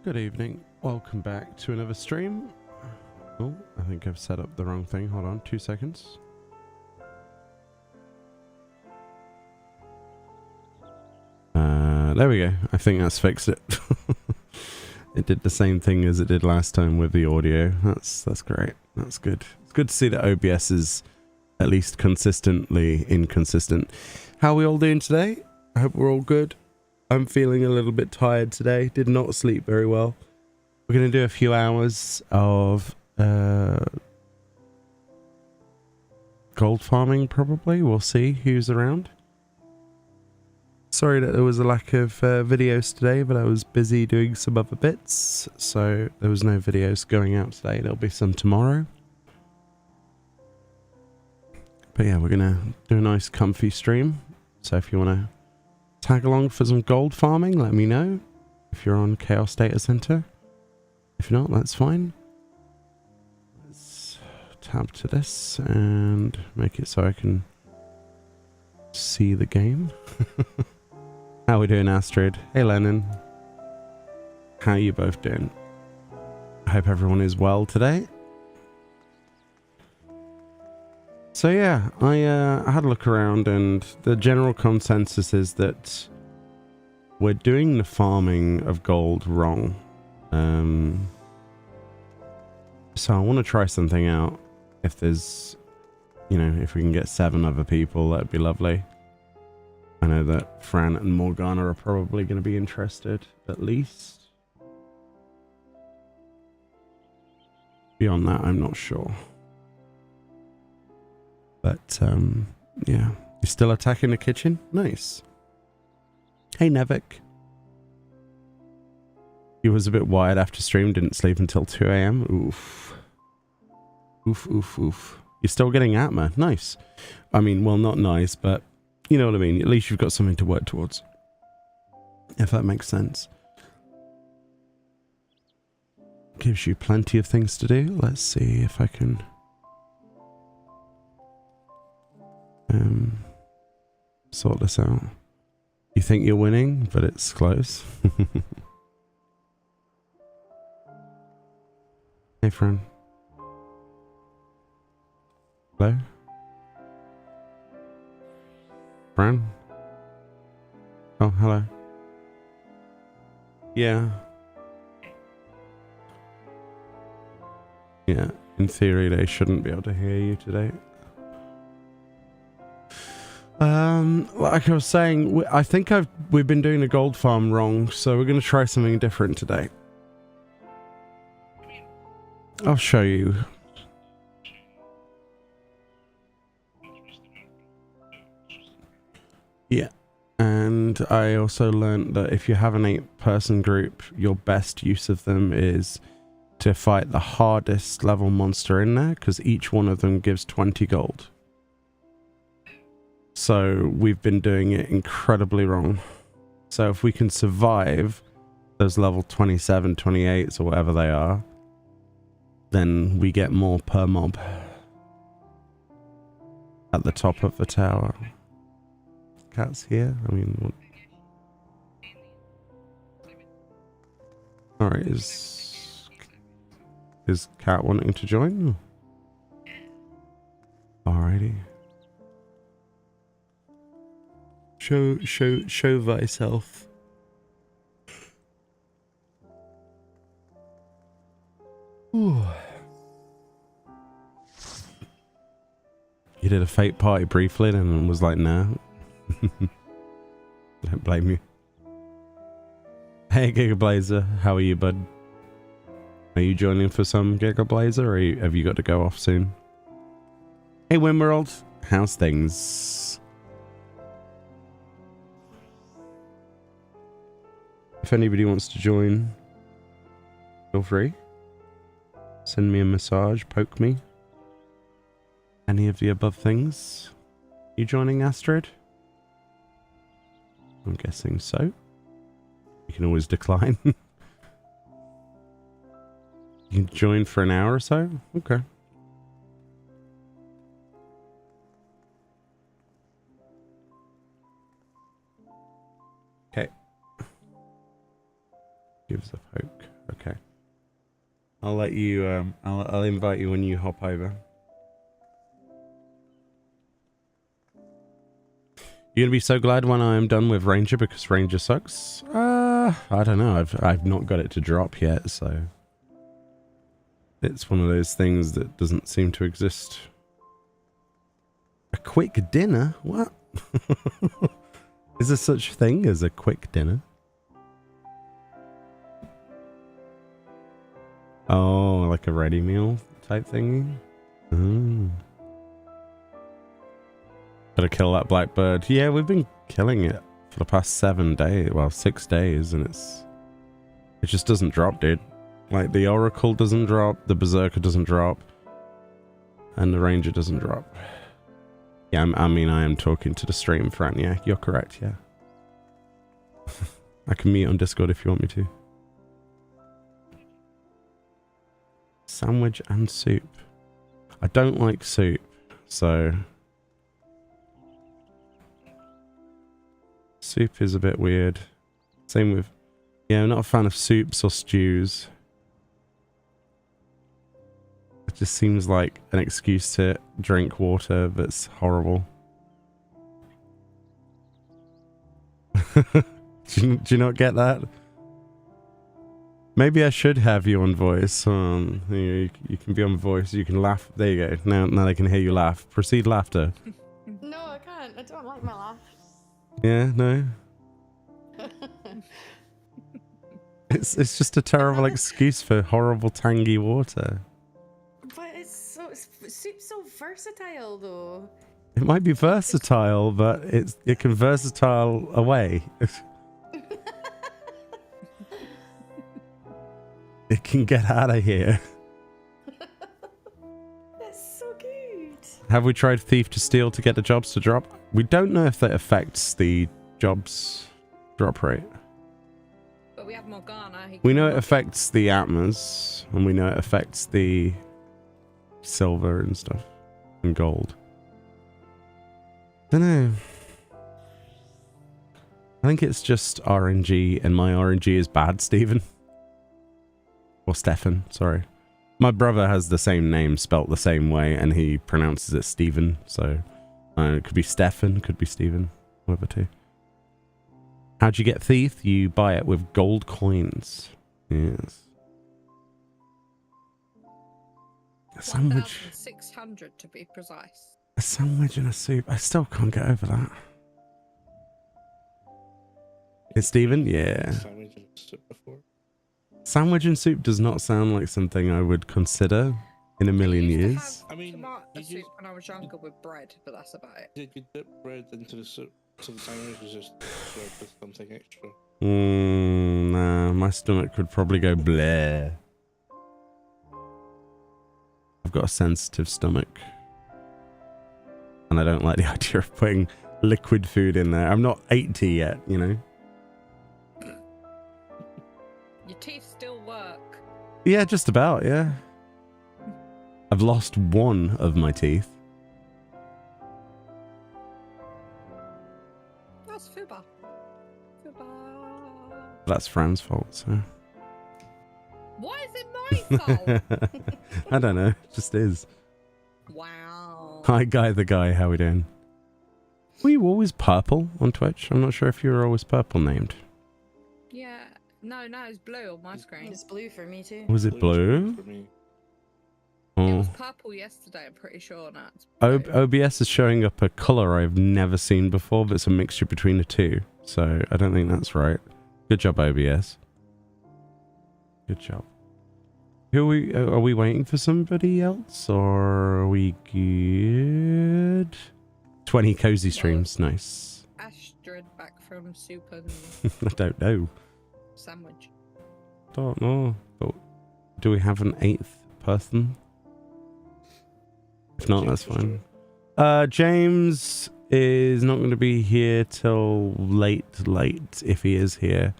Good evening. Welcome back to another stream. Oh, I think I've set up the wrong thing. Hold on, 2 seconds. There we go. I think that's fixed it. It did the same thing as it did last time with the audio. That's great. That's good. It's good to see that OBS is at least consistently inconsistent. How are we all doing today? I hope we're all good. I'm feeling a little bit tired today. Did not sleep very well. We're going to do a few hours of gold farming probably. We'll see who's around. Sorry that there was a lack of videos today, but I was busy doing some other bits, so there was no videos going out today. There'll be some tomorrow. But yeah, we're going to do a nice comfy stream. So if you want to tag along for some gold farming, let me know. If you're on Chaos Data Center. If not, that's fine. Let's tab to this and make it so I can see the game. How we doing, Astrid? Hey, Lennon. How you both doing? I hope everyone is well today. So yeah, I had a look around and the general consensus is that we're doing the farming of gold wrong. So I want to try something out. If there's, you know, if we can get 7 other people, that'd be lovely. I know that Fran and Morgana are probably going to be interested, at least. Beyond that, I'm not sure. But, yeah. You're still attacking the kitchen? Nice. Hey, Nevik. He was a bit wired after stream, didn't sleep until 2 AM. Oof. Oof, oof, oof. You're still getting Atma. Nice. I mean, well, not nice, but you know what I mean. At least you've got something to work towards. If that makes sense. Gives you plenty of things to do. Let's see if I can sort this out. You think you're winning, but it's close. Hey, Fran. Hello? Fran? Oh, hello. Yeah. Yeah, in theory they shouldn't be able to hear you today. Like I was saying, I think we've been doing the gold farm wrong, so we're going to try something different today. I'll show you. Yeah. And I also learned that if you have an 8-person group, your best use of them is to fight the hardest level monster in there, because each one of them gives 20 gold. So we've been doing it incredibly wrong. So if we can survive those level 27, 28s or whatever they are, then we get more per mob at the top of the tower. Cat's here? I mean, what? Alright, is Cat wanting to join? Alrighty. Show thyself. Ooh. You did a fate party briefly and was like, nah. Don't blame you. Hey, Gigablazer, how are you, bud? Are you joining for some Gigablazer, or have you got to go off soon? Hey, Wimworld, how's things? If anybody wants to join, feel free. Send me a massage, poke me. Any of the above things. You joining, Astrid? I'm guessing so. You can always decline. You can join for an hour or so? Okay. Okay. Gives a poke. Okay. I'll let you, I'll invite you when you hop over. You're gonna be so glad when I am done with Ranger because Ranger sucks? I don't know. I've not got it to drop yet, so it's one of those things that doesn't seem to exist. A quick dinner? What? Is there such a thing as a quick dinner? Oh, like a ready meal type thingy? Oh. Gotta kill that blackbird. Yeah, we've been killing it for the past 7 days. Well, 6 days, and it just doesn't drop, dude. Like, the Oracle doesn't drop, the Berserker doesn't drop, and the Ranger doesn't drop. Yeah, I mean, I am talking to the stream, Fran. Yeah, you're correct, yeah. I can meet on Discord if you want me to. Sandwich and soup. I don't like soup, so... Soup is a bit weird. Same with... Yeah, I'm not a fan of soups or stews. It just seems like an excuse to drink water that's horrible. do you not get that? Maybe I should have you on voice. You can be on voice. You can laugh. There you go. Now they can hear you laugh. Proceed laughter. No, I can't. I don't like my laugh. Yeah, no. It's just a terrible excuse for horrible tangy water. But soup's so versatile though. It might be versatile, but it can versatile away. It can get out of here. That's so good. Have we tried Thief to Steal to get the jobs to drop? We don't know if that affects the jobs drop rate. But we have Morgana. We know it affects the Atmas, and we know it affects the silver and stuff, and gold. Don't know. I think it's just RNG, and my RNG is bad, Stephen. Or Stefan, sorry. My brother has the same name spelt the same way, and he pronounces it Stephen, so it could be Stefan, could be Stephen, whatever too. How'd you get Thief? You buy it with gold coins. Yes. A sandwich. 1,600 to be precise. A sandwich and a soup. I still can't get over that. It's Stephen? Yeah. Sandwich and soup before. Sandwich and soup does not sound like something I would consider in a million years. I mean, tomato soup when I was younger with bread, but that's about it. Did you dip bread into the soup? So the sandwich is just served with something extra. Nah, my stomach could probably go bleh. I've got a sensitive stomach. And I don't like the idea of putting liquid food in there. I'm not 80 yet, you know? Your teeth still work. Yeah, just about, yeah. I've lost one of my teeth. That's Fuba. Fuba. That's Fran's fault, so... Why is it my fault? I don't know, it just is. Wow. Hi, Guy the Guy, how we doing? Were you always purple on Twitch? I'm not sure if you were always purple named. Yeah. No, it's blue on my screen. It's blue for me too. Was it blue? For me. It was Oh. purple yesterday, I'm pretty sure now. It's blue. OBS is showing up a colour I've never seen before, but it's a mixture between the two. So I don't think that's right. Good job, OBS. Good job. Who are we waiting for somebody else, or are we good? 20 cozy streams, nice. Astrid back from soup and I don't know. sandwich. Don't know. But do we have an 8th person? If not, that's fine. James is not going to be here till late, if he is here.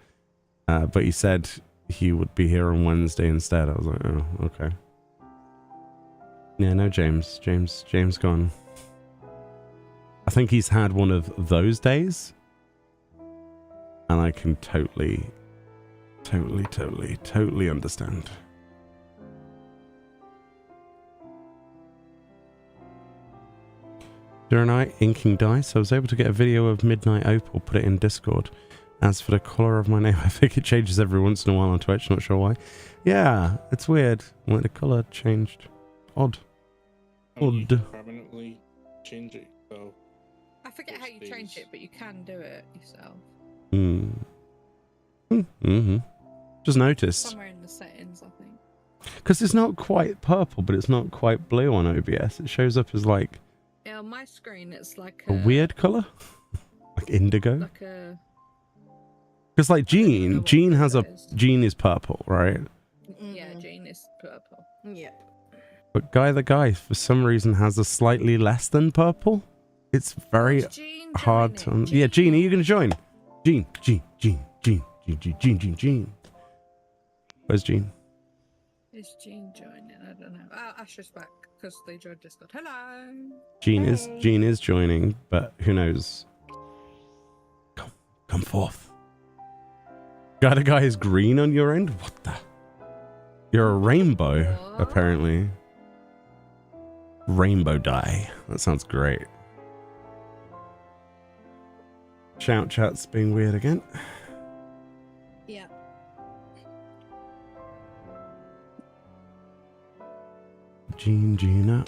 But he said he would be here on Wednesday instead. I was like, oh, okay. Yeah, no James. James gone. I think he's had one of those days. And I can totally Totally understand. During night inking dice, I was able to get a video of Midnight Opal, put it in Discord. As for the colour of my name, I think it changes every once in a while on Twitch, not sure why. Yeah, it's weird. Like the colour changed. Odd. You can permanently change it, so... I forget how you change it, but you can do it yourself. Just noticed. Somewhere in the settings, I think. Because it's not quite purple, but it's not quite blue on OBS. It shows up as like... Yeah, on my screen, it's like a weird colour? Like indigo? Like a... Because like Jean has a... Jean is purple, right? Yeah, Jean is purple. Yeah. But Guy the Guy, for some reason, has a slightly less than purple. It's very hard to... Yeah, Jean, are you going to join? Jean. Where's Jean? Is Jean joining? I don't know. Oh, Asher's back because they joined Discord. Hello. Jean is joining, but who knows? Come forth. Guy the Guy is green on your end? What the... You're a rainbow, apparently. Rainbow dye. That sounds great. Shout chat's being weird again. Yeah. Gina.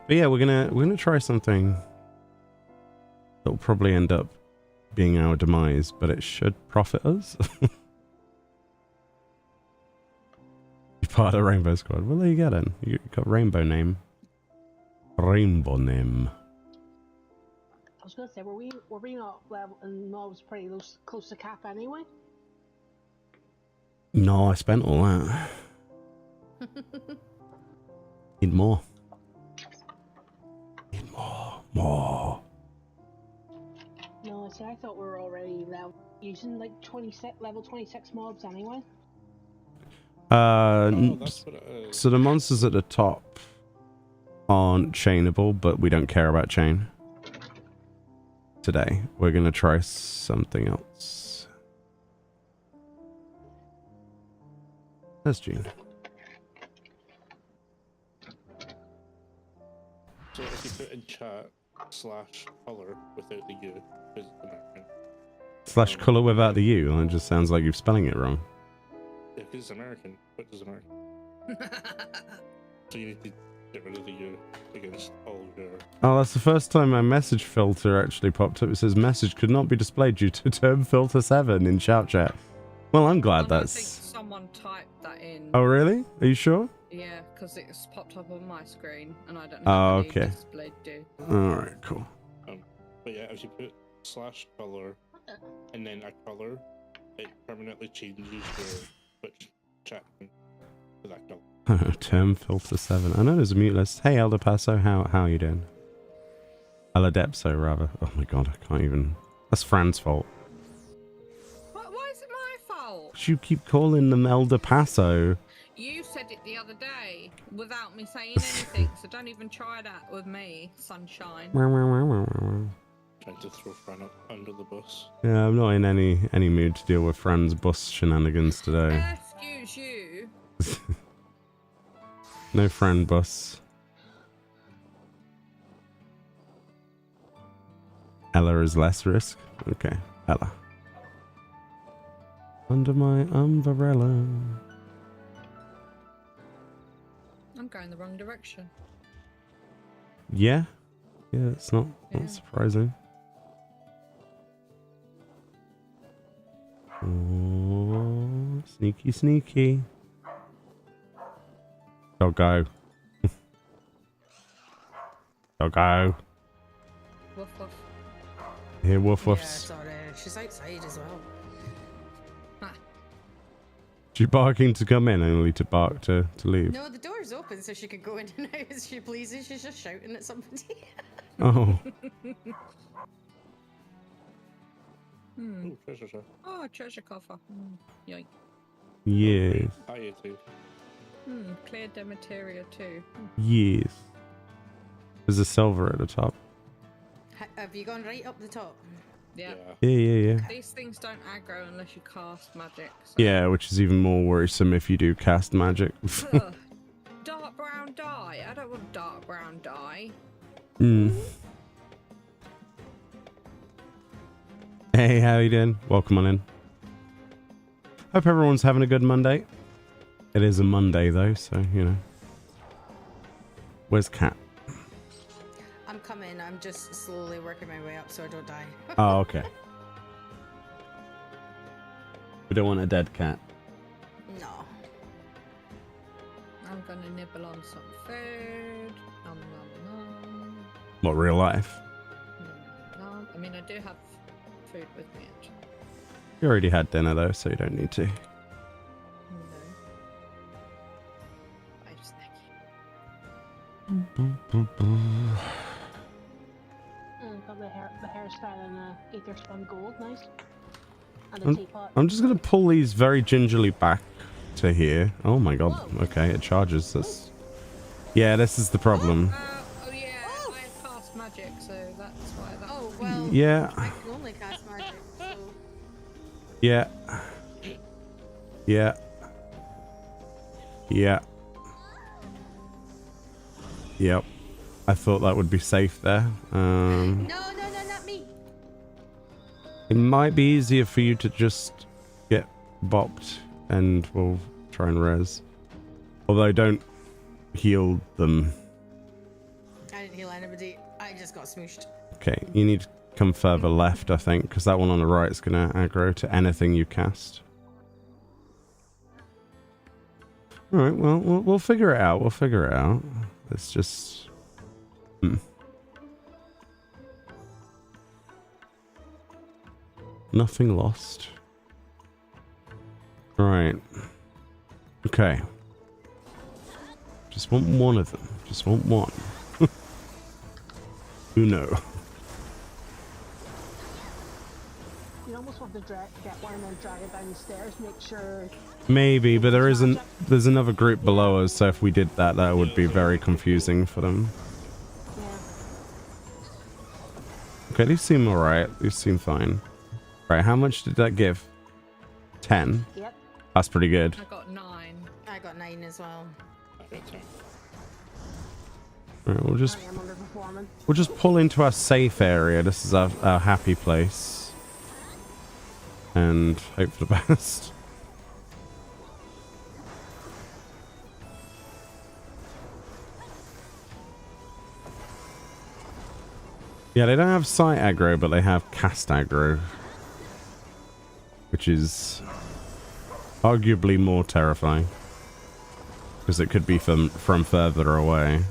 But yeah, we're gonna try something that'll probably end up being our demise, but it should profit us. You're part of the Rainbow Squad. Well, there you go then. You got Rainbow name. Rainbow name. I was gonna say, were we not level? And no, I was pretty close to cap anyway. No, I spent all that. Need more. Need more. No, see, I thought we were already using like level 26 mobs anyway. So the monsters at the top aren't chainable, but we don't care about chain. Today, we're gonna try something else. There's Jean. So if you put in chat /color without the U, because it's American. /color without the U, it just sounds like you're spelling it wrong. Yeah, because it's American. What is American? So you need to get rid of the U against all your... Oh, that's the first time my message filter actually popped up. It says message could not be displayed due to term filter 7 in shout chat. Well, I'm glad I that's... think someone typed that in. Oh, really? Are you sure? Yeah, because it's popped up on my screen, and I don't know how okay. displayed do. Alright, cool. But yeah, if you put /color and then a color, it permanently changes your Twitch chat to that color. Term filter 7. I know there's a mute list. Hey, Elder Paso, how are you doing? Eladepso, rather. Oh my god, I can't even... That's Fran's fault. Why is it my fault? You keep calling them Elder Paso. You said it the other day without me saying anything, so don't even try that with me, sunshine. Trying to throw Fran up under the bus. Yeah, I'm not in any mood to deal with Fran's bus shenanigans today. Excuse you. No Fran bus. Ella is less risk. Okay, Ella. Under my umbrella. I'm going the wrong direction. Yeah? Yeah, it's not surprising. Oh, sneaky. Doggo. Doggo. Woof woof. Here, woof woofs. Yeah, sorry. She's outside as well. She barking to come in, only to bark to leave. No, the door's open so she can go in and out as she pleases. She's just shouting at somebody. Oh. Ooh, treasure chest. Oh, treasure coffer. Yoink. Yes. Hi, you two. Cleared their materia too. Yes. There's a silver at the top. Have you gone right up the top? Yeah. Yeah. These things don't aggro unless you cast magic. So. Yeah, which is even more worrisome if you do cast magic. Ugh. Dark brown dye. I don't want dark brown dye. Hey, how you doing? Welcome on in. Hope everyone's having a good Monday. It is a Monday though, so you know. Where's Cat? I'm coming. I'm just slowly working my way up so I don't die. Oh, okay. We don't want a dead cat. No. I'm gonna nibble on some food. Nom nom nom. What, real life? No, I mean I do have food with me actually. You already had dinner though, so you don't need to. No. I'm snacky. Got the hairstyle and Aether Spun Gold, nice. And the teapot. I'm just gonna pull these very gingerly back to here. Oh my god. Whoa. Okay, it charges this. Yeah, this is the problem. Oh yeah, I cast magic, so that's why that. Oh, well. Yeah. I can only cast magic, so. Yeah. Yeah. Yeah. Yep. I thought that would be safe there. No, not me. It might be easier for you to just get bopped and we'll try and res. Although don't heal them. I didn't heal anybody. I just got smooshed. Okay, you need to come further left, I think, because that one on the right is going to aggro to anything you cast. Alright, well, we'll figure it out. We'll figure it out. It's just... Nothing lost. Right. Okay. Just want one of them. Just want one. Who knows? You almost want to get one and then drag it down the stairs, make sure. Maybe, but there's another group below us, so if we did that, that would be very confusing for them. Yeah. Okay, these seem alright. These seem fine. Right, how much did that give? 10? Yep. That's pretty good. I got 9. I got 9 as well. Right, I am underperforming. we'll just pull into our safe area. This is our happy place. And hope for the best. Yeah, they don't have sight aggro, but they have cast aggro. Which is arguably more terrifying. Because it could be from further away.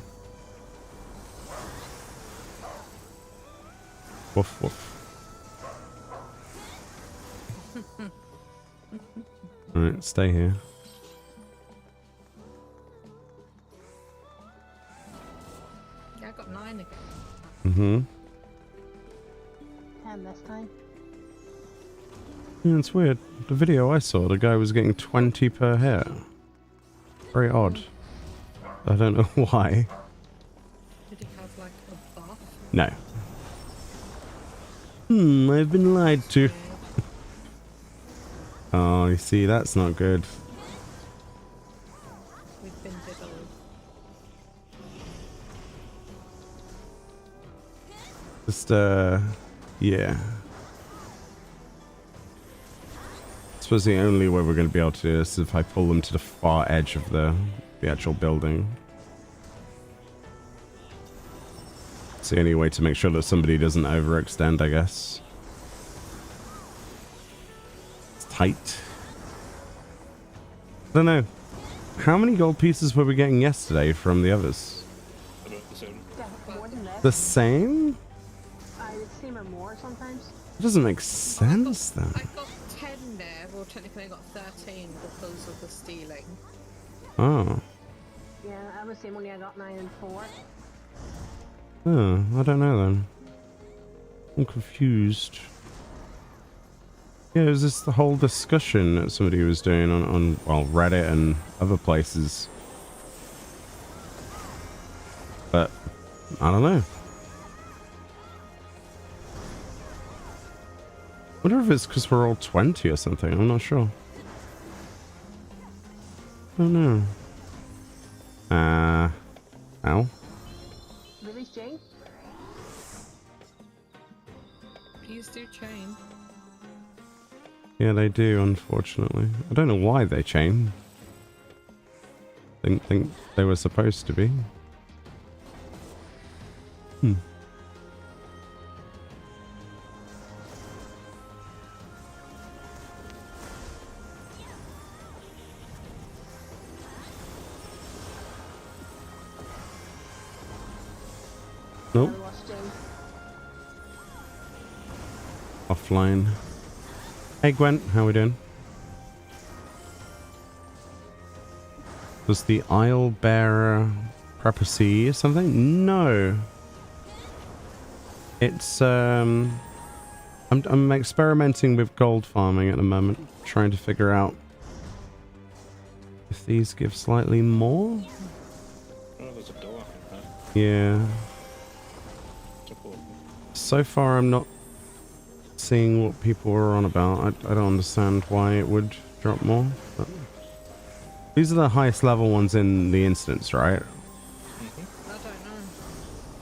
Woof woof. Alright, stay here. Yeah, I got 9 again. Mm-hmm. 10 this time. Yeah, it's weird. The video I saw, the guy was getting 20 per hit. Very odd. I don't know why. Did he have like a buff? No. I've been lied to. Oh, you see, that's not good. We've been diddled. Just, yeah. I suppose the only way we're going to be able to do this is if I pull them to the far edge of the actual building. It's the only way to make sure that somebody doesn't overextend, I guess. It's tight. I don't know. How many gold pieces were we getting yesterday from the others? About the same. Definitely more than this. The same? The same or more sometimes. It doesn't make sense then. I got 10 there. Well, technically I got 13 because of the stealing. Oh. Yeah, I was the same only I got 9 and 4. Oh, I don't know then. I'm confused. Yeah, it was just the whole discussion that somebody was doing on well, Reddit and other places. But, I don't know. wonder if it's because we're all 20 or something. I'm not sure. I don't know. Ow. Release Jane. Bees do chain. Yeah, they do, unfortunately. I don't know why they chain. Didn't think they were supposed to be. Nope. I lost Jane. Offline. Hey Gwen, how we doing? Was the Isle Bearer Prepacy or something? No. It's I'm experimenting with gold farming at the moment, trying to figure out if these give slightly more. Oh, there's a door in there. Yeah. So far I'm not seeing what people are on about. I don't understand why it would drop more. But these are the highest level ones in the instance, right? I don't know.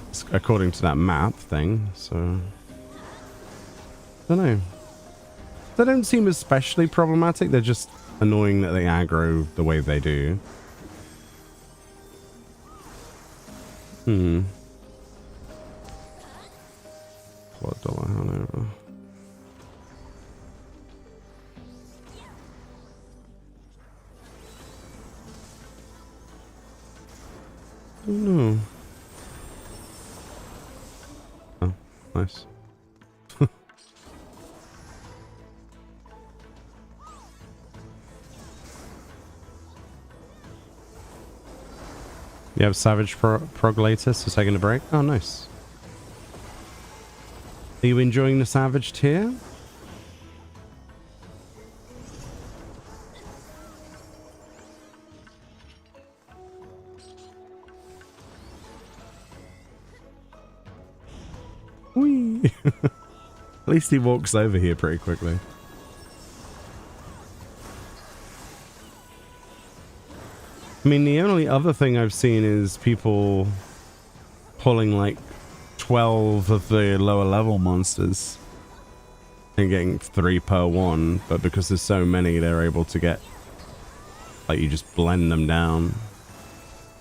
It's according to that map thing, so... I don't know. They don't seem especially problematic, they're just annoying that they aggro the way they do. What dollar Hanover? No. Oh, nice. You have Savage Prog later, so taking a break. Oh, nice. Are you enjoying the Savage tier? Whee! At least he walks over here pretty quickly. I mean, the only other thing I've seen is people pulling like 12 of the lower level monsters and getting 3 per one, but because there's so many, they're able to get, like, you just blend them down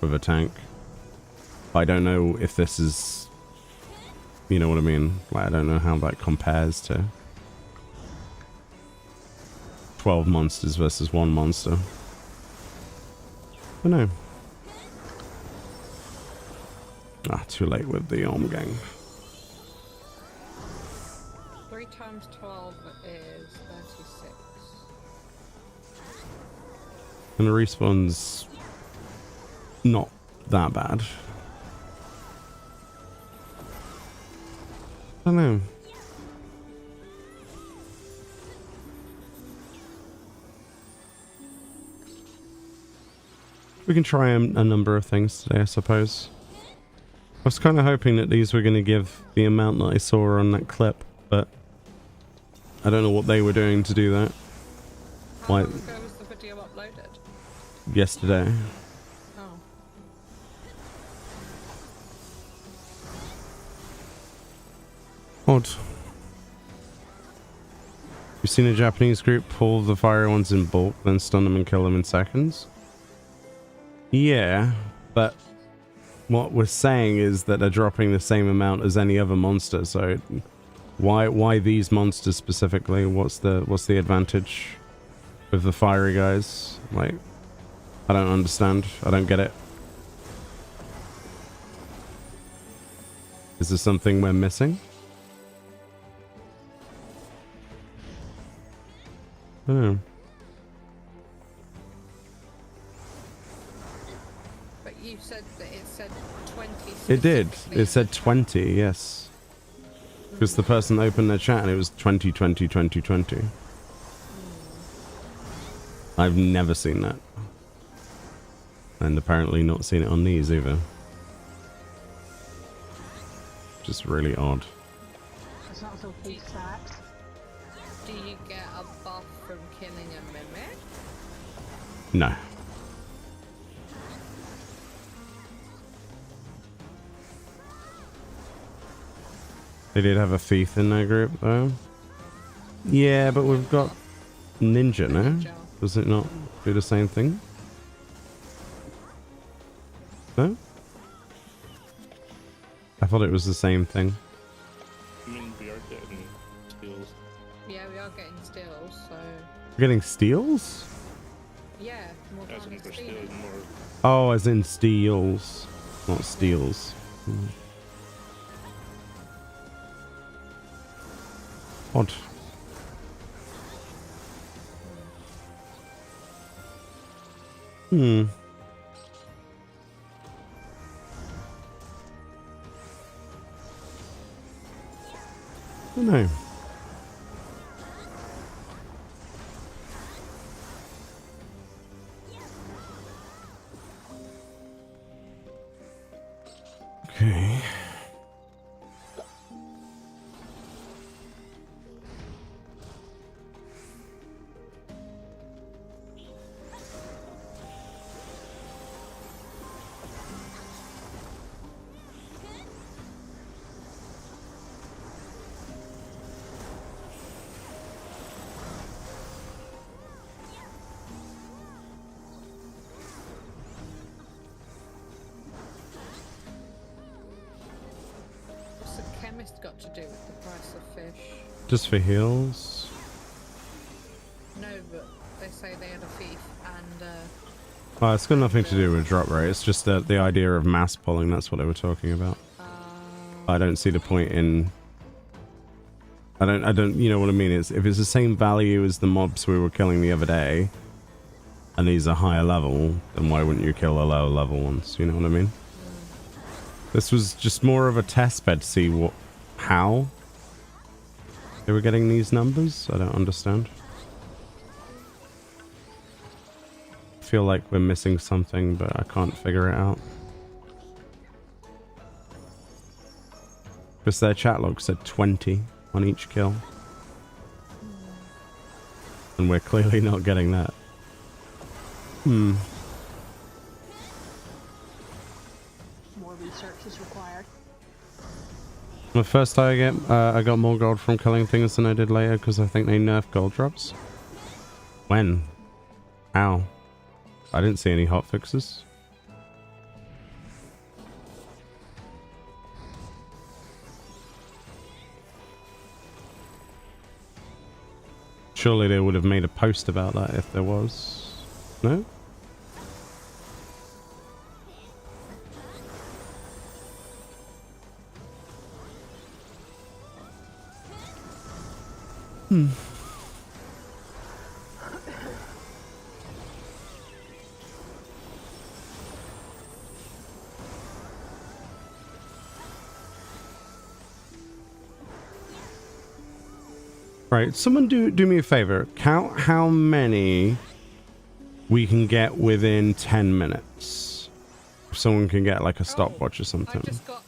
with a tank. I don't know if this is, you know what I mean? Like, I don't know how that compares to 12 monsters versus 1 monster. I don't know. Ah, too late with the gang. 3 times 12 is 36. And the respawn's not that bad. I don't know. We can try a number of things today, I suppose. I was kind of hoping that these were going to give the amount that I saw on that clip, but I don't know what they were doing to do that. How Why? long ago was the video uploaded? Yesterday. Oh. Odd. You've seen a Japanese group pull the fiery ones in bulk, then stun them and kill them in seconds? Yeah, but what we're saying is that they're dropping the same amount as any other monster, so why these monsters specifically? What's the advantage with the fiery guys? Like, I don't understand. I don't get it. Is there something we're missing? I don't know. But you said that it said 20. It did. specifically. It said 20, yes. Because the person opened their chat and it was 20, 20, 20, 20. I've never seen that. And apparently not seen it on these either. Just really odd. It's not so big stacks. Do you get a buff from killing a mimic? No. They did have a thief in their group, though. Yeah, but we've got ninja, no? Ninja. Does it not do the same thing? No? I thought it was the same thing. I mean, we are getting steals. Yeah, we are getting steals, so We're getting steals? yeah, more As time in, to we're steal. stealing more. Oh, as in steals, not steals. Odd. Hmm. I don't know. Okay. What's the chemist got to do with the price of fish? Just for heals. No, but they say they had a thief and Well, it's got nothing to do with drop rate. It's just the idea of mass pulling. That's what they were talking about. I don't see the point in. I don't. You know what I mean? It's if it's the same value as the mobs we were killing the other day, and these are higher level, then why wouldn't you kill the lower level ones? You know what I mean? This was just more of a test bed to see how they were getting these numbers. I don't understand. I feel like we're missing something, but I can't figure it out. Because their chat log said 20 on each kill. And we're clearly not getting that. Hmm. More research is required. The first I got more gold from killing things than I did later because I think they nerfed gold drops. When? How? I didn't see any hot fixes. Surely they would have made a post about that if there was. No? Hmm. Right, someone do me a favor. Count how many we can get within 10 minutes. If someone can get like a stopwatch or something. I just got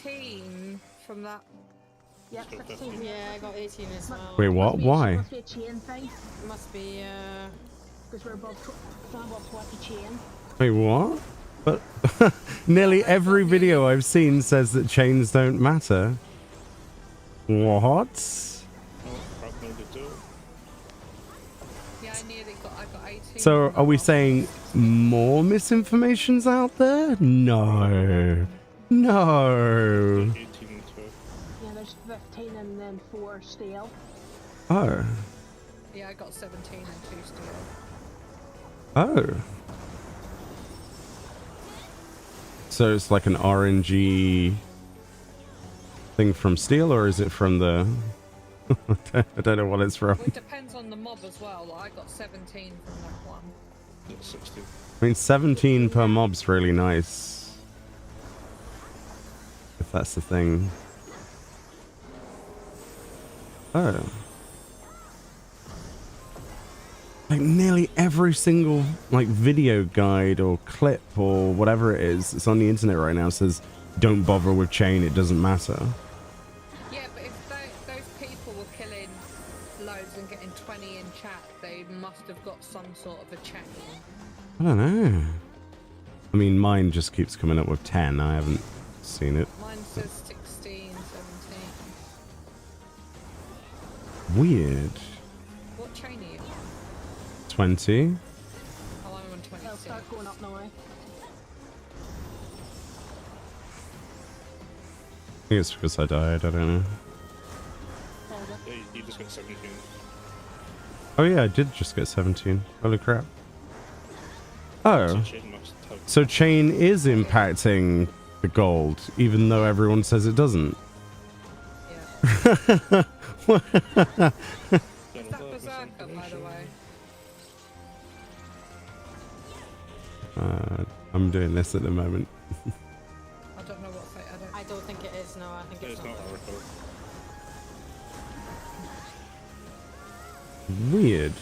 18 from that. Yep, 16. Yeah, I got 18 as well. Wait, what? Why? Must be a chain thing. Must be, Because we're above 20 chain. Wait, what? But nearly every video I've seen says that chains don't matter. What? Oh, crap, no good too. Yeah, I got 18. So from are we that. saying more misinformation's out there? No. No. 18 to Yeah, there's 15 and then 4 stale. Oh. Yeah, I got 17 and 2 steel. Oh. So it's like an RNG thing from Steel, or is it from the... I don't know what it's from. Well, it depends on the mob as well. Like, I got 17 from that one. 16. I mean, 17 per mob's really nice. If that's the thing. Oh. Like nearly every single like video guide or clip or whatever it is that's on the internet right now says don't bother with chain, it doesn't matter. Yeah, but if those people were killing loads and getting 20 in chat, they must have got some sort of a chain. I don't know. I mean, mine just keeps coming up with 10. I haven't seen it. Mine says 16, 17. Weird. What chain are you on? 20. Oh, I'm on 26. They'll start going up now. I think it's because I died. I don't know. Yeah, you just got 17. Oh yeah, I did just get 17. Holy crap. Oh. So chain must have. So chain is impacting the gold, even though everyone says it doesn't. Yeah. Is that Berserker, by the way? I'm doing this at the moment. I don't know what fate I don't think it is. No, I think It's it's not not. Oracle. Weird.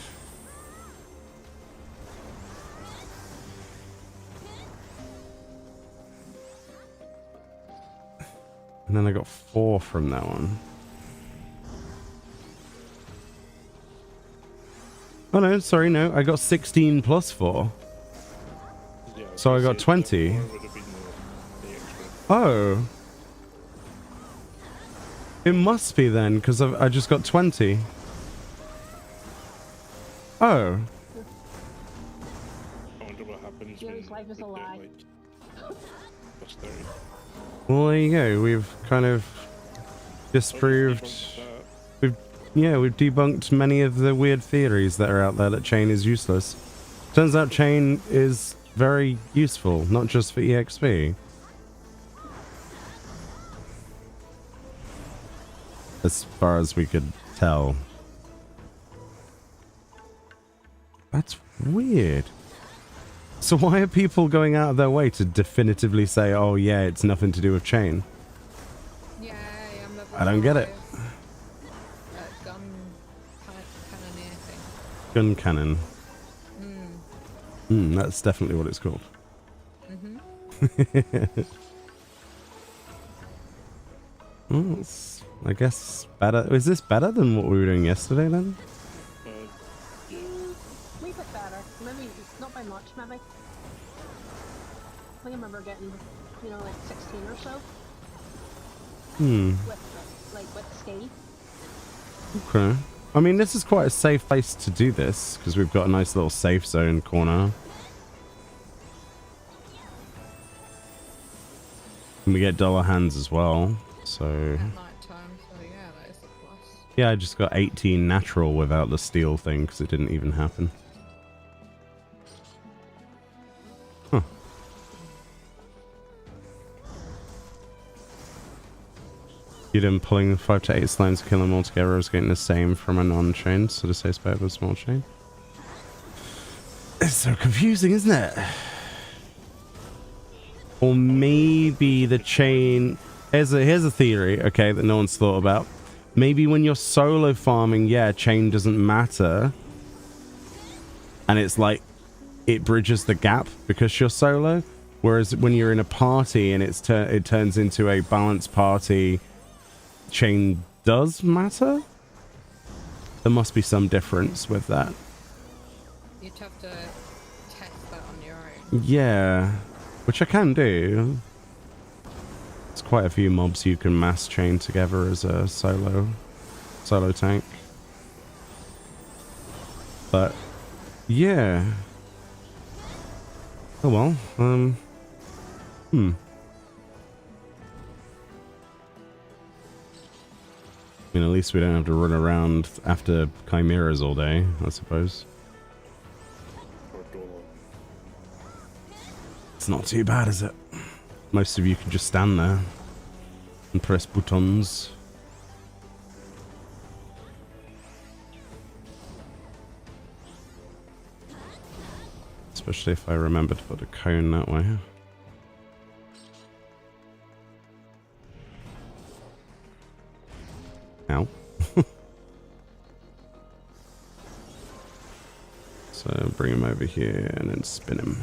And then I got 4 from that one. Oh no, sorry, no. I got 16 plus 4. Yeah, So I got 20. Would have been the extra. Oh. It must be then, because I just got 20. Oh. I wonder what happens Yeah, when his life is we a get, lie. like, plus 30. Well, there you go. We've kind of disproved... we've debunked many of the weird theories that are out there that chain is useless. Turns out chain is very useful, not just for EXP. As far as we could tell. That's weird. So why are people going out of their way to definitively say, oh yeah, it's nothing to do with chain? Yay, I'm level I don't get it. 5. Gun cannoneer thing. Gun cannon. That's definitely what it's called. Well, it's, I guess, better. Is this better than what we were doing yesterday then? A wee bit better. Maybe not by much, maybe. I think I remember getting, you know, like 16 or so. With ski. Okay. I mean, this is quite a safe place to do this, because we've got a nice little safe zone corner. And we get dollar hands as well, so... At night time, so yeah, that is a plus. Yeah, I just got 18 natural without the steel thing, because it didn't even happen. Huh. You didn't pulling 5 to 8 slimes to kill them all together. I was getting the same from a non-chain, so the safe bet with a small chain. It's so confusing, isn't it? Or maybe the chain... Here's a theory, okay, that no one's thought about. Maybe when you're solo farming, yeah, chain doesn't matter. And it's like, it bridges the gap because you're solo. Whereas when you're in a party and it turns into a balanced party, chain does matter? There must be some difference with that. You'd have to test that on your own. Yeah, which I can do. There's quite a few mobs you can mass chain together as a solo tank. But yeah. Oh well. I mean, at least we don't have to run around after chimeras all day, I suppose. Or Dolo. It's not too bad, is it? Most of you can just stand there and press buttons. Especially if I remember to put a cone that way. Ow. So bring him over here and then spin him.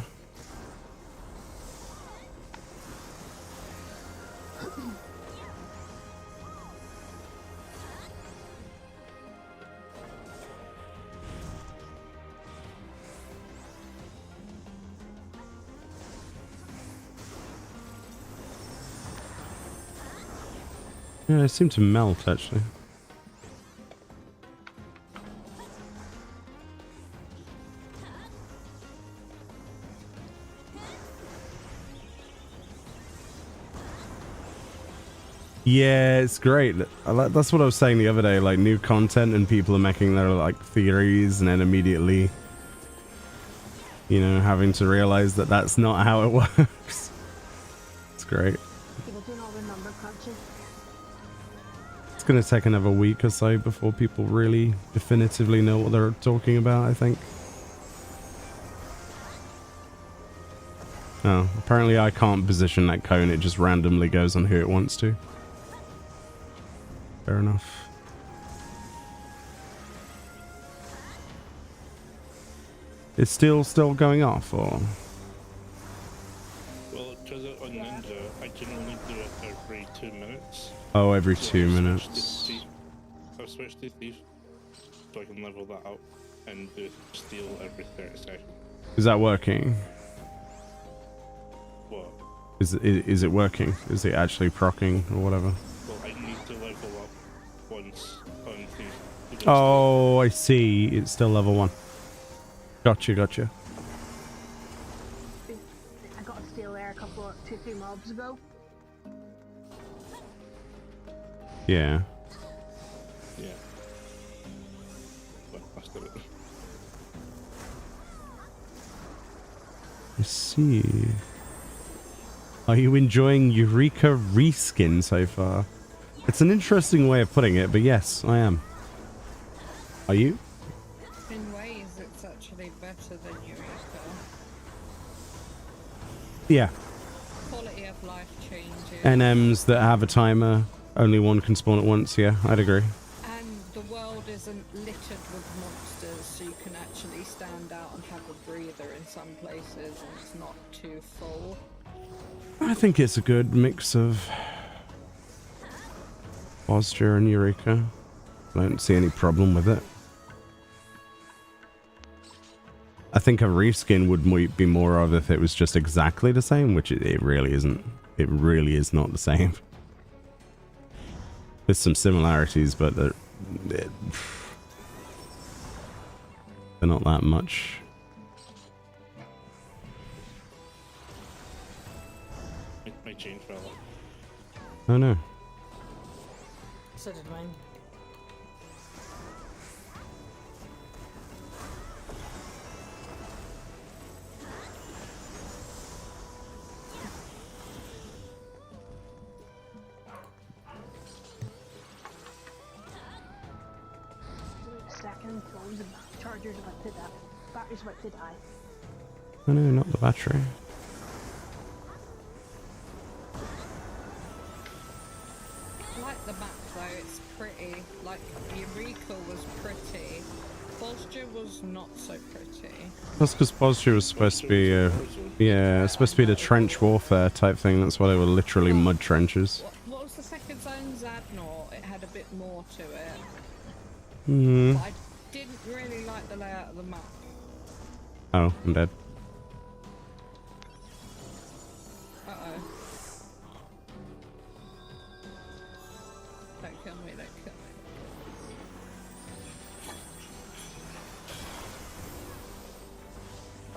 Yeah, they seem to melt actually. Yeah, it's great. That's what I was saying the other day, like new content and people are making their like theories and then immediately, you know, having to realize that that's not how it works. It's great. People doing all the number crunching. It's going to take another week or so before people really definitively know what they're talking about, I think. Oh, apparently I can't position that cone. It just randomly goes on who it wants to. Fair enough. It's still going off, or? Well, because on Ninja, I can only do it every 2 minutes. Oh, every So 2 I've minutes. I've switched to Thief, so I can level that up and do Steal every 30 seconds. Is that working? What? Is it working? Is it actually proccing or whatever? Well, I need to level up once on Thief. to do Oh, I see. It's still level 1. Gotcha. I got a steal there a couple of 2-3 mobs ago. Yeah. Steal. Yeah. But that's it. I see. Are you enjoying Eureka reskin so far? It's an interesting way of putting it, but yes, I am. Are you? In ways, it's actually better than Eureka. Yeah. Quality of life changes. NMs that have a timer, only one can spawn at once, yeah, I'd agree. And the world isn't littered with monsters, so you can actually stand out and have a breather in some places, and it's not too full. I think it's a good mix of Bosja and Eureka. I don't see any problem with it. I think a reskin would be more of if it was just exactly the same, which it really isn't. It really is not the same. There's some similarities, but they're not that much. My chain fell off. Oh no. So did mine. Stacking phones and chargers about to die. Batteries about to die. Oh no, not the battery. I like the map though, it's pretty. Like, Eureka was pretty. Bosja was not so pretty. That's because Bosja was supposed to be, yeah, it's supposed to be the trench warfare type thing. That's why they were literally mud trenches. What was the second zone? Zadnor. It had a bit more to it. Hmm. But I didn't really like the layout of the map. Oh, I'm dead. Uh-oh. Don't kill me, don't kill me.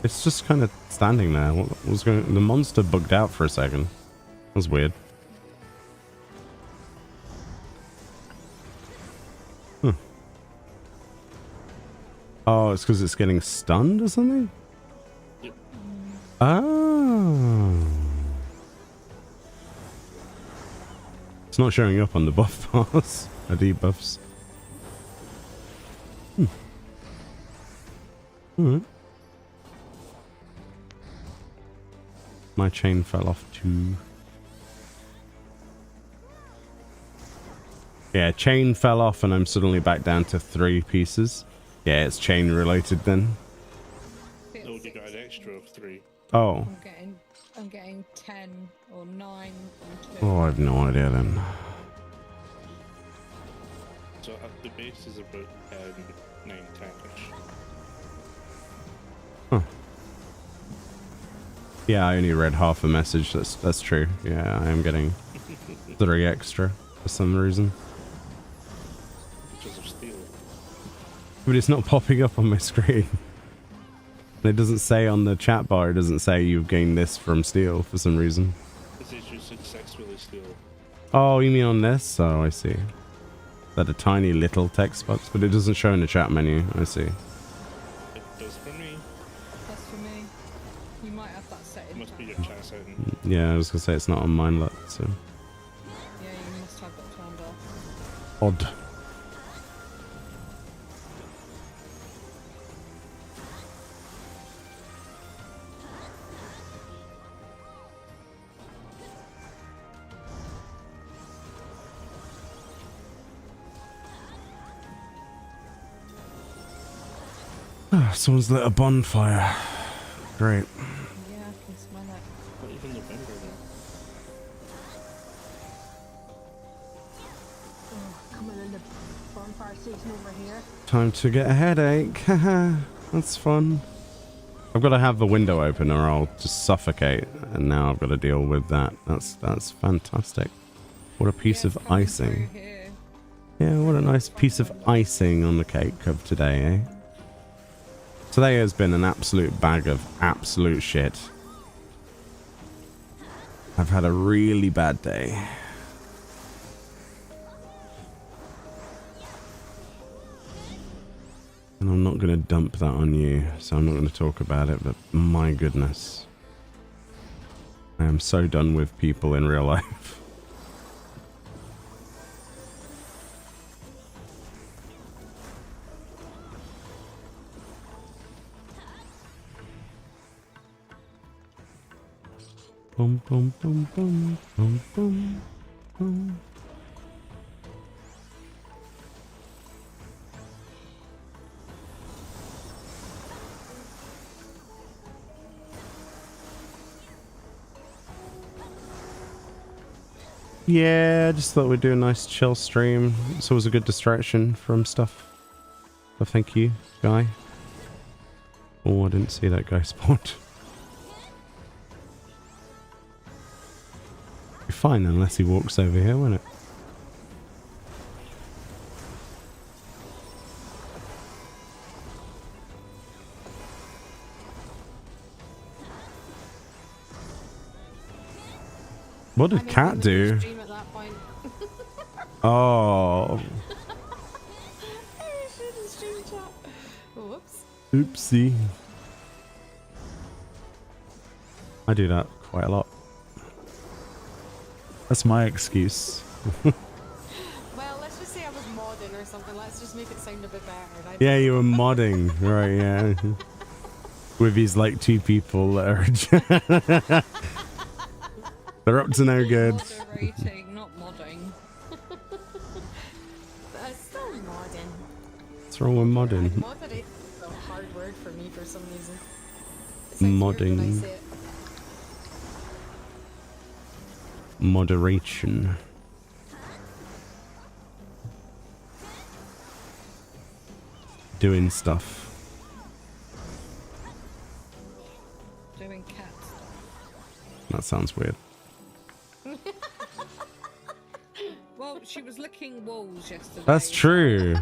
It's just kind of standing there. What was going? The monster bugged out for a second. That was weird. Huh. Oh, it's because it's getting stunned or something? Yep. Oh. It's not showing up on the buff bars. Or debuffs. Alright. My chain fell off too. Yeah, chain fell off and I'm suddenly back down to 3 pieces. Yeah, it's chain related then. No, you got an extra of 3. Oh. I'm getting 10 or 9 and 2. Oh, I have no idea then. So at the base is about 9, 10-ish. Huh. Yeah, I only read half a message. That's true. Yeah, I am getting 3 extra. for some reason. Because of steel. But it's not popping up on my screen. And it doesn't say on the chat bar, it doesn't say you've gained this from steel for some reason. It says you successfully steel. Oh, you mean on this? Oh, I see. That a tiny little text box, but it doesn't show in the chat menu. I see. It does for me. That's for me. You might have that set It in. must be your time. chat setting. Yeah, I was gonna say it's not on mine, look, so. Yeah, you must have that turned off. Odd. Someone's lit a bonfire. Great. Yeah, I can smell it. Not even November now. Oh, coming in the bonfire season over here. Time to get a headache. Haha. That's fun. I've got to have the window open or I'll just suffocate. And now I've got to deal with that. That's fantastic. What a piece Yeah, of it's coming icing. through here. Yeah, what a nice piece of icing on the cake of today, eh? Today has been an absolute bag of absolute shit. I've had a really bad day. And I'm not going to dump that on you, so I'm not going to talk about it, but my goodness. I am so done with people in real life. Boom, boom, boom, boom, boom, boom, boom. Yeah, I just thought we'd do a nice chill stream. It's always a good distraction from stuff. So thank you, guy. Oh, I didn't see that guy spawned. Be fine unless he walks over here, won't it? What did I Cat mean, do? stream at that point. Oh, I should have streamed chat. Whoops. oopsie. I do that quite a lot. That's my excuse. Well, let's just say I was modding or something. Let's just make it sound a bit better. I Yeah, you were modding, right? Yeah, with these like two people that are they're up to no good. Moderating, not modding. But it's still modding. What's wrong with modding? Moderate is a hard word for me for some reason. It sounds weird when I Modding. say it. Moderation. Doing stuff. Doing cat stuff. That sounds weird. Well, she was licking walls yesterday. That's true.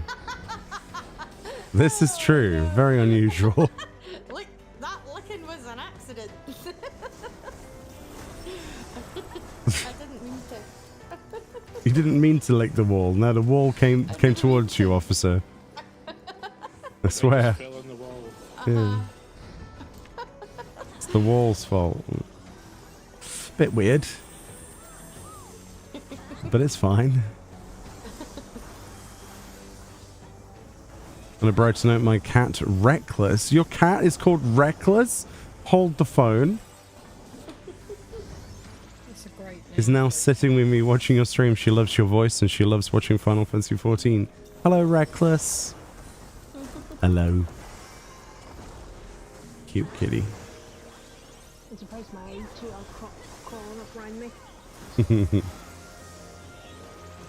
This is true. Very unusual. Look, that licking was an accident. I didn't mean to. You didn't mean to lick the wall. No, the wall came towards you, officer. I swear. Fell on the wall. Yeah. It's the wall's fault. Bit weird. But it's fine. And I brought to note my cat, Reckless. Your cat is called Reckless? Hold the phone. It's a great name. Is now sitting with me watching your stream. She loves your voice and she loves watching Final Fantasy XIV. Hello, Reckless. Hello. Cute kitty. I'm surprised my two are crawling up around me.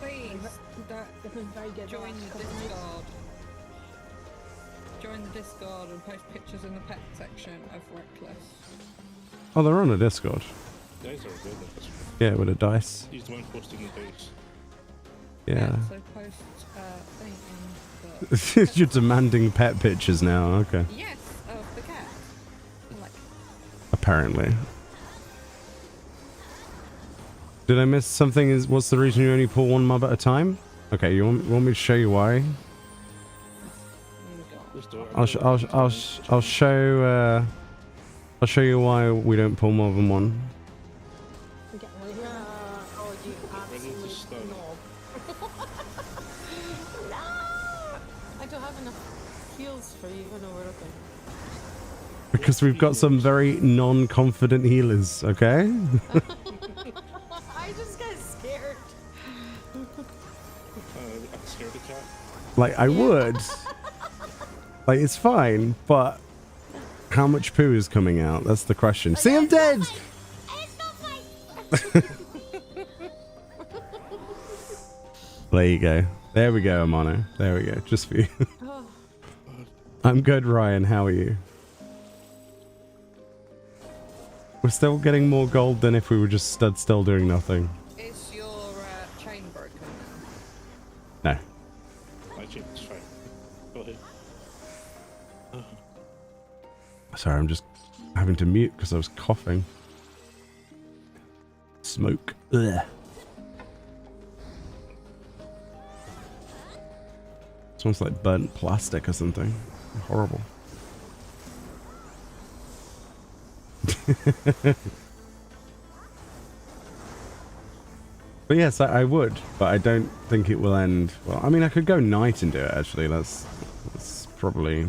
Please, They've been very good. join last the couple of nights. Discord. Join the Discord and post pictures in the pet section of Reckless. Oh, they're on a Discord. Dice are good at this one. Yeah, with a dice. He's the one posting the dice. Yeah. So post thinking, but You're demanding pet pictures now. Okay. yes, of the cat. I'm like, Apparently. Did I miss something? What's the reason you only pull one mob at a time? Okay, you want me to show you why? Just do it. I'll show you why we don't pull more than one. We get one here. Oh, you absolute stun. knob. No! I don't have enough heals for you. Oh no, we're okay. Because we've got some very non-confident healers, okay? I just get scared. I'm scared of cat. Like, I would. Like, it's fine, but how much poo is coming out? That's the question. See, I'm dead! There you go. There we go, Amano. There we go. Just for you. I'm good, Ryan. How are you? We're still getting more gold than if we were just stood still doing nothing. is your chain broken? No. My chain is fine. Go ahead. Sorry, I'm just having to mute because I was coughing. Smoke. Ugh. Smells like burnt plastic or something. Horrible. But yes, I would, but I don't think it will end. Well, I mean, I could go night and do it, actually. That's probably...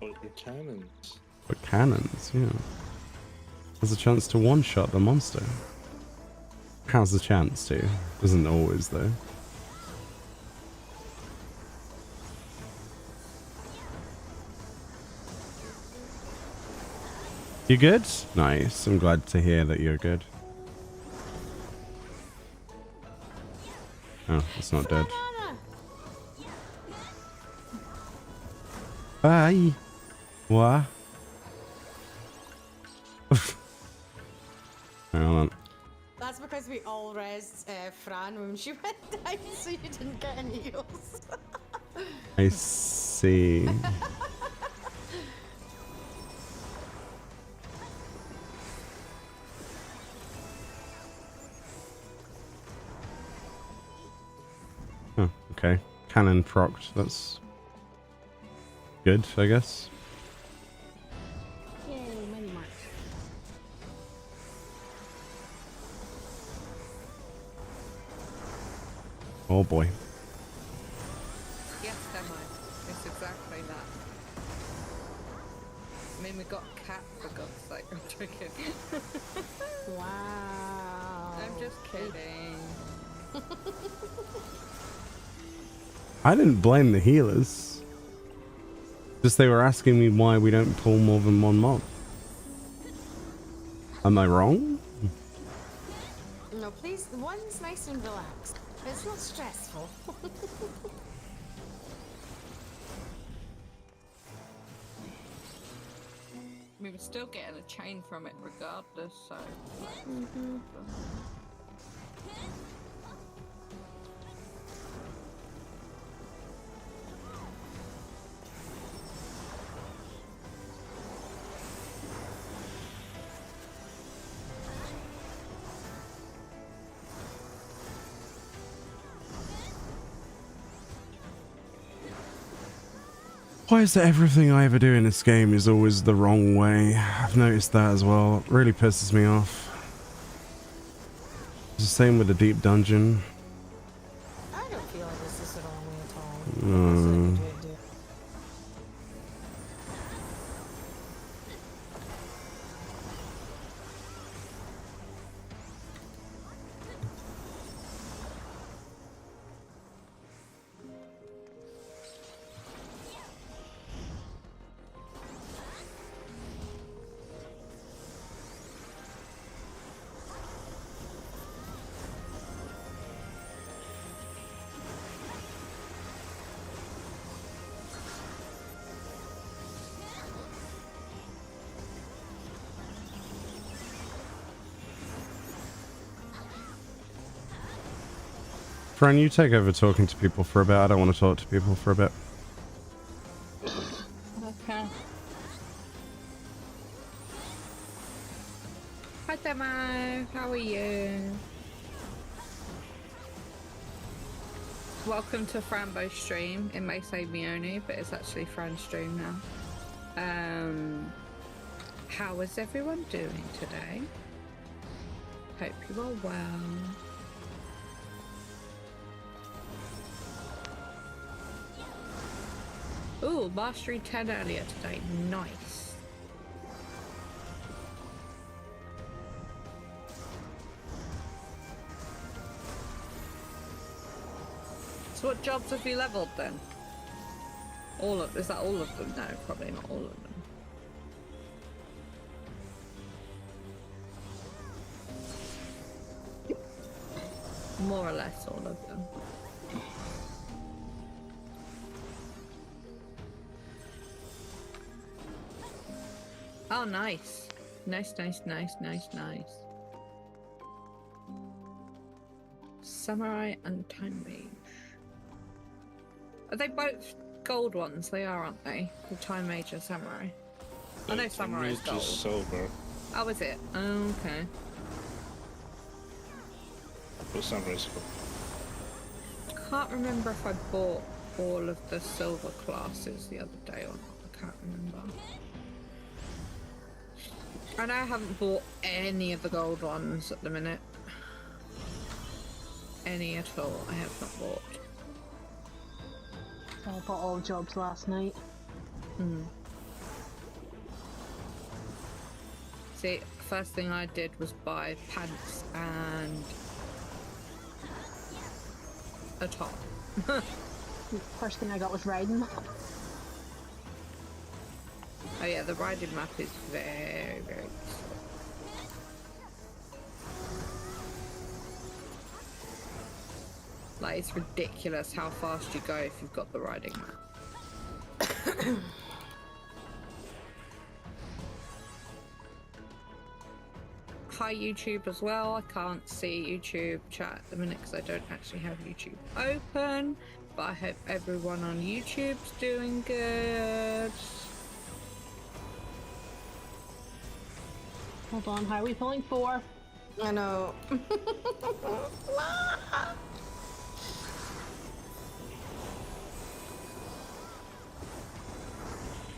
Oh, your cannons. But cannons, yeah. There's a chance to one-shot the monster. How's the chance to? Doesn't always, though. You good? Nice. I'm glad to hear that you're good. Oh, it's not dead. Bye. What? Hang on. That's because we all rezzed Fran when she went down, so you didn't get any heals. I see. Oh, okay. Cannon procced. That's good, I guess. Yay, money mark. Oh boy. Yes, demo. It's exactly that. I mean, we got cat for God's sake. I'm joking. Wow. I'm just kidding. I didn't blame the healers. Just they were asking me why we don't pull more than one mob. Am I wrong? No, please. One's nice and relaxed. It's not stressful. We were still getting a chain from it regardless, so... Why is it everything I ever do in this game is always the wrong way? I've noticed that as well. It really pisses me off. It's the same with the deep dungeon. I don't feel like this is the wrong way at all. Mm. Fran, you take over talking to people for a bit. I don't want to talk to people for a bit. Okay. Hi Demo, how are you? Welcome to Frambo's stream. It may say Meoni, but it's actually Fran's stream now. How is everyone doing today? Hope you are well. Ooh, Mastery 10 earlier today. Nice. So what jobs have you leveled then? Is that all of them? No, probably not all of them. More or less all of them. Oh, nice. Nice. Samurai and Time Mage. Are they both gold ones? They are, aren't they? The Time Mage and Samurai. I know Samurai is gold. Just silver. Oh, is it? Oh, okay. But Samurai's gold. Can't remember if I bought all of the silver classes the other day or not. I can't remember. And I haven't bought any of the gold ones at the minute. Any at all, I have not bought. I bought all jobs last night. See, first thing I did was buy pants and a top. First thing I got was riding map. Oh yeah, the riding map is very, very good. Like, it's ridiculous how fast you go if you've got the riding map. Hi YouTube as well. I can't see YouTube chat at the minute because I don't actually have YouTube open. But I hope everyone on YouTube's doing good. Hold on, how are we pulling 4? I know.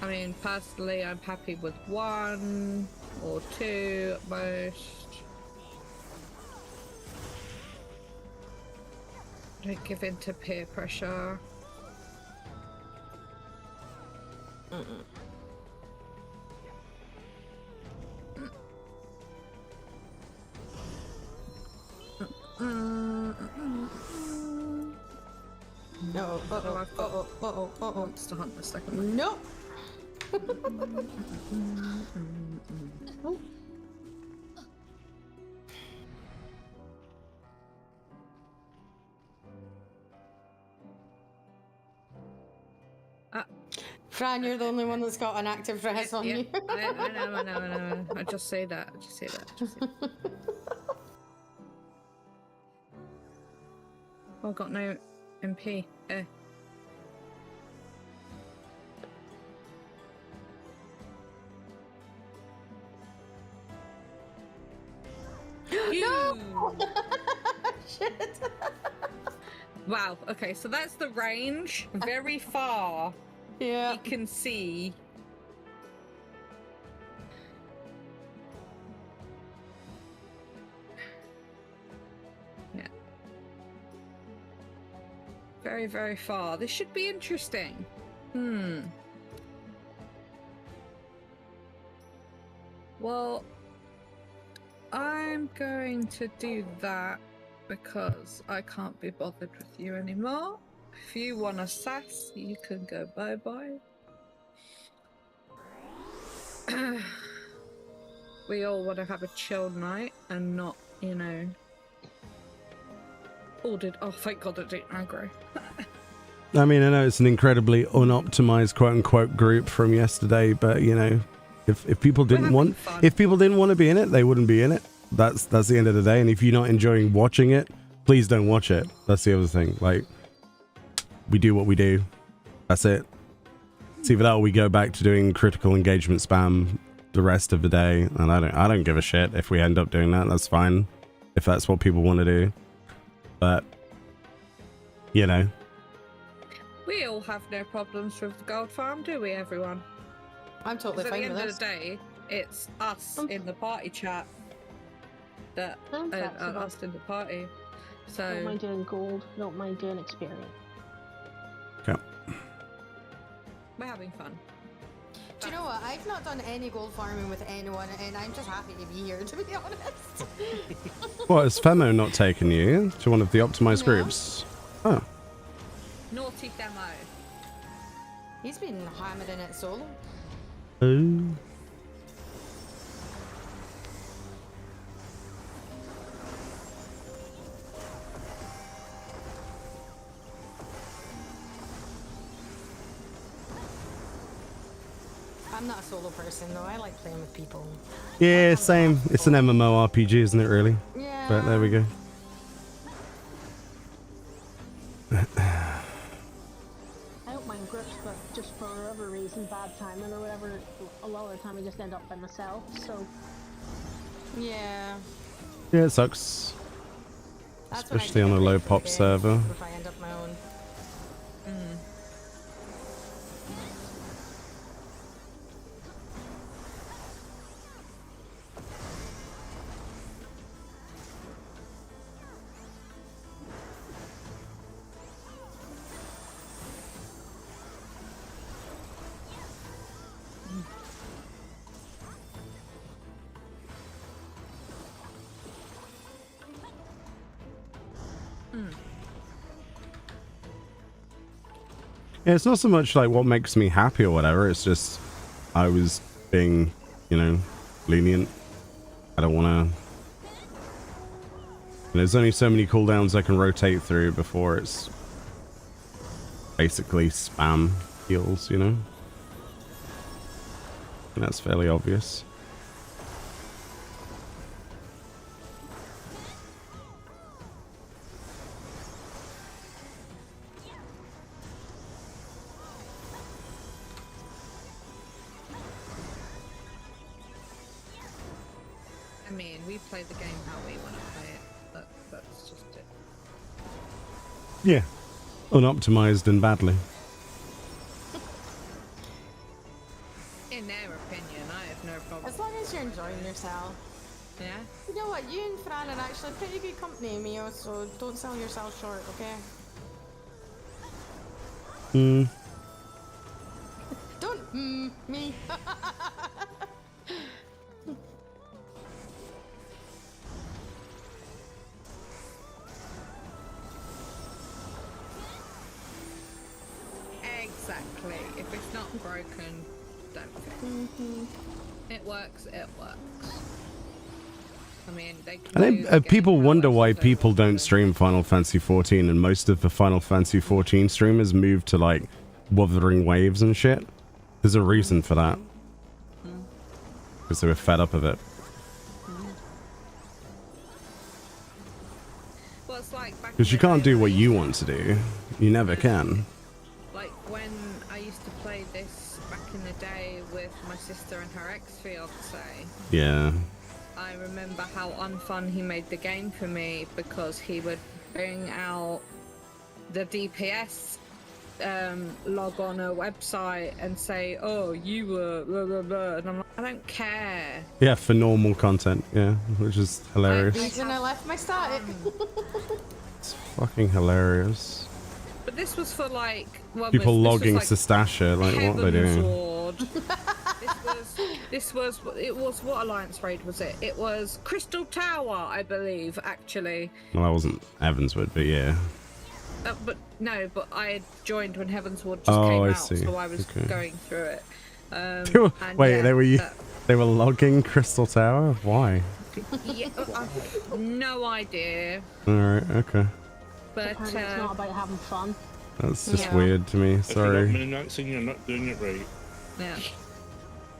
I mean, personally, I'm happy with 1 or 2 at most. Don't give in to peer pressure. No. I've got Monster Hunt a second. Nope. Fran, you're the only one that's got an active res on you. I know. I just say that. I've got no MP. No! Shit. Wow, okay, so that's the range. Very far. Yeah. You can see. Yeah. Very, very far. This should be interesting. Well, I'm going to do that because I can't be bothered with you anymore. If you want to sass, you can go bye-bye. We all want to have a chill night and not, you know... Oh, thank God it didn't aggro. I mean, I know it's an incredibly unoptimized quote-unquote group from yesterday, but, you know, if people didn't want... fun. If people didn't want to be in it, they wouldn't be in it. That's the end of the day. And if you're not enjoying watching it please don't watch it. That's the other thing. Like, we do what we do. That's it. It's either that or we go back to doing critical engagement spam the rest of the day, and I don't give a shit if we end up doing that. That's fine if that's what people want to do. But you know, we all have no problems with the gold farm, do we, everyone? I'm totally At fine the with end this. of the day, it's us in the party chat that I'm flexible. us in the party. So Don't mind doing gold. Don't mind doing experience. okay. we're having fun. Do you know what? I've not done any gold farming with anyone, and I'm just happy to be here, to be honest. What, has Femo not taken you to one of the optimized No. groups? Oh, Naughty demo. He's been hammering it solo. oh. I'm not a solo person, though. I like playing with people. Yeah, same. It's an MMORPG, isn't it, really? Yeah. But there we go. I don't mind groups, but just for whatever reason, bad timing or whatever, a lot of the time I just end up by myself. So Yeah. Yeah, it sucks. That's when I Especially take on a break low from pop the game, server. If I end up my own. Yeah, it's not so much like what makes me happy or whatever. It's just I was being, you know, lenient. I don't want to. There's only so many cooldowns I can rotate through before it's basically spam heals, you know? And that's fairly obvious. I mean, we play the game how we want to play it. That's just it. Yeah. Unoptimized and badly. In their opinion, I have no problem. As long as you're enjoying yourself. Yeah? You know what? You and Fran are actually pretty good company, Mio, so don't sell yourself short, okay? Don't me. Exactly. If it's not broken, don't fix it. It works, it works. I mean, they can I think do the game people how wonder much why they people want don't to. stream Final Fantasy 14, and most of the Final Fantasy 14 streamers move to like Wuthering Waves and shit. There's a reason for that. Because they were fed up of it. Well, it's like back Because in you the can't day do when what I you used want to do. You never can. Like when I used to play this back in the day with my sister and her ex-fiance, Yeah. I remember how unfun he made the game for me because he would bring out the DPS log on a website and say, oh, you were blah, blah, blah. And I'm like, I don't care. Yeah, for normal content. Yeah, which is hilarious. Reason I left my static. It's fucking hilarious. But this was for like, well, People this logging was like Sestasha, like what are they Heaven's doing? Ward. It was what alliance raid was it? It was Crystal Tower, I believe, actually. Well, that wasn't Evanswood, but yeah. But I had joined when Heaven's Ward just Oh, came I out, see. so I was Okay. going through it. And Wait, yeah, they were logging Crystal Tower? Why? yeah, I've no idea. Alright, okay. But apparently it's not about having fun. That's just Yeah. weird to me, If you're not sorry. min-maxing, you're not doing it right. yeah.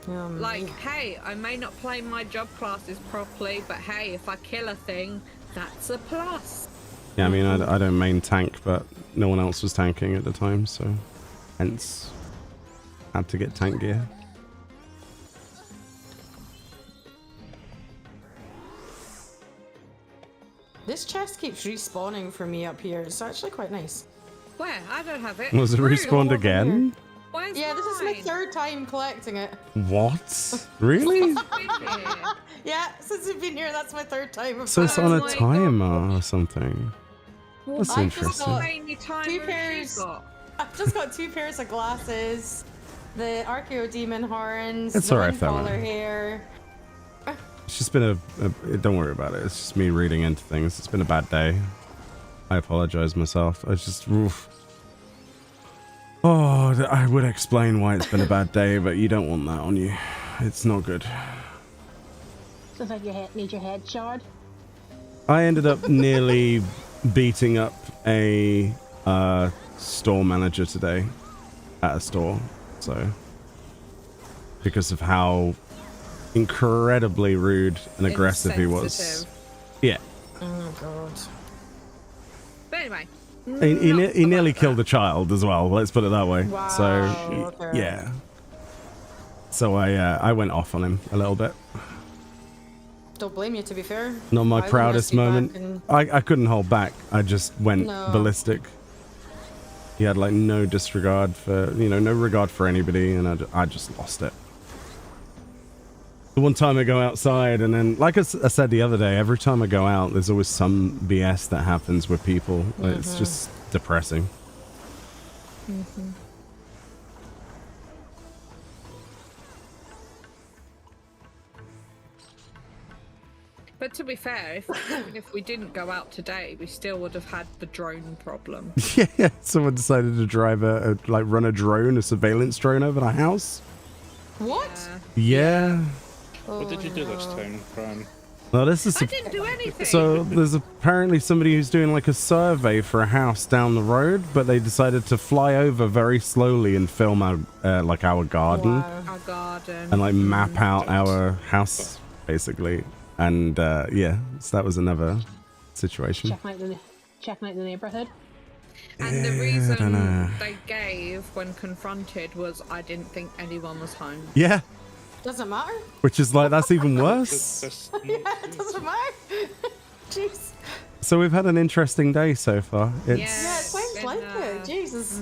Like, hey, I may not play my job classes properly, but hey, if I kill a thing, that's a plus. Yeah, I mean, I don't main tank, but no one else was tanking at the time, so hence had to get tank gear. This chest keeps respawning for me up here. It's actually quite nice. Where? I don't have it. Was it Rude. respawned again? Where's Yeah, this is my mine? 3rd time collecting it. What? Really? Yeah, since I've been here, that's my 3rd time. of So it's collecting on a my timer or something. Well, That's I just interesting. got How many timers two you pairs. got? I've just got 2 pairs of glasses, the Archeo Demon horns, It's the alright, though, Windfaller man. hair. It's just been don't worry about it. It's just me reading into things. It's been a bad day. I apologize myself. I just... Oof. Oh, I would explain why it's been a bad day, but you don't want that on you. It's not good. Sounds like you need your head shard. I ended up nearly beating up a store manager today at a store. So, because of how incredibly rude and aggressive he was. Insensitive. Yeah. Oh god. But anyway. He nearly killed a child as well. Let's put it that way. Wow, So okay. yeah. So I went off on him a little bit. Don't blame you, to be fair. Not my I wouldn't proudest mess you moment. back and- I couldn't hold back. I just went No. ballistic. He had like no disregard for, no regard for anybody, and I just lost it. The one time I go outside, and then, like I said the other day, every time I go out, there's always some BS that happens with people. It's just depressing. But to be fair, even if we didn't go out today, we still would have had the drone problem. Yeah, someone decided to drive run a drone, a surveillance drone over the house. What? Yeah. What did you do this time, Fran? Well, this is I didn't do anything. so. There's apparently somebody who's doing like a survey for a house down the road, but they decided to fly over very slowly and film our garden Wow. Our garden. and like map out our house basically. And yeah, so that was another situation. Checking out the neighborhood. And the Yeah, I reason dunno. they gave when confronted was I didn't think anyone was home. Yeah, Doesn't matter. which is like that's even worse. Yeah, it doesn't matter. Jeez. So we've had an interesting day so far. It's Yeah, it sounds been, like it. Jesus.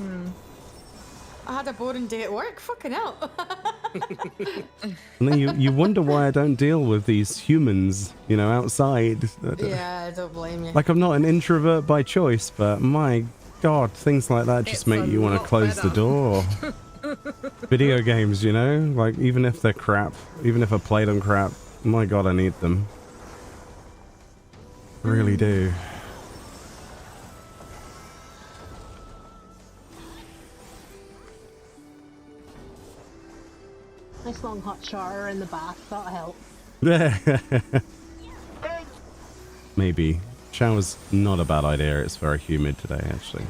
I had a boring day at work. Fucking hell. and then you wonder why I don't deal with these humans, outside. Yeah, I don't blame you. Like I'm not an introvert by choice, but my god, things like that just It's make a you want to lot close the better. door. Video games, like even if they're crap, even if I play them crap, my god, I need them. I really do. Nice long hot shower in the bath. That'll help. Maybe. Shower's not a bad idea. It's very humid today, actually.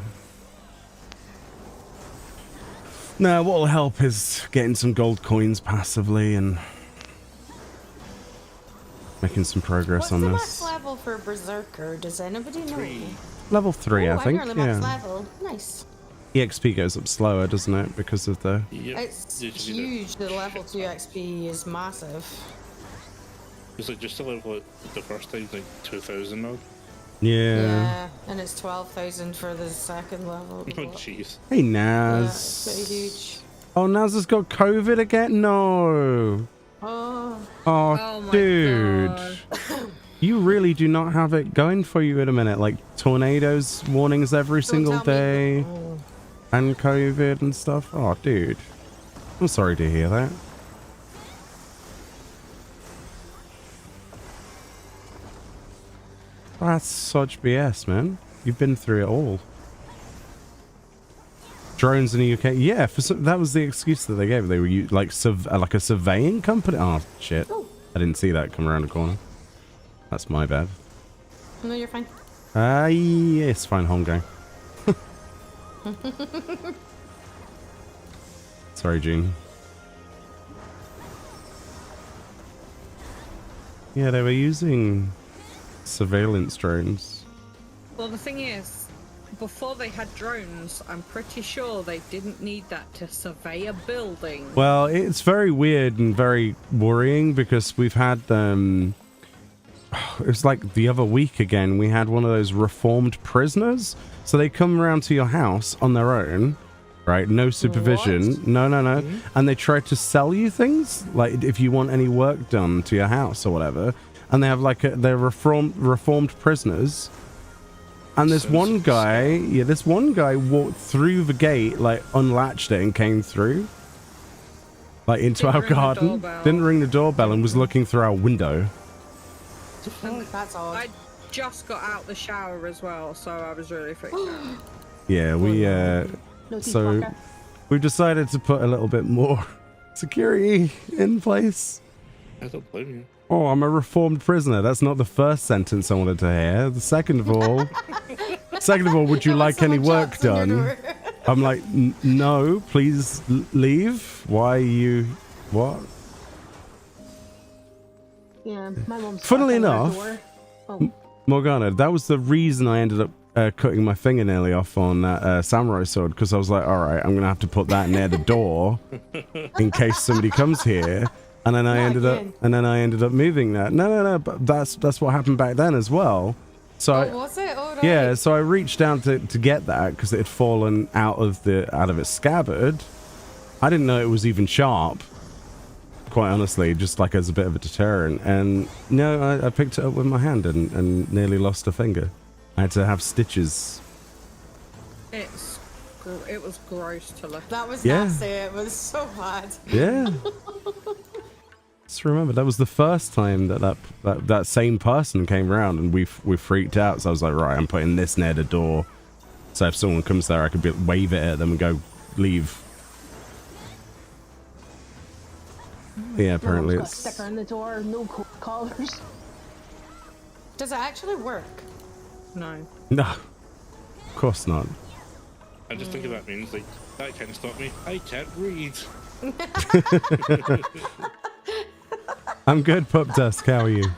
No, what'll help is getting some gold coins passively and making some progress What's on the this. max level for Berserker? Does anybody know? 3. Level 3, Oh, I think. I'm nearly max Yeah. level. Nice. EXP goes up slower, doesn't it? Because of the... Yep. It's Usually huge. The level 2 XP is massive. It's like just a level the first time, like 2,000 now. Yeah. And it's 12,000 for the second level. Oh, jeez. Hey, Yeah, Naz. it's pretty huge. Oh, Naz has got COVID again? No. Oh, Oh my dude. god. You really do not have it going for you at a minute. Like tornadoes warnings every don't single tell me. day. Oh. And COVID and stuff. Oh, dude. I'm sorry to hear that. That's such BS, man. You've been through it all. Drones in the UK. Yeah, that was the excuse that they gave. They were like a surveying company. Oh, shit. Oh. I didn't see that come around the corner. That's my bad. No, you're fine. Yeah, it's fine, home gang. Sorry, Gene. Yeah, they were using surveillance drones. Well, the thing is, before they had drones, I'm pretty sure they didn't need that to survey a building. Well, it's very weird and very worrying because we've had it was like the other week again, we had one of those reformed prisoners. So they come around to your house on their own, right? No supervision. What? No. And they try to sell you things, like if you want any work done to your house or whatever. And they have like they're reformed prisoners. And this one guy walked through the gate, like unlatched it and came through, like into our garden. Didn't ring the doorbell and was looking through our window. That's odd. I just got out the shower as well, so I was really freaked out. Yeah, so we've decided to put a little bit more security in place. I don't blame you. Oh, I'm a reformed prisoner. That's not the first sentence I wanted to hear. The second of all, would you like any work done? I'm like, no, please leave. Why you? What? Yeah, my mom's. Funnily enough, Morgana, that was the reason I ended up cutting my fingernail off on that samurai sword, because I was like, all right, I'm gonna have to put that near the door in case somebody comes here. And then I ended up moving that. No, but that's what happened back then as well. So was it? Oh, right. yeah, so I reached down to get that because it had fallen out of its scabbard. I didn't know it was even sharp, quite honestly, just like as a bit of a deterrent. And no, I picked it up with my hand and nearly lost a finger. I had to have stitches. It was gross to look at. That was nasty. It was so bad. Yeah. Just remember, that was the first time that same person came around and we freaked out. So I was like, right, I'm putting this near the door. So if someone comes there, I could wave it at them and go, leave. Yeah, apparently it's... got a sticker on the door, no collars. Does it actually work? No. No. Of course not. I just think of that means like, that can't stop me. I can't read. I'm good, Pup Dusk. How are you?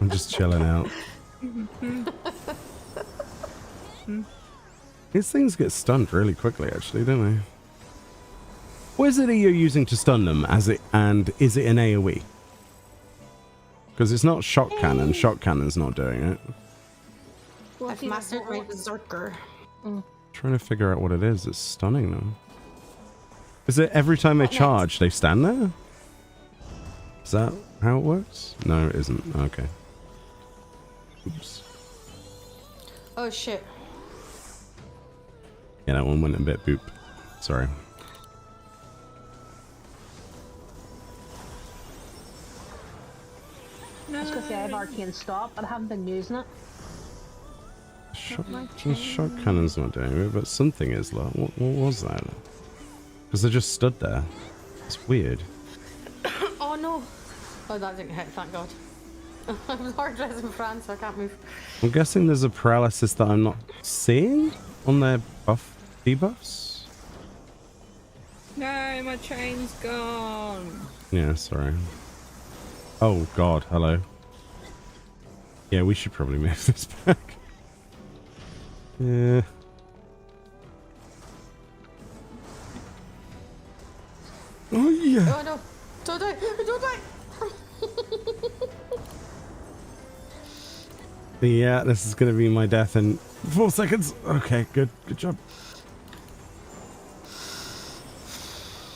I'm just chilling out. These things get stunned really quickly, actually, don't they? What is it that you're using to stun them? Is it an AoE? Because it's not shock cannon. Shock cannon's not doing it. I've mastered my berserker. Trying to figure out what it is that's stunning them. Is it every time they charge, they stand there? Is that how it works? No, it isn't. Okay. Oops. Oh shit. Yeah, that one went a bit boop. Sorry. I was gonna say I have arcane stop, but I haven't been using it. Shock cannon's not doing it, but something is. Like, what was that? Because they just stood there. It's weird. Oh no. Oh, that didn't hit, thank God. I'm hard dressed in France, so I can't move. I'm guessing there's a paralysis that I'm not seeing on their debuffs. No, my chain's gone. Yeah, sorry. Oh God, hello. Yeah, we should probably move this back. Yeah. Oh yeah. Oh no. Don't die. Don't die. Yeah, this is gonna be my death in 4 seconds. Okay, good job.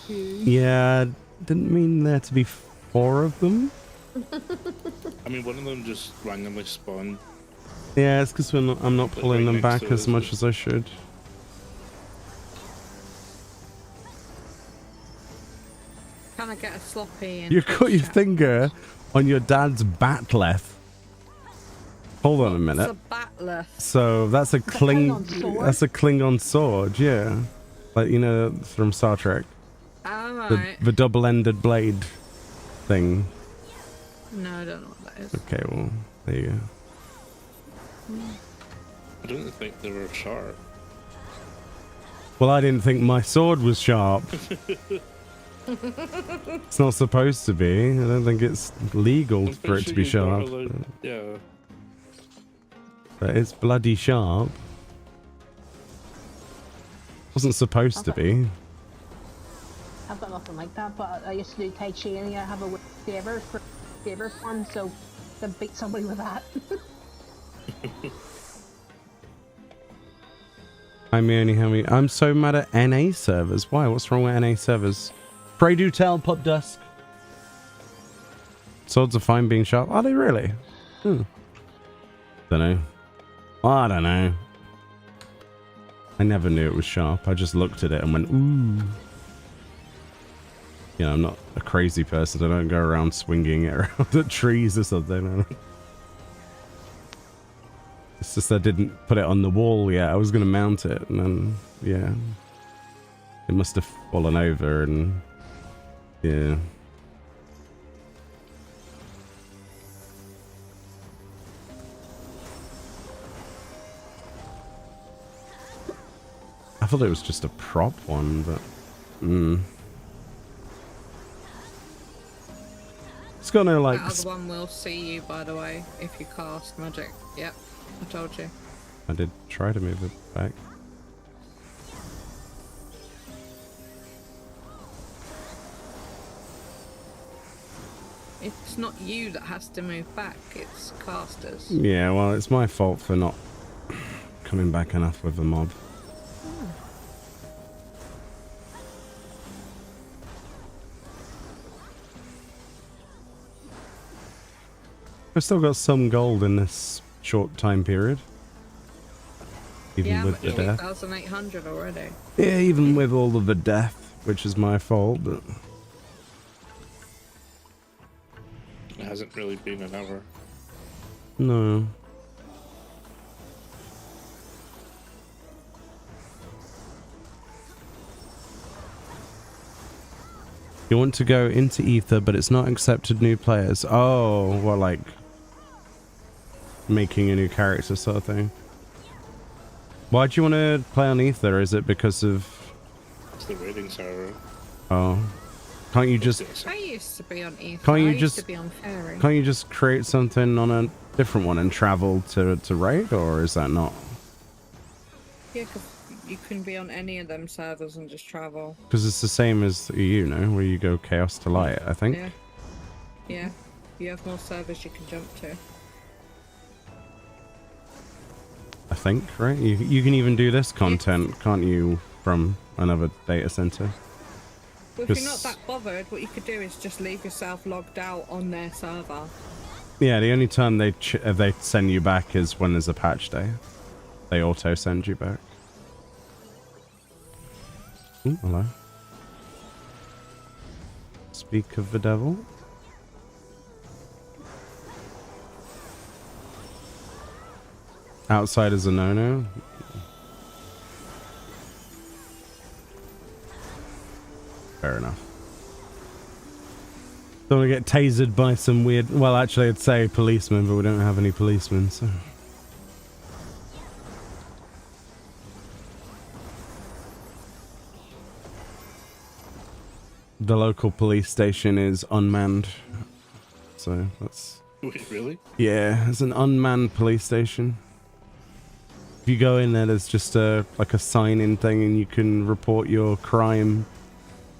Yeah, didn't mean there to be 4 of them. I mean, one of them just randomly spawned. Yeah, it's because I'm not pulling them back as much as I should. Can I get a sloppy? You got your finger on your dad's batleth. Hold on a minute. It's a batleth. So that's a that's a Klingon sword, yeah. Like, you know, from Star Trek. Alright. The double-ended blade thing. No, I don't know what that is. Okay, well, there you go. I don't think they were sharp. Well, I didn't think my sword was sharp. It's not supposed to be. I don't think it's legal for it to be sharp. Yeah. But it's bloody sharp. Wasn't supposed to be. I've got nothing like that, but I used to do Tai Chi and I have a saber fun, so to beat somebody with that. I'm Meoni, how many? I'm so mad at NA servers. Why? What's wrong with NA servers? Pray do tell, Pop Dusk. Swords are fine being sharp. Are they really? Don't know. I don't know. I never knew it was sharp. I just looked at it and went, ooh. You know, I'm not a crazy person. I don't go around swinging it around at trees or something. It's just I didn't put it on the wall yet. I was going to mount it and then, yeah. It must have fallen over and, yeah. I thought it was just a prop one, but... It's got no, like... That other one will see you, by the way, if you cast magic. Yep, I told you. I did try to move it back. It's not you that has to move back, it's casters. Yeah, well, it's my fault for not coming back enough with the mob. I've still got some gold in this short time period. Even Yeah, with the death. 2,800 already. Yeah, even with all of the death, which is my fault, but... It hasn't really been an hour. No. You want to go into Ether, but it's not accepted new players. Oh, well, like... making a new character sort of thing. Why do you want to play on Ether? Is it because of... It's the raiding server. Oh. Can't you just... I used to be on Ether. Can't you I just... used to be on Fairy. Can't you just create something on a different one and travel to raid? Or is that not... Yeah, because you can be on any of them servers and just travel. Because it's the same as EU, no? Where you go Chaos to Light, I think. Yeah. Yeah. You have more servers you can jump to. I think, right? You can even do this content, can't you, from another data center? Well, if you're not that bothered, what you could do is just leave yourself logged out on their server. Yeah, the only time they send you back is when there's a patch day. They auto send you back. Ooh, hello. Speak of the devil. Outside is a no-no. Fair enough. Don't want to get tasered by some weird... Well, actually, I'd say policemen, but we don't have any policemen, so... The local police station is unmanned. So, that's... Wait, really? Yeah, it's an unmanned police station. If you go in there, there's just like a sign-in thing and you can report your crime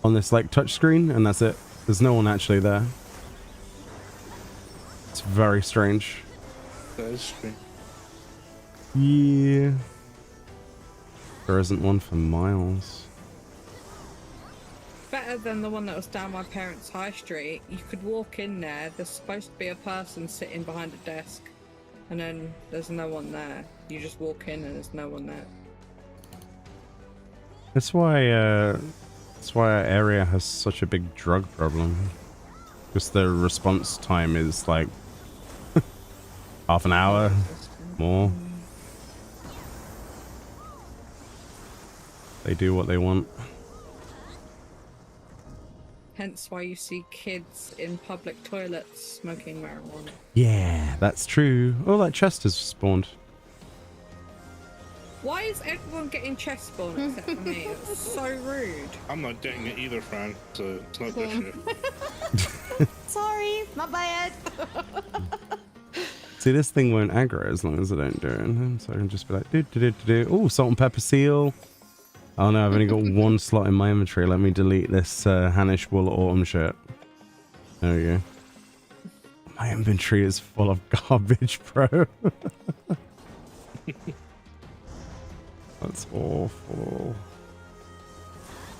on this like touchscreen and that's it. There's no one actually there. It's very strange. That is strange. Yeah. There isn't one for miles. Better than the one that was down my parents' high street. You could walk in there, there's supposed to be a person sitting behind a desk, and then there's no one there. You just walk in and there's no one there. That's why our area has such a big drug problem. Because the response time is like half an hour more. They do what they want. Hence why you see kids in public toilets smoking marijuana. Yeah, that's true. Oh, that chest has spawned. Why is everyone getting chest spawn except for me? It's so rude. I'm not getting it either, Fran, so it's not your Same. issue. Sorry, my bad. See, this thing won't aggro as long as I don't do it. So I can just be like, do. Oh, salt and pepper seal. Oh no, I've only got one slot in my inventory. Let me delete this Hanish wool autumn shirt. There we go. My inventory is full of garbage, bro. That's awful.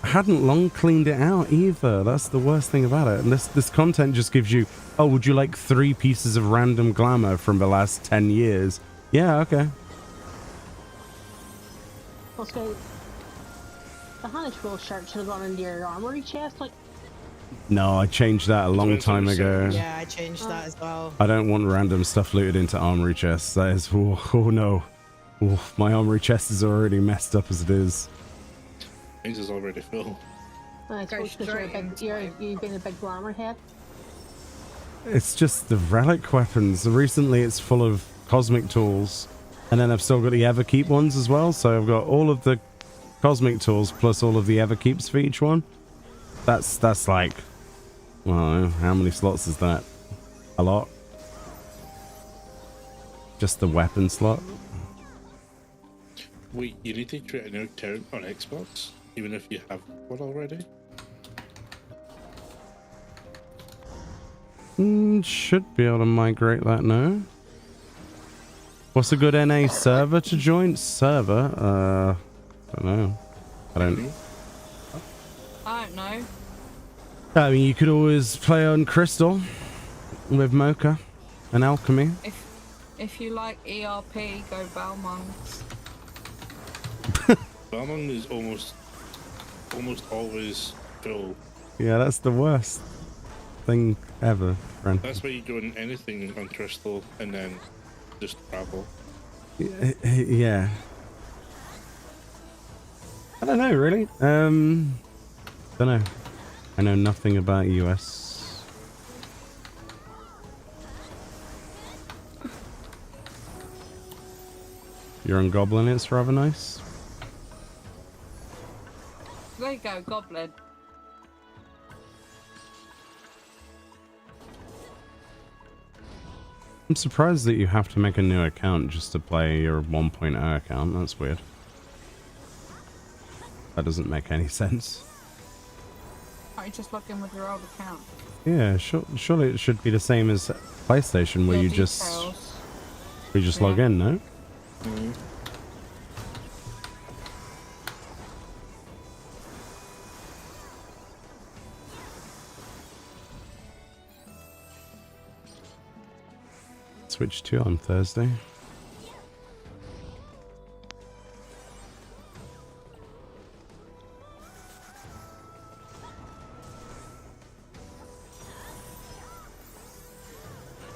I hadn't long cleaned it out either. That's the worst thing about it. And this content just gives you, oh, would you like 3 pieces of random glamour from the last 10 years? Yeah, okay. Okay. The Hanish wool shirt should have gone into your armory chest, like. No, I changed that a long time ago. Yeah, I changed that as well. I don't want random stuff looted into armory chests. That is, oh no. Oh, my armory chest is already messed up as it is. Mine's is already full. I suppose because you've been a big glamour head. It's just the relic weapons. Recently it's full of cosmic tools. And then I've still got the Everkeep ones as well. So I've got all of the cosmic tools plus all of the Everkeeps for each one. That's like, well, how many slots is that? A lot. Just the weapon slot. Wait, you need to create a new account on Xbox, even if you have one already? Should be able to migrate that now. What's a good NA server to join? Server? I don't know. I don't know. I mean, you could always play on Crystal with Mocha and Alchemy. If you like ERP, go Balmung. Balmung is almost always full. Yeah, that's the worst thing ever, friend. That's why you do anything on Crystal and then just travel. Yeah. I don't know, really. Don't know. I know nothing about US. You're on Goblin, it's rather nice. There you go, Goblin. I'm surprised that you have to make a new account just to play your 1.0 account. That's weird. That doesn't make any sense. Can't you just log in with your old account? Yeah, surely it should be the same as PlayStation where Your you details. just log in, no? Mm-hmm. Switch 2 on Thursday.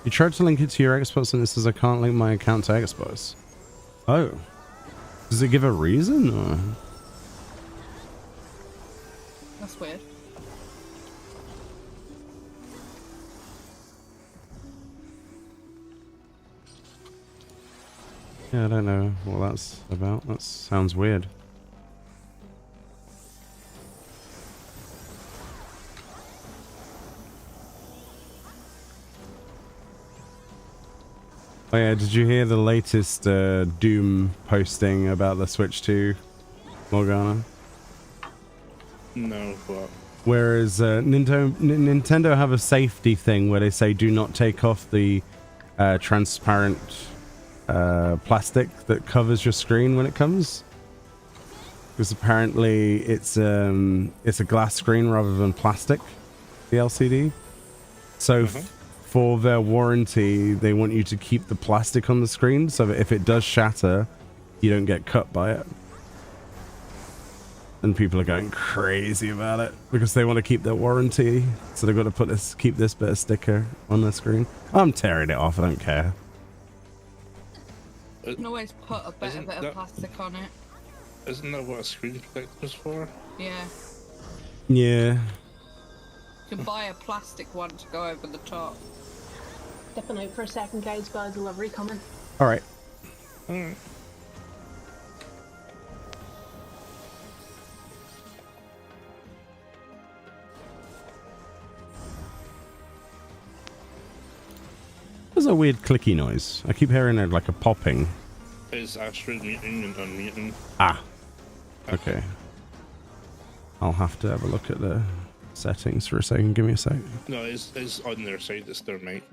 You tried to link it to your Xbox and it says I can't link my account to Xbox. Oh. Does it give a reason? Or? That's weird. Yeah, I don't know what that's about. That sounds weird. Oh yeah, did you hear the latest Doom posting about the Switch 2, Morgana? No, but... Whereas Nintendo have a safety thing where they say do not take off the transparent plastic that covers your screen when it comes. Because apparently it's a glass screen rather than plastic, the LCD. So for their warranty, they want you to keep the plastic on the screen so that if it does shatter, you don't get cut by it. And people are going crazy about it because they want to keep their warranty. So they've got to keep this bit of sticker on the screen. I'm tearing it off, I don't care. You can always put a bit of plastic on it. Isn't that what a screen protector is for? Yeah. Yeah. You can buy a plastic one to go over the top. Dipping out for a second, guys. Got a delivery coming. Alright. Alright. There's was a weird clicky noise? I keep hearing it like a popping. Is asteroid muting and unmuting? Ah. Okay. I'll have to have a look at the settings for a second. Give me a sec. No, it's on their side. It's their mic.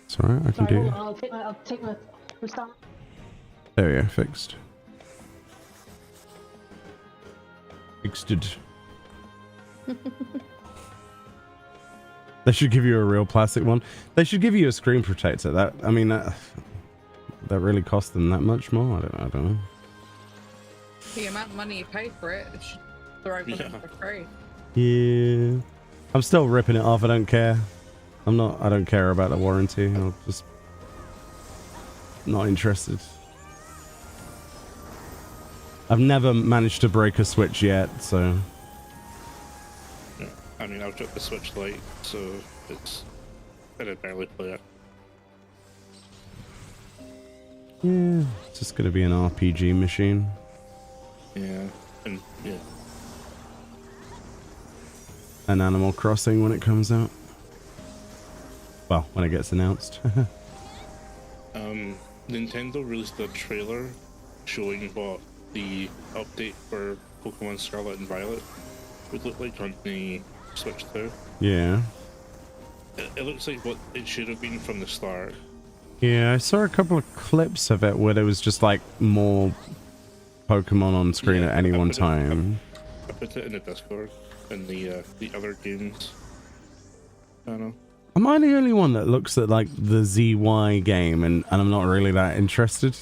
It's alright, I can Sorry, do. hold on, I'll take my restart. There we go, fixed. Fixed it. They should give you a real plastic one. They should give you a screen protector. That, I mean, that really cost them that much more. I don't know. The amount of money you pay for it, they should throw it for free. Yeah, I'm still ripping it off. I don't care. I don't care about the warranty. I'll just not interested. I've never managed to break a Switch yet, so. Yeah. I mean, I've got the Switch Lite, so I did barely play it. Yeah, it's just gonna be an RPG machine. Yeah, and yeah. An Animal Crossing when it comes out. Well, when it gets announced. Nintendo released a trailer showing what the update for Pokemon Scarlet and Violet would look like on the Switch 2. Yeah. It looks like what it should have been from the start. Yeah, I saw a couple of clips of it where there was just like more Pokemon on screen at any one time. I put it in the Discord and the other games. I don't know. Am I the only one that looks at like the ZY game and I'm not really that interested?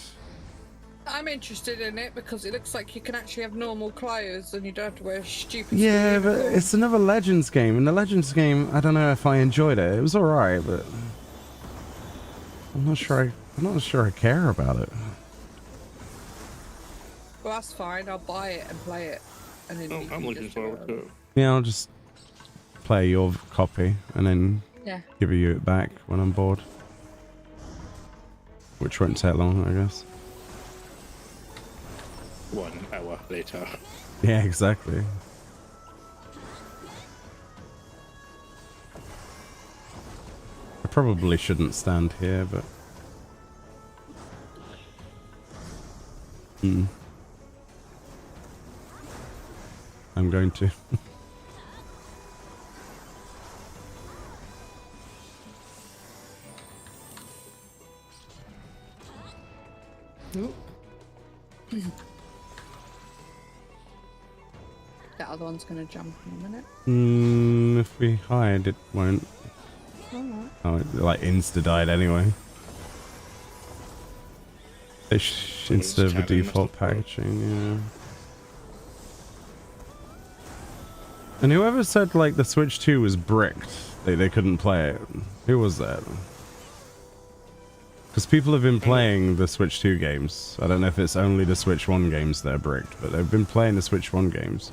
I'm interested in it because it looks like you can actually have normal clothes and you don't have to wear stupid. Yeah, but it's another Legends game, and the Legends game, I don't know if I enjoyed it. It was alright, but I'm not sure I care about it. Well, that's fine. I'll buy it and play it. And then I'm looking forward to it. Yeah, I'll just play your copy and then give you it back when I'm bored. Which won't take long, I guess. 1 hour later. Yeah, exactly. I probably shouldn't stand here, but I'm going to. That other one's gonna jump in a minute. If we hide, it won't. Alright. Oh, it like insta-died anyway. Instead of the default packaging, yeah. And whoever said like the Switch 2 was bricked, they couldn't play it. Who was that? Because people have been playing the Switch 2 games. I don't know if it's only the Switch 1 games that are bricked, but they've been playing the Switch 1 games.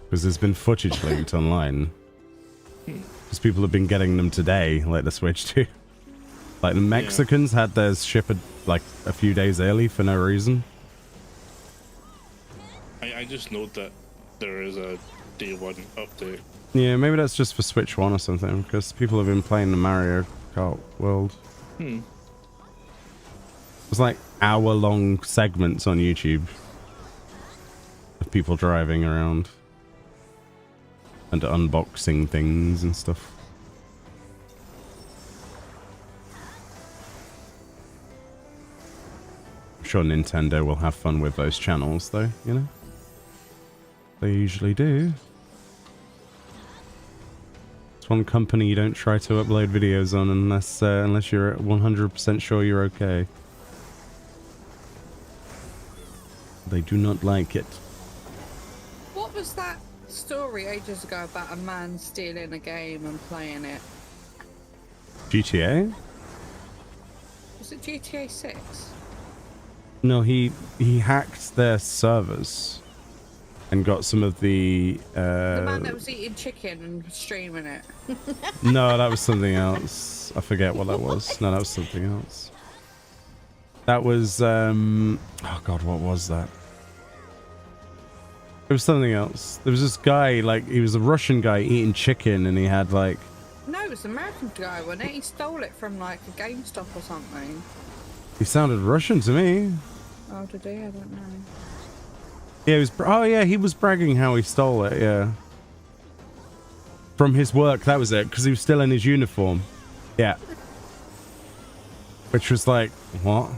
Because there's been footage linked online. Because people have been getting them today, like the Switch 2. Like the Mexicans had theirs shipped like a few days early for no reason. I just know that there is a day 1 update. Yeah, maybe that's just for Switch 1 or something, because people have been playing the Mario Kart World. It's like hour-long segments on YouTube of people driving around and unboxing things and stuff. I'm sure Nintendo will have fun with those channels, though, you know? They usually do. It's one company you don't try to upload videos on unless you're 100% sure you're okay. They do not like it. What was that story ages ago about a man stealing a game and playing it? GTA? Was it GTA 6? No, he hacked their servers and got some of the man that was eating chicken and streaming it. No, that was something else. I forget what that was. No, that was something else. That was oh god, what was that? It was something else. There was this guy, like, he was a Russian guy eating chicken, and he had like No, it was an American guy, wasn't it? He stole it from like a GameStop or something. He sounded Russian to me. Oh, did he? I don't know. Yeah, he was. Oh yeah, he was bragging how he stole it. Yeah. From his work, that was it, because he was still in his uniform. Yeah. Which was like, what?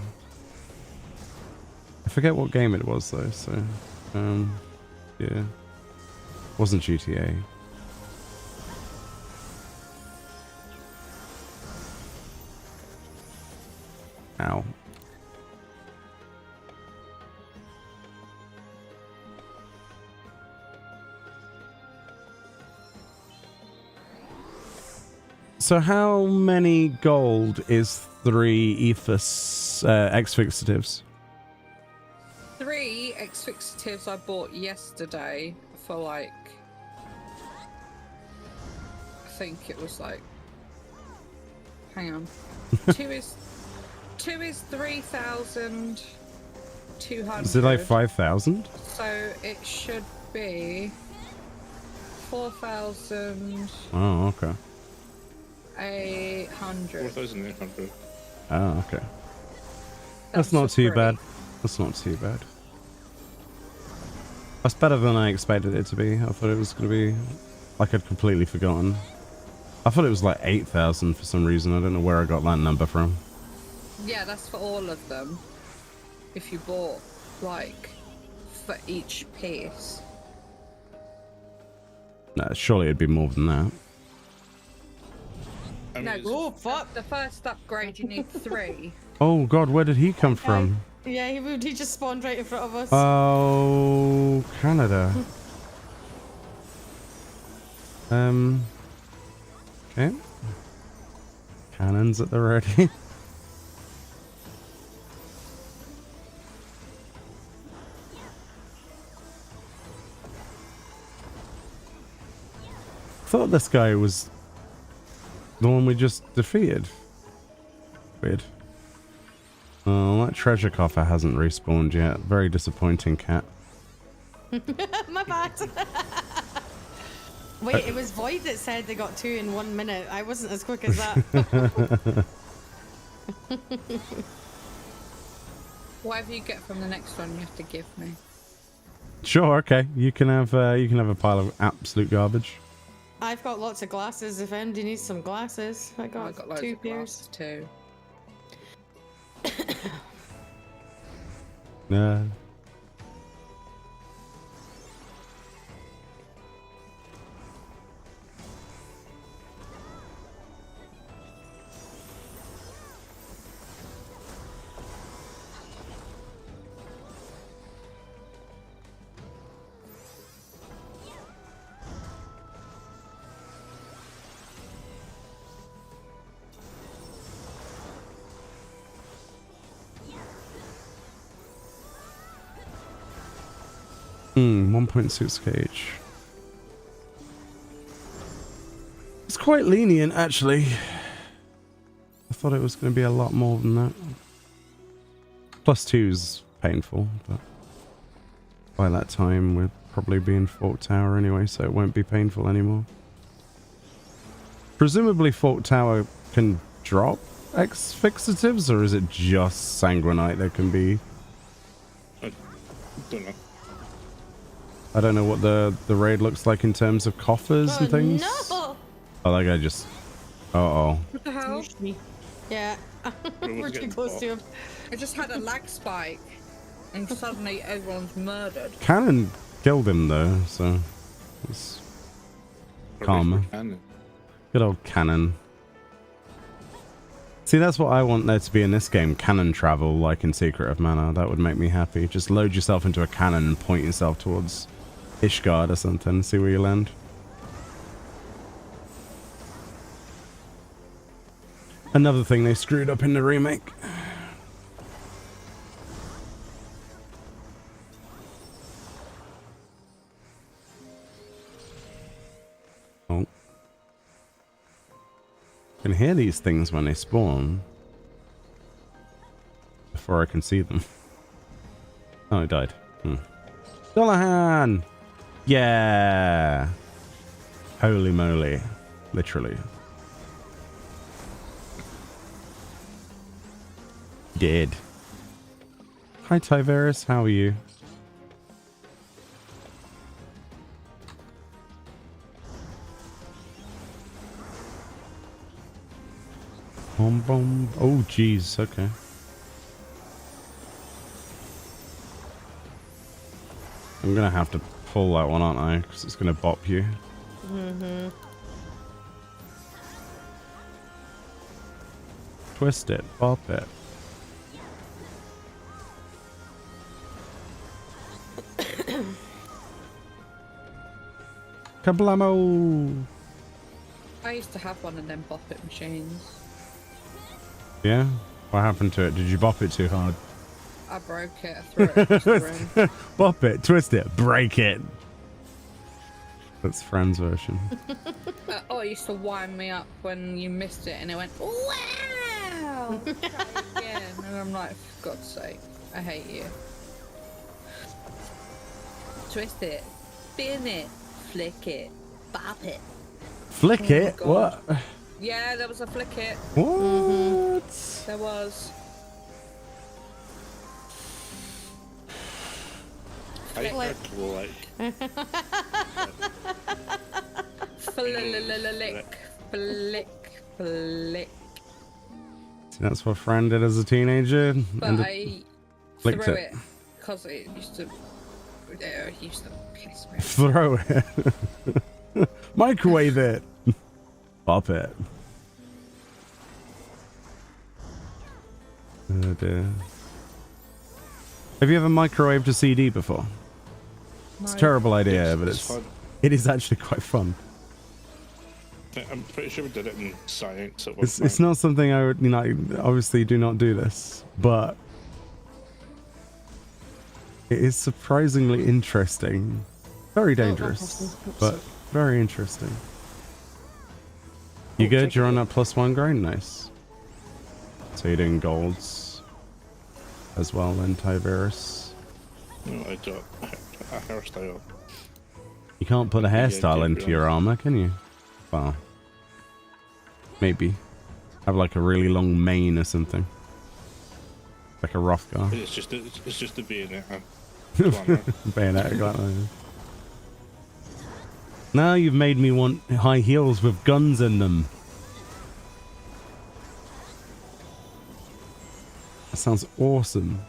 I forget what game it was though, so yeah. Wasn't GTA. Ow. So how many gold is 3 ethos exfixatives? 3 exfixatives I bought yesterday for like, I think it was like, hang on, 2 is 3,200. Is it like 5,000? So it should be 4,000. Oh, okay. 800. 4,800. Oh, okay. That's not too bad. That's not too bad. That's better than I expected it to be. I thought it was going to be like I'd completely forgotten. I thought it was like 8,000 for some reason. I don't know where I got that number from. Yeah, that's for all of them. If you bought like for each piece. No, surely it'd be more than that. I mean, No, it's- oh fuck! The first upgrade you need 3. Oh god, where did he come from? Yeah, he moved. He just spawned right in front of us. Oh, Canada. Okay. Cannons at the ready. Thought this guy was the one we just defeated. Weird. Oh, that treasure coffer hasn't respawned yet. Very disappointing, cat. My bad. Wait, it was Void that said they got 2 in 1 minute. I wasn't as quick as that. Whatever you get from the next one, you have to give me. Sure, okay. You can have a pile of absolute garbage. I've got lots of glasses. If anybody needs some glasses, I I got got loads 2 of pairs. glasses too. Yeah. Hmm, 1.6 gauge. It's quite lenient, actually. I thought it was going to be a lot more than that. +2's painful, but by that time we'll probably be in Fork Tower anyway, so it won't be painful anymore. Presumably Fork Tower can drop exfixatives, or is it just Sanguinite that can be? I don't know. I don't know what the raid looks like in terms of coffers and things. No! Oh, that guy just... Uh-oh. What the hell? Pushed me. Yeah. We're too getting close caught. to him. I just had a lag spike, and suddenly everyone's murdered. Cannon killed him, though, so... It's calm. Cannon. Good old Cannon. See, that's what I want there to be in this game. Cannon travel, like in Secret of Mana. That would make me happy. Just load yourself into a cannon and point yourself towards Ishgard or something and see where you land. Another thing they screwed up in the remake. Oh. I can hear these things when they spawn. Before I can see them. Oh, I died. Dullahan! Yeah! Holy moly. Literally. Did. Hi, Tyverus. How are you? Boom, boom. Oh, jeez. Okay. I'm gonna have to pull that one, aren't I? Because it's gonna bop you. Mm-hmm. Twist it, bop it. Kablamo! I used to have one of them bop it machines. Yeah? What happened to it? Did you bop it too hard? I broke it. I threw it across the room. Bop it, twist it, break it. That's Fran's version. Oh, it used to wind me up when you missed it and it went, wow! Try again. And I'm like, for God's sake, I hate you. Twist it, spin it, flick it, bop it. Flick Oh it? God. What? Yeah, there was a flick it. What? There was. I heard like. Flick, flick, flick. See, that's what Fran did as a teenager. But and I flicked threw it. it because it used to piss me. Throw it. Microwave it. Bop it. Oh dear. Have you ever microwaved a CD before? It's a terrible idea, but it is actually quite fun. I'm pretty sure we did it in science at one It's point. not something I would, you know, I obviously do not do this, but it is surprisingly interesting. Very dangerous, but very interesting. You good? You're on that +1 grind? Nice. So you're doing golds as well then, Tyverus. No, I got a hairstyle. You can't put a hairstyle into your armor, can you? Well, maybe. Have like a really long mane or something. Like a Rothgar. It's just the bayonet. Bayonet glamour. Now you've made me want high heels with guns in them. That sounds awesome.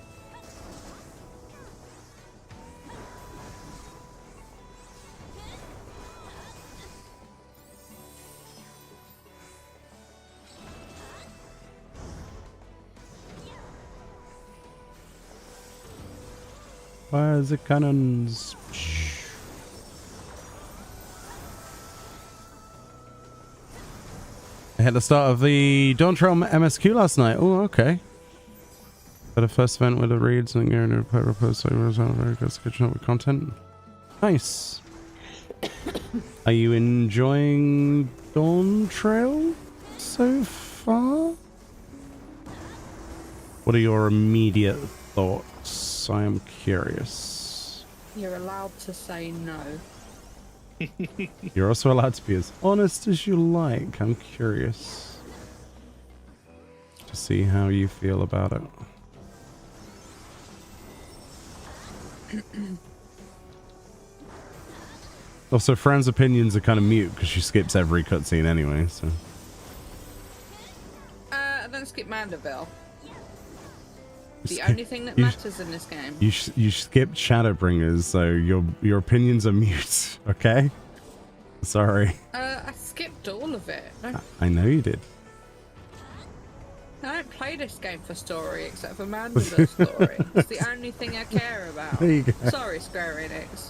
Where's the cannons? I had the start of the Dawn Trail MSQ last night. Oh, okay. For the first event with the reads and you're in a post very good sketching up with content. Nice. Are you enjoying Dawn Trail so far? What are your immediate thoughts? I am curious. You're allowed to say no. You're also allowed to be as honest as you like. I'm curious to see how you feel about it. Also, Fran's opinions are kind of mute because she skips every cutscene anyway, so. I don't skip Mandeville. The skip- only thing that you- matters in this game. You skipped Shadowbringers, so your opinions are mute, okay? Sorry. I skipped all of it. I know you did. I don't play this game for story except for Mandeville's story. It's the only thing I care about. There you go. Sorry, Square Enix.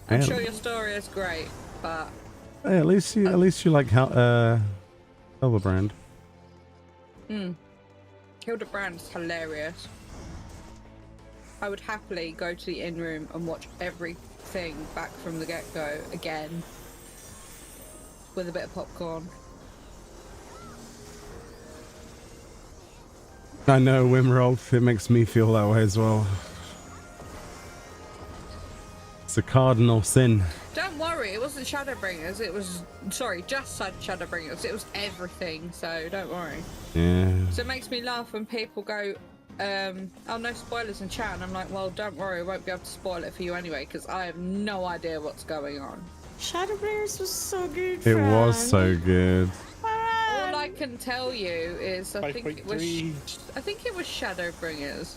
I'm sure your story is great, but Hey, at least you like Hildebrand. Hildebrand's hilarious. I would happily go to the in-room and watch everything back from the get-go again with a bit of popcorn. I know, Wimrolf, it makes me feel that way as well. It's a cardinal sin. Don't worry, it wasn't Shadowbringers. It was just Shadowbringers. It was everything. So don't worry. Yeah. So it makes me laugh when people go, "Oh, no spoilers in chat," and I'm like, "Well, don't worry, I won't be able to spoil it for you anyway because I have no idea what's going on." Shadowbringers was so good. It was so good. All I can tell you is I think it was 5.3. Shadowbringers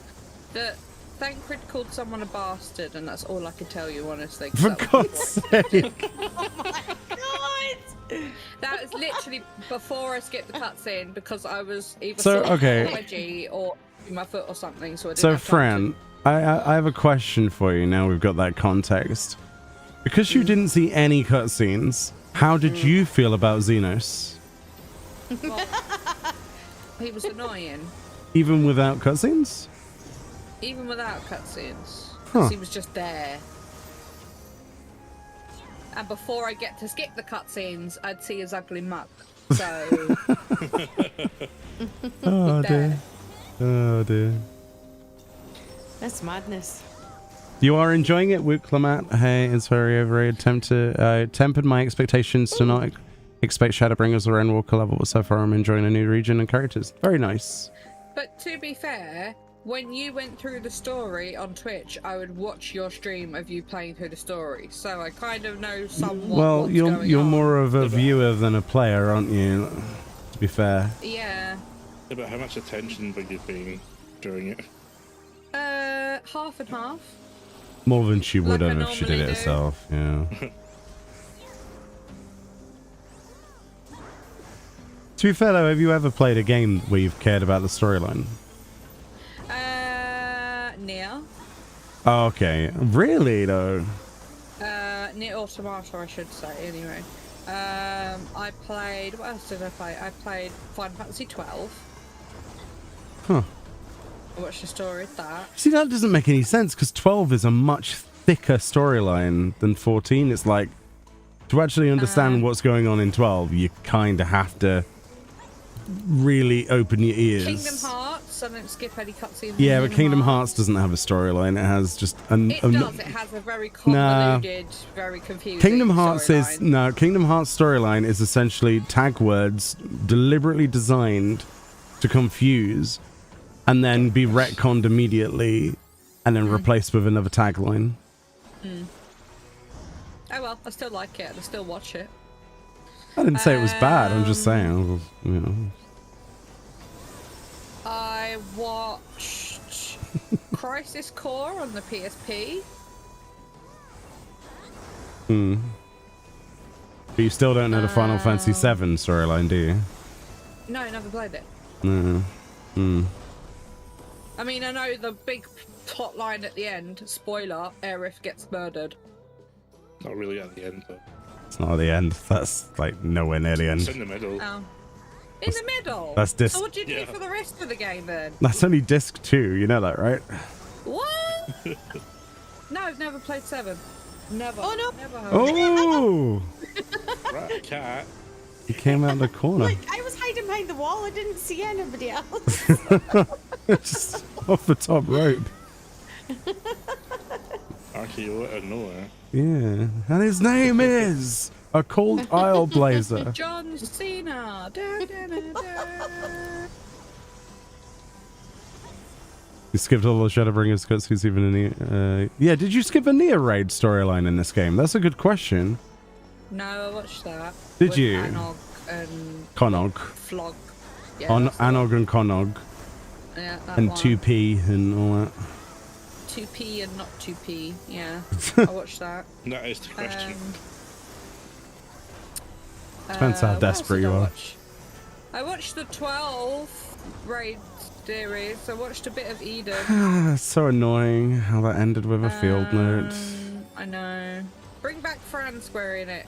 that Thancred called someone a bastard, and that's all I can tell you honestly. For God's sake. That was literally before I skipped the cutscene because I was either So, okay. wedgie or my foot or something. So I didn't So, have time Fran, I have a question for you now we've got that context. Because you didn't see any cutscenes, how did you feel about Xenos? Well, he was annoying, Even without cutscenes? even without cutscenes. Huh. He was just there. And before I get to skip the cutscenes, I'd see his ugly muck. So, Oh, there. dear. Oh, dear. That's madness. You are enjoying it, Woot Clamat. Hey, it's very overrated. Tempered my expectations to not expect Shadowbringers or Endwalker level, but so far I'm enjoying a new region and characters. Very nice. But to be fair, when you went through the story on Twitch, I would watch your stream of you playing through the story, so I kind of know somewhat. Well, what's you're going on. more of a viewer than a player, aren't you? To be fair. Yeah. Yeah, but how much attention were you paying during it? Half and half. More than she would Like I have if she did it normally do. herself, yeah. To be fair though, have you ever played a game where you've cared about the storyline? Nier. Oh, okay. Really though? Nier Automata, I should say, anyway. I played... What else did I play? I played Final Fantasy 12. Huh. I watched the story of that. See, that doesn't make any sense because 12 is a much thicker storyline than 14. It's like, to actually understand what's going on in 12, you kind of have to really open your ears. Kingdom Hearts, I don't skip any cutscenes. Yeah, but Kingdom Hearts doesn't have a storyline. It has just It does. It has a very convoluted, very confusing Kingdom Hearts storyline. is no. Kingdom Hearts storyline is essentially tag words deliberately designed to confuse, and then be retconned immediately, and then replaced with another tagline. Oh well, I still like it. I still watch it. I didn't say it was bad. I'm just saying, you know. I watched Crisis Core on the PSP. But you still don't know the Final Fantasy VII storyline, do you? No, I never played it. No. I mean, I know the big plot line at the end. Spoiler: Aerith gets murdered. Not really at the end, but It's not at the end. That's like nowhere near the it's end. in the middle. Oh, in the middle. that's dis- So what do you do Yeah. for the rest of the game then? That's only disc 2. You know that, right? What? No, I've never played 7. Never. Oh, no. Never have. Oh, Rat cat. he came out the corner. Like, I was hiding behind the wall. I didn't see anybody else. Just off the top rope. RKO out of nowhere. Yeah, and his name is Occult Isle Blazer. John Cena. Da, da, da, da. You skipped all the Shadowbringers because he's even in the. Yeah, did you skip a Nier raid storyline in this game? That's a good question. No, I watched that. Did with you? Anog and Konog. Flog. Yeah, On that's the one. Anog and Konog. Yeah, that And one. 2P and all that. 2P and not 2P. Yeah, I watched that. That is the question. Depends how what else desperate did you I are. watch? I watched the 12 raid series. I watched a bit of Eden. So annoying how that ended with a field note. I know. Bring back Fran Square in it.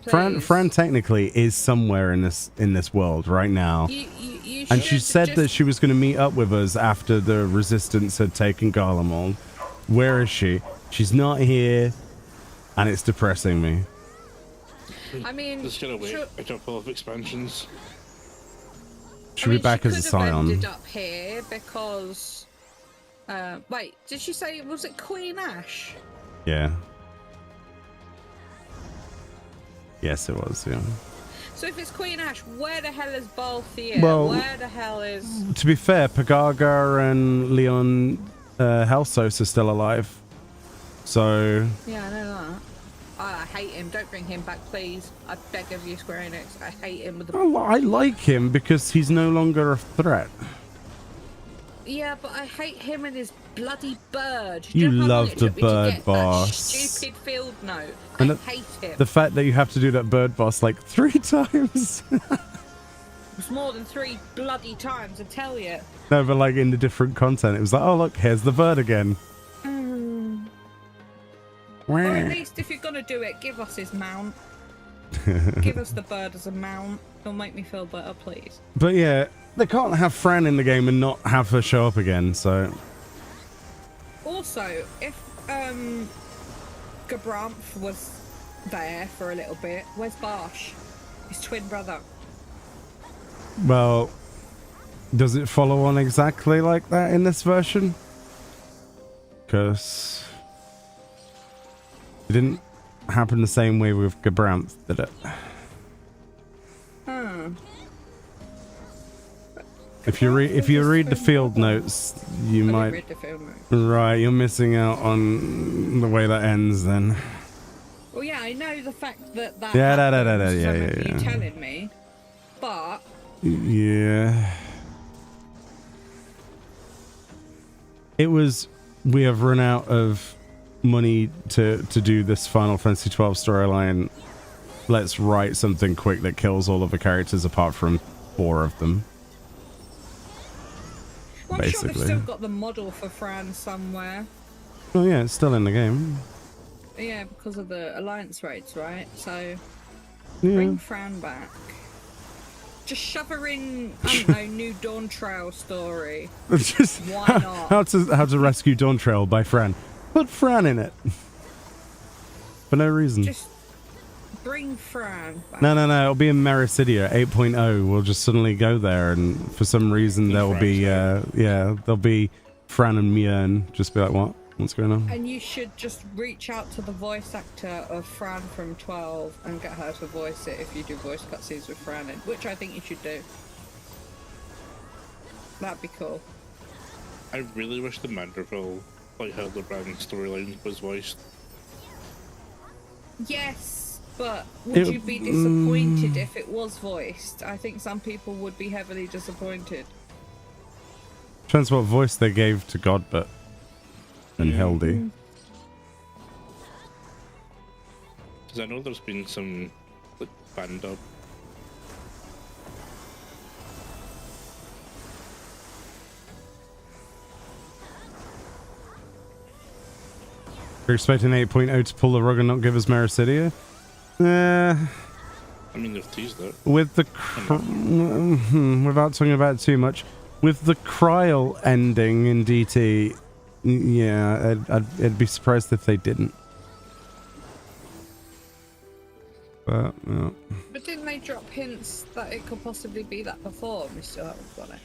Fran technically is somewhere in this world right now. You And she should said just- that she was going to meet up with us after the resistance had taken Garlemald. Where is she? She's not here, and it's depressing me. I mean, Just gotta wait. A couple of expansions. She'll be back as a She could have Scion. ended up here because. Wait, did she say was it Queen Ash? Yeah. Yes, it was, yeah. So if it's Queen Ash, where the hell is Balthier? Well, Where the hell is... To be fair, Pagaga and Leon Halsos are still alive. So... Yeah, I know that. I hate him. Don't bring him back, please. I beg of you, Square Enix. I hate him with the... Oh, I like him because he's no longer a threat. Yeah, but I hate him and his bloody bird. You know how long love it the took me to bird get boss. that stupid field note. And I hate him. The fact that you have to do that bird boss like 3 times. It's more than 3 bloody times, I tell you. No, but like in the different content, it was like, oh look, here's the bird again. Or at least if you're gonna do it, give us his mount. Give us the bird as a mount. It'll make me feel better, please. But yeah, they can't have Fran in the game and not have her show up again, so... Also, if Gabranth was there for a little bit, where's Barsh? His twin brother. Well, does it follow on exactly like that in this version? Because it didn't happen the same way with Gabranth, did it? If you read the field notes, you might... Read the field notes. Right, you're missing out on the way that ends then. Well, yeah, I know the fact that Yeah, you telling me, but... Yeah. It was... We have run out of money to do this Final Fantasy XII storyline. Let's write something quick that kills all of the characters apart from 4 of them. Well, I'm sure Basically. they've still got the model for Fran somewhere. Oh yeah, it's still in the game. Yeah, because of the Alliance raids, right? So, Yeah. bring Fran back. Just shove her in, I don't know, New Dawn Trail story. Just Why not? how to rescue Dawn Trail by Fran. Put Fran in it. For no reason. Just bring Fran back. No, it'll be in Mericidia 8.0. We'll just suddenly go there, and for some reason there'll be, there'll be Fran and Meoni. Just be like, what? What's going on? And you should just reach out to the voice actor of Fran from 12 and get her to voice it if you do voice cutscenes with Fran in, which I think you should do. That'd be cool. I really wish the Manderville, like Hildebrand storyline was voiced. Yes, but would you be disappointed if it was voiced? I think some people would be heavily disappointed. Depends what voice they gave to Godbert and Hildy. Because I know there's been some like fan dub. You're expecting 8.0 to pull the rug and not give us Mericidia? I mean, they've teased it. With the... without talking about it too much, with the Kryl ending in DT, yeah, I'd be surprised if they didn't. But, yeah. But didn't they drop hints that it could possibly be that before? We still haven't got it.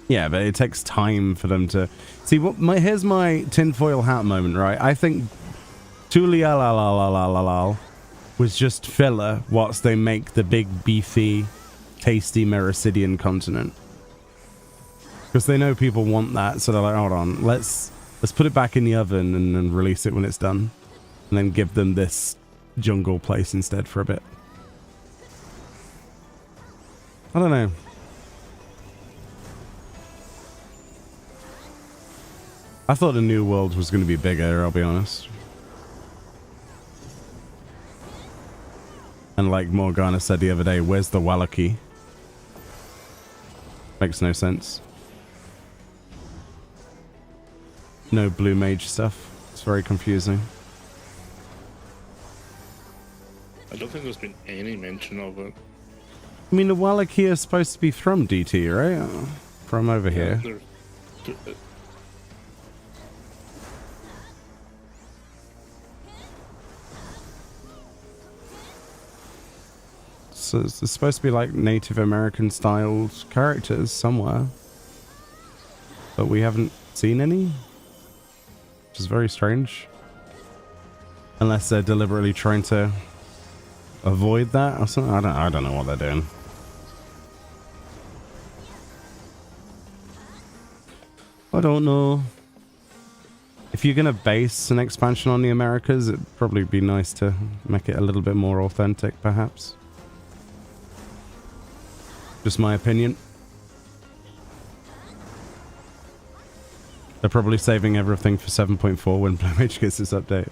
Yeah, but it takes time for them to... See, here's my tinfoil hat moment, right? I think Tulialalalalalal was just filler whilst they make the big, beefy, tasty Mericidian continent. Because they know people want that, so they're like, hold on, let's put it back in the oven and then release it when it's done. And then give them this jungle place instead for a bit. I don't know. I thought the New World was going to be bigger, I'll be honest. And like Morgana said the other day, where's the Wallachie? Makes no sense. No blue mage stuff. It's very confusing. I don't think there's been any mention of it. I mean, the Wallachie is supposed to be from DT, right? From over here. So it's supposed to be like Native American styled characters somewhere. But we haven't seen any. Which is very strange. Unless they're deliberately trying to avoid that or something. I don't know what they're doing. I don't know. If you're gonna base an expansion on the Americas, it'd probably be nice to make it a little bit more authentic, perhaps. Just my opinion. They're probably saving everything for 7.4 when Plumage gets this update.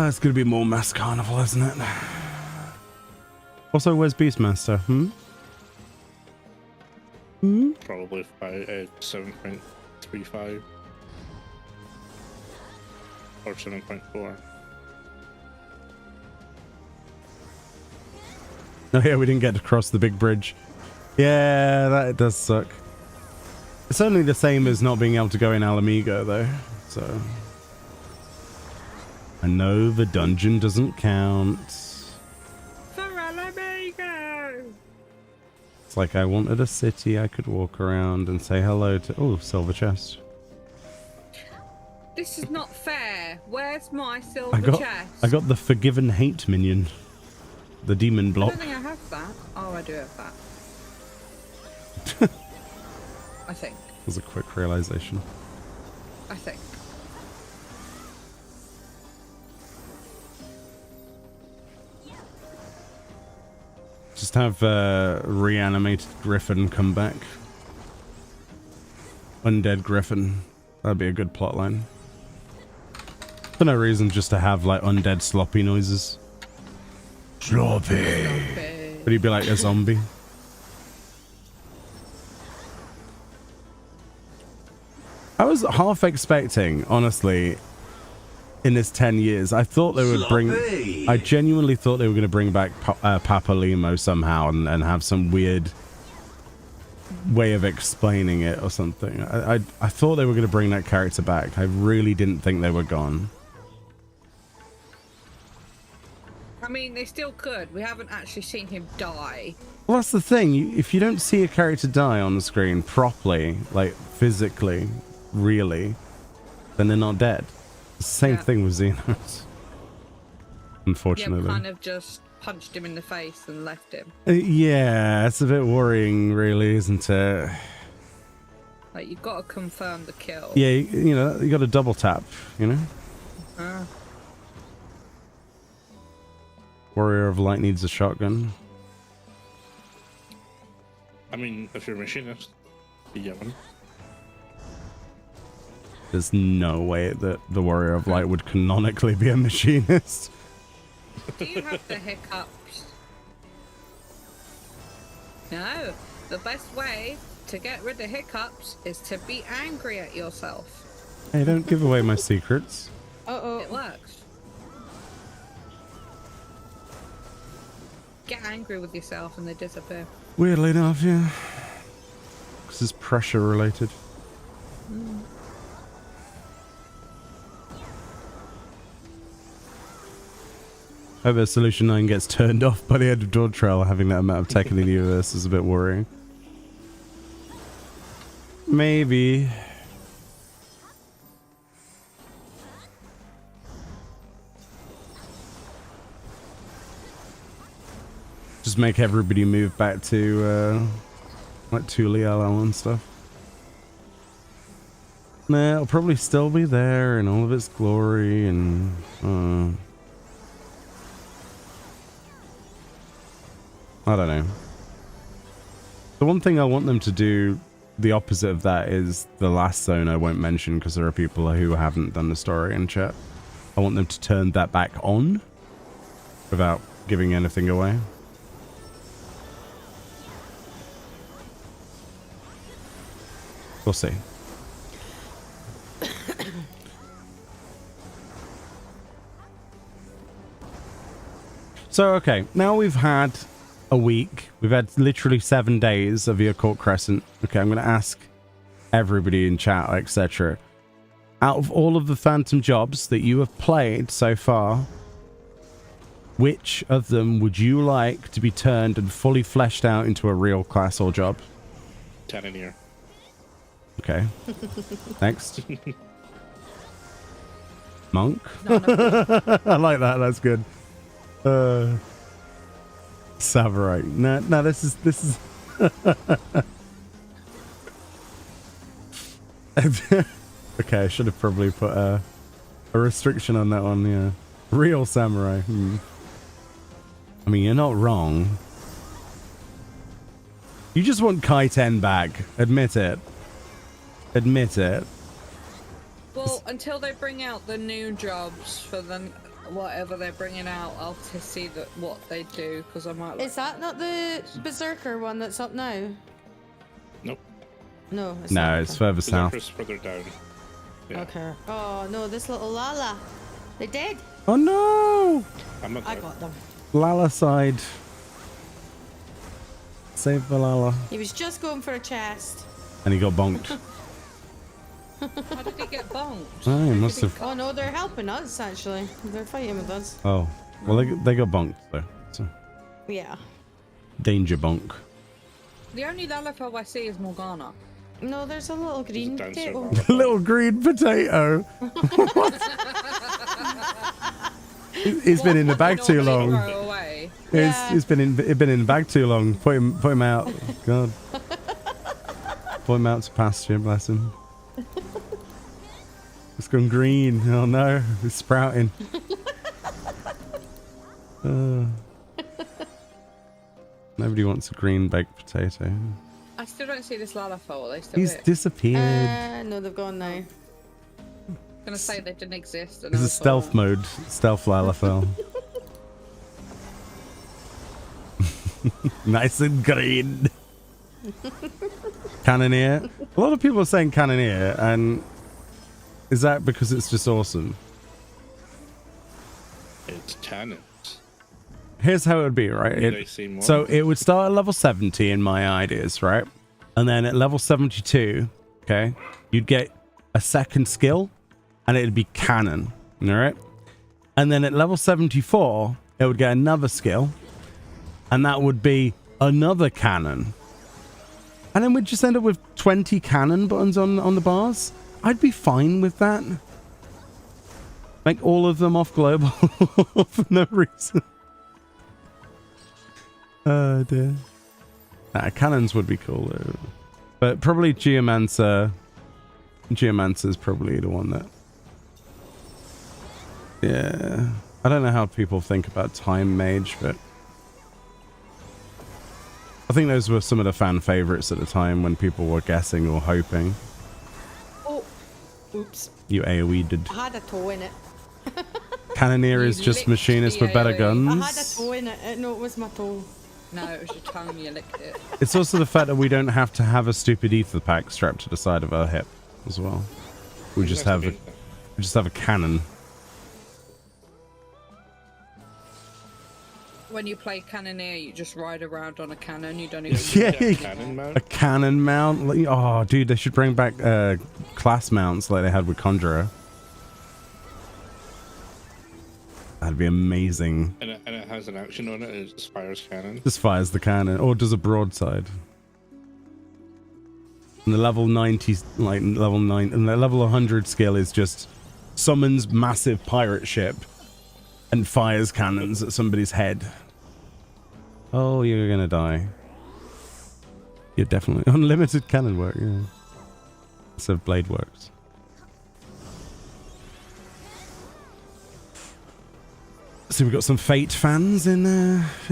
It's gonna be more Mass Carnival, isn't it? Also, where's Beastmaster? Probably 7.35 or 7.4. Oh yeah, we didn't get to cross the big bridge. Yeah, that does suck. It's only the same as not being able to go in Alamigo, though, so... I know the dungeon doesn't count. For Alamigo! It's like I wanted a city I could walk around and say hello to... Oh, silver chest. This is not fair. Where's my silver chest? I got the Forgiven Hate minion. The demon I block. don't think I have that. Oh, I do have that. I think. That was a quick realization. I think. Just have reanimated Griffin come back. Undead Griffin. That'd be a good plotline. For no reason, just to have like undead sloppy noises. Sloppy. But he'd be like a zombie. I was half expecting, honestly, in this 10 years, I thought they would bring... I genuinely thought they were going to bring back Papa Limo somehow and have some weird way of explaining it or something. I thought they were going to bring that character back. I really didn't think they were gone. I mean, they still could. We haven't actually seen him die. Well, that's the thing. If you don't see a character die on the screen properly, like physically, really, then they're not dead. The same thing with Xenos. Unfortunately. Yeah, kind of just punched him in the face and left him. Yeah, it's a bit worrying, really, isn't it? Like, you've got to confirm the kill. Yeah, you know, you got to double tap, you know? Warrior of Light needs a shotgun. I mean, if you're a machinist, you get one. There's no way that the Warrior of Light would canonically be a machinist. Do you have the hiccups? No. The best way to get rid of hiccups is to be angry at yourself. Hey, don't give away my secrets. Uh-oh. It works. Get angry with yourself and they disappear. Weirdly enough, yeah. This is pressure related. I hope Solution 9 gets turned off by the end of Dawn Trail. Having that amount of tech in the universe is a bit worrying. Maybe. Just make everybody move back to like Tulial and stuff. Nah, it'll probably still be there in all of its glory and I don't know. The one thing I want them to do, the opposite of that, is the last zone I won't mention because there are people who haven't done the story in chat. I want them to turn that back on without giving anything away. We'll see. So, okay, now we've had a week. We've had literally 7 days of the Occult Crescent. Okay, I'm going to ask everybody in chat, etc. Out of all of the Phantom jobs that you have played so far, which of them would you like to be turned and fully fleshed out into a real class or job? Cannoneer. Okay. Next. Monk? No, no. I like that. That's good. Samurai. No, this is. Okay, I should have probably put a restriction on that one. Yeah, real samurai. I mean, you're not wrong. You just want Kaiten back. Admit it. Admit it. Well, until they bring out the new jobs for them, whatever they're bringing out, I'll to see what they do, because I might. Is that not the Berserker one that's up now? Nope. No, it's No, not. it's further south. Berserker's further down. Yeah. Okay. Oh no, this little Lala. They dead. Oh no! I'm not I there. got them. Lala side. Save for Lala. He was just going for a chest. And he got bonked. How did he get bonked? Oh, he must have. Oh no, they're helping us actually. They're fighting with us. Oh, well, they got bonked though. So Yeah. danger bonk. The only Lalafell I see is Morgana. No, there's a little green dancer potato. Lala. Little green potato. He's been in the bag too long. Throw away. Yeah. He's been in the bag too long. Put him out. God. Put him out to pasture. Bless him. It's gone green. Oh no, it's sprouting. Nobody wants a green baked potato. I still don't see this Lalafell. Are they still He's here? disappeared. No, they've gone now. Gonna say they didn't exist. And It's a I stealth thought, mode. Stealth Lalafell. Nice and green. Cannoneer. A lot of people are saying Cannoneer, and is that because it's just awesome? It's cannons. Here's how it would be, right? Did I see more? So it would start at level 70 in my ideas, right? And then at level 72, okay, you'd get a second skill, and it'd be cannon, all right? And then at level 74, it would get another skill, and that would be another cannon. And then we'd just end up with 20 cannon buttons on the bars. I'd be fine with that. Make all of them off global for no reason. Oh dear. Cannons would be cool though. But probably Geomancer. Geomancer's probably the one that... Yeah. I don't know how people think about Time Mage, but... I think those were some of the fan favorites at the time when people were guessing or hoping. Oh, oops. You AoE'd. I had a toe in it. Cannoneer is You just licked machinist the with better AoE. guns. I had a toe in it. No, it was my toe. No, it was your tongue. You licked it. It's also the fact that we don't have to have a stupid ether pack strapped to the side of our hip as well. We just have a cannon. When you play Cannoneer, you just ride around on a cannon. You don't even. Yeah, Yeah, cannon mount. a cannon mount. Oh, dude, they should bring back class mounts like they had with Conjurer. That'd be amazing. And it has an action on it, and it just fires cannon. Just fires the cannon, or does a broadside. And the level 90, like level 9, and the level 100 skill is just summons massive pirate ship and fires cannons at somebody's head. Oh, you're gonna die. You're definitely unlimited cannon work. Yeah, so blade works. So we've got some Fate fans in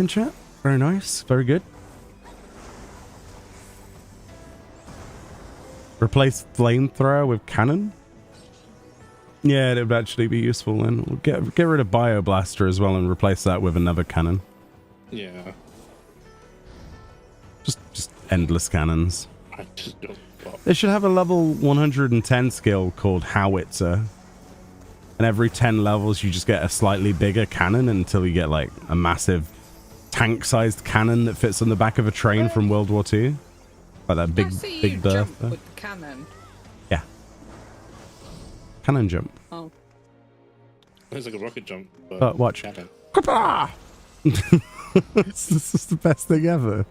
chat. Very nice, very good. Replace flamethrower with cannon. Yeah, it would actually be useful. Then we'll get rid of Bioblaster as well and replace that with another cannon. Yeah. Just endless cannons. I just don't. They should have a level 110 skill called Howitzer. And every 10 levels, you just get a slightly bigger cannon until you get like a massive tank-sized cannon that fits on the back of a train from World War II. Like that I see big you berth. jump with the cannon. Yeah. Cannon jump. Oh. It's like a rocket jump. But watch. Cannon. Kapah! This is the best thing ever.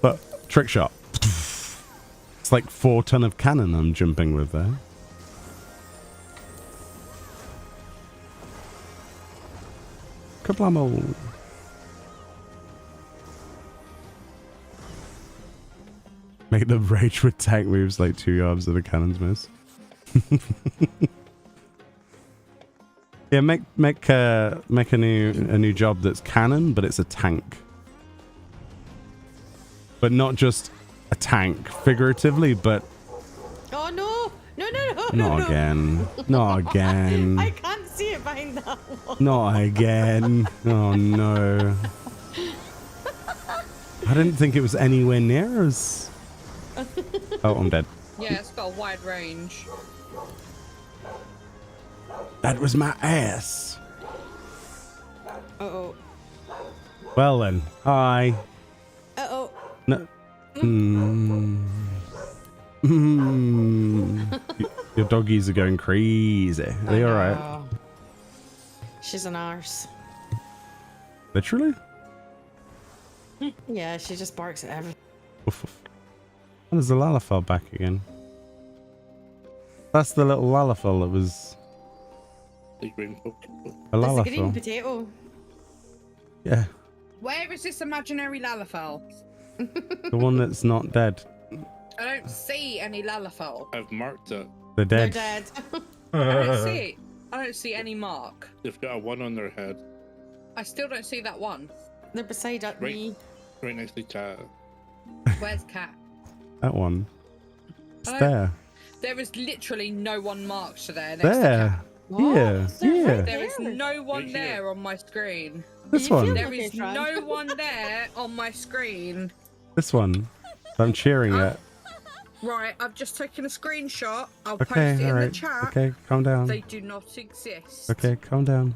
But trick shot. It's like 4 ton of cannon I'm jumping with there. Kablamo. Make them rage with tank moves like 2 yards of the cannons miss. Yeah, make a new job that's cannon, but it's a tank. But not just a tank, figuratively, but Oh no! No, no, no! not no, again. Not again. I can't see it behind that wall. Not again. Oh no. I didn't think it was anywhere near us. Oh, I'm dead. Yeah, it's got a wide range. That was my ass. Uh-oh. Well then, hi. Uh-oh. No. Your doggies are going crazy. Are they alright? know. She's an arse. Literally? Yeah, she just barks at everything. Oof, oof. Oh, there's a Lalafell back again. That's the little Lalafell that was The green poke. a There's a green Lalafell. potato. Yeah, Where is this imaginary Lalafell? the one that's not dead. I don't see any Lalafell. I've marked it. They're They're dead. dead. I don't see it. I don't see any mark. They've got a 1 on their head, I still don't see that one. They're beside me. right next to Cat. Where's Cat? That one. It's Oh. there. There is literally no one marked there. Next to There. Cat. Yeah. Yeah. There is no one Right here. there on my screen. This You one. feel- There Okay, is Fran. no one there on my screen. This one. I'm cheering it. Right, I've just taken a screenshot. I'll Okay, post it in the alright. chat. Okay, calm down. They do not exist. Okay, calm down.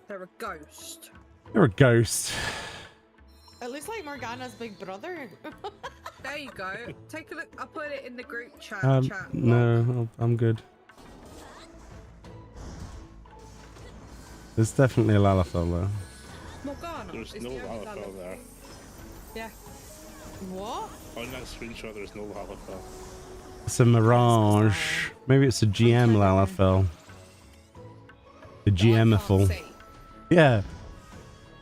They're a ghost. You're a ghost. It looks like Morgana's big brother. There you go. Take a look. I'll put it in the group chat. No, I'm good. There's definitely a Lalafell there. Morgana. There's is no the only Lalafell there. Yeah. What? On that screenshot, there's no Lalafell. It's a mirage. Maybe it's a GM Lalafell. The GMiful. See. Yeah.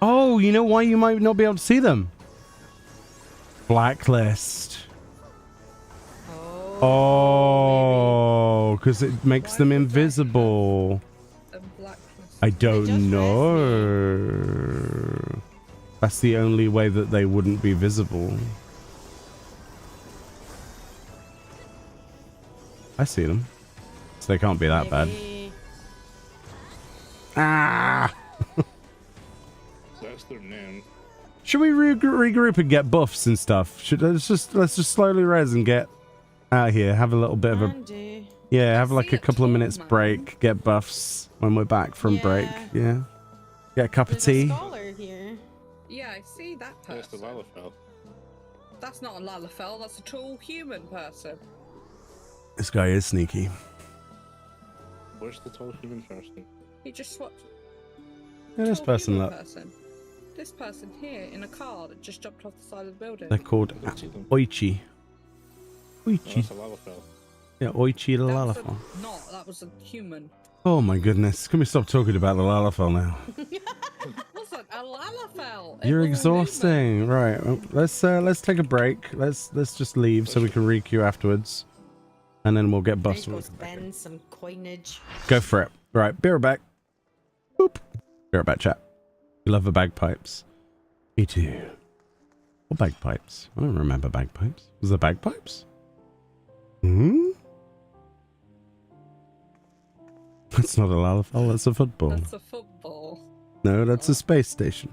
Oh, you know why you might not be able to see them? Blacklist. Oh, because it makes Why them would that invisible. And blacklist. I just don't know. That's the only way that they wouldn't be visible. I see them. So they can't be that bad. Maybe. Ah! That's their name. Should we regroup and get buffs and stuff? Let's just slowly res and get out of here. Have a little bit of a Andy. have like see a it couple of tall, minutes man. break. Get buffs when we're back from break. Yeah. Yeah. Get a cup of There's a tea. scholar here. Yeah, I see that That's the person. Lalafell. That's not a Lalafell. That's a tall human person. This guy is sneaky. Where's the tall human person? He just swapped. Yeah, this tall person human look. person. This person here in a car that just jumped off the side of the building. They're called I don't see them. Oichi. Oh, Oichi. that's a Lalafell. Yeah, Oichi the That was Lalafell. that was a human. Oh my goodness. Can we stop talking about the Lalafell now? Wasn't a Lalafell. It You're was a exhausting. Right. well, let's take a break. Let's just leave so we can re-queue afterwards. And then we'll get I buffs. need when to we go come back in. spend some coinage. Go for it. Right, be right back. Boop. Be right back, chat. We love the bagpipes. Me too. What bagpipes? I don't remember bagpipes. Was there bagpipes? Hmm? That's not a Lalafell, that's a football. That's a football. No, that's a space station.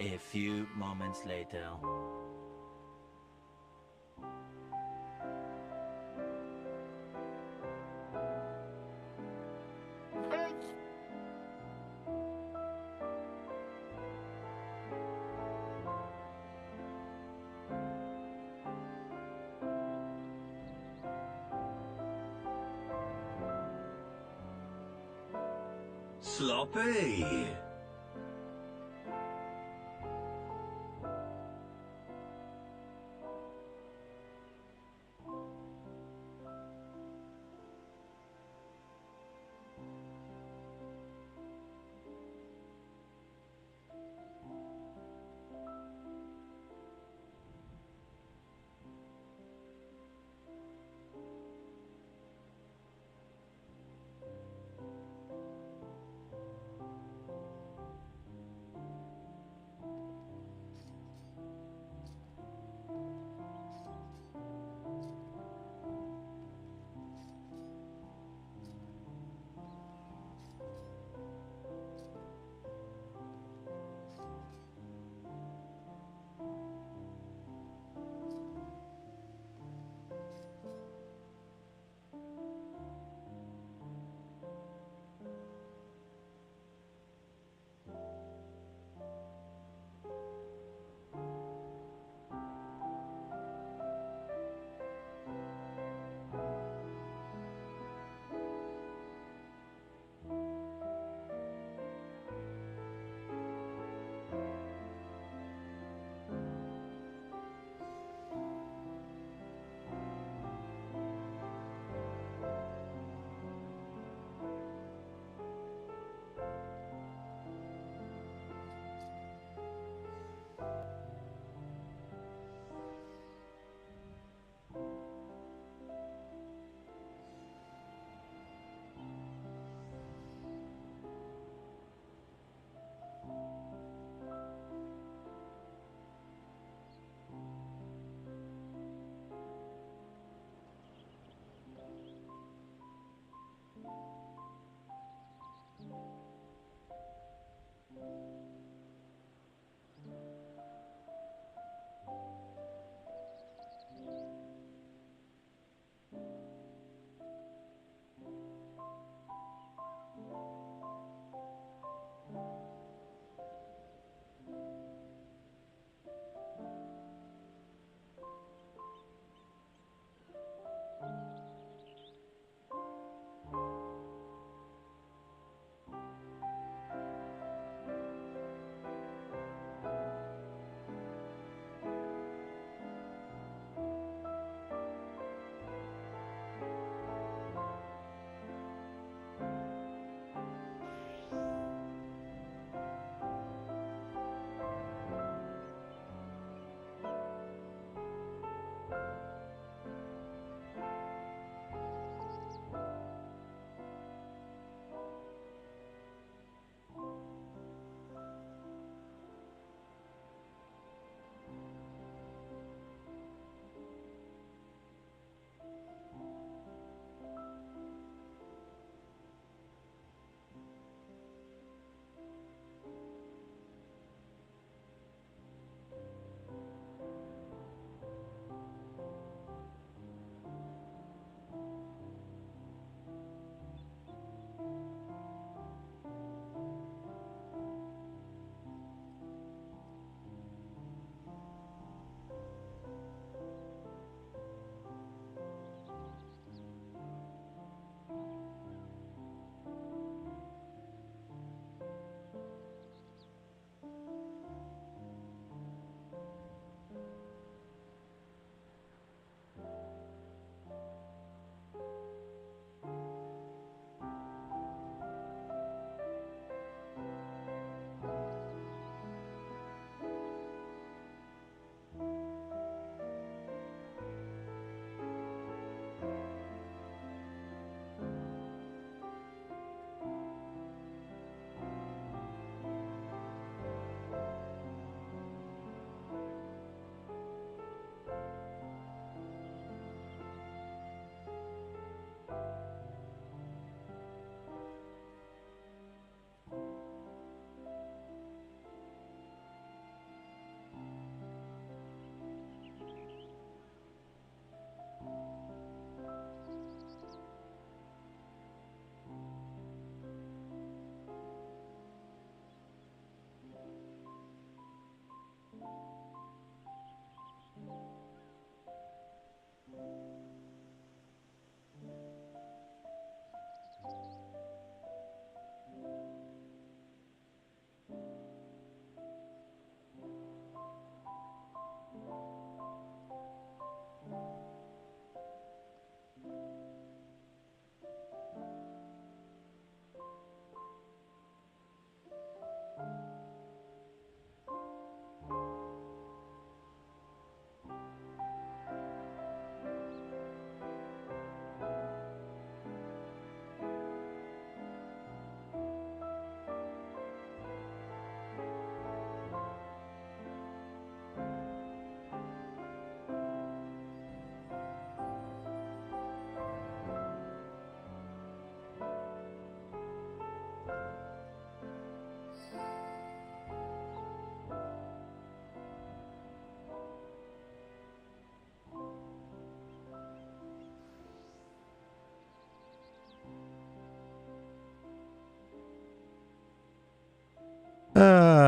A few moments later. Sloppy!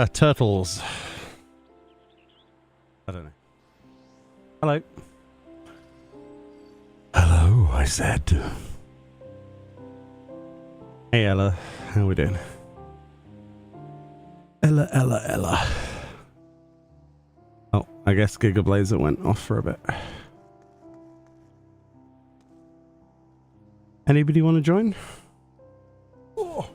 turtles. I don't know. Hello. Hello, I said. Hey Ella, how we doing? Ella. Oh, I guess Giga Blazer went off for a bit. Anybody want to join? Oh.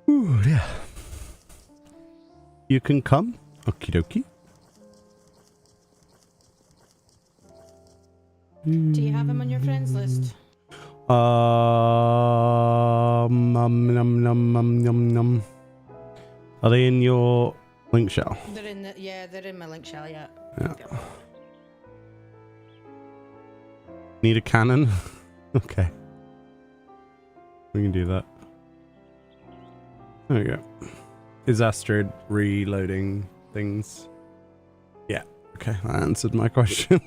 Ooh, yeah. You can come. Okie dokie. Do you have him on your friends list? Num. Are they in your link shell? They're in the, yeah, they're in my link shell, yeah. Yeah. Need a cannon? Okay. We can do that. There we go. Is Astrid reloading things? Yeah. Okay, that answered my question.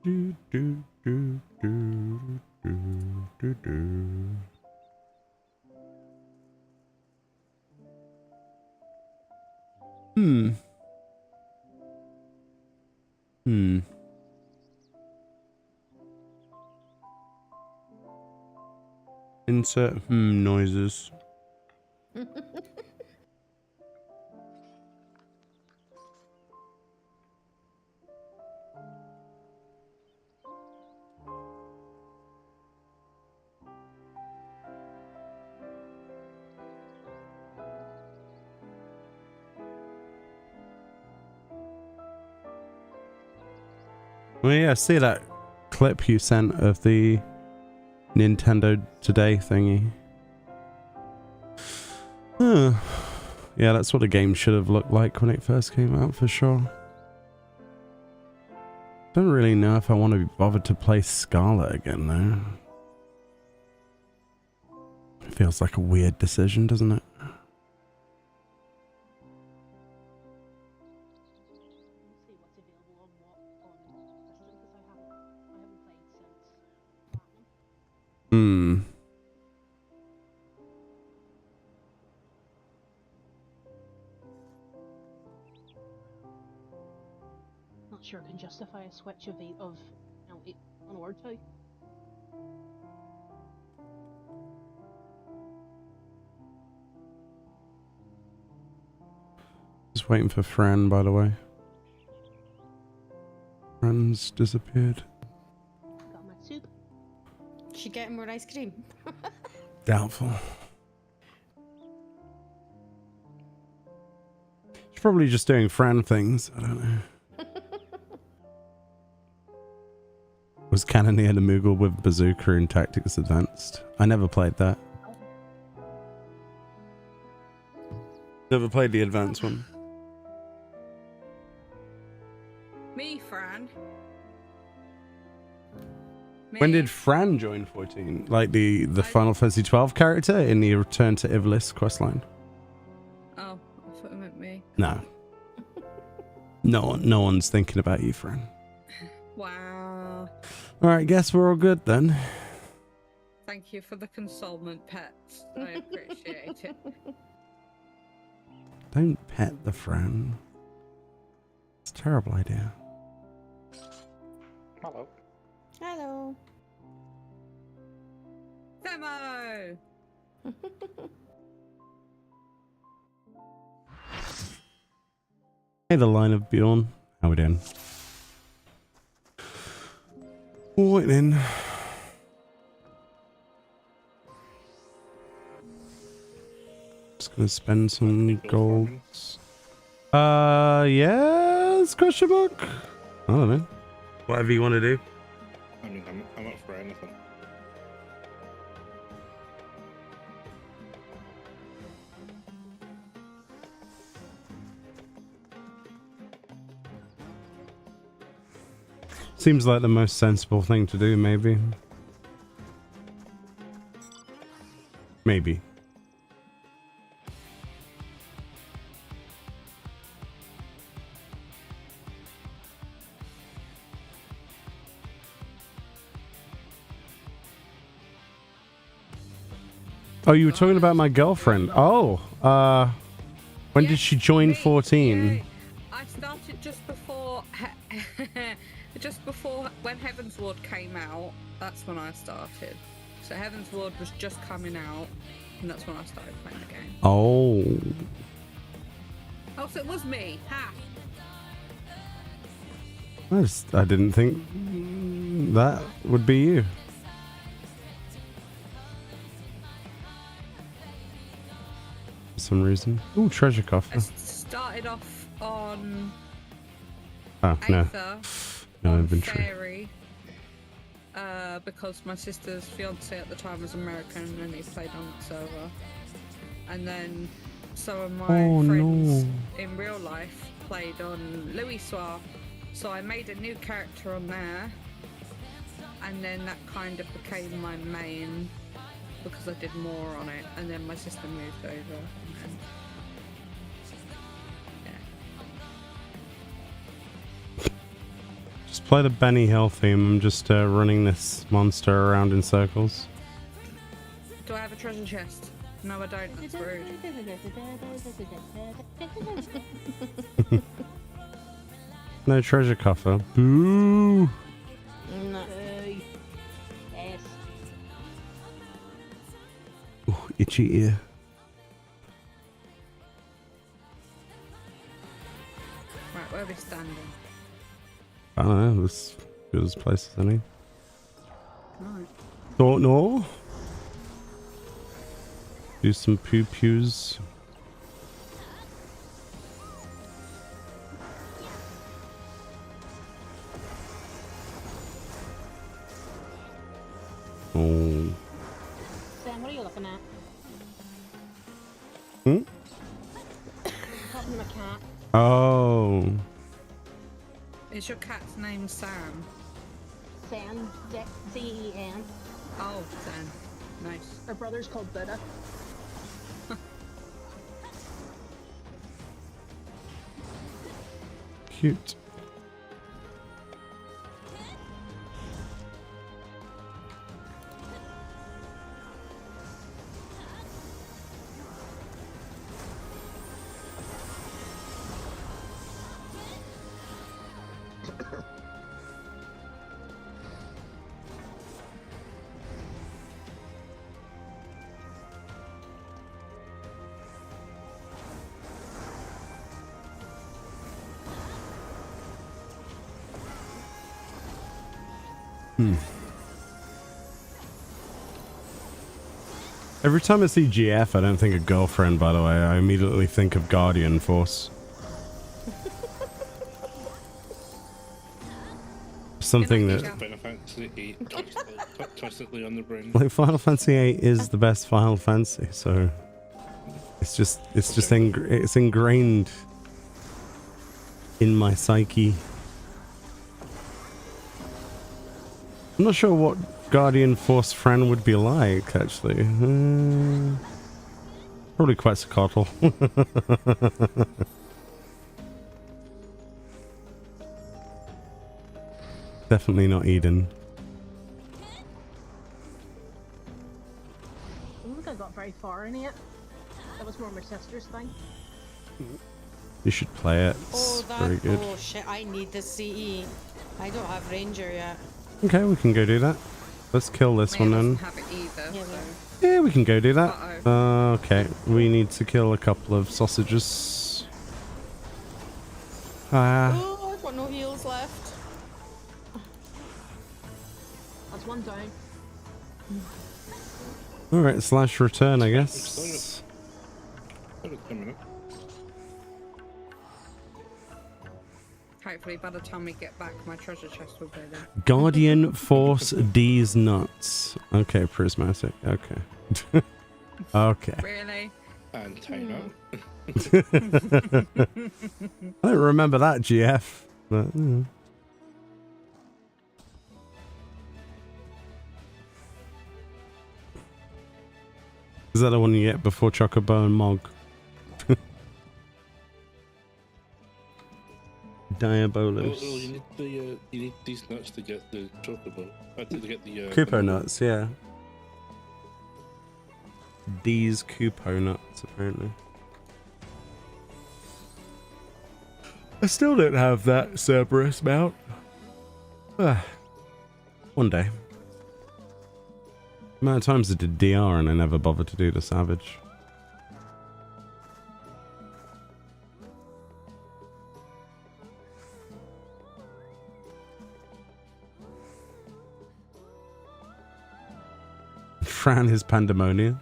do, do, do, do, do, do, do. Insert noises. Well, yeah, see that clip you sent of the Nintendo Today thingy. Huh. Yeah, that's what the game should have looked like when it first came out, for sure. Don't really know if I want to be bothered to play Scarlet again, though. It feels like a weird decision, doesn't it? Not sure can justify a switch of it on a word two. Just waiting for Fran, by the way. Fran's disappeared. Got my soup. She getting more ice cream. Doubtful. She's probably just doing Fran things. I don't know. Was Cannoneer the Moogle with Bazooka in Tactics Advanced? I never played that. Never played the advanced one. Me, Fran. Me. When did Fran join 14? Like the Final Fantasy 12 character in the Return to Ivalice questline? Oh, I thought it meant me. No. No one's thinking about you, Fran. Wow. Alright, guess we're all good then. Thank you for the consolement, pets. I appreciate it. Don't pet the Fran. It's a terrible idea. Hello. Hello. Demo! Hey, the line of Bjorn. How we doing? Right then. Just gonna spend some golds. Yes? Question mark? I don't know. Whatever you want to do. I mean, I'm up for anything. Seems like the most sensible thing to do, maybe. Maybe. Oh, you were talking about my girlfriend. Oh, when did she join 14? Yeah. I started just before, just before when Heaven's Ward came out. That's when I started. So Heaven's Ward was just coming out, and that's when I started playing the game. Oh. Oh, so it was me. Ha! I didn't think that would be you. For some reason. Ooh, treasure I coffer. started off on Oh, no. Aether, No on inventory. Fairy, because my sister's fiance at the time was American and he played on the server. And then some of my friends in real life played on Louis Soir, so I made a new character on there, and then that kind of became my main because I did more on it, and then my sister moved over. And then, Just play the Benny Hill theme. I'm just running this monster around in circles. do I have a treasure chest? No, I don't. That's rude. No treasure coffer. Boo! No. Yes. Ooh, itchy ear. Right, where are we standing? I don't know. This good as place as any. Right. Don't know. Do some pew pews. Oh. Sam, what are you looking at? Hmm? Talking to my cat. Oh. Is your cat's name Sam? Sam, Z-E-N. Oh, Sam. Nice. Her brother's called Buddha. Cute. Every time I see GF, I don't think of girlfriend, by the way. I immediately think of Guardian Force. Something that... Final Fantasy VIII twisted on the brain. Like, Final Fantasy VIII is the best Final Fantasy, so... It's just it's ingrained in my psyche. I'm not sure what Guardian Force friend would be like, actually. Probably Quetzalcoatl. Definitely not Eden. I don't think I got very far in it. That was more my sister's thing. You should play it. Oh, It's that. very good. Oh shit! I need the CE. I don't have Ranger yet. Okay, we can go do that. Let's kill this Mia one then. doesn't have it either, Yeah, so... Yeah, we can go do that. Uh-oh. Okay, we need to kill a couple of sausages. Oh, I've got no heals left. That's one down. Alright, slash return, I guess. Give it a minute. Hopefully by the time we get back, my treasure chest will be there. Guardian Force D's nuts. Okay, prismatic. Okay. Okay. Really? And time out. I don't remember that, GF. But, Is that the one you get before Chocobo and Mog? Diabolus. Oh, you need these nuts to get the chocobo. To get the Kupo nuts, yeah. These Kupo nuts, apparently. I still don't have that Cerberus mount. One day. The amount of times I did DR and I never bothered to do the Savage. Fran is pandemonium.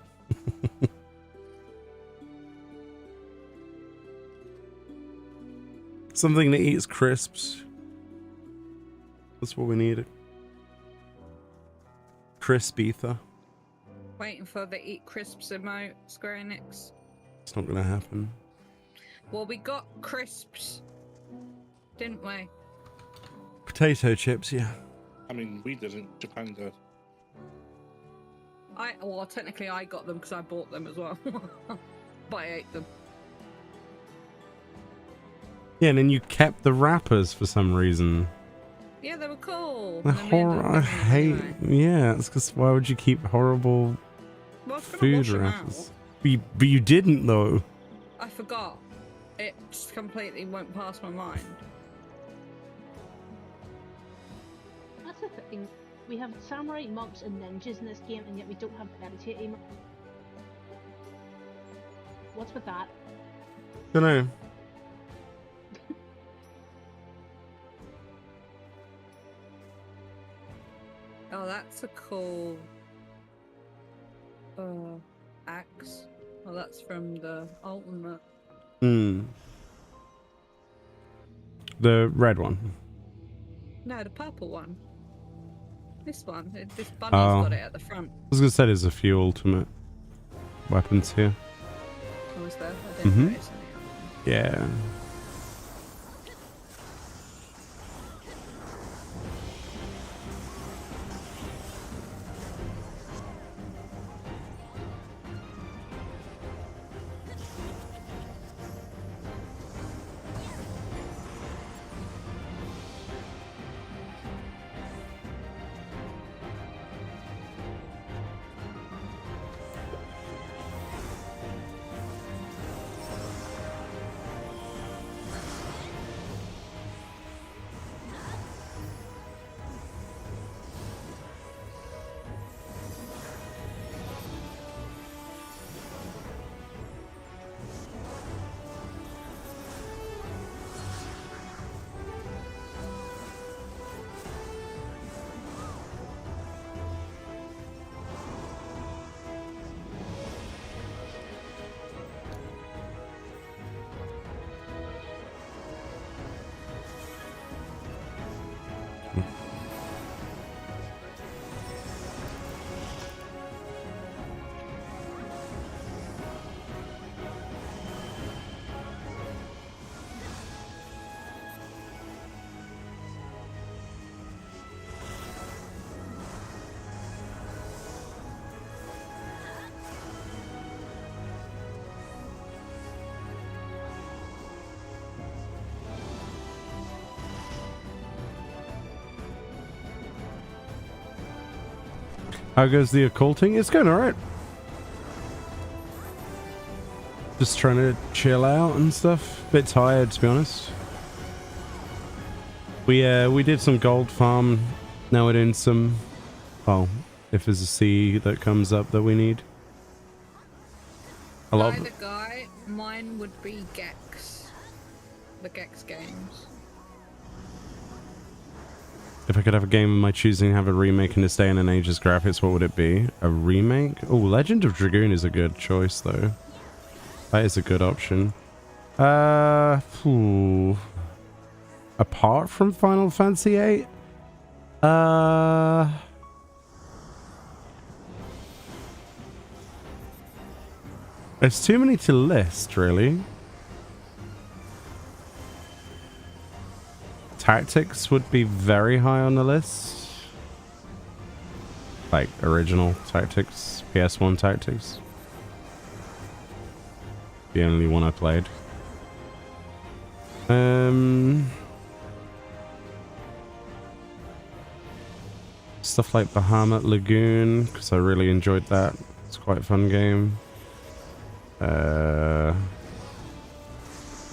Something that eats crisps. That's what we needed. Crisp ether. Waiting for the eat crisps emote, Square Enix. It's not gonna happen. Well, we got crisps, didn't we? Potato chips, yeah. I mean, we didn't. Japan did. Well, technically I got them because I bought them as well. But I ate them. Yeah, and then you kept the wrappers for some reason. Yeah, they were cool. I hate. Anyway. Yeah, it's because why would you keep horrible Well, I was gonna food wash them wrappers? But you didn't though. I forgot. It just completely went past my mind. That's the thing. We have samurai, monks, and ninjas in this game, and yet we don't have meditate emote. What's with that? Don't know. Oh, that's a cool axe. Oh, that's from the ultimate. Hmm. The red one. No, the purple one. This one. This bunny's Oh. got it at the front. I was gonna say there's a few ultimate weapons here. Oh, is there? I didn't Mhm. notice any of them. Yeah. How goes the occulting? It's going alright. Just trying to chill out and stuff. Bit tired, to be honest. We did some gold farm. Now we're doing some. Well, if there's a sea that comes up that we need. A lot. Either guy, mine would be Gex. The Gex games. If I could have a game of my choosing, have a remake in this day and age's graphics, what would it be? A remake? Oh, Legend of Dragoon is a good choice, though. That is a good option. Apart from Final Fantasy VIII? There's too many to list, really. Tactics would be very high on the list. Like original Tactics, PS1 Tactics. the only one I played. Stuff like Bahamut Lagoon, because I really enjoyed that. It's quite a fun game. I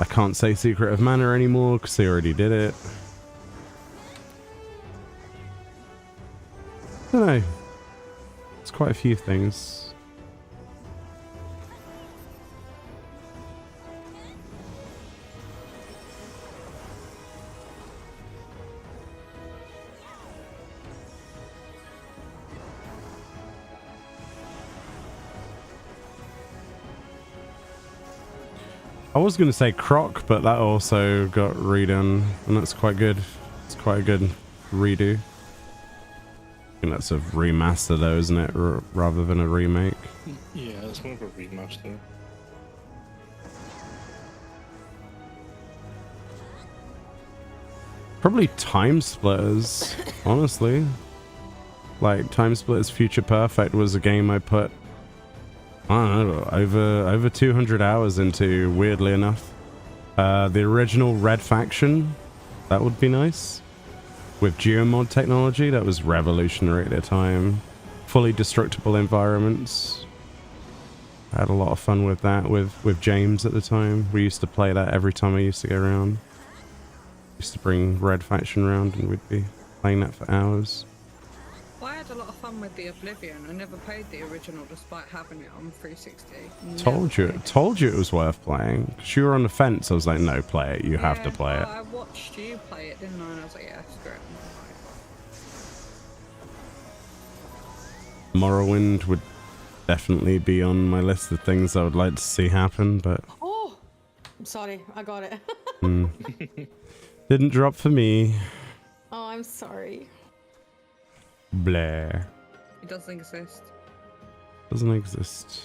can't say Secret of Mana anymore because they already did it. I don't know. It's quite a few things. I was going to say Croc, but that also got redone, and that's quite good. It's quite a good redo. I think that's a remaster though, isn't it? Rather than a remake. Yeah, it's more of a remaster. Probably Time Splitters, honestly. Like, Time Splitters Future Perfect was a game I put, I don't know, over 200 hours into, weirdly enough. The original Red Faction, that would be nice. With geomod technology, that was revolutionary at the time. Fully destructible environments. I had a lot of fun with that, with James at the time. We used to play that every time I used to go around. Used to bring Red Faction around and we'd be playing that for hours. Well, I had a lot of fun with the Oblivion. I never played the original despite having it on 360. Told you it was worth playing. Because you were on the fence. I was like, no, play it. You have to play it. I watched you play it, didn't I? And I was like, yeah, screw it. Morrowind would definitely be on my list of things I would like to see happen, but Oh, I'm sorry, I got it. didn't drop for me. Oh, I'm sorry. Blah. It doesn't exist. Doesn't exist.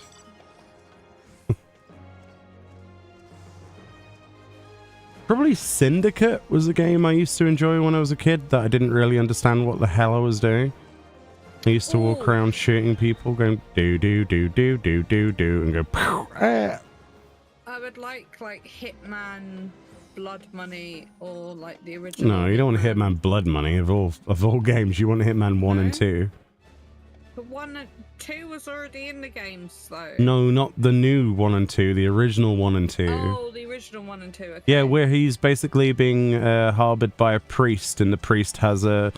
Probably Syndicate was a game I used to enjoy when I was a kid that I didn't really understand what the hell I was doing. I used to walk around shooting people, going do do do do do do do, and go pow, ah. I would like Hitman, Blood Money, or like the original. No, you don't want Hitman Blood Money of all games. You want Hitman 1 and 2. But 1 and 2 was already in the games, though. No, not the new 1 and 2. The original 1 and 2. Oh, the original 1 and 2. Okay. Yeah, where he's basically being harbored by a priest, and the priest has a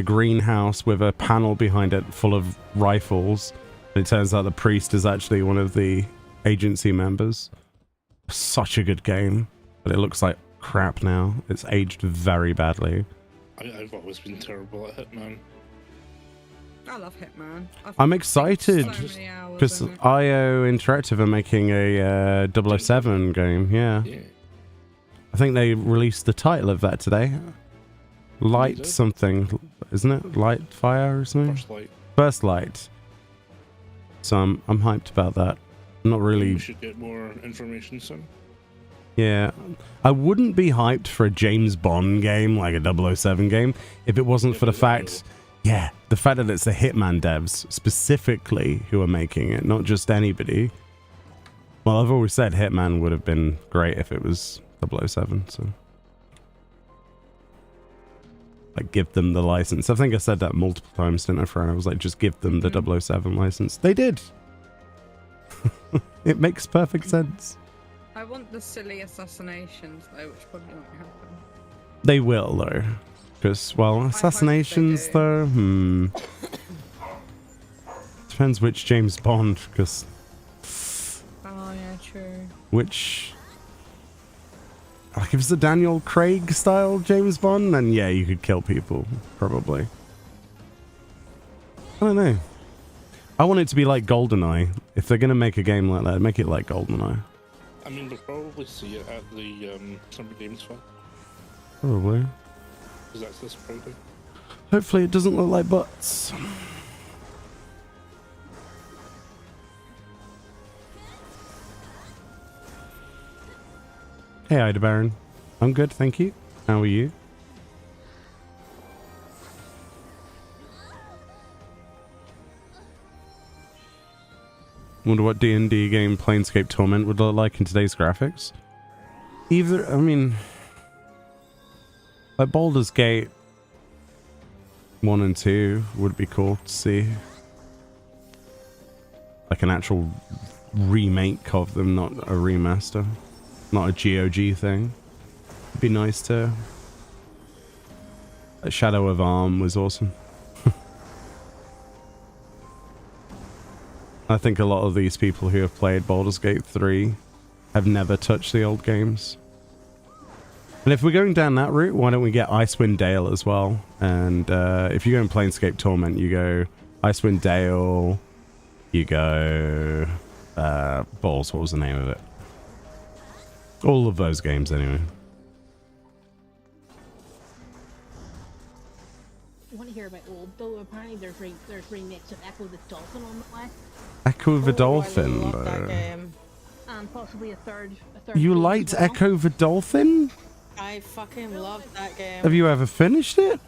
greenhouse with a panel behind it full of rifles. And it turns out the priest is actually one of the agency members. Such a good game, but it looks like crap now. It's aged very badly. I've always been terrible at Hitman. I love Hitman. I'm excited because IO Interactive are making a 007 game. Yeah. I think they released the title of that today. Light something, isn't it? Light Fire or something? First Light. So I'm hyped about that. I'm not really. We should get more information soon. Yeah, I wouldn't be hyped for a James Bond game like a 007 game if it wasn't for the fact, the fact that it's the Hitman devs specifically who are making it, not just anybody. Well, I've always said Hitman would have been great if it was 007, so. Like, give them the license. I think I said that multiple times, didn't I, Fran? I was like, just give them the 007 license. They did. It makes perfect sense. I want the silly assassinations, though, which probably won't happen. They will, though. Because, well, assassinations, though, depends which James Bond, because... Oh, yeah, true. Which... Like, if it's a Daniel Craig-style James Bond, then yeah, you could kill people, probably. I don't know. I want it to be like GoldenEye. If they're going to make a game like that, make it like GoldenEye. I mean, we'll probably see it at the Summer Games Fest. Probably. Because that's this Friday. Hopefully it doesn't look like butts. Hey, Ida Baron. I'm good, thank you. How are you? Wonder what D&D game Planescape Torment would look like in today's graphics. Either, I mean, like Baldur's Gate 1 and 2 would be cool to see. Like an actual remake of them, not a remaster. Not a GOG thing. It'd be nice to... Shadow of Arm was awesome. I think a lot of these people who have played Baldur's Gate 3 have never touched the old games. And if we're going down that route, why don't we get Icewind Dale as well? And if you go in Planescape Torment, you go Icewind Dale, you go... Balls, what was the name of it? All of those games anyway. I want to hear about old though. Apparently there's remakes of Echo the Dolphin on the way. Echo the Oh, Dolphin. I love that game. And possibly a third You game liked as well. Echo the Dolphin? I fucking loved that game. Have you ever finished it?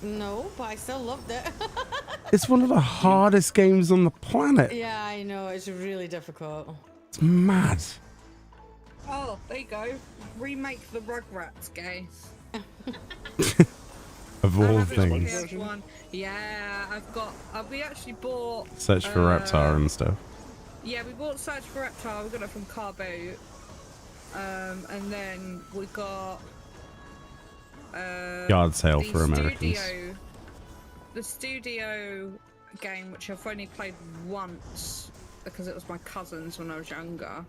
No, but I still loved it. It's one of the hardest games on the planet. Yeah, I know. It's really difficult. It's mad. Oh, there you go. Remake the Rugrats game. Of I all have it on things. PS1. Yeah, I've got. We actually bought. Search for Reptar and stuff. Yeah, we bought Search for Reptile. We got it from Car Boot. And then we got. Yard sale the for Americans. The studio game, which I've only played once because it was my cousin's when I was younger.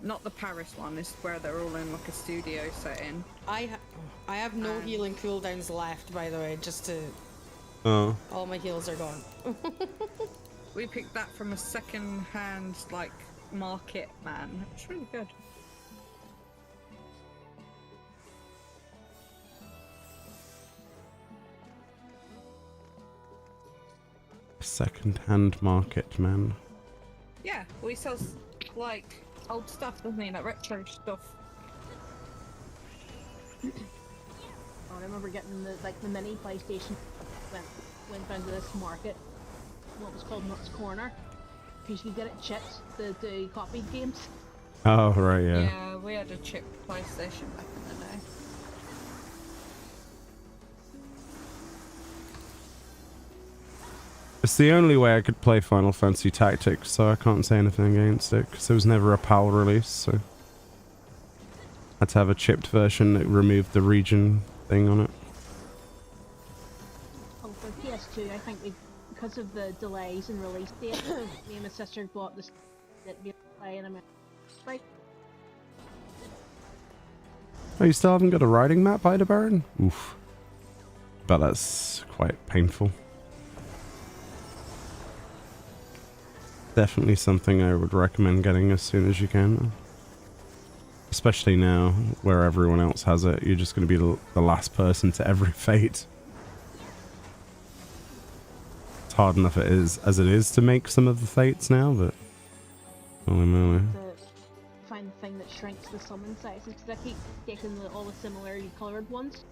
Not the Paris one. It's where they're all in like a studio setting. I have no healing cooldowns left, by the way. Just to. Oh. All my heals are gone. We picked that from a second-hand like market man. It's really good. Second-hand market, man. Yeah, we sell like old stuff, doesn't he? Like retro stuff. Oh, I remember getting the mini PlayStation went down to this market. What was called Nuts Corner. Because you could get it chipped, the copied games. Oh, right, yeah. Yeah, we had a chip PlayStation back in the day. It's the only way I could play Final Fantasy Tactics, so I can't say anything against it, because there was never a PAL release, so... I had to have a chipped version that removed the region thing on it. Oh, for PS2, I think because of the delays in release date, me and my sister bought this that be playing America. Like, Oh, you still haven't got a riding map, Ida Baron? Oof. But that's quite painful. Definitely something I would recommend getting as soon as you can. Especially now, where everyone else has it, you're just going to be the last person to every fate. It's hard enough as it is to make some of the fates now, but... Holy moly. to find the thing that shrinks the summon sizes, because I keep taking all the similarly coloured ones.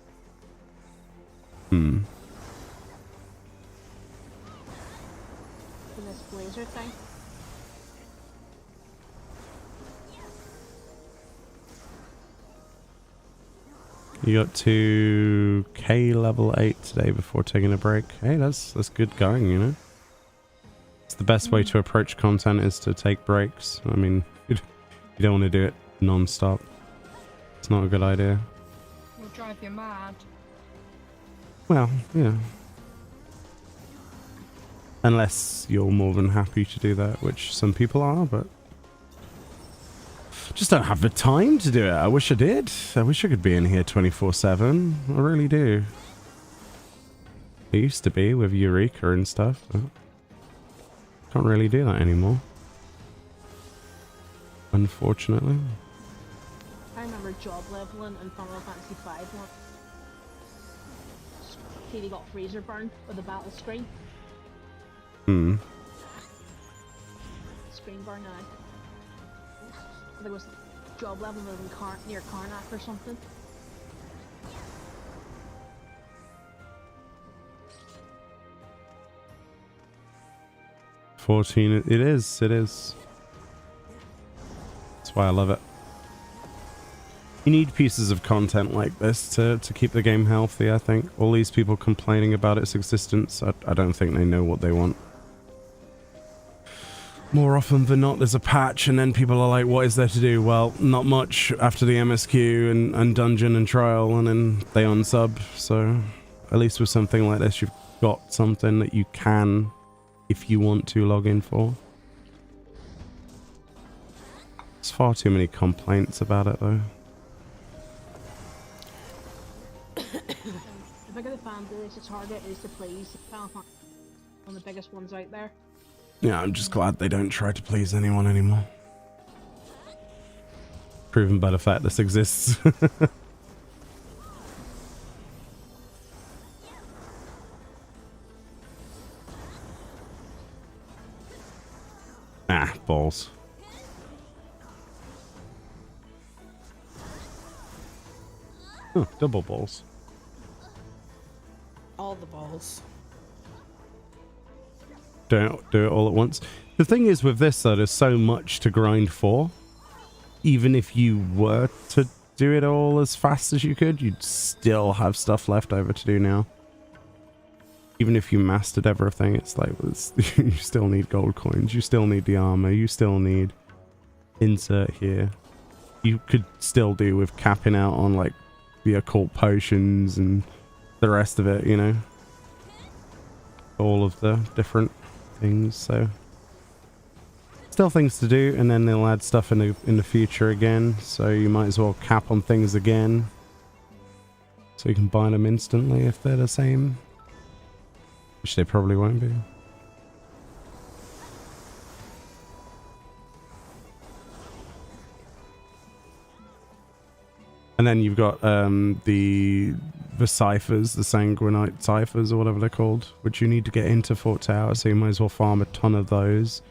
Hmm. For this blazer thing. You got to K level 8 today before taking a break. Hey, that's good going, you know? It's the best way to approach content is to take breaks. I mean, you don't want to do it non-stop. It's not a good idea. Will drive you mad. Well, yeah. Unless you're more than happy to do that, which some people are, but... Just don't have the time to do it. I wish I did. I wish I could be in here 24/7. I really do. I used to be with Eureka and stuff, but can't really do that anymore. Unfortunately. I remember job leveling in Final Fantasy V once. Katie got freezer burned with the battle screen. Hmm. Screen burn now. There was job level near Karnak or something. 14, it is. That's why I love it. You need pieces of content like this to keep the game healthy, I think. All these people complaining about its existence, I don't think they know what they want. More often than not, there's a patch and then people are like, what is there to do? Well, not much after the MSQ and dungeon and trial, and then they unsub. So at least with something like this, you've got something that you can, if you want to, log in for. There's far too many complaints about it though. The bigger the fan base, the target is to please the fan, one of the biggest ones out there. Yeah, I'm just glad they don't try to please anyone anymore. Proven by the fact this exists. Ah, balls. Oh, double balls. All the balls. Don't do it all at once. The thing is with this though, there's so much to grind for. Even if you were to do it all as fast as you could, you'd still have stuff left over to do now. Even if you mastered everything, it's like you still need gold coins, you still need the armor, you still need insert here. You could still do with capping out on like the occult potions and the rest of it, you know. All of the different things, so still things to do, and then they'll add stuff in the future again, so you might as well cap on things again so you can buy them instantly if they're the same, which they probably won't be. And then you've got the ciphers, the sanguinite ciphers or whatever they're called, which you need to get into Fort Tower, so you might as well farm a ton of those.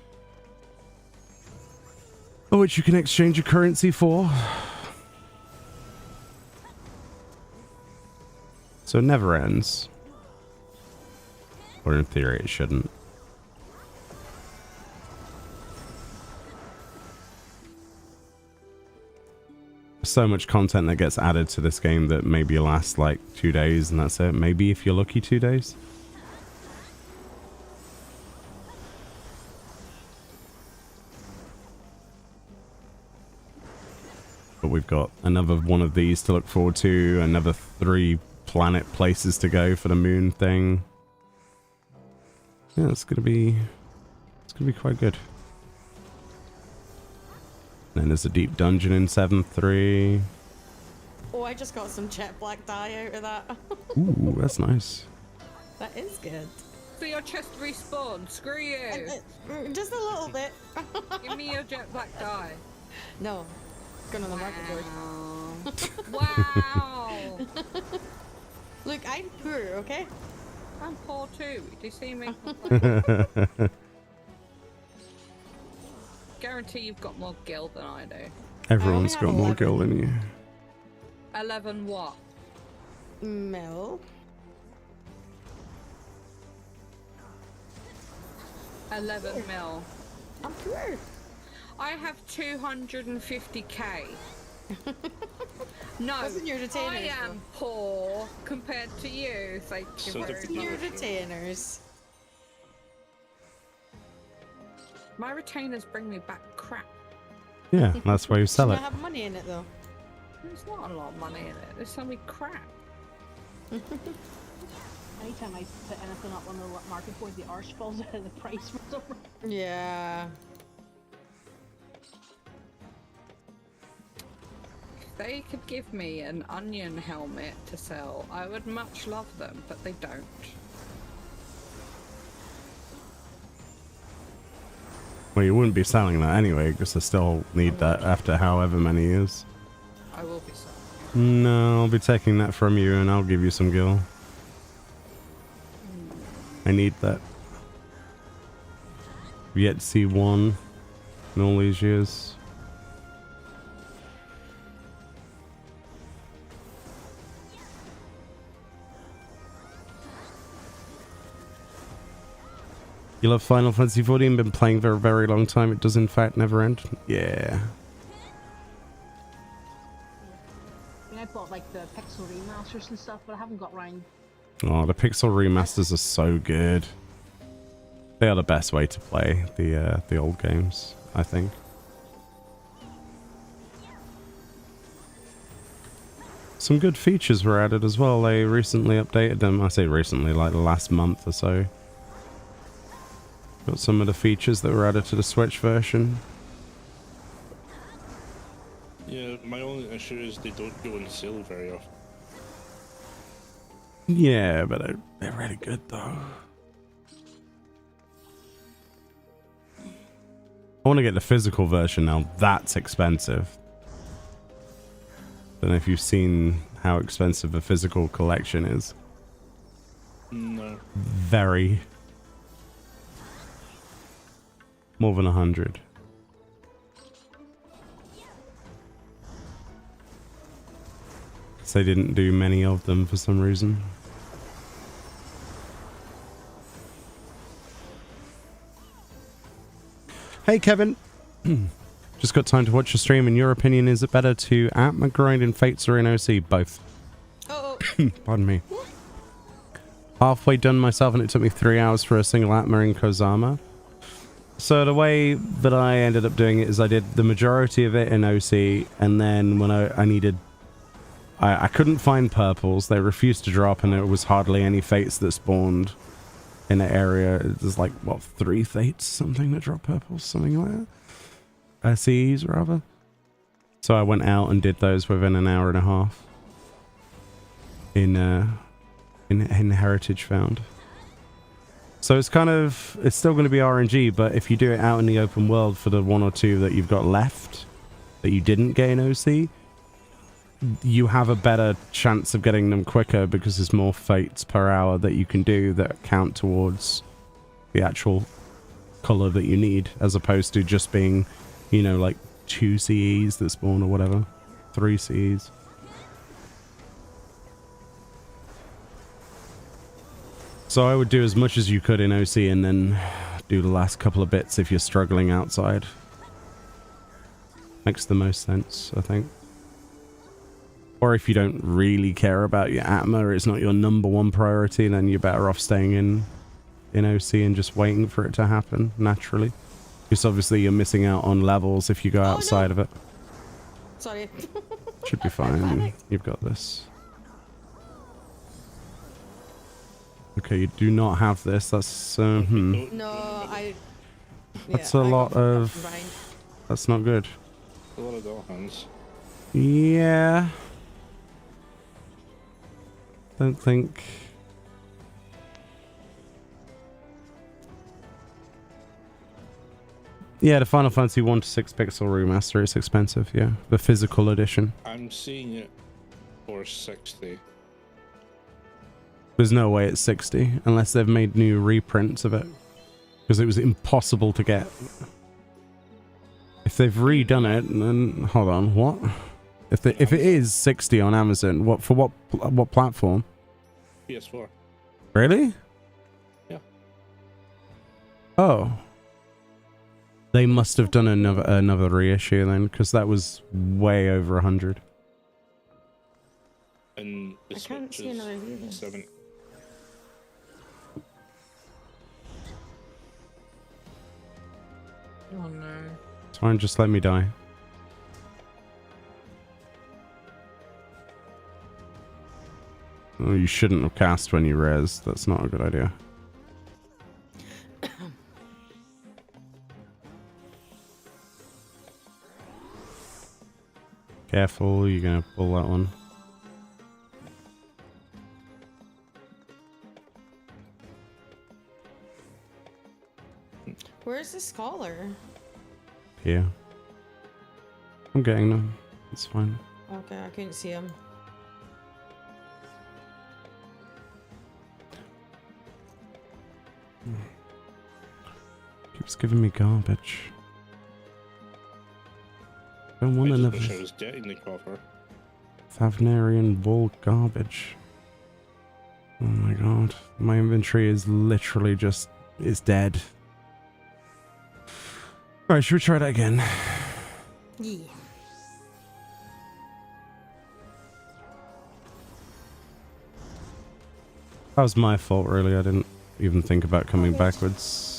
Which you can exchange your currency for. So it never ends. Or in theory it shouldn't. So much content that gets added to this game that maybe lasts like 2 days and that's it. Maybe if you're lucky 2 days. But we've got another one of these to look forward to, another 3 planet places to go for the moon thing. Yeah, it's gonna be quite good. Then there's a deep dungeon in 7.3. Oh, I just got some jet black dye out of that. Ooh, that's nice. That is good. So your chest respawned. Screw you. Just a little bit. Give me your jet black dye. No. Going on the market board. Wow. Look, I'm poor, okay? I'm poor too. Do you see me? Guarantee you've got more gil than I do. Everyone's I got only more have gil than you. 11 what? Mil. 11 mil. I'm poor. I have 250k. No, Wasn't your retainers, I am poor compared to you. Thank you So very Your much. retainers. My retainers bring me back crap. Yeah, that's why you sell Does it. it have money in it though? There's not a lot of money in it. They sell me crap. Anytime I put anything up on the market board, the arse falls out of the price for some reason. Yeah. If they could give me an onion helmet to sell, I would much love them, but they don't. Well, you wouldn't be selling that anyway, because I still need that after however many years. I will be selling. No, I'll be taking that from you and I'll give you some gil. I need that. I've yet to see one in all these years. You love Final Fantasy XIV? Been playing for a very long time. It does in fact never end. Yeah. I mean, I bought like the pixel remasters and stuff, but I haven't got round. Oh, the pixel remasters are so good. They are the best way to play the old games, I think. Some good features were added as well. They recently updated them. I say recently, like the last month or so. Got some of the features that were added to the Switch version. Yeah, my only issue is they don't go on sale very often. Yeah, but they're really good though. I want to get the physical version now. That's expensive. Don't know if you've seen how expensive a physical collection is. No. Very. More than 100. So they didn't do many of them for some reason. Hey Kevin, just got time to watch your stream. In your opinion, is it better to Atma grind in Fates or in OC? Both. Oh. Pardon me. Halfway done myself, and it took me 3 hours for a single Atma in Kozama. So the way that I ended up doing it is I did the majority of it in OC, and then when I needed... I couldn't find purples. They refused to drop, and there was hardly any Fates that spawned in the area. There's like, what, 3 Fates, something that drop purples, something like that? CEs, rather. So I went out and did those within an hour and a half. In Heritage Found. So it's kind of, it's still going to be RNG, but if you do it out in the open world for the 1 or 2 that you've got left, that you didn't get in OC, you have a better chance of getting them quicker because there's more Fates per hour that you can do that count towards the actual color that you need, as opposed to just being, you know, like 2 CEs that spawn or whatever. 3 CEs. So I would do as much as you could in OC and then do the last couple of bits if you're struggling outside. Makes the most sense, I think. Or if you don't really care about your Atma, it's not your #1 priority, then you're better off staying in OC and just waiting for it to happen naturally. Because obviously you're missing out on levels if you go outside of it. Sorry. Should be fine. You've got this. Okay, you do not have this. That's No, I... That's yeah, a I lot got of... from behind. That's not good. A lot of doll hands. Yeah. Don't think... Yeah, the Final Fantasy 1 to 6 pixel remaster is expensive, yeah. The physical edition. I'm seeing it for 60. There's no way it's 60, unless they've made new reprints of it. Because it was impossible to get. If they've redone it, then... Hold on, what? If it is 60 on Amazon, what platform? PS4. Really? Yeah. Oh. They must have done another reissue then, because that was way over 100. And the I can't Switch see another is video. 7. Oh no. It's fine, just let me die. Oh, you shouldn't have cast when you res. That's not a good idea. Careful, you're gonna pull that one. Where's the scholar? Here. I'm getting them. It's fine. Okay, I couldn't see him. Keeps giving me garbage. Don't want I just another wish I was getting the coffer. Thavnarian wall garbage. Oh my god. My inventory is literally just is dead. Alright, should we try that again? Yeah. That was my fault, really. I didn't even think about coming backwards.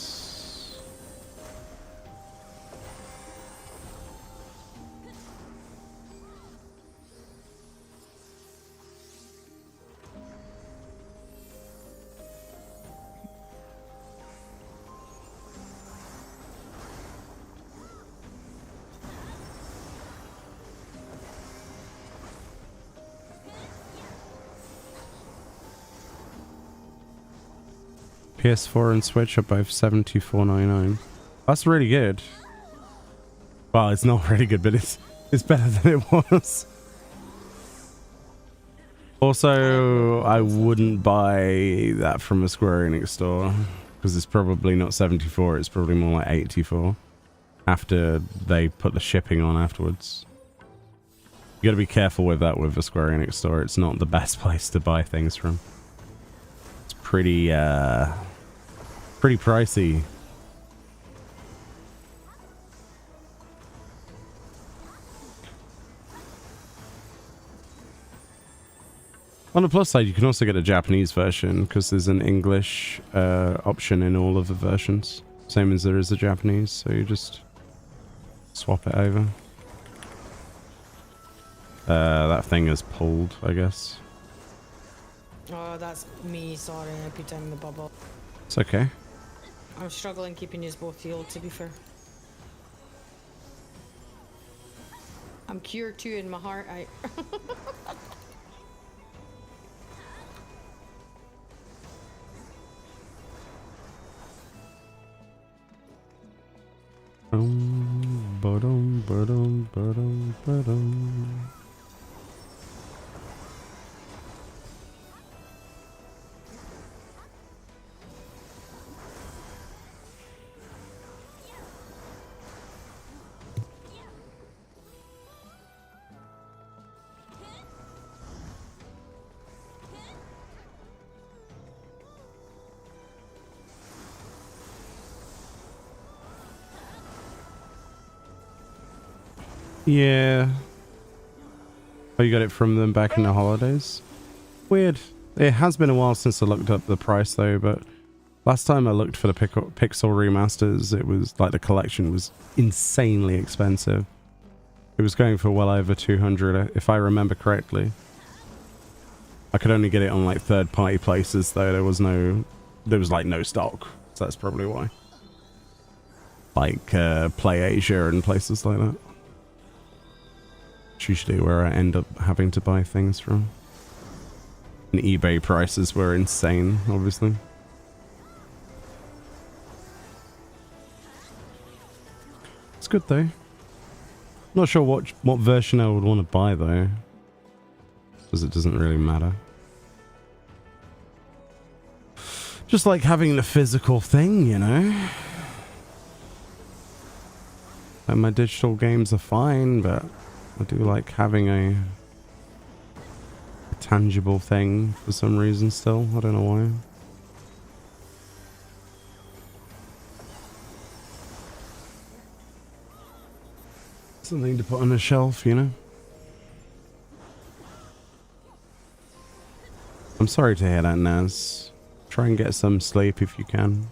PS4 and Switch are both $74.99. That's really good. Well, it's not really good, but it's better than it was. Also, I wouldn't buy that from a Square Enix store because it's probably not 74. It's probably more like 84 after they put the shipping on afterwards. You got to be careful with that with a Square Enix store. It's not the best place to buy things from. It's pretty pricey. On the plus side, you can also get a Japanese version because there's an English option in all of the versions, same as there is a Japanese, so you just swap it over. That thing is pulled, I guess. Oh, that's me. Sorry, I put down the bubble. It's okay. I'm struggling keeping you both healed, to be fair. I'm cured too in my heart. Yeah. Oh, you got it from them back in the holidays? Weird. It has been a while since I looked up the price though, but last time I looked for the Pixel remasters, it was like the collection was insanely expensive. It was going for well over 200 if I remember correctly. I could only get it on like third-party places though. There was like no stock, so that's probably why. Like Play Asia and places like that. It's usually where I end up having to buy things from. And eBay prices were insane, obviously. It's good though. Not sure what version I would want to buy though, because it doesn't really matter. Just like having the physical thing, you know. And my digital games are fine, but I do like having a tangible thing for some reason still. I don't know why. Something to put on a shelf, you know? I'm sorry to hear that, Naz. Try and get some sleep if you can.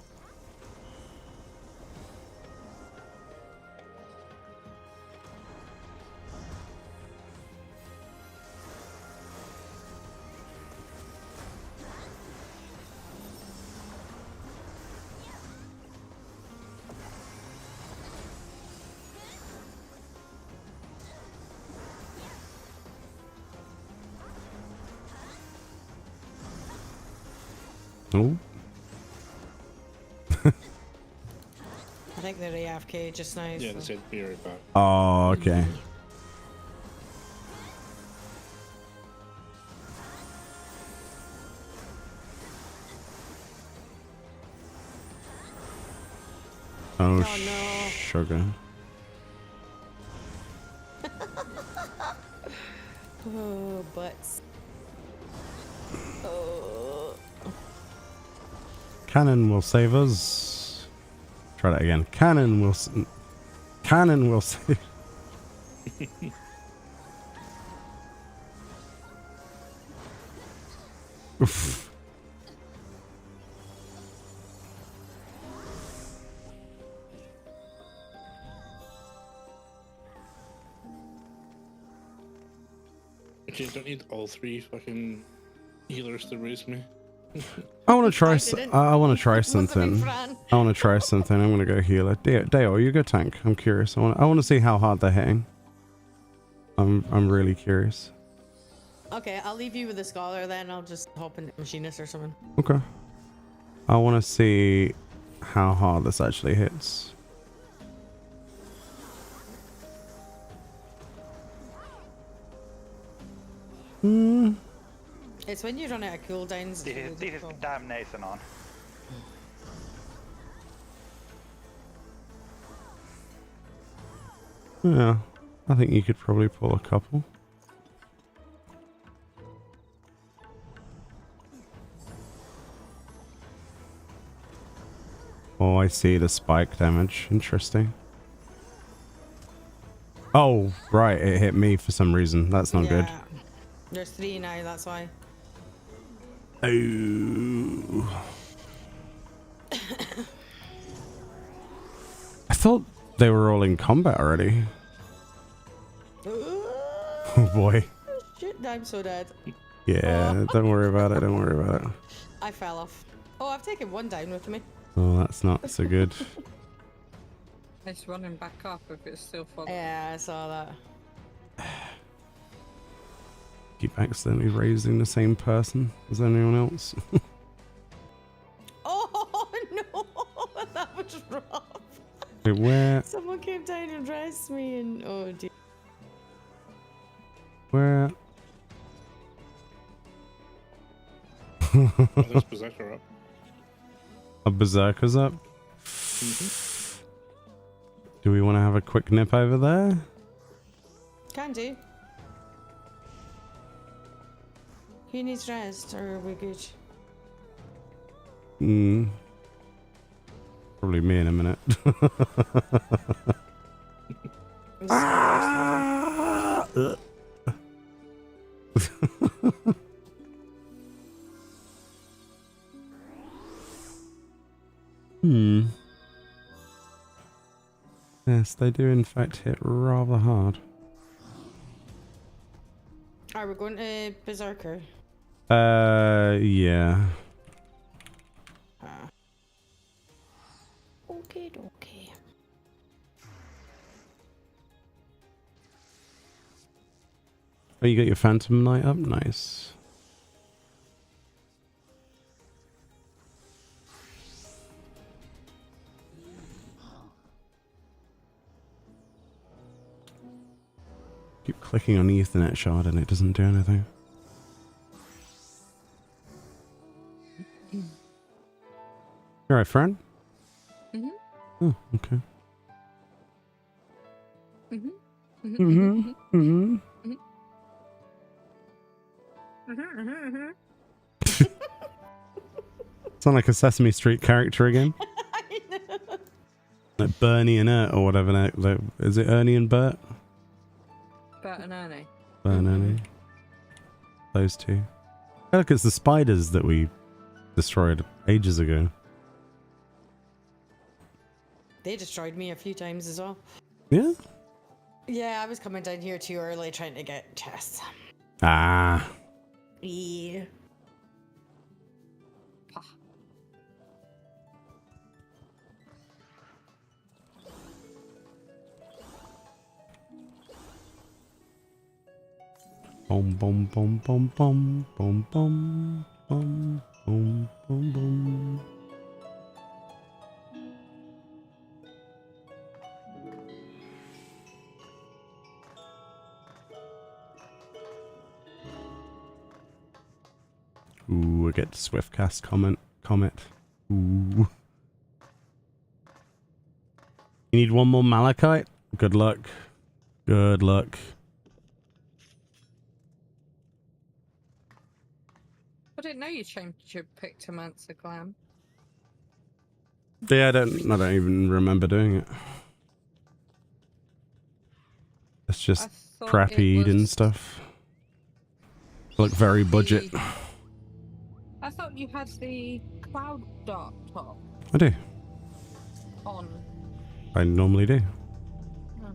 Oh. I think they're AFK just now. Yeah, so. they said be right back. Oh, okay. Oh, no. Sugar. Oh, butts. Oh. Cannon will save us. Try that again. Cannon will save. Oof. Okay, don't need all 3 fucking healers to raise me. I want to try. didn't. I want to try Must have been something. Fran. I want to try something. I'm gonna go healer. Dale, you go tank. I'm curious. I want to see how hard they're hitting. I'm really curious. Okay, I'll leave you with the scholar then. I'll just hop into machinist or something. Okay. I want to see how hard this actually hits. It's when you run out of cooldowns. This is damnation on. Yeah, I think you could probably pull a couple. Oh, I see the spike damage. Interesting. Oh, right. It hit me for some reason. That's not good. There's 3 now, that's why. Oh. I thought they were all in combat already. Oh boy. Shit, I'm so dead. Yeah, don't worry about it. Don't worry about it. I fell off. Oh, I've taken 1 down with me. Oh, that's not so good. It's running back up if it's still falling. Yeah, I saw that. Keep accidentally raising the same person as anyone else. Oh no, that was rough. Wait, where? Someone came down and dressed me and oh dear. Where? Oh, there's Berserker up. A berserker's up? Do we want to have a quick nip over there? Can do. Who needs rest or are we good? Probably me in a minute. Yes, they do in fact hit rather hard. Are we going to Berserker? Yeah. Okay. Oh, you got your Phantom Knight up? Nice. Keep clicking on the Ethernet shard and it doesn't do anything. You alright, friend? Mm-hmm. Oh, okay. Mm-hmm. Mm-hmm. Mm-hmm. Sound like a Sesame Street character again. I know. Like Bernie and Ert or whatever. Is it Ernie and Bert? Bert and Ernie. Bert and Ernie. Those two. Oh, look, it's the spiders that we destroyed ages ago. They destroyed me a few times as well. Yeah? Yeah, I was coming down here too early trying to get chests. Ah. Yeah. Boom, boom, boom, boom, boom, boom, boom, boom, boom, boom, boom. Ooh, I get the Swiftcast comet. Ooh. You need one more Malachite? Good luck. Good luck. I didn't know you changed your Pictomancer clan. Yeah, I don't even remember doing it. It's I just thought crappy it Eden was stuff. Look very budget. I thought you had the cloud dart top I do. on. I normally do. Oh.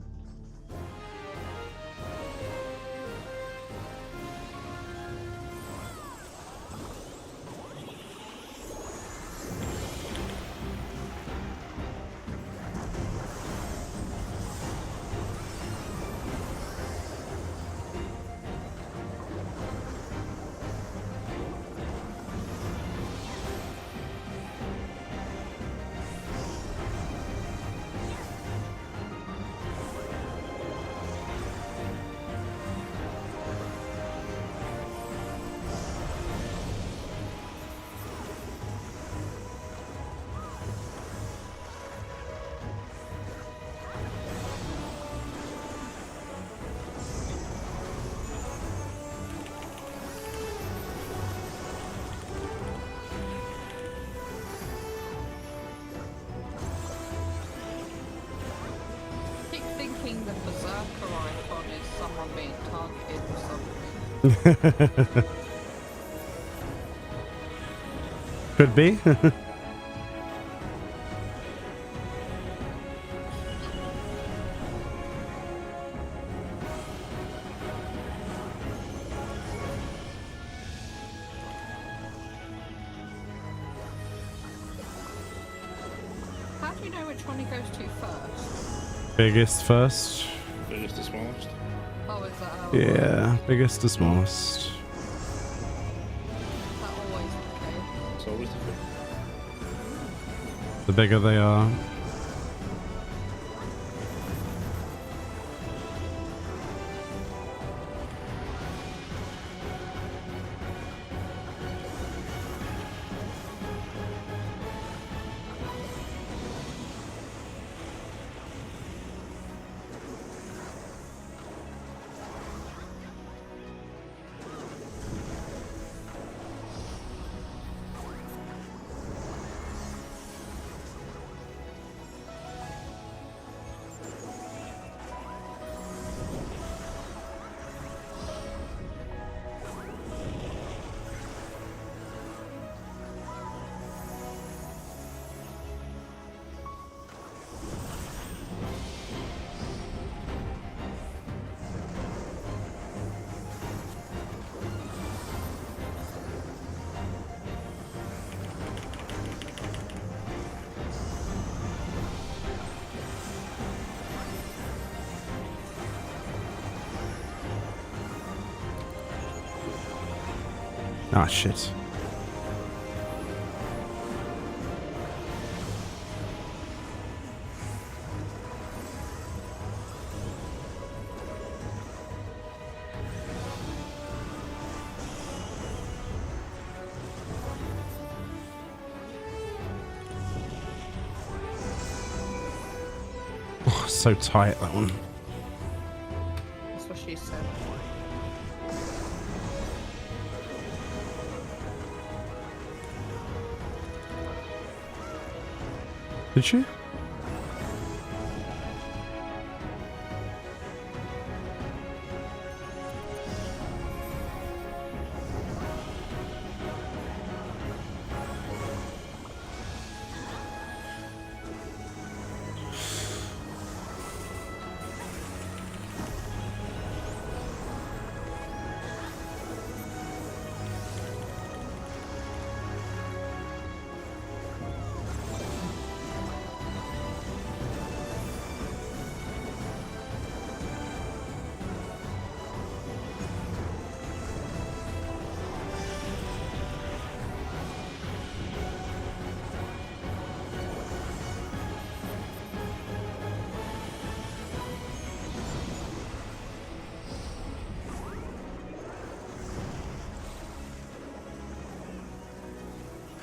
Keep thinking the berserker icon is someone being targeted or something. Could be. How do you know which one he goes to first? Biggest first. Biggest to smallest. Oh, is that how it works? Yeah, biggest to smallest. Is that always the case? It's always the case. The bigger they are. Ah, shit. Oh, so tight, that one. That's what she said. Did she?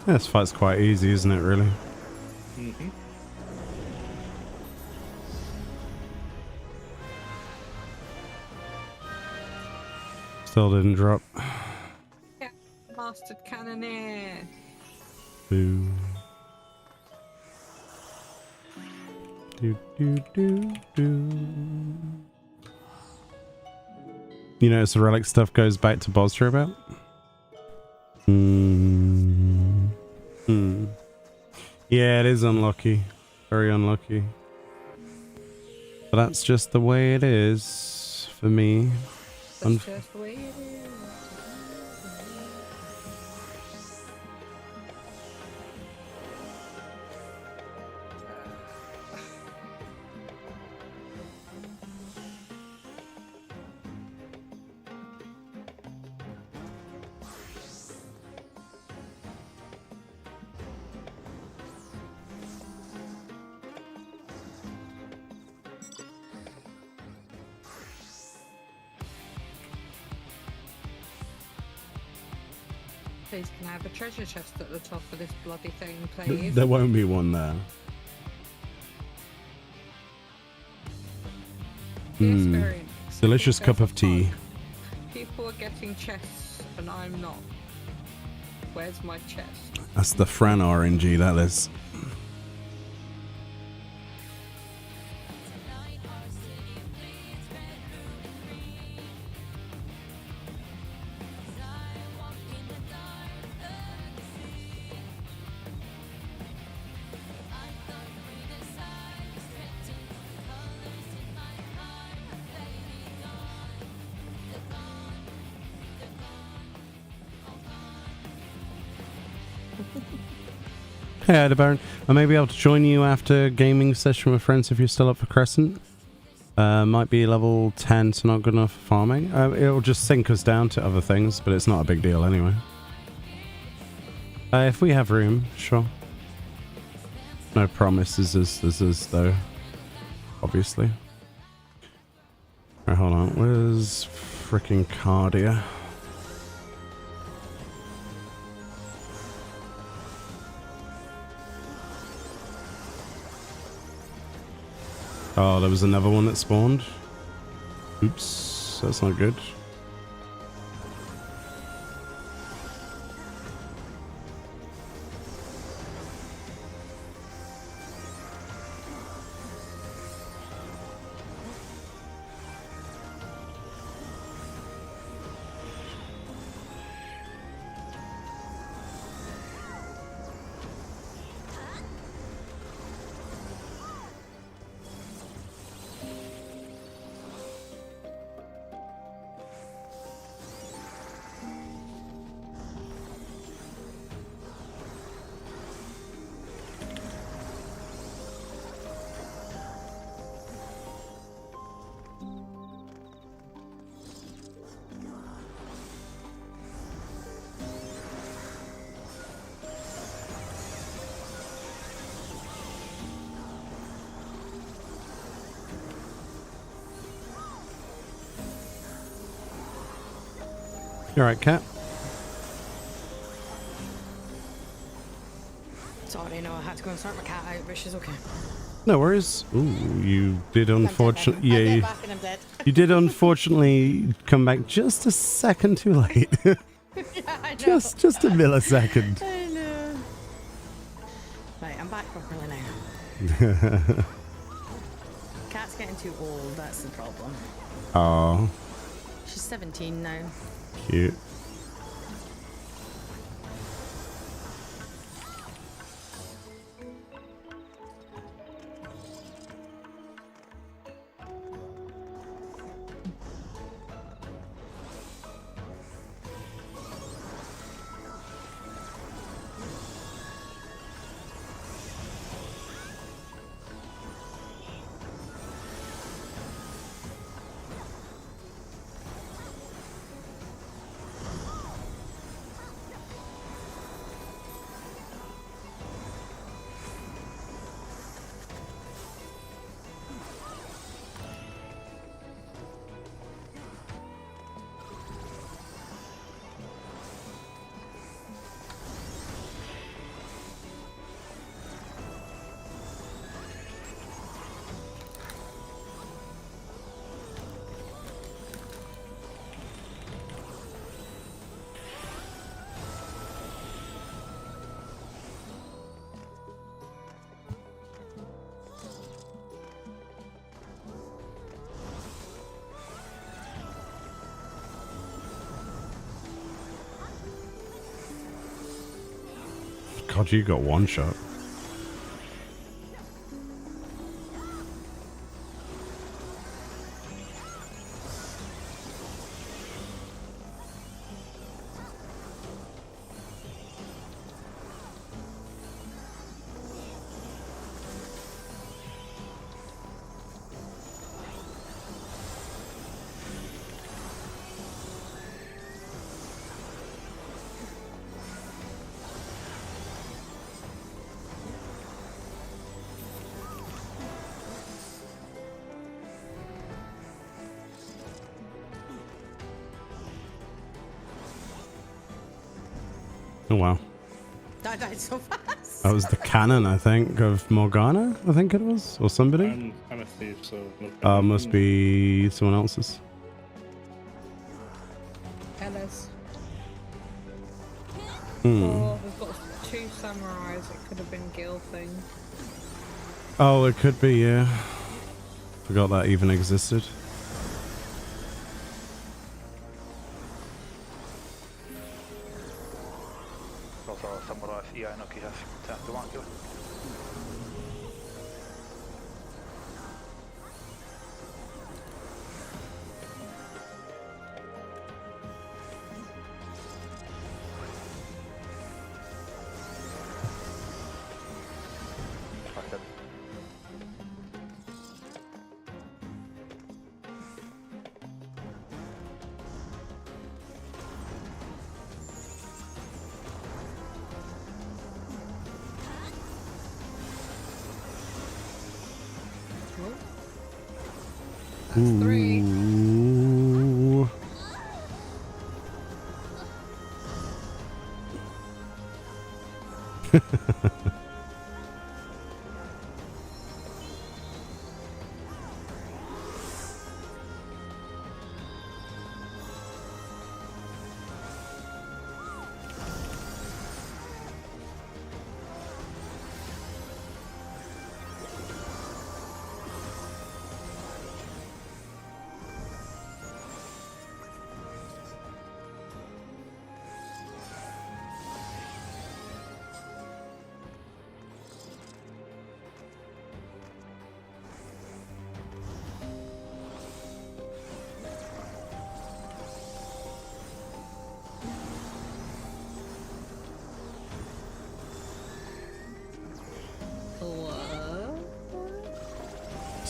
Yeah, this fight's quite easy, isn't it, really? Mm-hmm. Still didn't drop. Yeah, mastered cannoneer. Boo. Do, do, do, do. You notice the relic stuff goes back to Bosja about? Yeah, it is unlucky. Very unlucky. But that's just the way it is for me. That's just the way it is. Please, can I have a treasure chest at the top of this bloody thing, please? There won't be one there. The experience. Delicious cup of Fun. tea. People are getting chests and I'm not. Where's my chest? That's the Fran RNG, that is. Hey, Aldebaran. I may be able to join you after gaming session with friends if you're still up for Crescent. Might be level 10, so not good enough for farming. It'll just sink us down to other things, but it's not a big deal anyway. If we have room, sure. No promises as though, obviously. Alright, hold on. Where's frickin' Cardia? Oh, there was another one that spawned. Oops, that's not good. You alright, Cat? Sorry, no, I had to go and sort my cat out, but she's okay. No worries. Ooh, you did unfortunately. I Yeah, get back and I'm dead. you did unfortunately come back just a second too late. Yeah, I know. just a millisecond. I know. Right, I'm back properly now. Cat's getting too old, that's the problem. Oh, She's 17 now. cute. God, you got one shot. Oh wow. That died so fast. That was the cannon, I think, of Morgana, I think it was, or somebody. I'm a thief, so no Must be someone else's. Ella's. Hmm. Oh, we've got 2 samurais. It could have been Gil thing. Oh, it could be, yeah. Forgot that even existed. Samurai FFXIV has Debunking. That's 3. Ooh.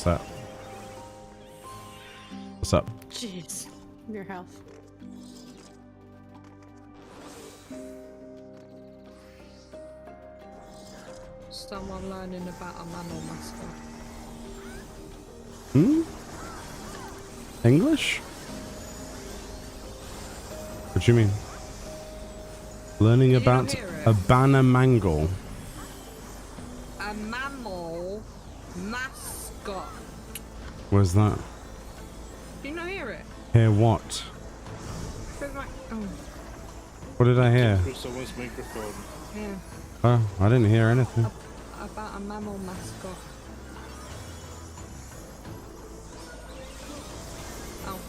What's that? What's up? Jeez. Your health. Someone learning about a mammal master. Hmm? English? What do you mean? Learning Did you not about hear it? a Banamangle. A mammal mascot. Where's that? Did you not hear it? Hear what? It's like, oh, What did I hear? through someone's microphone. yeah. Oh, I didn't hear anything. About a mammal mascot. Oh.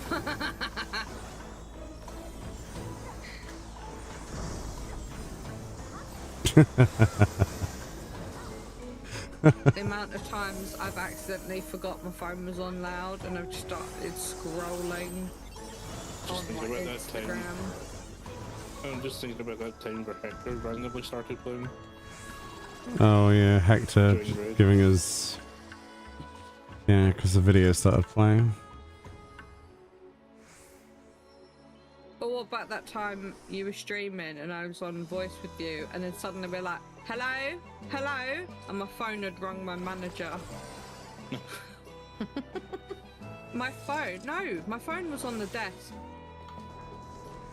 The amount of times I've accidentally forgot my phone was on loud and I've just started scrolling on think my about that time. Instagram. I'm just thinking about that time where Hector randomly started playing. Oh yeah, Hector Doing great. giving us... Yeah, because the video started playing. But what about that time you were streaming and I was on voice with you and then suddenly we're like, hello? Hello? And my phone had rung my manager. My phone was on the desk.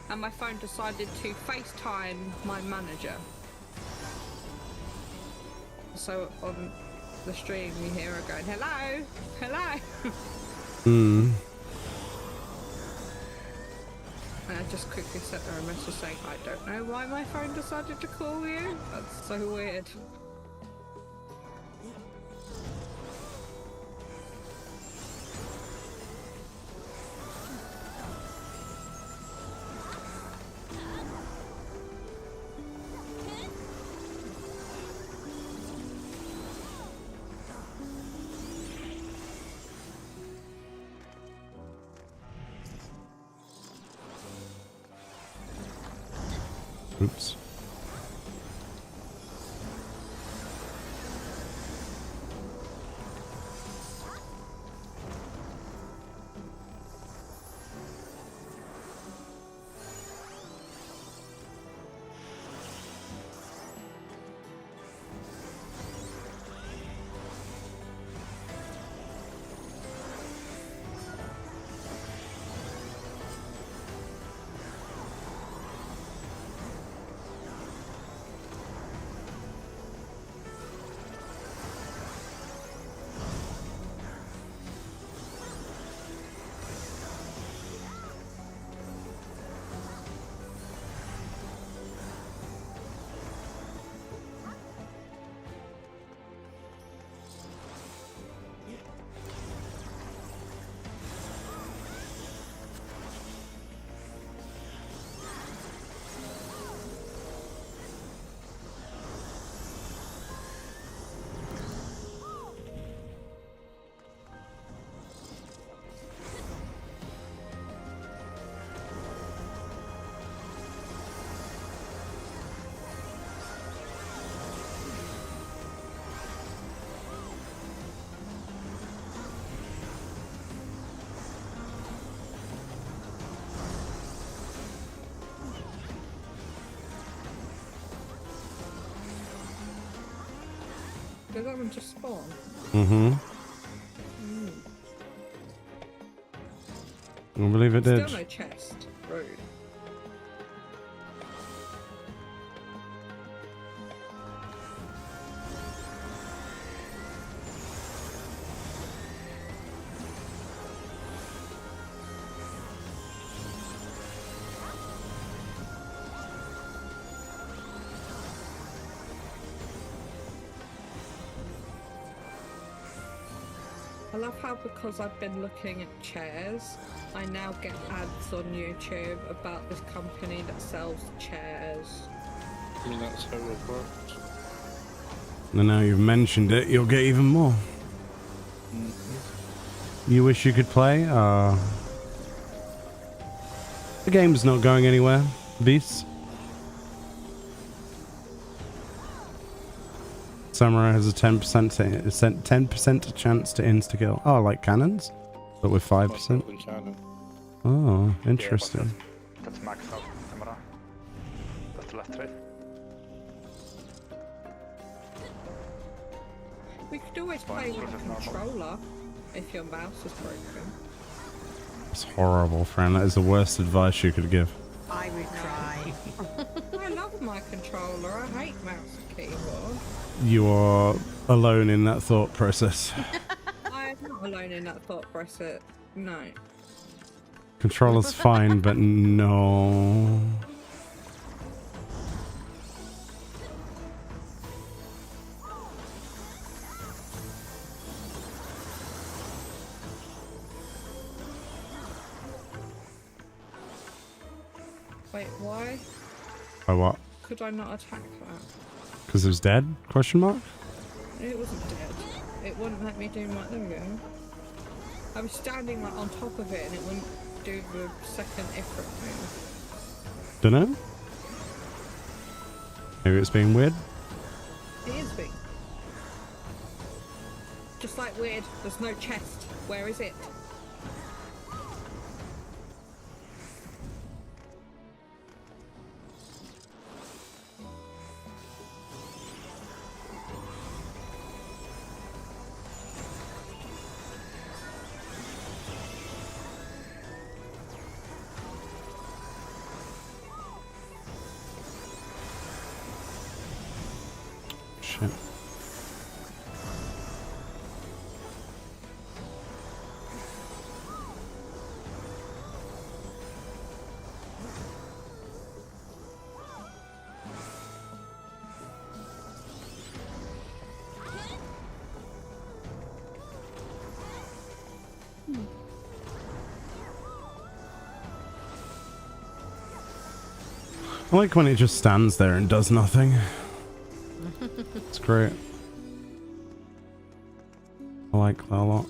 And my phone decided to FaceTime my manager. So on the stream you hear her going, hello? Hello? Hmm. And I just quickly sent her a message saying, I don't know why my phone decided to call you. That's so weird. Oops. Did that one just spawn? Mm-hmm. I believe it did. Still no chest. Rude. I love how because I've been looking at chairs, I now get ads on YouTube about this company that sells chairs. I mean, that's how it works. And now you've mentioned it, you'll get even more. You wish you could play? The game's not going anywhere, Beast. Samurai has a 10% chance to insta-kill. Oh, like cannons? But with 5%? Oh, interesting. That's max out Samurai. That's the last trade. We could always play with a controller if your mouse is broken. It's horrible, friend. That is the worst advice you could give. I would cry. I love my controller. I hate mouse and keyboard. You are alone in that thought process. I am not alone in that thought process. No. Controller's fine, but no. Wait, why? By what? Could I not attack that? Because it was dead? Question mark? It wasn't dead. It wouldn't let me do my... There we go. I was standing like on top of it and it wouldn't do the second Ifrit move. Dunno. Maybe it's being weird. It is big. Just like weird, there's no chest. Where is it? Shit. I like when it just stands there and does nothing. It's great. I like that a lot.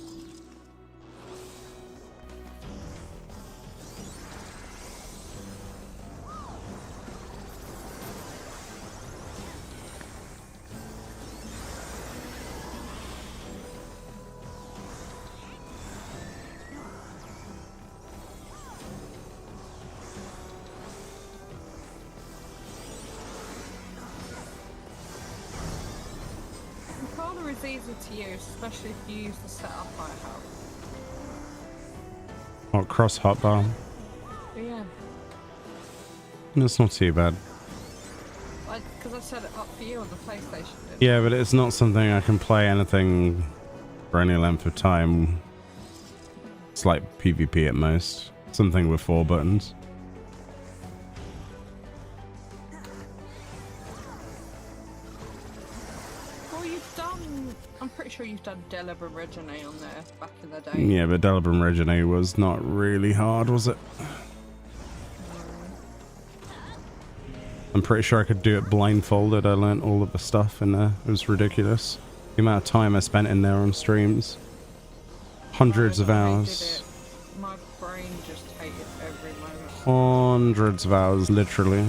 easy to use, especially if you use the setup I have. What, cross hotbar? Yeah. It's not too bad. Because I set it up for you on the PlayStation. Didn't Yeah, but it's not something I can play anything for any length of time. It's like PvP at most. Something with 4 buttons. Well, you've done... I'm pretty sure you've done Delibra Regine on there back in the day. Yeah, but Delibra Regine was not really hard, was it? I'm pretty sure I could do it blindfolded. I learnt all of the stuff in there. It was ridiculous. The amount of time I spent in there on streams. Hundreds of hours. My brain just hated every moment. Hundreds of hours, literally.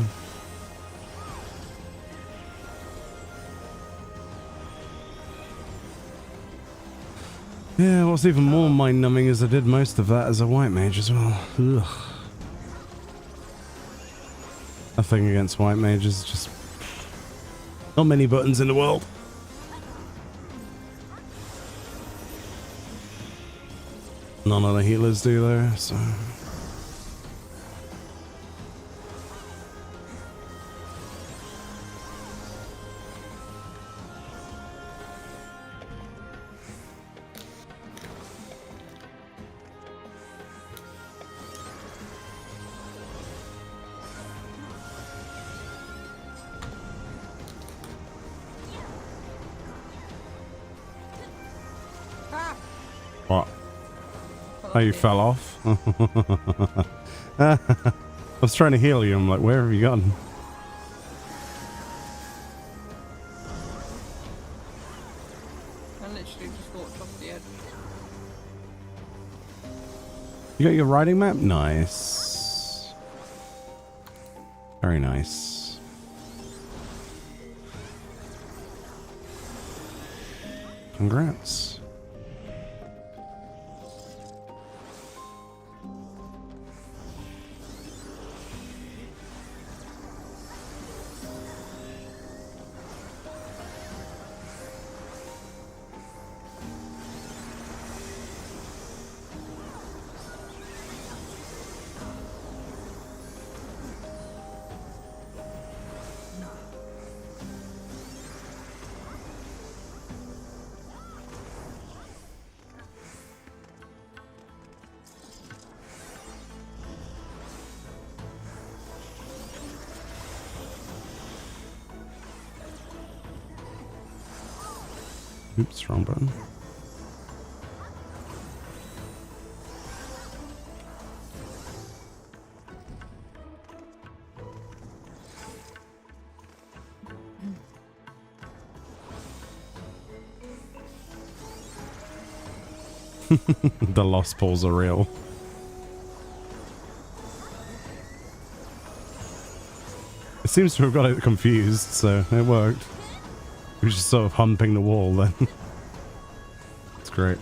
Yeah, what's even more mind-numbing is I did most of that as a white mage as well. Ugh. Nothing against white mages, just not many buttons in the world. None of the healers do though, so... What? Oh, you fell off? I was trying to heal you. I'm like, where have you gone? I literally just walked off the edge. You got your riding map? Nice. Very nice. Congrats. Oops, wrong button. The lost balls are real. It seems to have got it confused, so it worked. He was just sort of humping the wall then. It's great.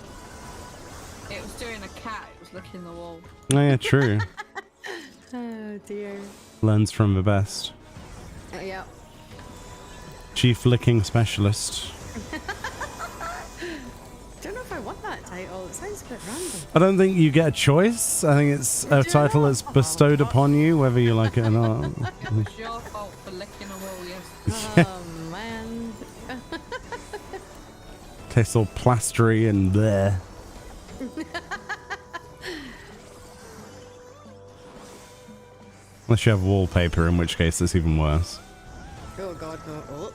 It was doing a cat, it was licking the wall. Oh yeah, true. Oh dear. Learns from the best. Yeah. Chief licking specialist. Don't know if I want that title. It sounds a bit random. I don't think you get a choice. I think it's a title that's bestowed upon you, whether you like it or not. It was your fault for licking a wall yesterday. Oh man. Tastes all plastery and bleh. Unless you have wallpaper, in which case it's even worse. Oh god, no. Oh.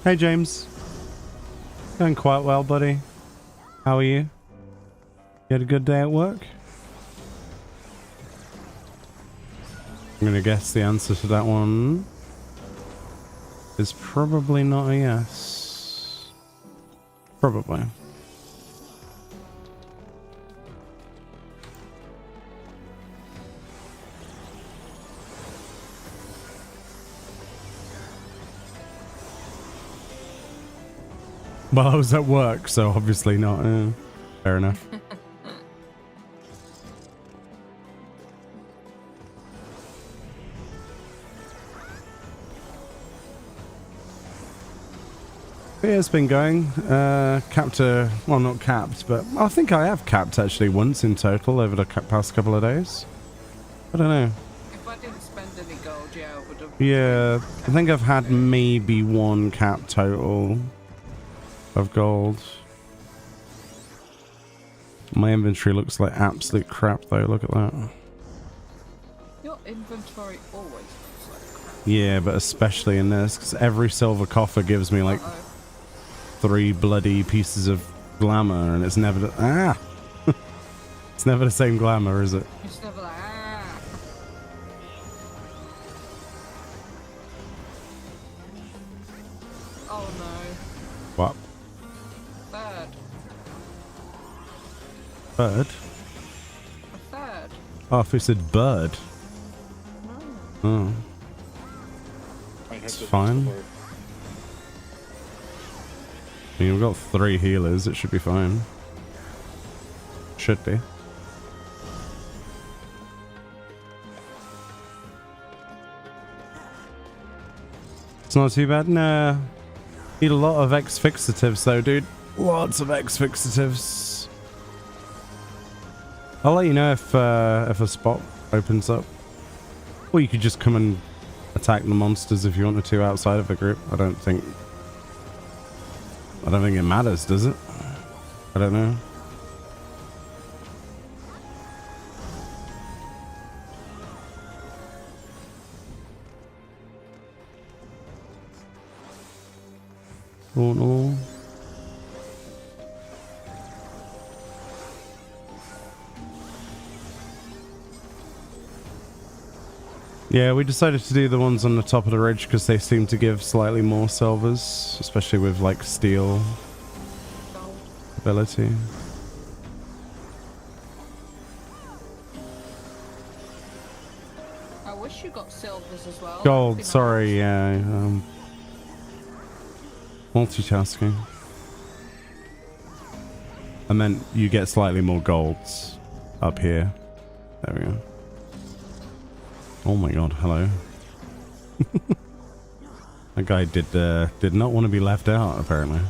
Hey James. Going quite well, buddy. How are you? You had a good day at work? I'm gonna guess the answer to that one is probably not a yes. Probably. Well, I was at work, so obviously not. Fair enough. Yeah, it's been going. Capped to, well, not capped, but I think I have capped actually once in total over the past couple of days. I don't know. If I didn't spend any gold, yeah, I would have. Yeah, I think I've had maybe one cap total of gold. My inventory looks like absolute crap though, look at that. Your inventory always looks like crap. Yeah, but especially in this, because every silver coffer gives me like 3 bloody pieces of glamour, and it's never it's never the same glamour, is it? It's never like, Oh no. What? Third. Bird? A third. Oh, I thought you said bird. Oh. It's fine. I mean, we've got 3 healers, it should be fine. Should be. It's not too bad. Nah. Need a lot of X-fixatives though, dude. Lots of X-fixatives. I'll let you know if a spot opens up. Or you could just come and attack the monsters if you wanted to outside of the group. I don't think it matters, does it? I don't know. Oh no. Yeah, we decided to do the ones on the top of the ridge because they seem to give slightly more silvers, especially with like steel ability. I wish you got silvers as well. Gold, sorry, yeah. Multitasking. I meant you get slightly more golds up here. There we go. Oh my god, hello. That guy did not want to be left out, apparently.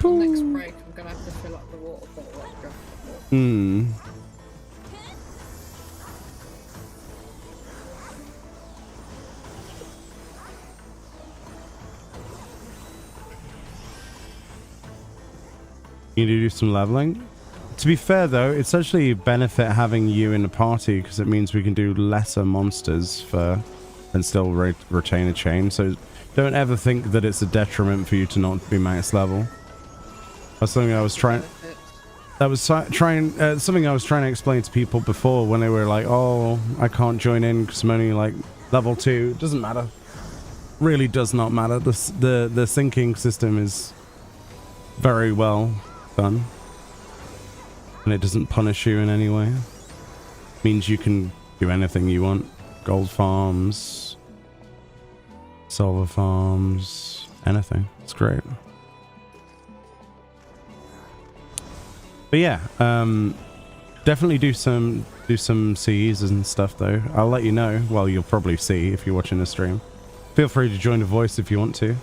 Next break, I'm gonna have to fill up the water bottle after. Hmm. You need to do some leveling. To be fair though, it's actually a benefit having you in the party because it means we can do lesser monsters for and still retain a chain. So don't ever think that it's a detriment for you to not be max level. That's something I was trying. That was something I was trying to explain to people before when they were like, "Oh, I can't join in because I'm only like level 2." It doesn't matter. Really does not matter. The syncing system is very well done, and it doesn't punish you in any way. It means you can do anything you want. Gold farms, silver farms, anything. It's great. But yeah, definitely do some CEs and stuff though. I'll let you know. Well, you'll probably see if you're watching the stream. Feel free to join the voice if you want to.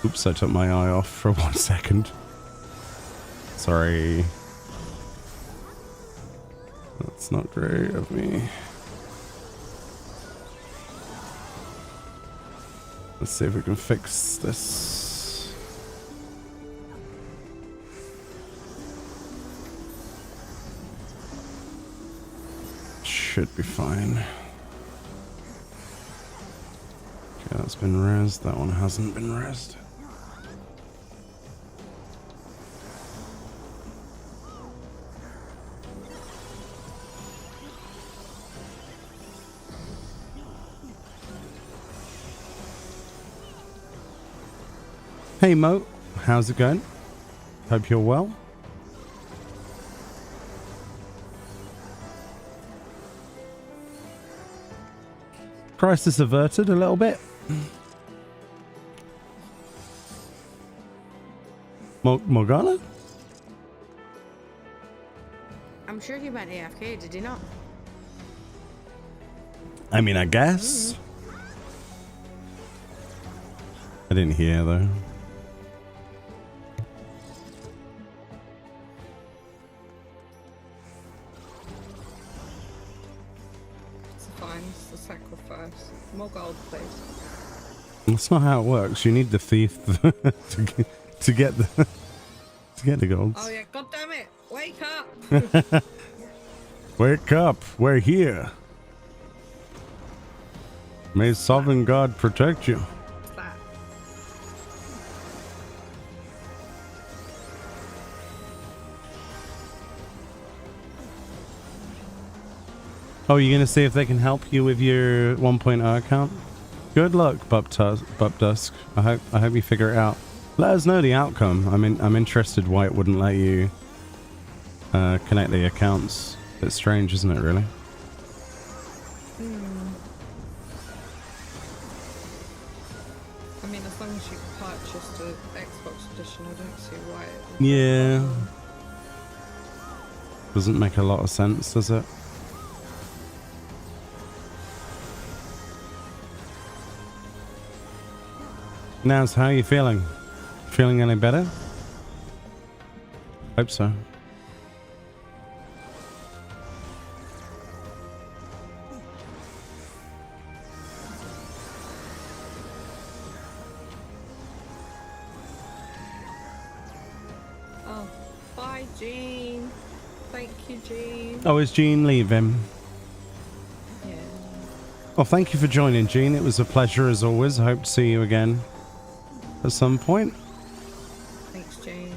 Oops, I took my eye off for 1 second. Sorry. That's not great of me. Let's see if we can fix this. Should be fine. Okay, that's been rezzed. That one hasn't been rezzed. Hey Mo, how's it going? Hope you're well. Crisis averted a little bit. Morgana? I'm sure he went AFK, did he not? I mean, I guess. I didn't hear though. It's fine, it's the sacrifice. More gold, please. That's not how it works. You need the thief to get the golds. Oh yeah, god damn it! Wake up! Wake up! We're here. May sovereign God protect you. What's that? Oh, you're gonna see if they can help you with your 1.0 account? Good luck, Bupdusk. I hope you figure it out. Let us know the outcome. I'm interested why it wouldn't let you connect the accounts. Bit strange, isn't it, really? I mean, as long as you purchased the Xbox edition, I don't see why it would. Yeah. Doesn't make a lot of sense, does it? Naz, how are you feeling? Feeling any better? Hope so. Oh, bye, Jean. Thank you, Jean. Oh, is Jean leaving? Yeah. Well, thank you for joining, Jean. It was a pleasure as always. I hope to see you again at some point. Thanks, Jean.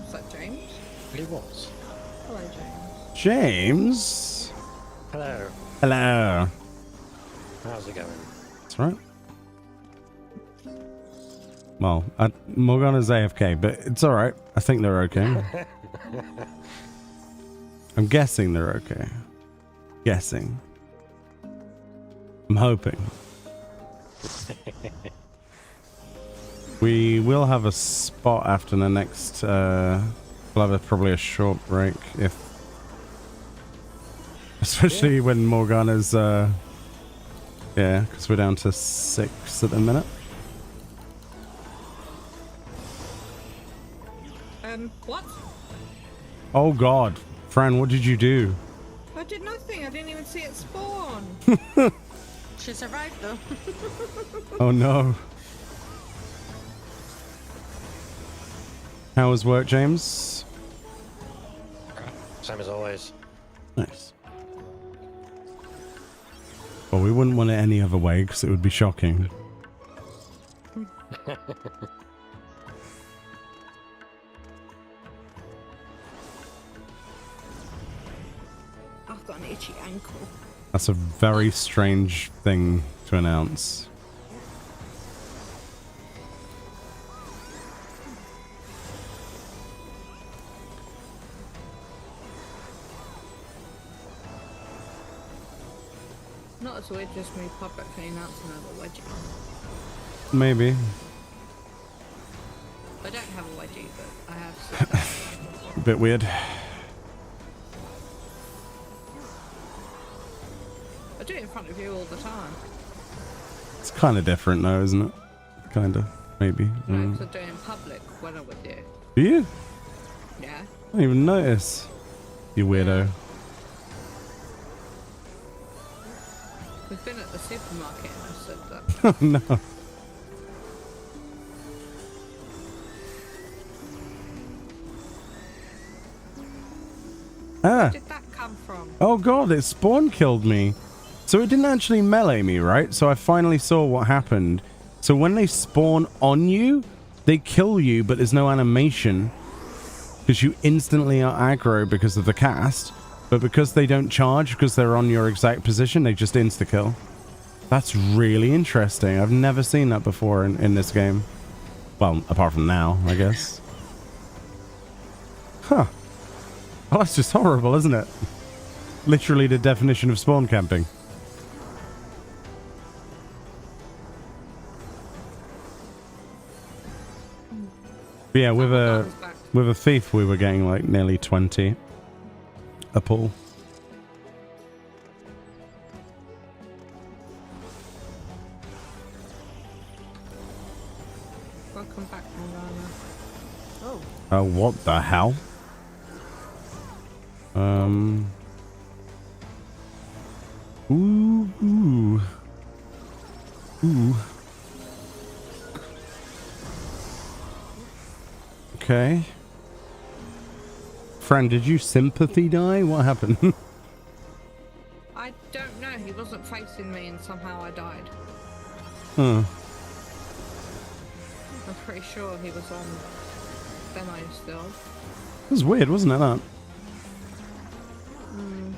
Was that James? He was. Hello, James. James? Hello. Hello. How's it going? That's right. Well, Morgana's AFK, but it's alright. I think they're okay. I'm guessing they're okay. Guessing. I'm hoping. We will have a spot after the next, we'll have probably a short break if, especially when Morgana's, yeah, because we're down to 6 at the minute. What? Oh god, Fran, what did you do? I did nothing. I didn't even see it spawn. She survived though. Oh no. How was work, James? Same as always. Nice. Well, we wouldn't want it any other way because it would be shocking. I've got an itchy ankle. That's a very strange thing to announce. Not as weird, just me publicly announcing another wedgie. Maybe. I don't have a wedgie, but I have. A bit weird. I do it in front of you all the time. It's kind of different though, isn't it? Kind of. Maybe. No, because I do it in public when I'm with you. Do you? Yeah. I didn't even notice. You weirdo. We've been at the supermarket and I said that. Oh no. Ah. Where did that come from? Oh god, it spawn killed me. So it didn't actually melee me, right? So I finally saw what happened. So when they spawn on you, they kill you, but there's no animation. Because you instantly are aggro because of the cast. But because they don't charge, because they're on your exact position, they just insta-kill. That's really interesting. I've never seen that before in this game. Well, apart from now, I guess. Huh. Well, that's just horrible, isn't it? Literally the definition of spawn camping. But yeah, with a thief we were getting like nearly 20 a pull. Welcome back, Morgana. Oh. Oh, what the hell? Ooh. Okay. Fran, did you sympathy die? What happened? I don't know. He wasn't facing me, and somehow I died. Huh. I'm pretty sure he was on demo still. It was weird, wasn't it, that?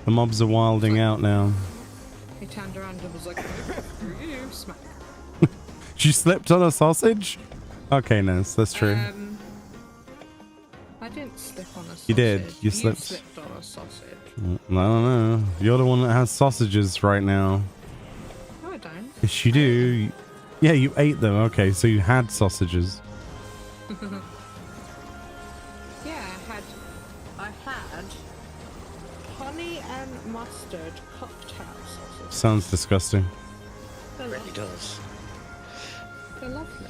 The mobs are wilding out now. He turned around and was like, "Screw you, smack." She slipped on a sausage? Okay, Ness, that's true. I didn't slip on a sausage. You did. You slipped. slipped on a sausage. I don't know. You're the one that has sausages right now. No, I don't. Yes, you do. Yeah, you ate them. Okay, so you had sausages. Yeah, I had honey and mustard cocktail sausages. Sounds disgusting. They're Really lovely. does. They're lovely.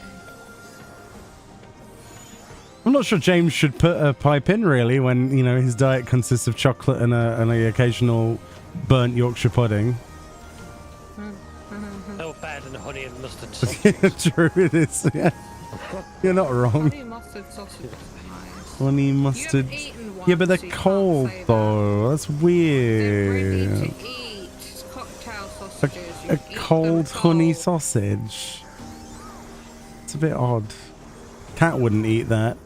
I'm not sure James should put a pipe in, really, when, you know, his diet consists of chocolate and the occasional burnt Yorkshire pudding. No bad than honey and mustard Yeah, sauce. true, it is. Yeah. You're not wrong. Honey mustard sausages are nice. Honey mustard. You've eaten one, Yeah, but they're so you can't cold, say that. though. That's They're weird. ready to eat. It's cocktail sausages. You A eat them cold honey cold. sausage. It's a bit odd. Cat wouldn't eat that.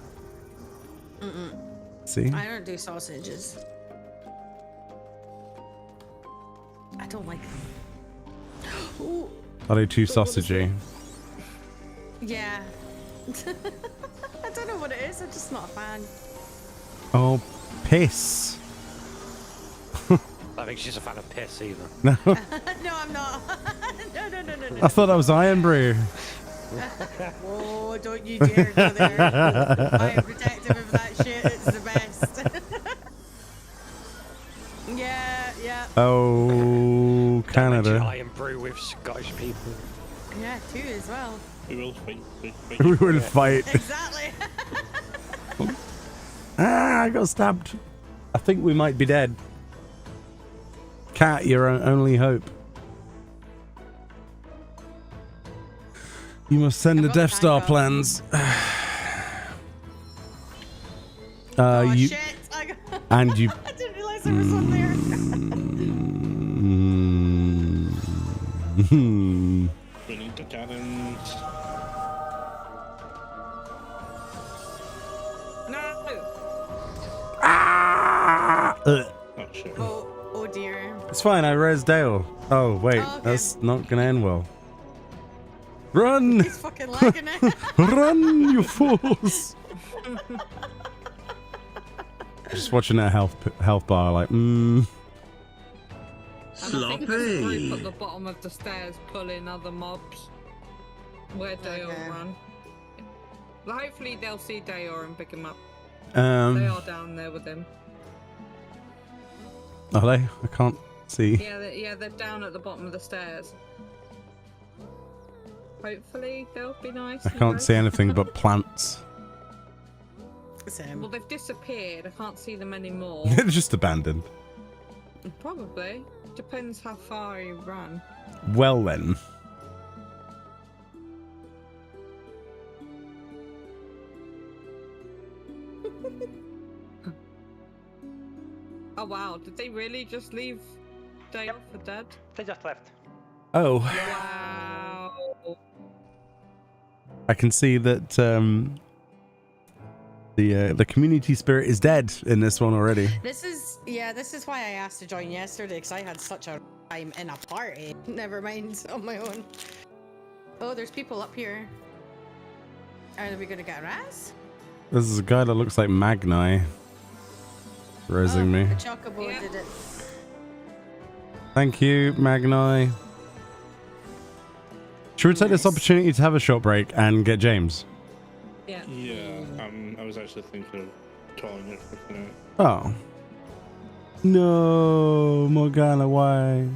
See? I don't do sausages. I don't like them. Ooh, Are they too sausagey? yeah. I don't know what it is. I'm just not a fan. Oh, piss. I think she's a fan of piss either. No, No, I'm not. No. I thought that was Iron Brew. Oh, don't you dare go there. I am protective of that shit. It's the best. Yeah. Oh, Canada. Iron brew with Scottish people. Yeah, too as well. We will fight. We will fight. Exactly. Ah, I got stabbed. I think we might be dead. Cat, your only hope. You must send the I've got Death Star tango. plans. Oh, you shit. and you. I didn't realize there was one there. We need the cannons. No. Oh shit. Oh dear. It's fine. I res Dale. Oh wait, Oh, okay. that's not gonna end well. Run! He's fucking lagging it. Run, you fools! Just watching that health bar, like, And I think there's a group at Sloppy. the bottom of the stairs pulling other mobs where Dayor Okay. run. Well, hopefully they'll see Dayor and pick him up. They are down there with him. Are they? I can't see. Yeah, they're down at the bottom of the stairs. Hopefully they'll be nice. I you can't know. see anything but plants. Same. Well, they've disappeared. I can't see them anymore. They're just abandoned. Probably. Depends how far you run. Well then. Oh wow, did they really just leave Dayor for dead? They just left. Oh, Wow. I can see that the community spirit is dead in this one already. This is why I asked to join yesterday, because I had such a time in a party. Never mind, on my own. Oh, there's people up here. Are we gonna get Raz? This is a guy that looks like Magni. Raising me. The Chocobo Yeah. did it. Thank you, Magnai. Should we take this opportunity to have a short break and get James? Yeah. Yeah, I was actually thinking of calling it for tonight. Oh. No, Morgana, why?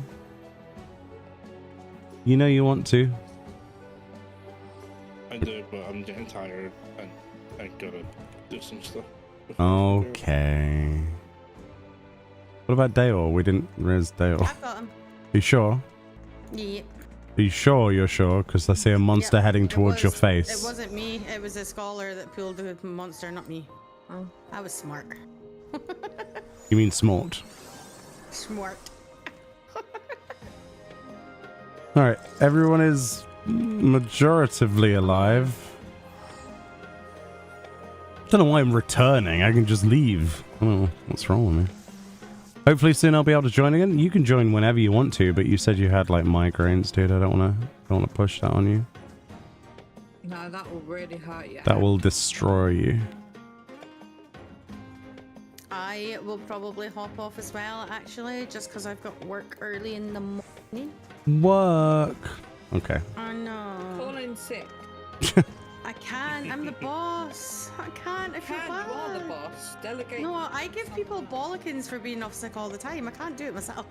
You know you want to. I do, but I'm getting tired and I gotta do some stuff. Okay. What about Dale? We didn't res Dale. I've got him. You sure? Yeah. Are you sure you're sure? Because I see a monster Yep, heading towards your face. It wasn't me. It was a scholar that pulled the monster, not me. Oh. I was smart. You mean smart? Smart. Alright, everyone is majoritively alive. Don't know why I'm returning. I can just leave. I don't know what's wrong with me. Hopefully soon I'll be able to join again. You can join whenever you want to, but you said you had like migraines, dude. I don't want to push that on you. No, that will really hurt you. That will destroy you. I will probably hop off as well, actually, just because I've got work early in the morning. Work. Okay. I know. Call in sick. I can't. I'm the boss. I can't if You you're are the bad. boss. Delegate. No, I give people bollockins for being off sick all the time. I can't do it myself.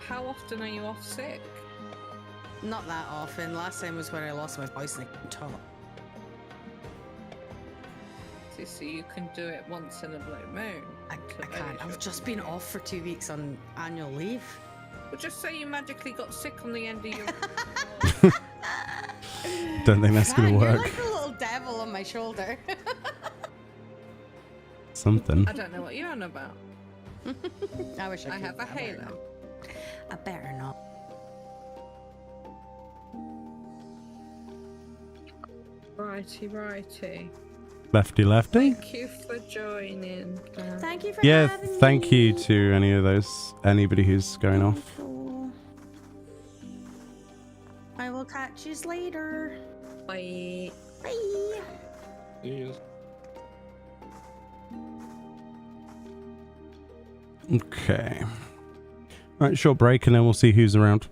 How often are you off sick? Not that often. Last time was when I lost my voice and I couldn't talk. So you can do it once in a blue moon. I can't. I've just been off for 2 weeks on annual leave. Well, just say you magically got sick on the end of your... Don't think that's gonna You're work. like a little devil on my shoulder. Something. I don't know what you're on about. I wish I I could. have a halo. I better not. Righty, righty. Lefty, lefty. Thank you for joining. Thank you for Yeah, having me. thank you to anybody who's going off. I will catch you later. Bye. Bye. Yes. Okay. Right, short break and then we'll see who's around.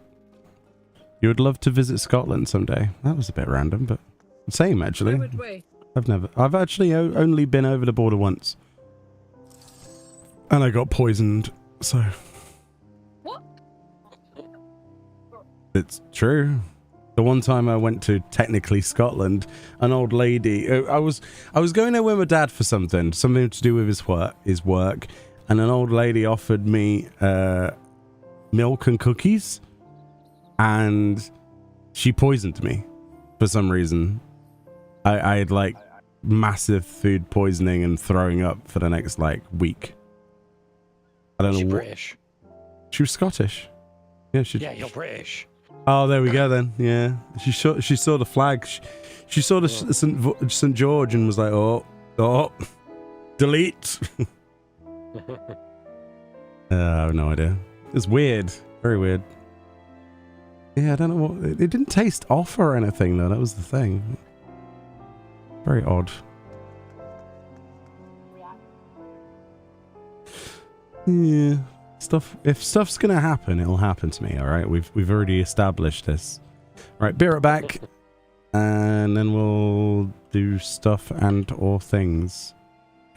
You would love to visit Scotland someday. That was a bit random, but same actually. Where would we? I've actually only been over the border once. And I got poisoned, so. What? It's true. The one time I went to technically Scotland, an old lady, I was going there with my dad for something to do with his work, and an old lady offered me milk and cookies, and she poisoned me for some reason. I had like massive food poisoning and throwing up for the next like week. I don't know what. British. She was Scottish. Yeah, Yeah, you're British. Oh, there we go then. Yeah, she saw the flag. She saw the St. George and was like, oh, delete. I have no idea. It's weird, very weird. Yeah, I don't know what. It didn't taste off or anything though. That was the thing. Very odd. Yeah. If stuff's gonna happen, it'll happen to me, alright? We've already established this. Alright, be right back. And then we'll do stuff and or things.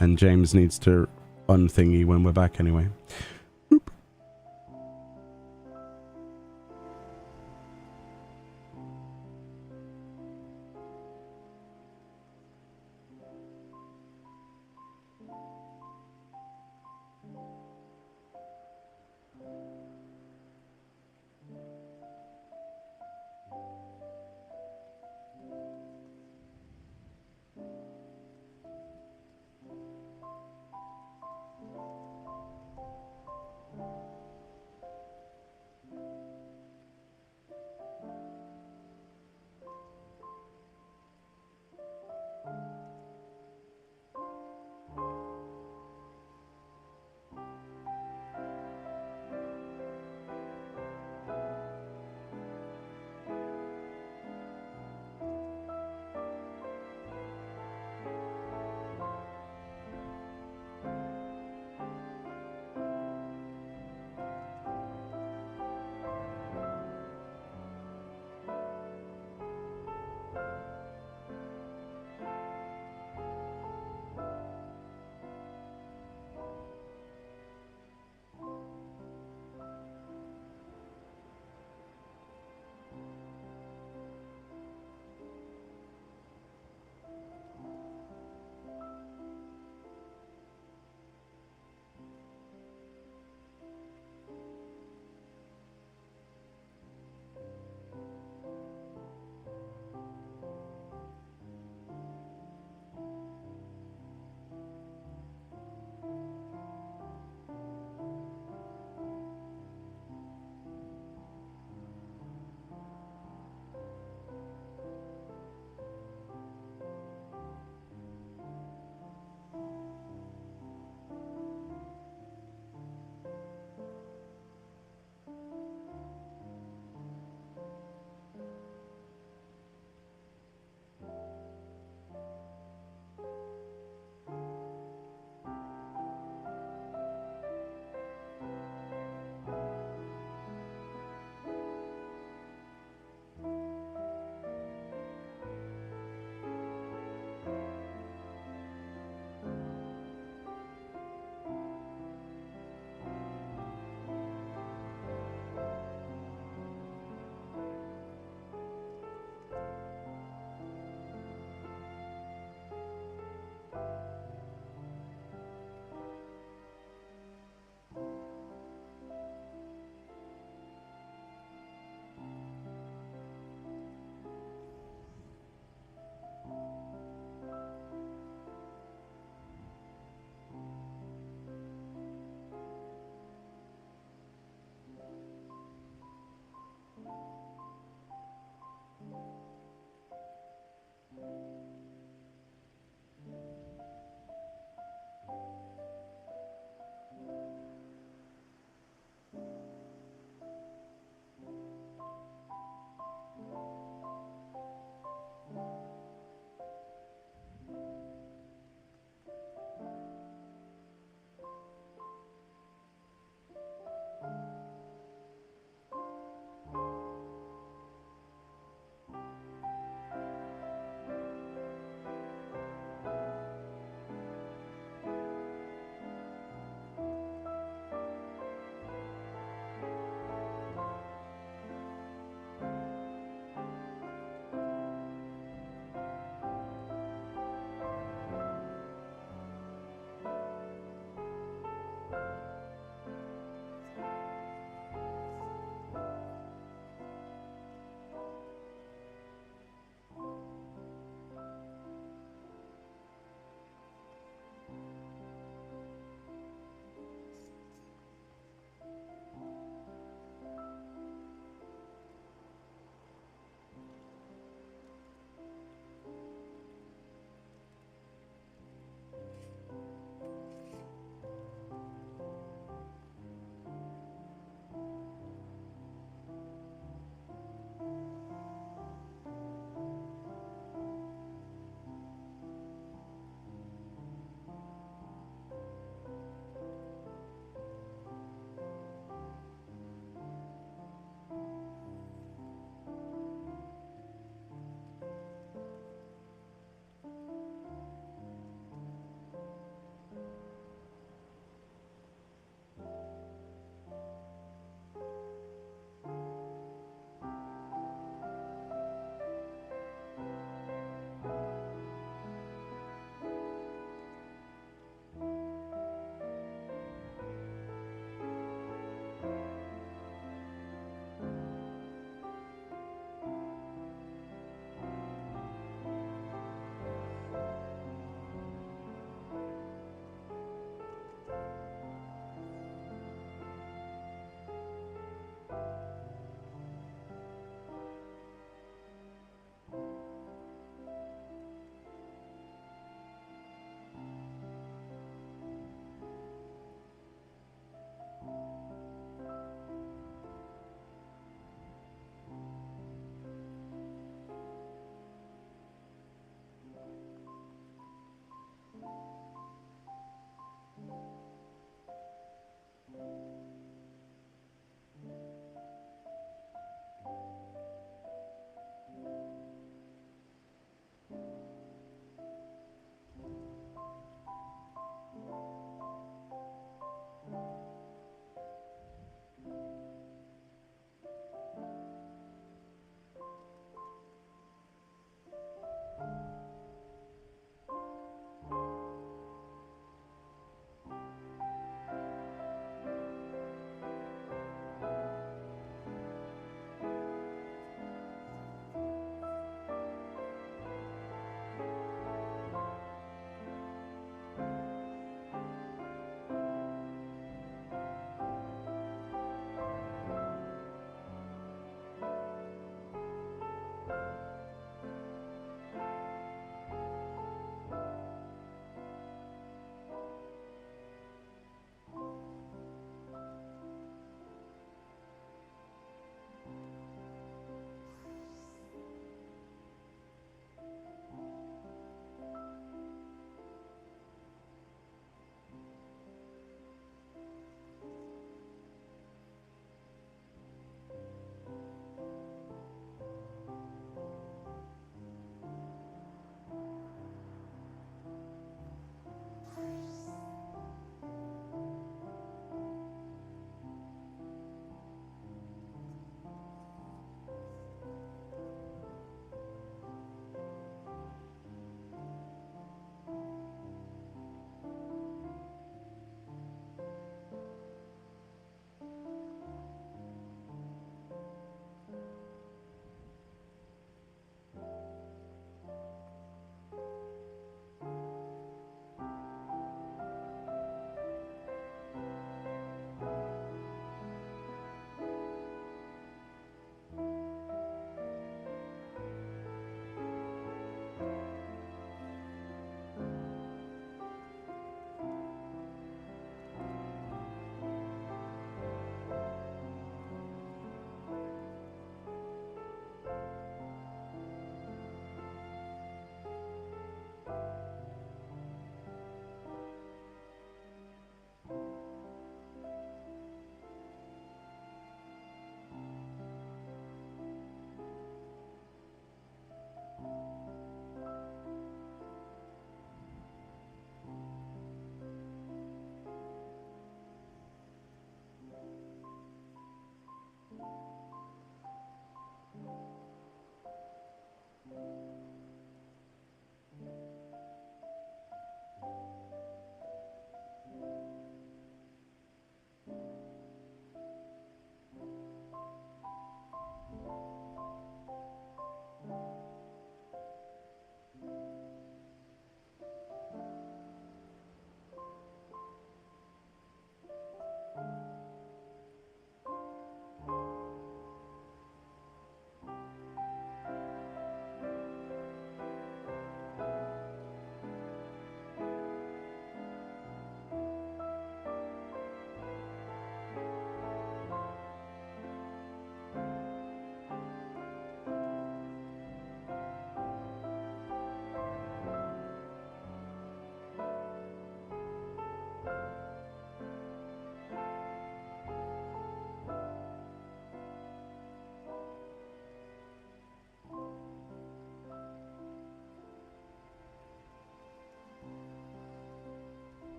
And James needs to unthingy when we're back anyway. Boop.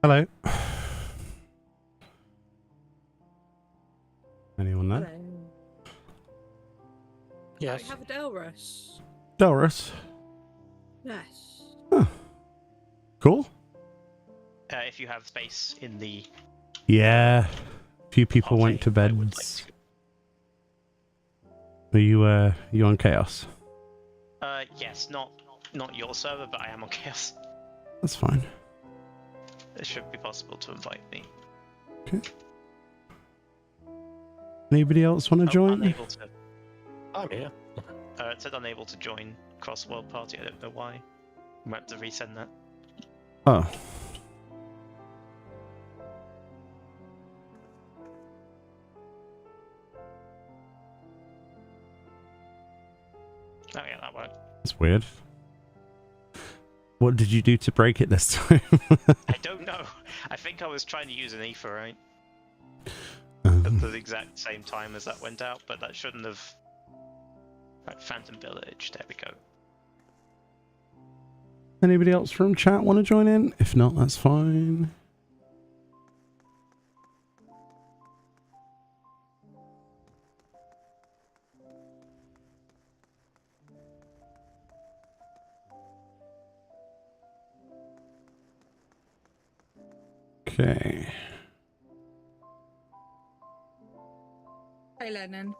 Hello. Anyone there? Hello. Yes. We have a Delrus. Doris. Yes. Cool. If you have space in the... Yeah. A few people went to bed. Are you on Chaos? Yes, not your server, but I am on Chaos. That's fine. It should be possible to invite me. Okay. Anybody else want to join? Unable to. I'm here. It said unable to join cross-world party. I don't know why. We might have to resend that. Oh. Oh yeah, that worked. That's weird. What did you do to break it this time? I don't know. I think I was trying to use an ether, right? Um, At the exact same time as that went out, but that shouldn't have... Right, Phantom Village, there we go. Anybody else from chat want to join in? If not, that's fine. Okay. Hey, Lennon.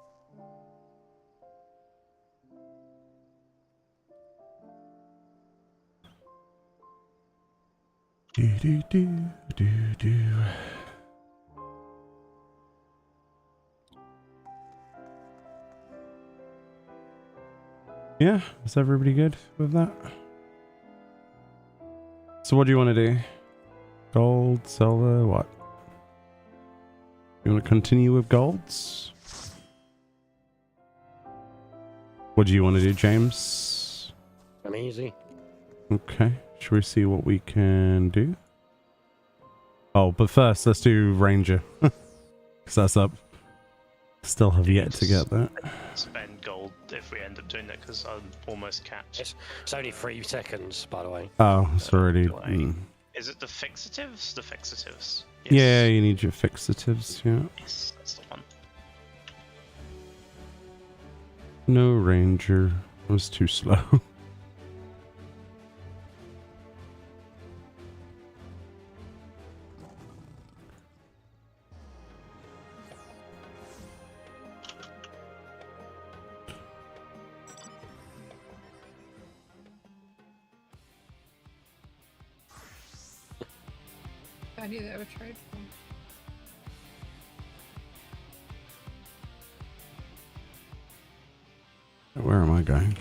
Do do do do do. Yeah, is everybody good with that? So what do you want to do? Gold, silver, what? You want to continue with golds? What do you want to do, James? I'm easy. Okay, should we see what we can do? Oh, but first, let's do Ranger. Because that's up. Still have yet to get that. Spend gold if we end up doing that, because I'm almost capped. It's only 3 seconds, by the way. Oh, it's already... do I- Is it the fixatives? The fixatives. Yes. Yeah, you need your fixatives, yeah. Yes, that's the one. No Ranger. That was too slow. I knew they were trade for. Where am I going?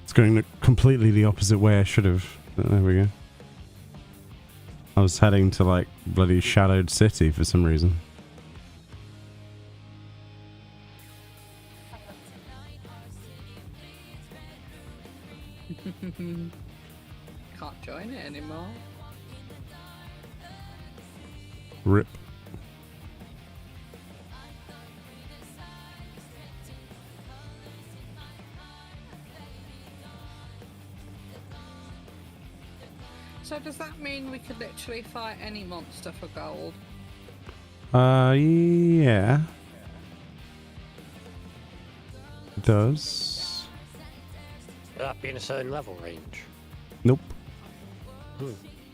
It's going completely the opposite way I should have. But there we go. I was heading to like bloody Shadowed City for some reason. Can't join it anymore. Rip. So does that mean we could literally fight any monster for gold? Yeah. It does. Would that be in a certain level range? Nope.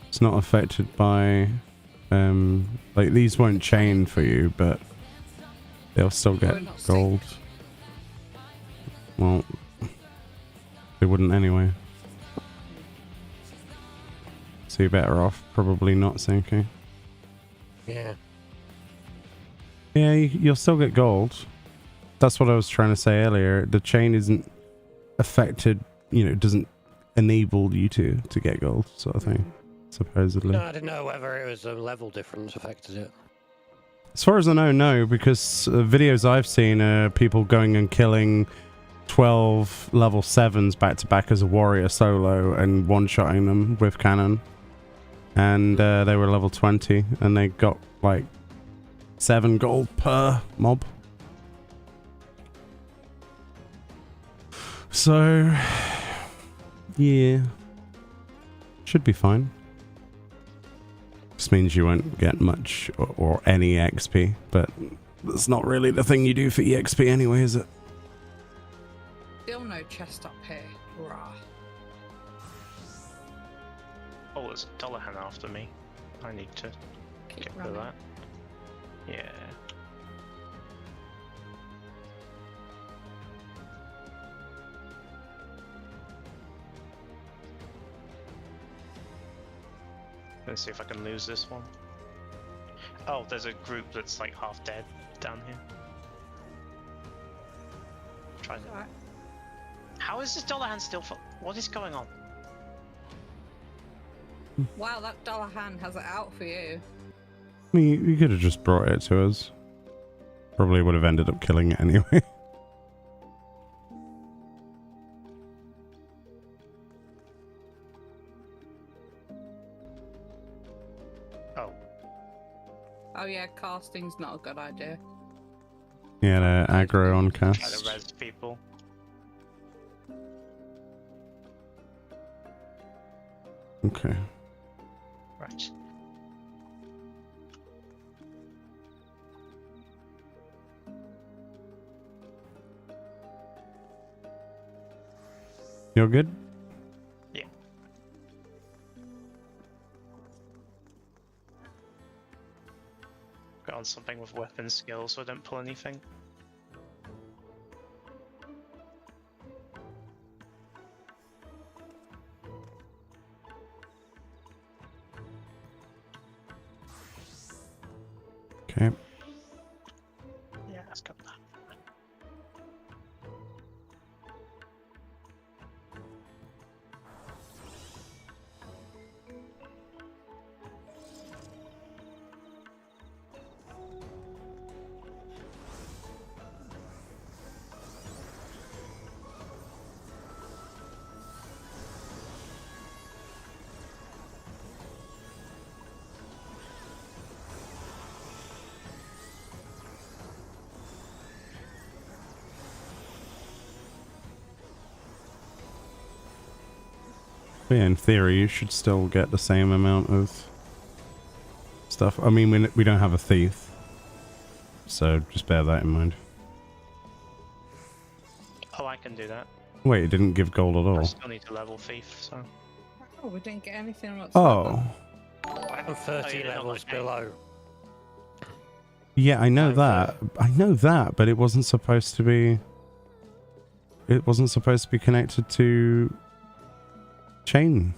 It's not affected by... like, these won't chain for you, but they'll still get We're not gold. synced. Well, they wouldn't anyway. So you're better off probably not syncing. Yeah. Yeah, you'll still get gold. That's what I was trying to say earlier. The chain isn't affected, you know, it doesn't enable you to get gold, sort of thing, supposedly. No, I didn't know whether it was a level difference affected it. As far as I know, no, because videos I've seen are people going and killing 12 level 7s back to back as a warrior solo and one-shotting them with cannon. And they were level 20 and they got like 7 gold per mob. So, yeah, should be fine. This means you won't get much or any XP, but that's not really the thing you do for EXP anyway, is it? Still no chest up here. Rah. Oh, there's a dollar hand after me. I need to get rid of that. Yeah. Let's see if I can lose this one. Oh, there's a group that's like half dead down here. Try that. Alright. How is this dollar hand still full? What is going on? Wow, that dollar hand has it out for you. I mean, you could have just brought it to us. Probably would have ended up killing it anyway. Oh. Oh yeah, casting's not a good idea. Yeah, aggro on Try cast. to res people. Okay. Right. You're good? Yeah. Got on something with weapon skills so I don't pull anything. Okay. Yeah, let's go with that. But yeah, in theory, you should still get the same amount of stuff. I mean, we don't have a thief, so just bear that in mind. Oh, I can do that. Wait, it didn't give gold at I all. still need to level thief, so. Oh, we didn't get anything whatsoever. Oh, I'm 30 yeah, levels okay. below. yeah, I know I've, that. I know that, but it wasn't supposed to be. It wasn't supposed to be connected to chain.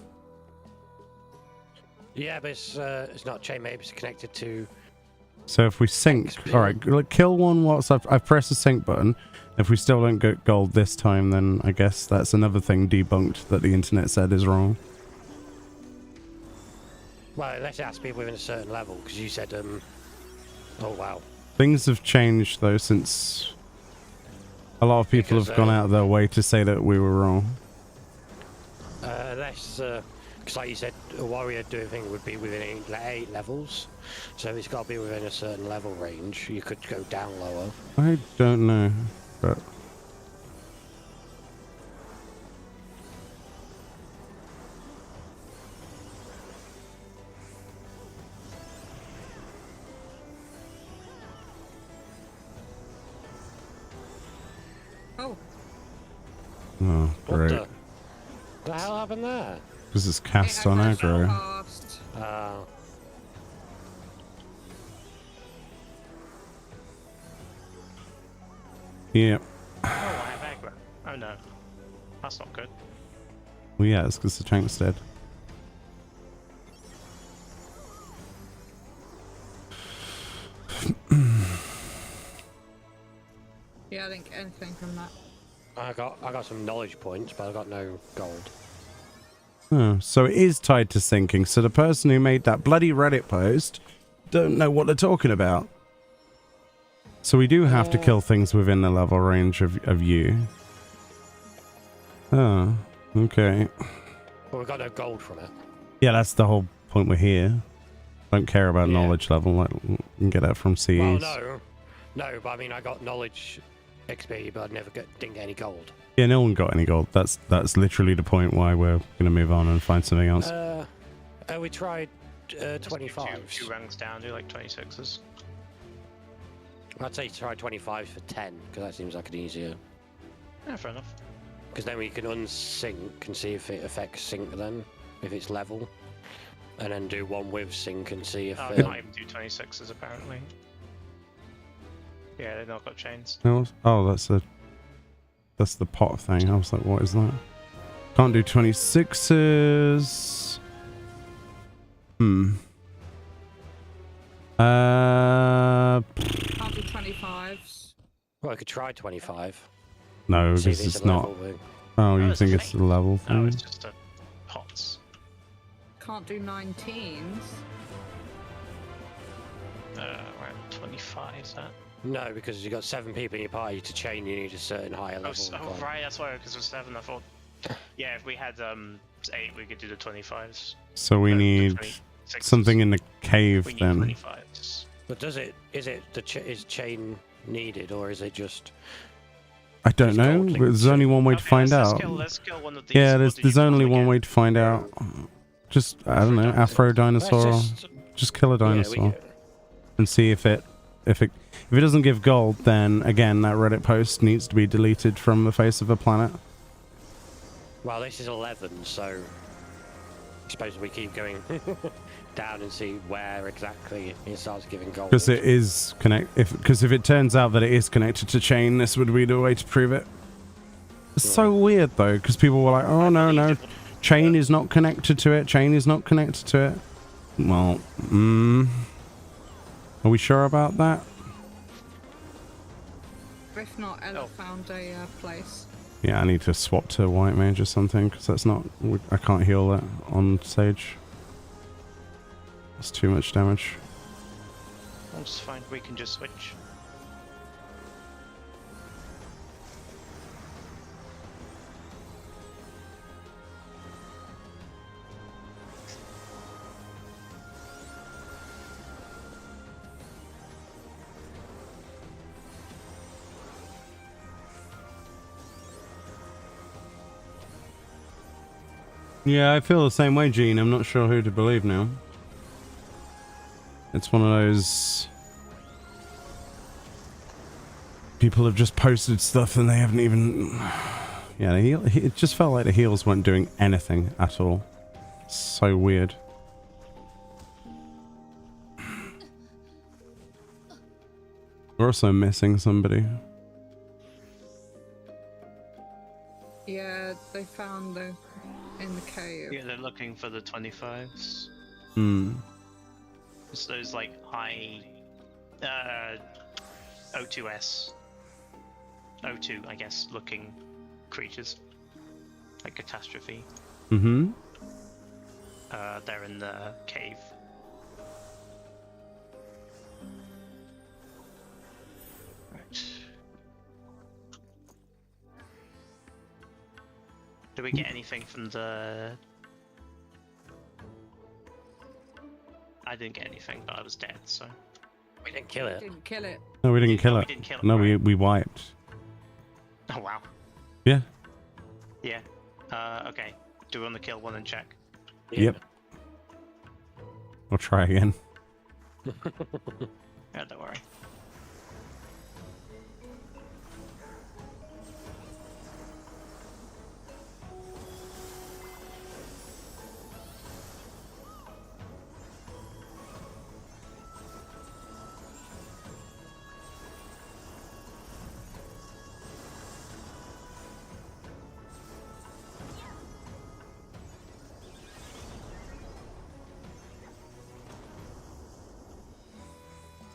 Yeah, but it's not chain, maybe it's connected to... So if we sync, XP. all right, kill one whilst I've pressed the sync button. If we still don't get gold this time, then I guess that's another thing debunked that the internet said is wrong. Well, unless it has to be within a certain level, because you said, oh wow. Things have changed though since a lot of people Because, have gone out of their way to say that we were wrong. Unless, because like you said, a warrior doing thing would be within 8 levels, so it's got to be within a certain level range. You could go down lower. I don't know, but Oh, oh What great, the hell happened there? because it's cast on it aggro. cast. Yeah, Oh, I have aggro. Oh no. That's not good. well yeah, it's because the tank's dead. Yeah, I didn't get anything from that. I got some knowledge points, but I got no gold. Oh, so it is tied to syncing. So the person who made that bloody Reddit post don't know what they're talking about. So we do have to kill things within the level range of you. Oh, okay. But we got no gold from it. Yeah, that's the whole point we're here. Don't care about Yeah. knowledge level. Like, we can get that from CEs. Well, no, but I mean, I got knowledge XP, but I didn't get any gold. Yeah, no one got any gold. That's literally the point why we're going to move on and find something else. We tried Just do 25s. two ranks down, do like 26s. I'd say try 25 for 10, because that seems like an easier. Yeah, fair enough. Because then we can unsync and see if it affects sync then, if it's level. And then do one with sync and see if... Oh, they can't even do 26s apparently. Yeah, they've not got chains. Oh, that's the pot thing. I was like, what is that? Can't do 26s. Can't do 25s. Well, I could try 25. No, See because if it's a not. level thing. Oh, Oh, you it's think a it's the thing. level Oh, thing? it's just a pots. Can't do 19s. Around 25 is that? No, because you've got 7 people in your party to chain, you need a certain higher level. Oh, right, that's why, because it was 7, I thought... Yeah, if we had 8, we could do the 25s. So we The need 26s. something in the cave We need then. 25s. But is chain needed, or is it just... I don't It's know. gold linked There's only one way to Okay, find let's out. kill one of these. Yeah, What there's did you call only them one again? way to find out. Just, I don't know, Afro dinosaur. Just kill a dinosaur and see if it doesn't give gold, then again that Reddit post needs to be deleted from the face of the planet. Well, this is 11, so I suppose we keep going down and see where exactly it starts giving gold. Because it is because if it turns out that it is connected to chain, this would be the way to prove it. It's so weird though, because people were like, "Oh no, chain is not connected to it. Chain is not connected to it." Well, are we sure about that? If not, Ella found a place. Yeah, I need to swap to white mage or something, because that's not... I can't heal that on stage. That's too much damage. That's fine, we can just switch. Yeah, I feel the same way, Gene. I'm not sure who to believe now. It's one of those... People have just posted stuff and they haven't even... Yeah, it just felt like the heals weren't doing anything at all. So weird. We're also missing somebody. Yeah, they found the in the cave. Yeah, they're looking for the 25s. It's those like high O2S. O2, I guess, looking creatures. Like catastrophe. Mm-hmm. They're in the cave. Right. Do we get anything from the... I didn't get anything, but I was dead, so... We didn't kill it. Didn't kill it. No, we didn't kill it. We didn't kill it, No, right. we wiped. Oh, wow. Yeah. Yeah. Okay. Do we want to kill one and check? Yep. We'll try again. Yeah, don't worry.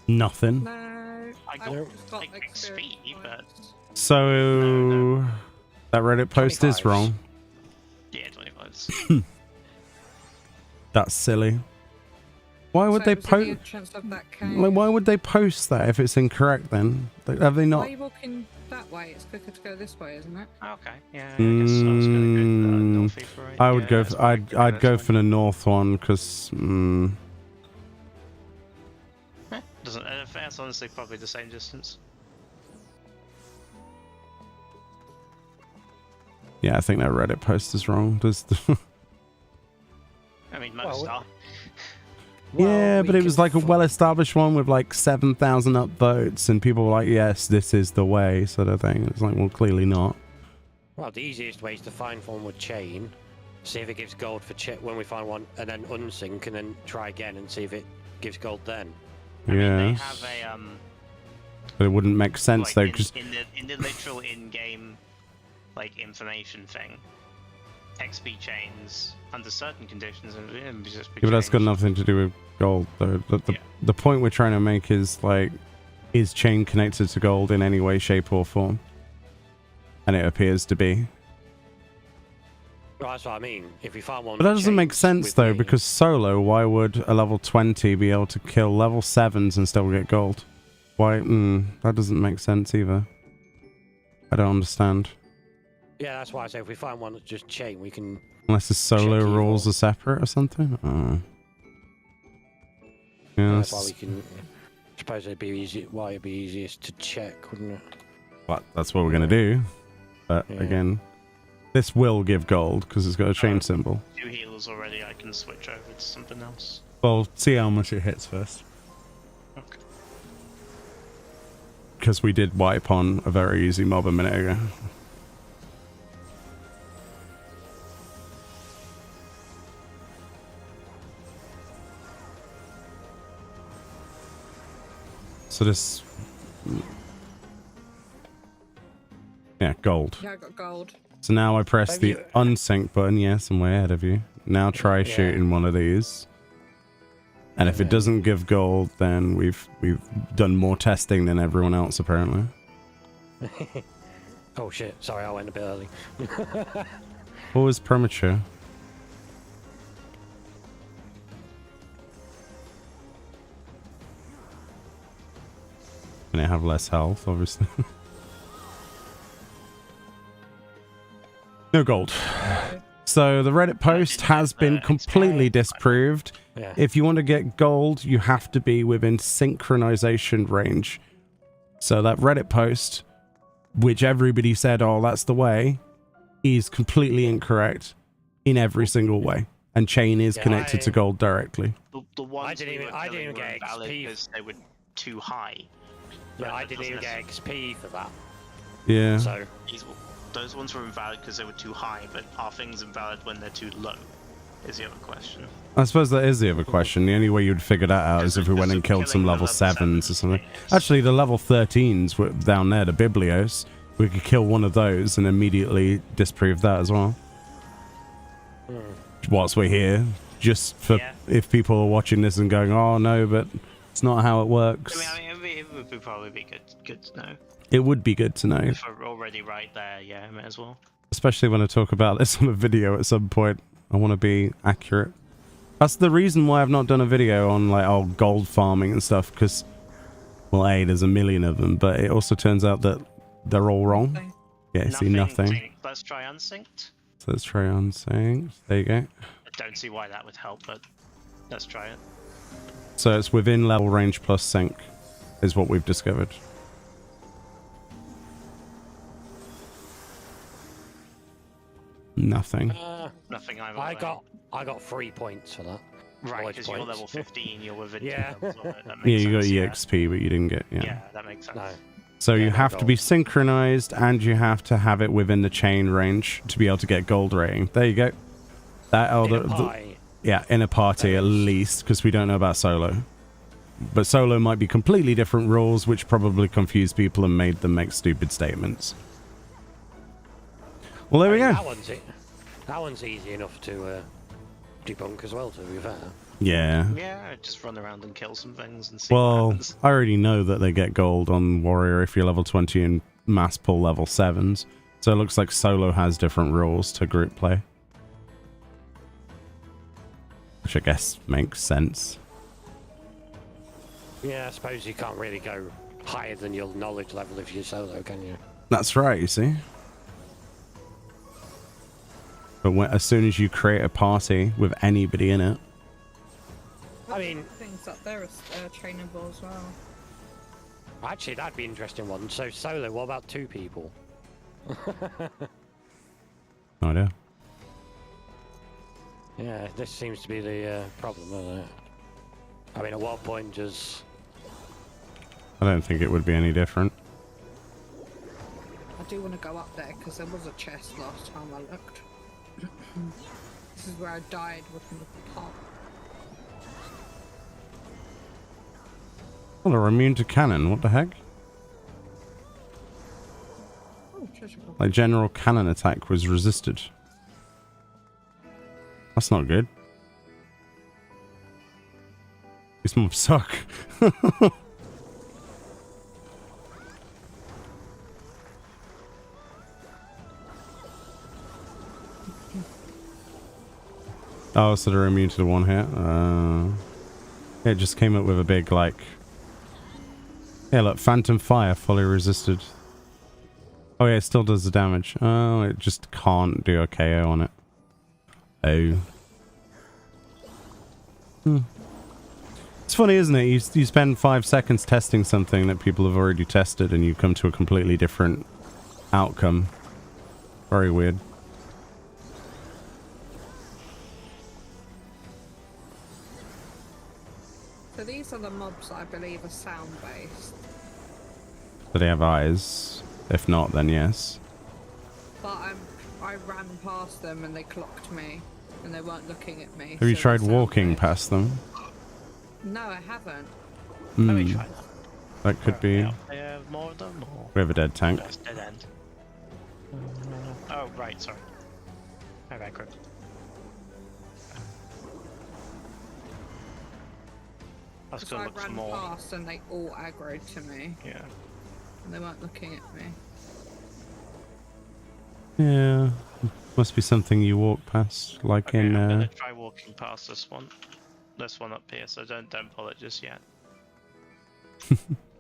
Nothing. No, I got like XP, but... So that Reddit post is 25s. wrong. Yeah, 25s. That's silly. Why would So they it was at the post? entrance of that cave. Like, why would they post that if it's incorrect? Then like, have they Why not? are you walking that way? It's quicker to go this way, isn't it? Okay, yeah, I guess I was gonna go to the north for it. I would Yeah, go. that's I'd go for the north one because. Doesn't. That's honestly probably the same distance. Yeah, I think that Reddit post is wrong. Does the I mean, most are. Yeah, we but it can was like a fi- well-established one with like 7,000 upvotes, and people were like, "Yes, this is the way," sort of thing. It's like, well, clearly not. Well, the easiest way is to find one with chain, see if it gives gold for when we find one, and then unsync, and then try again and see if it gives gold then. I mean, they Yes. have a But it wouldn't make sense like though, because in the literal in-game like information thing, XP chains under certain conditions and just be but that's got changed. nothing to do with gold though. The point we're trying to make is like, is chain connected to gold in any way, shape, or form? And it appears to be. Well, that's what I mean. If we find one, But that with doesn't make chains sense with though, me- because solo, why would a level 20 be able to kill level 7s and still get gold? Why? That doesn't make sense either. I don't understand. Yeah, that's why I say if we find one that's just chain, we can. Unless the solo Check rules evil. are separate or something? Yeah, That's why we can. I suppose it'd be easy. Why it'd be easiest to check, wouldn't it? well, that's what we're going to do. But Yeah. again, this will give gold because it's got a chain symbol. 2 healers already. I can switch over to something else. Well, see how much it hits first. Okay. Because we did wipe on a very easy mob a minute ago. So this... Yeah, gold. Yeah, I got gold. So now I press Have the you- unsync button. Yes, I'm way ahead of you. Now try Yeah. shooting one of these. And if it Yeah. doesn't give gold, then we've done more testing than everyone else apparently. Oh shit! Sorry, I went a bit early. What was premature? And it have less health, obviously. No gold. So the Reddit post has been completely disproved. Yeah. If you want to get gold, you have to be within synchronization range. So that Reddit post, which everybody said, oh, that's the way, is completely incorrect in every single way. And chain is Yeah, connected to gold directly. The ones didn't we even- were I didn't killing were get invalid XP. because they were too high. Yeah, I that didn't even doesn't get XP for that. Yeah. So Those ones were invalid because they were too high, but are things invalid when they're too low? Is the other question. I suppose that is the other question. The only way you'd figure that out is if we went and killed some Killing the level level 7s or something. yes. Actually, the level 13s were down there, the Biblios. We could kill one of those and immediately disprove that as well. Whilst we're here, just for Yeah. if people are watching this and going, oh no, but it's not how it works. I mean, it would probably be good to know. It would be good to know, If we're already right there, yeah, may as well. especially when I talk about this on a video at some point. I want to be accurate. That's the reason why I've not done a video on like gold farming and stuff, because, well, A, there's a million of them, but it also turns out that they're all wrong. Yeah, see nothing. Let's try unsynced. So let's try on saying. There you go. I don't see why that would help, but let's try it. So it's within level range plus sync, is what we've discovered. Nothing. Nothing either I way. got 3 points for that. Right, knowledge because you're points. level 15, you're within Yeah. 2 levels of it. That Yeah, makes you got sense, yeah. EXP, but you didn't get, Yeah, that makes sense. No. So Yeah, you no have to gold. be synchronized, and you have to have it within the chain range to be able to get gold rating. There you go. That In a pie. yeah, in a party at least, because we don't know about solo. But solo might be completely different rules, which probably confused people and made them make stupid statements. Well, there we go. That one's easy enough to debunk as well, to be fair. Yeah. Yeah, just run around and kill some things and see what Well, happens. I already know that they get gold on Warrior if you're level 20 and mass pull level 7s. So it looks like solo has different rules to group play. Which I guess makes sense. Yeah, I suppose you can't really go higher than your knowledge level if you're solo, can you? That's right, you see. But as soon as you create a party with anybody in it, I mean, things up there are trainable as well. actually, that'd be an interesting one. So solo, what about 2 people? no idea. Yeah, this seems to be the problem, isn't it? I mean, at what point does... I don't think it would be any different. I do want to go up there because there was a chest last time I looked. This is where I died looking at the top. Well, they're immune to cannon. What the heck? Oh, treasure box. Like general cannon attack was resisted. That's not good. These mobs suck. Oh, so they're immune to the one hit. It just came up with a big, like... Yeah, look, Phantom Fire fully resisted. Oh yeah, it still does the damage. Oh, it just can't do a KO on it. Oh. It's funny, isn't it? You spend 5 seconds testing something that people have already tested and you come to a completely different outcome. Very weird. So these are the mobs that I believe are sound-based. Do they have eyes? If not, then yes. But I ran past them and they clocked me. And they weren't looking at me. Have you so tried they're walking sound-based. past them? No, I haven't. Let me try That could be. more of them, or... We have a dead tank. That's dead end. Oh, right, sorry. Okay, good. I was So gonna I look for ran more. past and they all aggroed to me. Yeah. And they weren't looking at me. Yeah. Must be something you walk past, like Okay, in... I'm gonna try walking past this one. This one up here, so don't pull it just yet.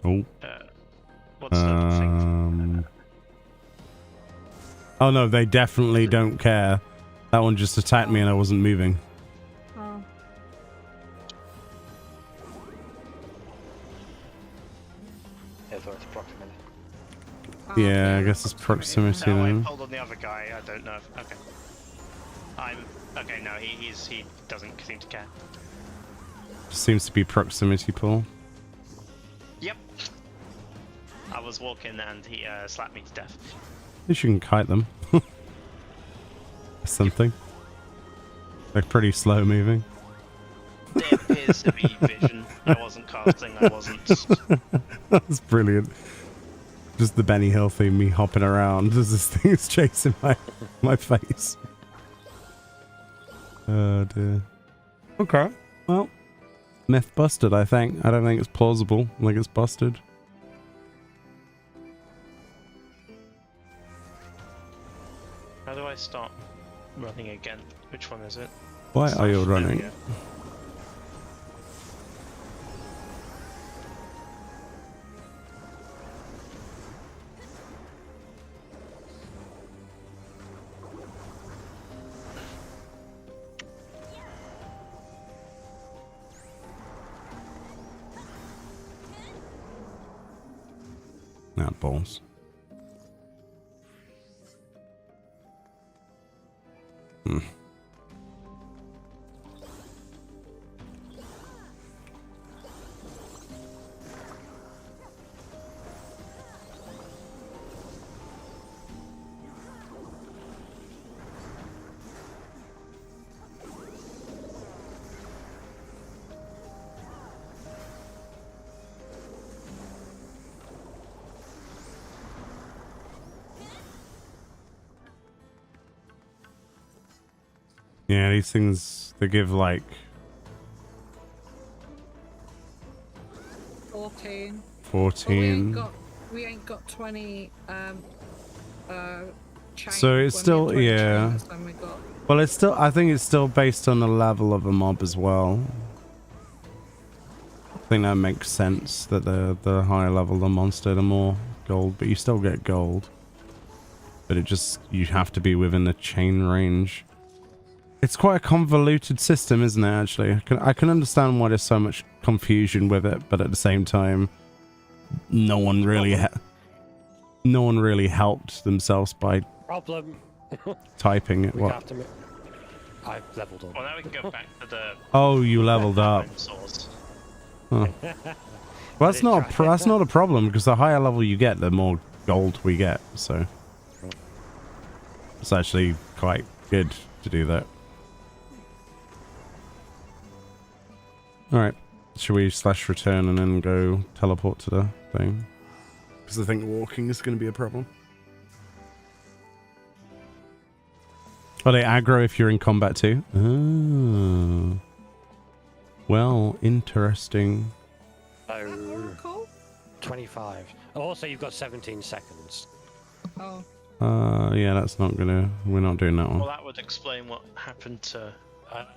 Oh. What's the thing? Oh no, they definitely don't care. That one just attacked me and I wasn't moving. Oh. Yeah, so it's proximity. Yeah, I guess it's proximity No, I then. pulled on the other guy. I don't know. If, okay. Okay. No, he doesn't seem to care. Seems to be proximity pull. Yep. I was walking and he slapped me to death. At least you can kite them. Something. They're pretty slow moving. There appears to be vision. I wasn't casting. I wasn't. That's brilliant. Just the Benny Hill theme, me hopping around as this thing is chasing my face. Oh dear. Okay. Well, myth busted, I think. I don't think it's plausible. I think it's busted. How do I start running again? Which one is it? Why are you There we running? go. Not balls. Hmm. Yeah, these things, they give like 14. 14. But we ain't got 20 chain. So it's still, yeah. When we got. Well, it's still, I think it's still based on the level of a mob as well. I think that makes sense that the higher level the monster, the more gold, but you still get gold. But it just, you have to be within the chain range. It's quite a convoluted system, isn't it, actually? I can understand why there's so much confusion with it, but at the same time, no one really helped themselves by Problem. typing it. We What? have to. I've leveled up. Well, now we can go back to the. Oh, you leveled up. Source. Huh. Well, that's not a problem because the higher level you get, the more gold we get. So it's actually quite good to do that. All right, should we / return and then go teleport to the thing? Because I think walking is going to be a problem. Oh, they aggro if you're in combat too? Oh. Well, interesting. Oh, Cool. 25. Also, you've got 17 seconds. Oh. Yeah, that's not gonna... We're not doing that one. Well, that would explain what happened to...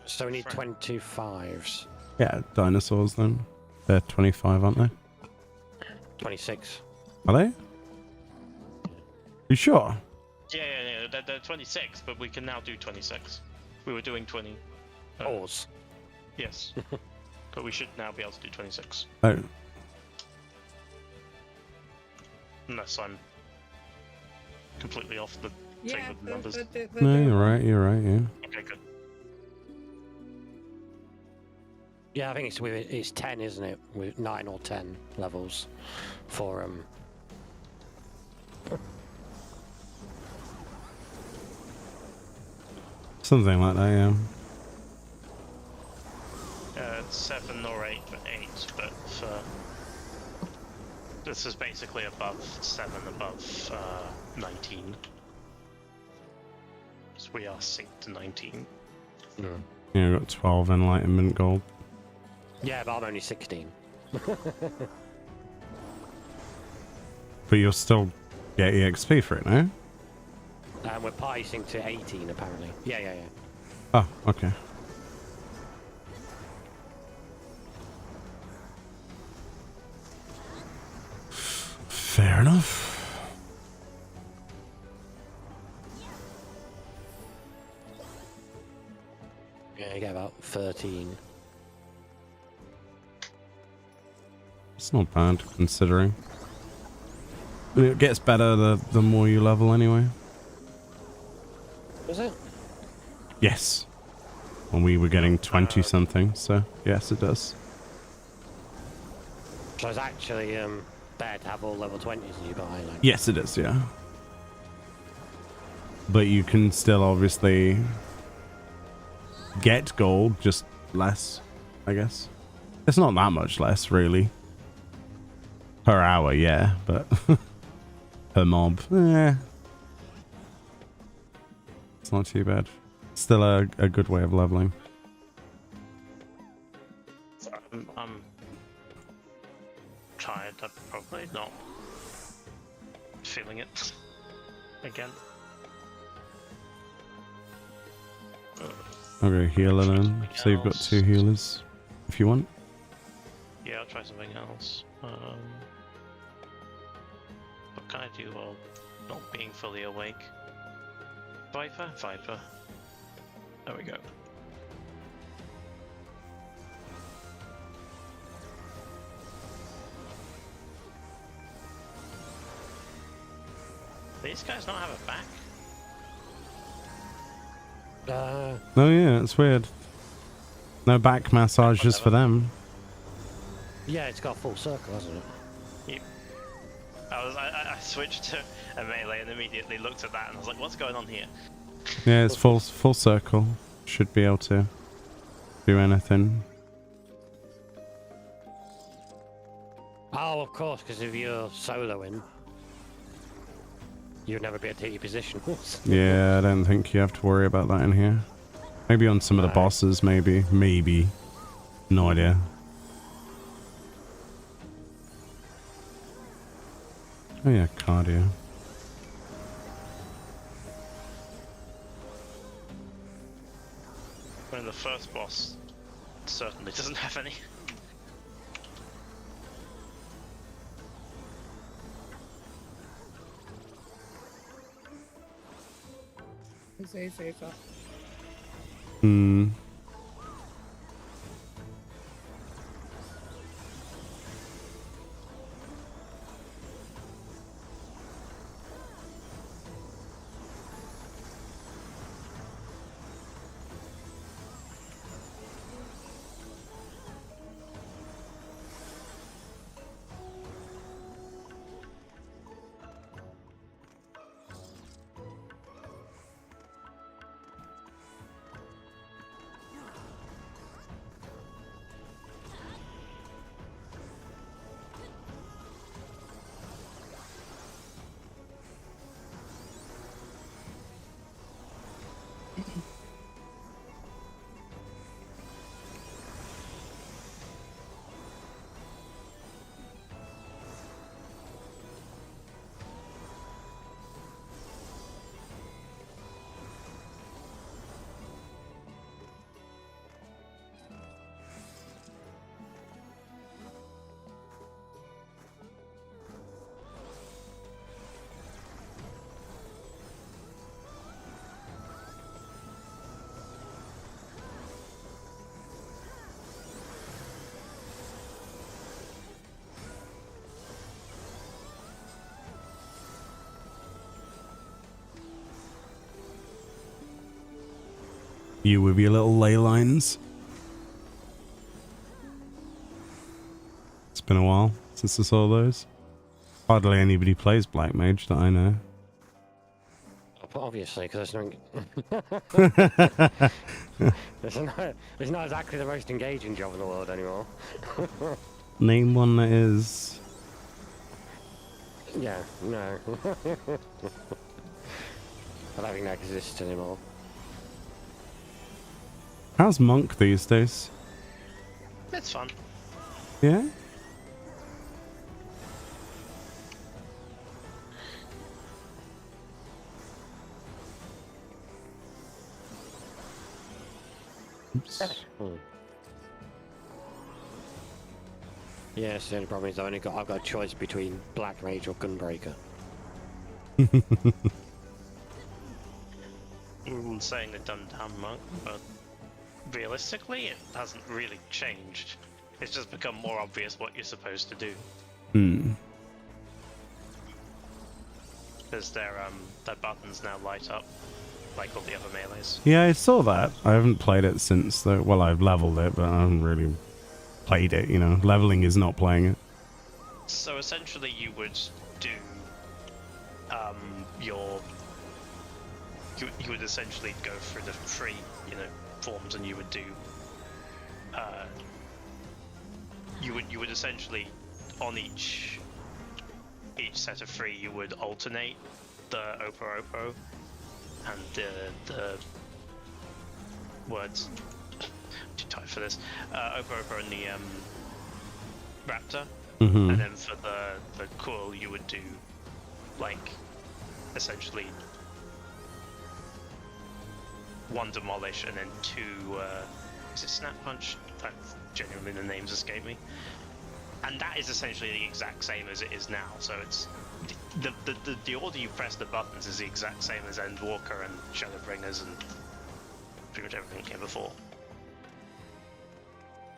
So we need 25s. Yeah, dinosaurs then. They're 25, aren't they? 26. Are they? You sure? Yeah, they're 26, but we can now do 26. We were doing 20. Ores. Yes. But we should now be able to do 26. Oh. Unless I'm completely off the thing Yeah, with the numbers. No, you're right, yeah. Okay, good. Yeah, I think it's 10, isn't it? With 9 or 10 levels for Something like that, yeah. It's 7 or 8, but 8, but for... This is basically above 7, above 19. So we are synced to 19. Yeah, I got 12 enlightenment gold. Yeah, but I'm only 16. But you'll still get EXP for it, no? And we're party synced to 18 apparently. Yeah. Oh, okay. Fair enough. Yeah, you get about 13. It's not bad considering. And it gets better the more you level anyway. Was it? Yes. When we were getting 20 something, so yes it does. So it's actually better to have all level 20s than you buy, like. Yes it is, yeah. But you can still obviously get gold, just less, I guess. It's not that much less, really. Per hour, yeah, but per mob, it's not too bad. Still a good way of leveling. I'm tired. I'm probably not feeling it again. I'll go healer then. So you've got 2 healers, if you want. Yeah, I'll try something else. What can I do while not being fully awake? Viper? Viper. There we go. These guys don't have a back? Oh yeah, it's weird. No back massages for them. Yeah, it's got a full circle, hasn't it? Yep. I switched to a melee and immediately looked at that and I was like, what's going on here? Yeah, it's full circle. Should be able to do anything. Oh, of course, because if you're soloing, you'd never be able to hit your position. Yeah, I don't think you have to worry about that in here. Maybe on some of the bosses, maybe. Maybe. No idea. Oh yeah, cardio. When the first boss certainly doesn't have any. Hmm. You with your little ley lines. It's been a while since I saw those. Hardly anybody plays Black Mage that I know. Obviously, because there's it's not exactly the most engaging job in the world anymore. Name one that is. Yeah, no. I don't think that exists anymore. How's Monk these days? It's fun. Yeah? Oops. Yes, the only problem is I've got a choice between Black Mage or Gunbreaker. I'm saying they've done damn monk, but realistically, it hasn't really changed. It's just become more obvious what you're supposed to do. Hmm. Because their buttons now light up like all the other melees. Yeah, I saw that. I haven't played it since the... Well, I've leveled it, but I haven't really played it, you know. Leveling is not playing it. So essentially you would do you would essentially go through the free, forms, and you would do you would essentially on each set of free you would alternate the Opo and the words too tight for this Opo and the Raptor. Mm-hmm. And then for the cool, you would do, like, essentially one demolish and then two, is it snap punch? Genuinely the names escape me. And that is essentially the exact same as it is now. So it's the order you press the buttons is the exact same as Endwalker and Shadowbringers and pretty much everything came before.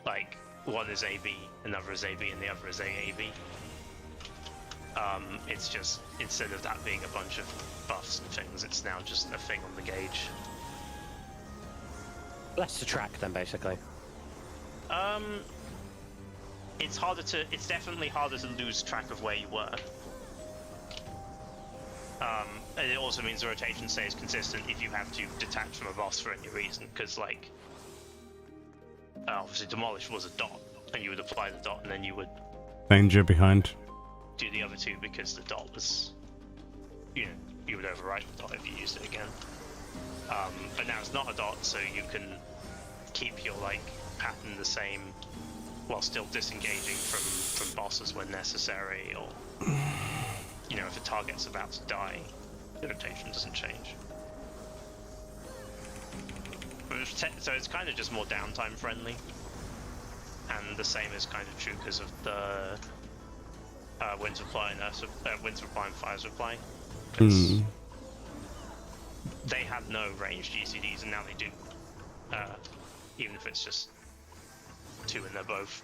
Like, one is AB, another is AB, and the other is AAV. It's just, instead of that being a bunch of buffs and things, it's now just a thing on the gauge. Less to track then, basically. It's definitely harder to lose track of where you were. And it also means the rotation stays consistent if you have to detach from a boss for any reason, because, like, obviously Demolish was a dot, and you would apply the dot, and then you would Danger behind. do the other two because the dot was, you would overwrite the dot if you used it again. But now it's not a dot, so you can keep your, like, pattern the same while still disengaging from bosses when necessary, or, if a target's about to die, the rotation doesn't change. So it's kind of just more downtime friendly, and the same is kind of true because of the Wind Supply and Fire Supply. They had no ranged GCDs, and now they do. Even if it's just two, and they're both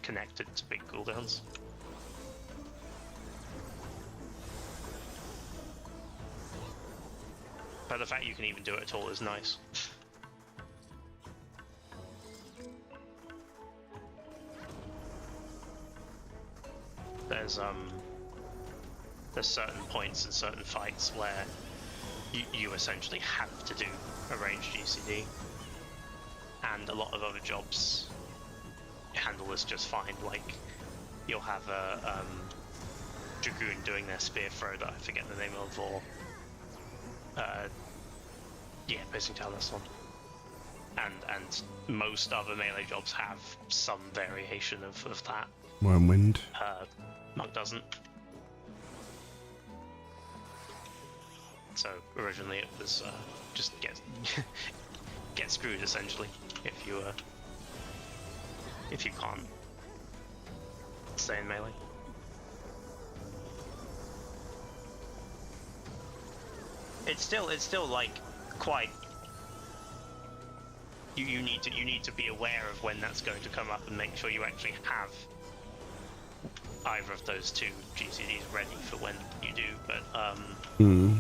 connected to big cooldowns. But the fact you can even do it at all is nice. There's certain points in certain fights where you essentially have to do a ranged GCD, and a lot of other jobs handle this just fine. Like, you'll have a Dragoon doing their spear throw that I forget the name of, or Pissing Tail, this one. And most other melee jobs have some variation of that. Wormwind. Monk doesn't. So originally it was just get screwed essentially if you can't stay in melee. It's still like quite. You need to be aware of when that's going to come up and make sure you actually have either of those two GCDs ready for when you do. But an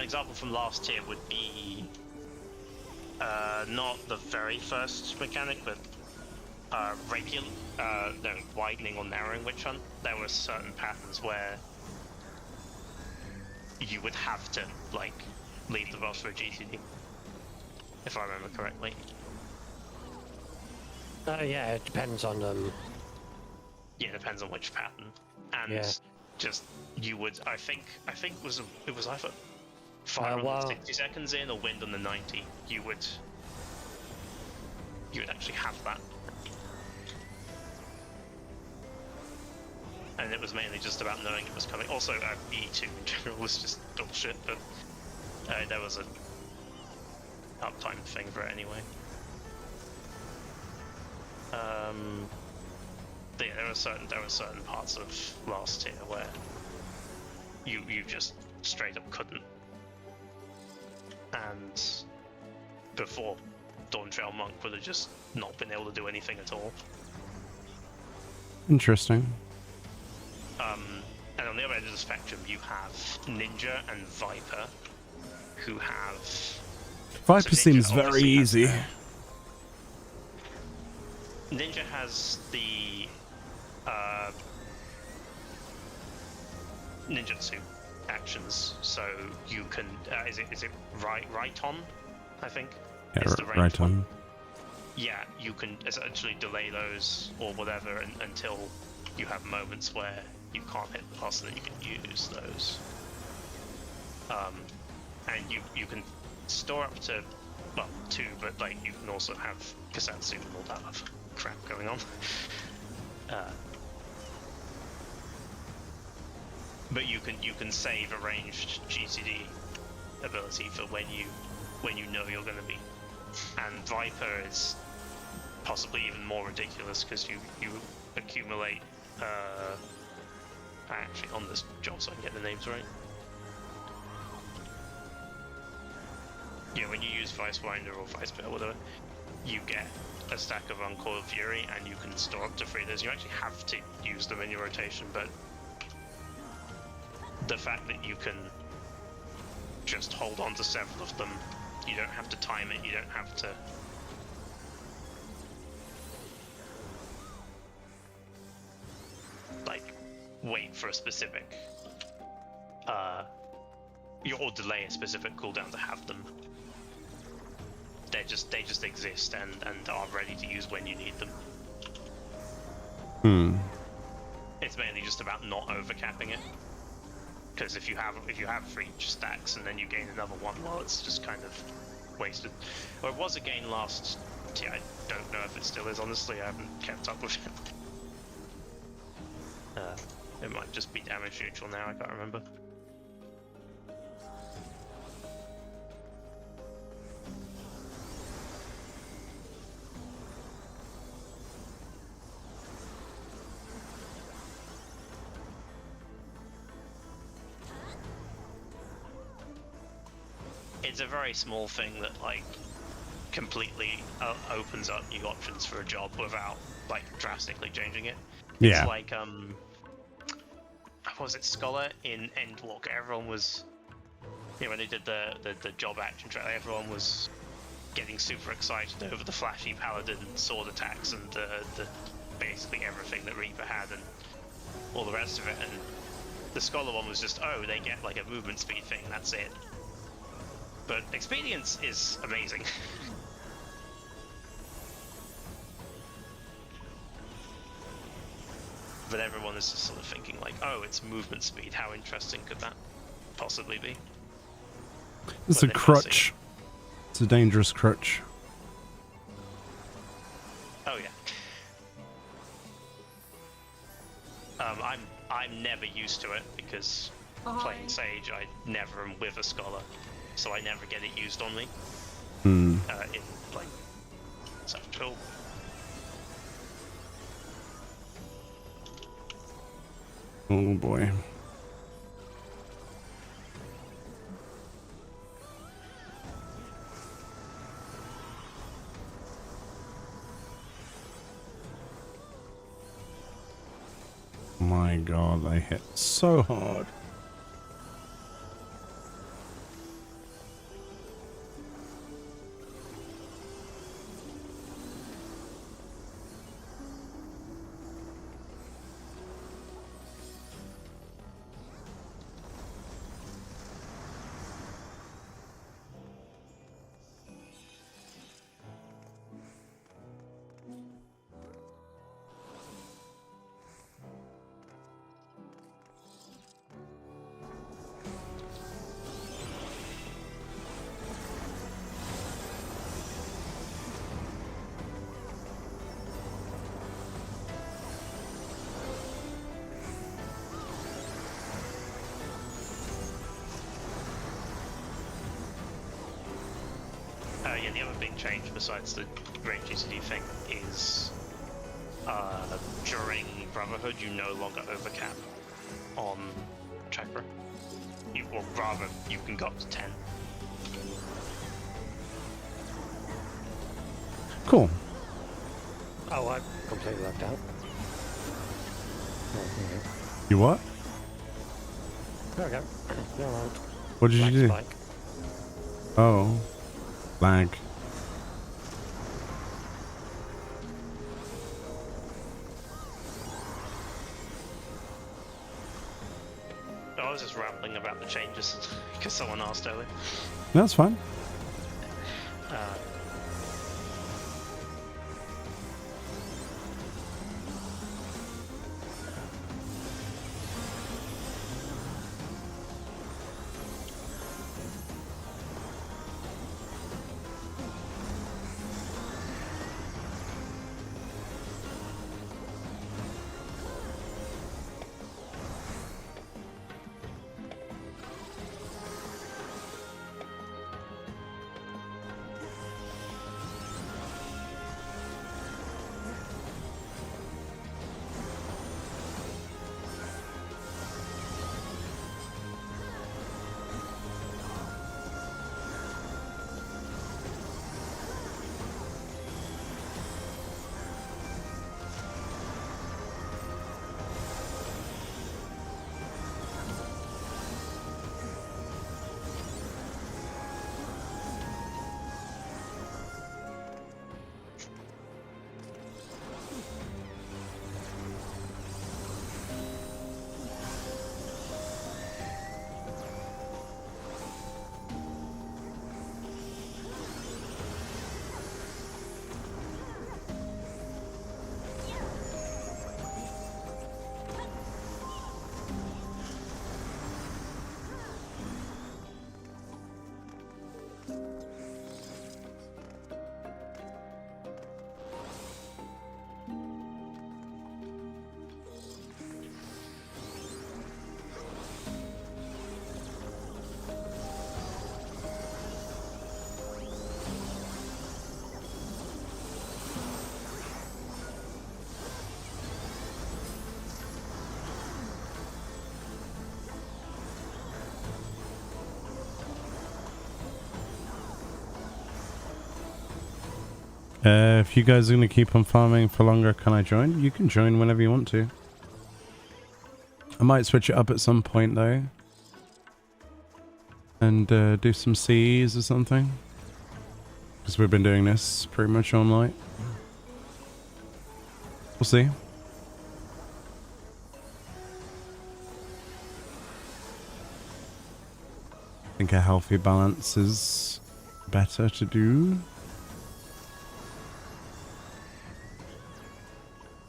example from last tier would be Not the very first mechanic, but widening or narrowing witch hunt. There were certain patterns where you would have to like leave the boss for a GTD, if I remember correctly. Yeah, it depends on Yeah, it depends on which pattern, and Yeah. just you would. I think it was either 560 seconds in or wind on the 90. You would actually have that, and it was mainly just about knowing it was coming. Also, E2 in general was just bullshit, but there was a uptime thing for it anyway. But yeah, there were certain parts of last tier where you just straight up couldn't, and before Dawn Trail Monk would have just not been able to do anything at all. Interesting. And on the other end of the spectrum, you have Ninja and Viper, who have. Viper so Ninja seems very obviously has easy. Ninja has the ninjutsu actions, so you can is it right on, I think. Yeah, is the right ranged one. on. Yeah, you can essentially delay those or whatever until you have moments where you can't hit the boss, and then you can use those. And you can store up to 2, but like you can also have Kasatsu and all that other crap going on. But you can save a ranged GTD ability for when you know you're going to be. And Viper is possibly even more ridiculous because you accumulate. Actually, on this job, so I can get the names right. Yeah, when you use Vicewinder or Vicepit or whatever, you get a stack of Uncoiled Fury, and you can store up to 3 of those. You actually have to use them in your rotation, but the fact that you can just hold on to several of them, you don't have to time it, you don't have to like wait for a specific or delay a specific cooldown to have them. They just exist and are ready to use when you need them. It's mainly just about not overcapping it. Because if you have 3 stacks and then you gain another one, well, it's just kind of wasted. Or it was a gain last tier. I don't know if it still is. Honestly, I haven't kept up with it. It might just be damage neutral now. I can't remember. It's a very small thing that like completely opens up new options for a job without like drastically changing it. Yeah. It's like was it Scholar in Endwalker? Everyone was, when they did the job action trailer, everyone was getting super excited over the flashy paladin sword attacks and the basically everything that Reaper had and all the rest of it. And the Scholar one was just, oh, they get like a movement speed thing, that's it. But expedience is amazing. But everyone is just sort of thinking like, oh, it's movement speed, how interesting could that possibly be? It's a crutch. It's a dangerous crutch. Oh yeah. I'm never used to it because playing Sage, I never am with a Scholar, so I never get it used on me. In like such tool. Oh boy. My god, they hit so hard. yeah, the other big change besides the range ECD thing is during Brotherhood you no longer overcap on Chakra. Or rather, you can go up to 10. Cool. Oh, I completely left out. You what? There we go. No, What did you do? spike. Oh. Lag. I was just rambling about the changes because someone asked earlier. That's fine. Uh, If you guys are going to keep on farming for longer, can I join? You can join whenever you want to. I might switch it up at some point though. And do some CEs or something. Because we've been doing this pretty much all night. We'll see. I think a healthy balance is better to do.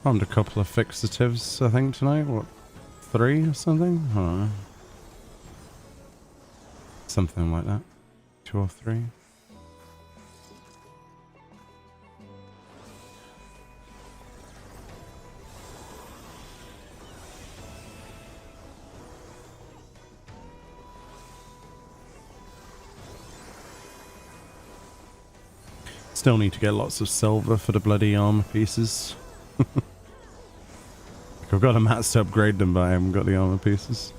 Found a couple of fixatives, I think, tonight. What, 3 or something? I don't know. Something like that. 2 or 3. Still need to get lots of silver for the bloody armor pieces. I've got a mats to upgrade them, but I haven't got the armor pieces.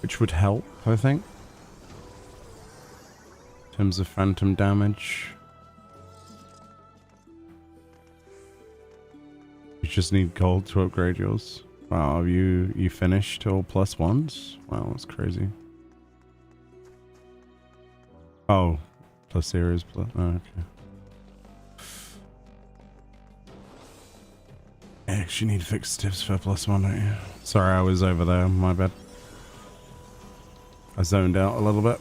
Which would help, I think. In terms of phantom damage. You just need gold to upgrade yours. Wow, you finished all +1s? Wow, that's crazy. Oh, plus series plus. Oh, okay. You actually need fixatives for +1, don't you? Sorry, I was over there. My bad. I zoned out a little bit.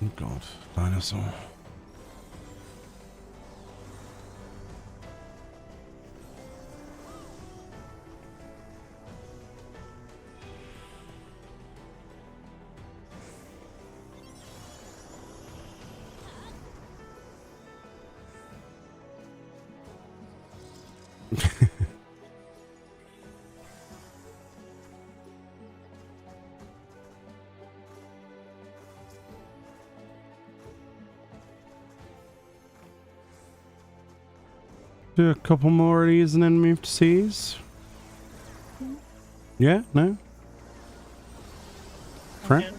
Oh god, dinosaur. Do a couple more of these and then move to C's. Yeah, no? Fran?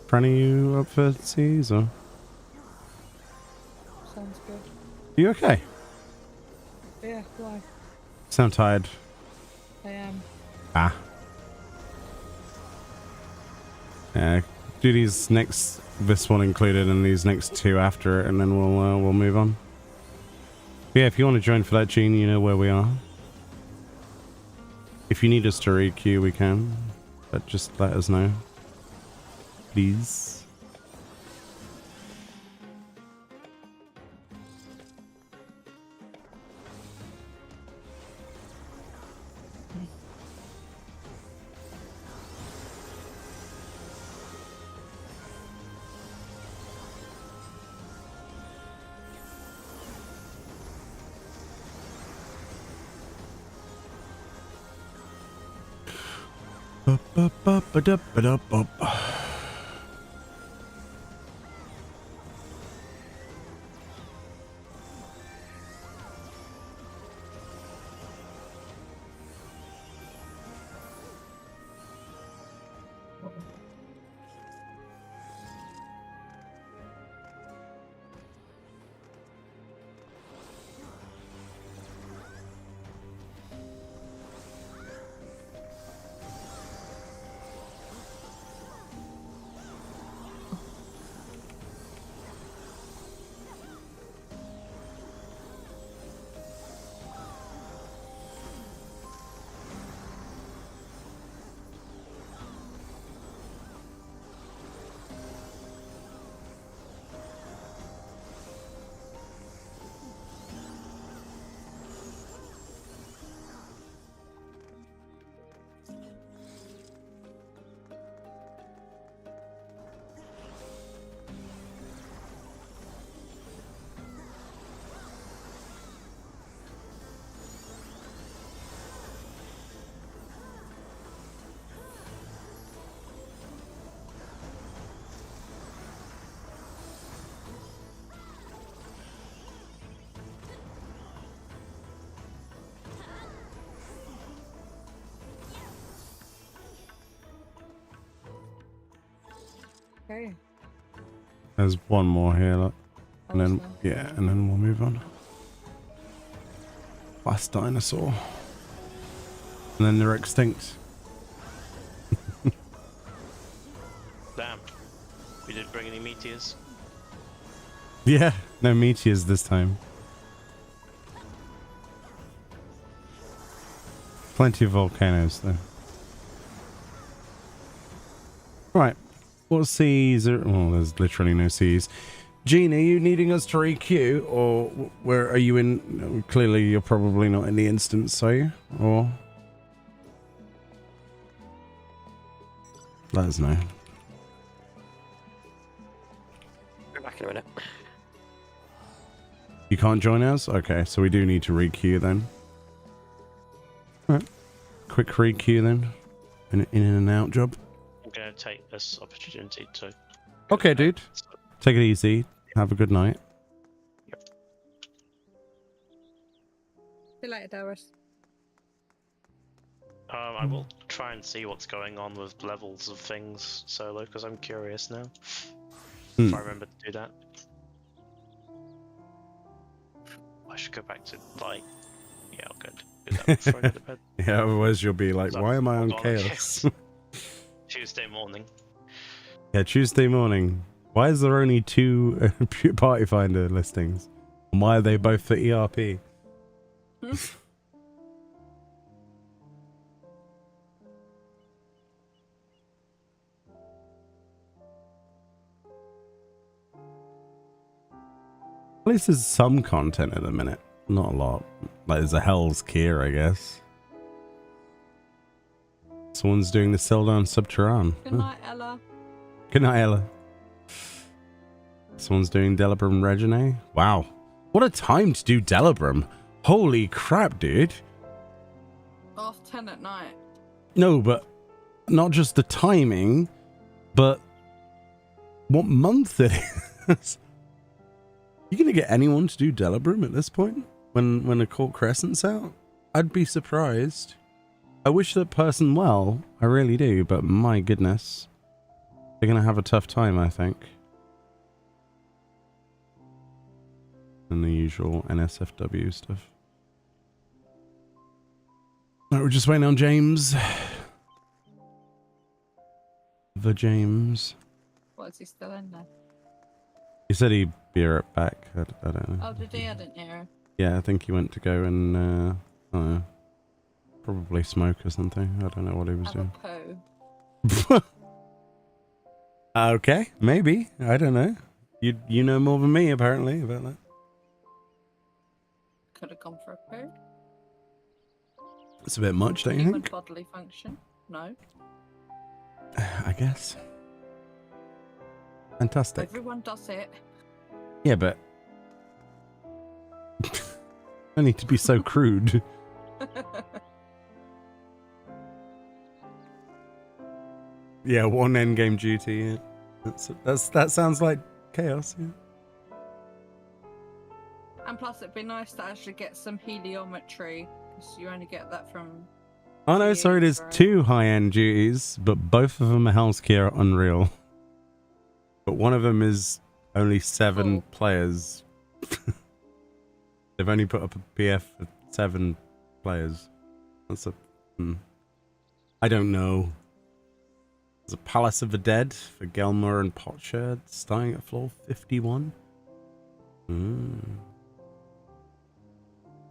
Fran, are you up for C's or? Sounds good. You okay? Yeah, why? Sound tired. I am. Ah. Yeah, do these next, this one included, and these next two after it, and then we'll move on. Yeah, if you want to join for that, Gene, you know where we are. If you need us to re-queue, we can, but just let us know, please. Okay. There's one more here, look. And then, yeah, and then we'll move on. Last dinosaur. And then they're extinct. Damn. We didn't bring any meteors. Yeah, no meteors this time. Plenty of volcanoes, though. Right. What seas are... Well, there's literally no seas. Gene, are you needing us to re-queue? Or where are you in... Clearly, you're probably not in the instance, are you? Or... Let us know. Be back in a minute. You can't join us? Okay, so we do need to re-queue then. Alright. Quick re-queue then. An in and out job. I'm going to take this opportunity to... Okay, dude. Take it easy. Have a good night. Yep. See you later, Darius. I will try and see what's going on with levels of things solo, because I'm curious now. If I remember to do that. I should go back to, like... Yeah, I'll go and do that before I go to bed. Yeah, otherwise you'll be like, why am I on chaos? Tuesday morning. Yeah, Tuesday morning. Why is there only 2 Party Finder listings? And why are they both for ERP? At least there's some content at the minute. Not a lot. Like there's a Hell's Keir, I guess. Someone's doing the Seldan Subterrane. Good night, Ella. Good night, Ella. Someone's doing Delibram Regine. Wow. What a time to do Delibram. Holy crap, dude. 10 at night. No, but not just the timing, but what month it is. You gonna get anyone to do Delabrum at this point? When Occult Crescent's out? I'd be surprised. I wish that person well, I really do, but my goodness. They're gonna have a tough time, I think. And the usual NSFW stuff. Alright, we're just waiting on James. The James. What, is he still in there? He said he'd be right back. I don't know. Oh, did he? I didn't hear him. Yeah, I think he went to go and, I don't know, probably smoke or something. I don't know what he was Have doing. a poo. Okay, maybe. I don't know. You know more than me, apparently, about that. Could have gone for a poo. It's a bit much, don't you Human think? bodily function? No. I guess. Fantastic. Everyone does it. Yeah, but... I need to be so crude. Yeah, one endgame duty. Yeah. That sounds like chaos. Yeah. And plus, it'd be nice to actually get some heliometry, because you only get that from... Oh no, sorry, there's right? 2 high-end duties, but both of them are Hell's Key Unreal. But one of them is only 7 Cool. players. They've only put up a PF for 7 players. That's a... I don't know. There's a Palace of the Dead for Gelmur and Potsherd, starting at floor 51.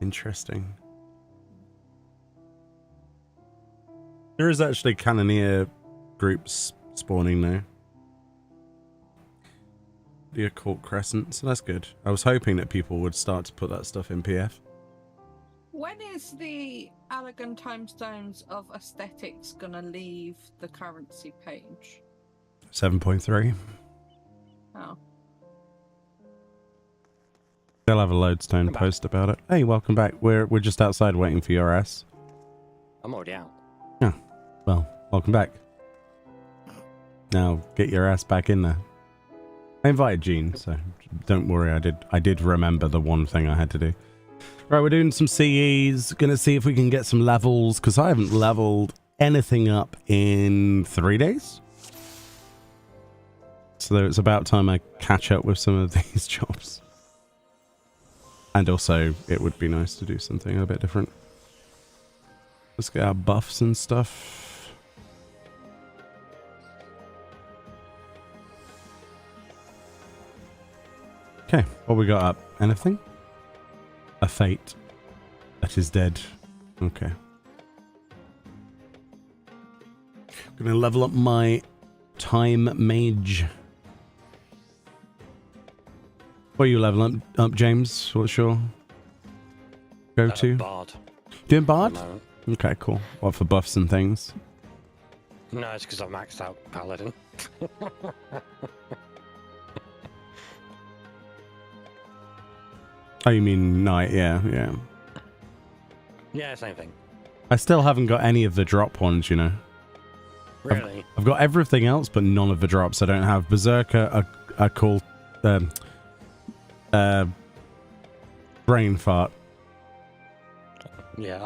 Interesting. There is actually Cannoneer groups spawning now. The Occult Crescent, so that's good. I was hoping that people would start to put that stuff in PF. When is the Allegan Timestones of Aesthetics gonna leave the currency page? 7.3. Oh. They'll have a Lodestone post about it. Hey, welcome back. We're just outside waiting for your ass. I'm already out. Yeah. Well, welcome back. Now get your ass back in there. I invited Gene, so don't worry. I did remember the one thing I had to do. Right, we're doing some CEs. Gonna see if we can get some levels, because I haven't leveled anything up in 3 days. So it's about time I catch up with some of these jobs. And also, it would be nice to do something a bit different. Let's get our buffs and stuff. Okay, what we got up? Anything? A fate that is dead. Okay. Gonna level up my time mage. What are you leveling up, James? What's your go-to? Bard. Doing Bard? No. Okay, cool. What, for buffs and things? No, it's because I've maxed out Paladin. Oh, you mean Knight? Yeah. Yeah, same thing. I still haven't got any of the drop ones, you know. Really? I've got everything else, but none of the drops. I don't have Berserker, a call, Brain Fart. Yeah,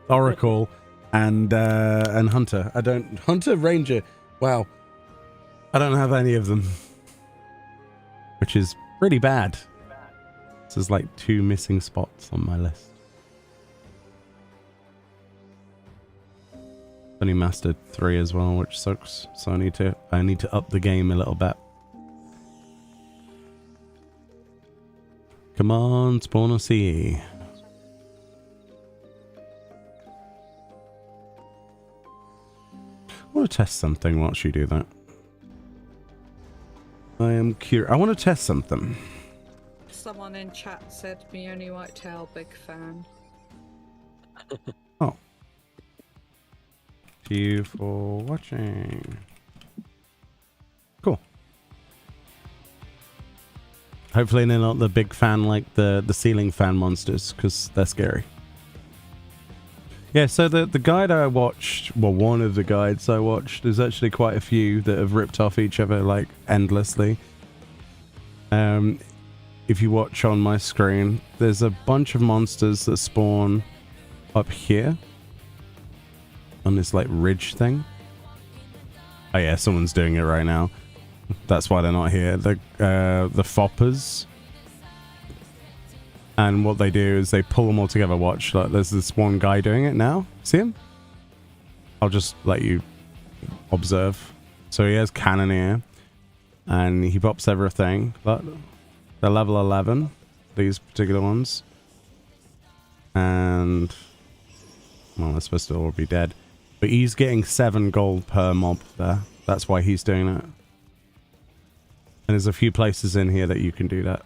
Oracle, and Hunter. I don't... Hunter, Ranger. Wow. I don't have any of them. Which is pretty bad. So there's like 2 missing spots on my list. Only mastered 3 as well, which sucks. So I need to up the game a little bit. Come on, spawn a CE. I want to test something whilst you do that. I am curious. I want to test something. Someone in chat said Meoni Whitetail, big fan. Oh. Thank you for watching. Cool. Hopefully they're not the big fan like the ceiling fan monsters, because they're scary. Yeah, so the guide I watched, well, one of the guides I watched, there's actually quite a few that have ripped off each other like endlessly. If you watch on my screen, there's a bunch of monsters that spawn up here on this like ridge thing. Oh yeah, someone's doing it right now. That's why they're not here. The foppers. And what they do is they pull them all together. Watch, like, there's this one guy doing it now. See him? I'll just let you observe. So he has Cannoneer, and he pops everything. But they're level 11, these particular ones. And, well, they're supposed to all be dead. But he's getting 7 gold per mob there. That's why he's doing it. And there's a few places in here that you can do that.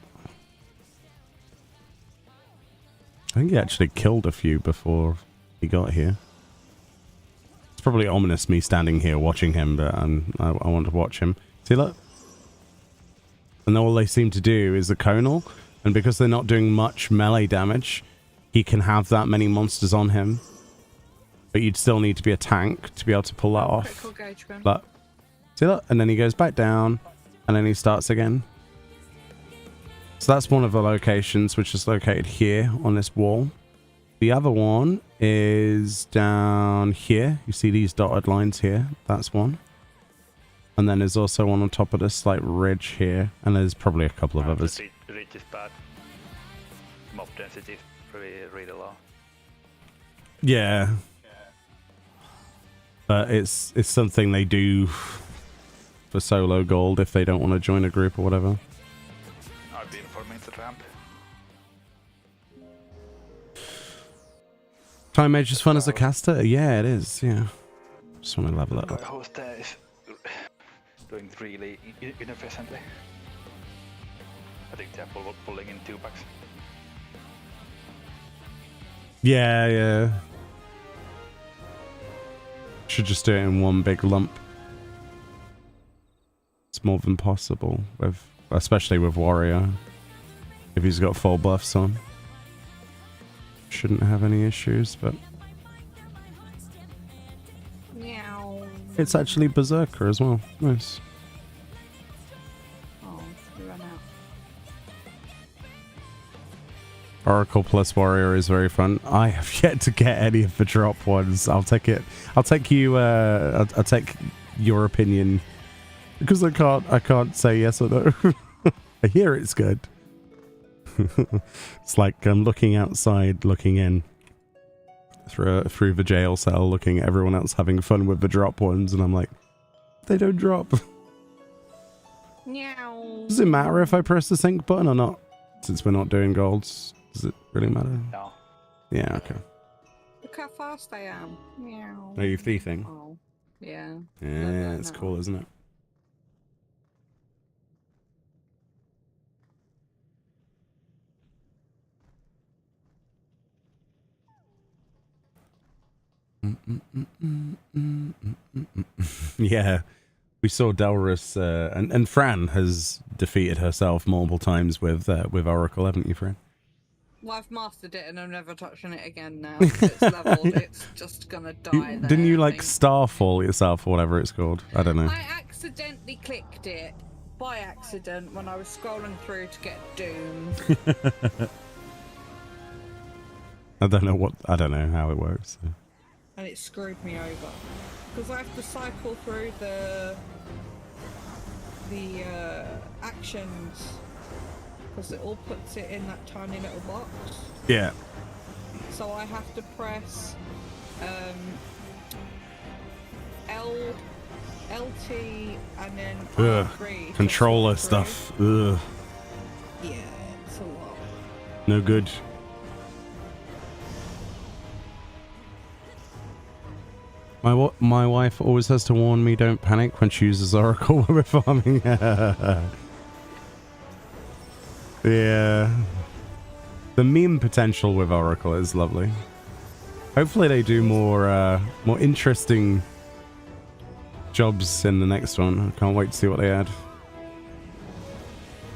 I think he actually killed a few before he got here. It's probably ominous me standing here watching him, but I want to watch him. See, look. And all they seem to do is a conal, and because they're not doing much melee damage, he can have that many monsters on him. But you'd still need to be a tank to be able to pull that off. But, see, look. And then he goes back down, and then he starts again. So that's one of the locations, which is located here on this wall. The other one is down here. You see these dotted lines here? That's one. And then there's also one on top of this like ridge here. And there's probably a couple of others. The ridge is bad. Mob density is really low. Yeah. But it's something they do for solo gold if they don't want to join a group or whatever. I've been for main ramp. Time Mage is fun as a caster? Yeah, it is, yeah. Just want to level it up. Host is doing really inefficiently. I think they're pulling in 2 packs. Yeah, yeah. Should just do it in one big lump. It's more than possible, with, especially with Warrior. If he's got full buffs on. Shouldn't have any issues, but... Meow. It's actually Berserker as well. Nice. Oh, we ran out. Oracle plus Warrior is very fun. I have yet to get any of the drop ones. I'll take it. I'll take you. I'll take your opinion because I can't say yes or no. I hear it's good. It's like I'm looking outside, looking in through the jail cell, looking at everyone else having fun with the drop ones, and I'm like, they don't drop. Meow. Does it matter if I press the sync button or not? Since we're not doing golds, does it really matter? No. Yeah, okay. Look how fast I am. Meow. Are you thieving? Oh, yeah. Yeah, it's cool, isn't it? Yeah, we saw Delrus, and Fran has defeated herself multiple times with Oracle, haven't you, Fran? Well, I've mastered it and I'm never touching it again now. It's leveled, it's just gonna die there. Didn't you I like think. Starfall yourself or whatever it's called? I don't know. I accidentally clicked it by accident when I was scrolling through to get Doom. I don't know how it works. So. And it screwed me over. Because I have to cycle through the actions. Because it all puts it in that tiny little box. Yeah. So I have to press LT and then R3. Controller stuff. Ugh. Yeah, it's a lot. No good. My wife always has to warn me don't panic when she uses Oracle when we're farming. Yeah. The meme potential with Oracle is lovely. Hopefully they do more interesting jobs in the next one. I can't wait to see what they add.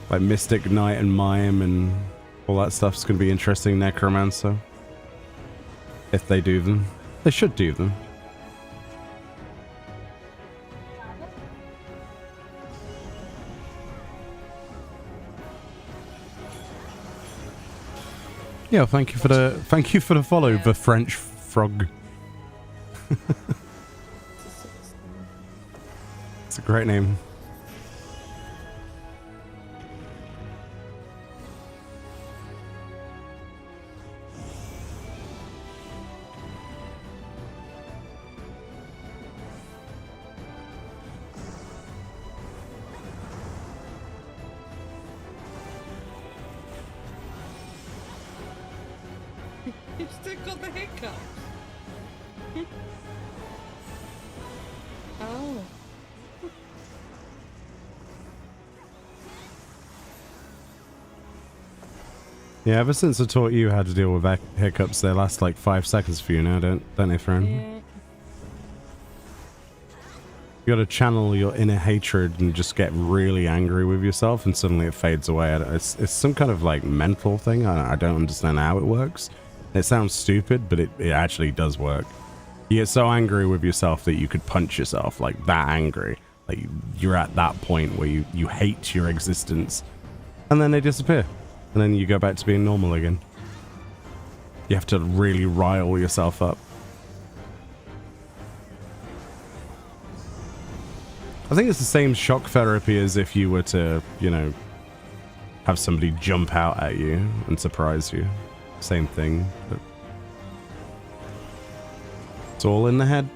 Like Mystic Knight and Mime and all that stuff's going to be interesting. Necromancer. If they do them. They should do them. Yeah, thank you for the follow, the French frog. It's a great name. You've still got the hiccups. Oh. Yeah, ever since I taught you how to deal with hiccups, they last like 5 seconds for you now, don't they, friend? Yeah. You gotta channel your inner hatred and just get really angry with yourself, and suddenly it fades away. It's some kind of like mental thing. I don't understand how it works. It sounds stupid, but it actually does work. You get so angry with yourself that you could punch yourself, like that angry. Like you're at that point where you hate your existence, and then they disappear. And then you go back to being normal again. You have to really rile yourself up. I think it's the same shock therapy as if you were to, you know, have somebody jump out at you and surprise you. Same thing. But it's all in the head.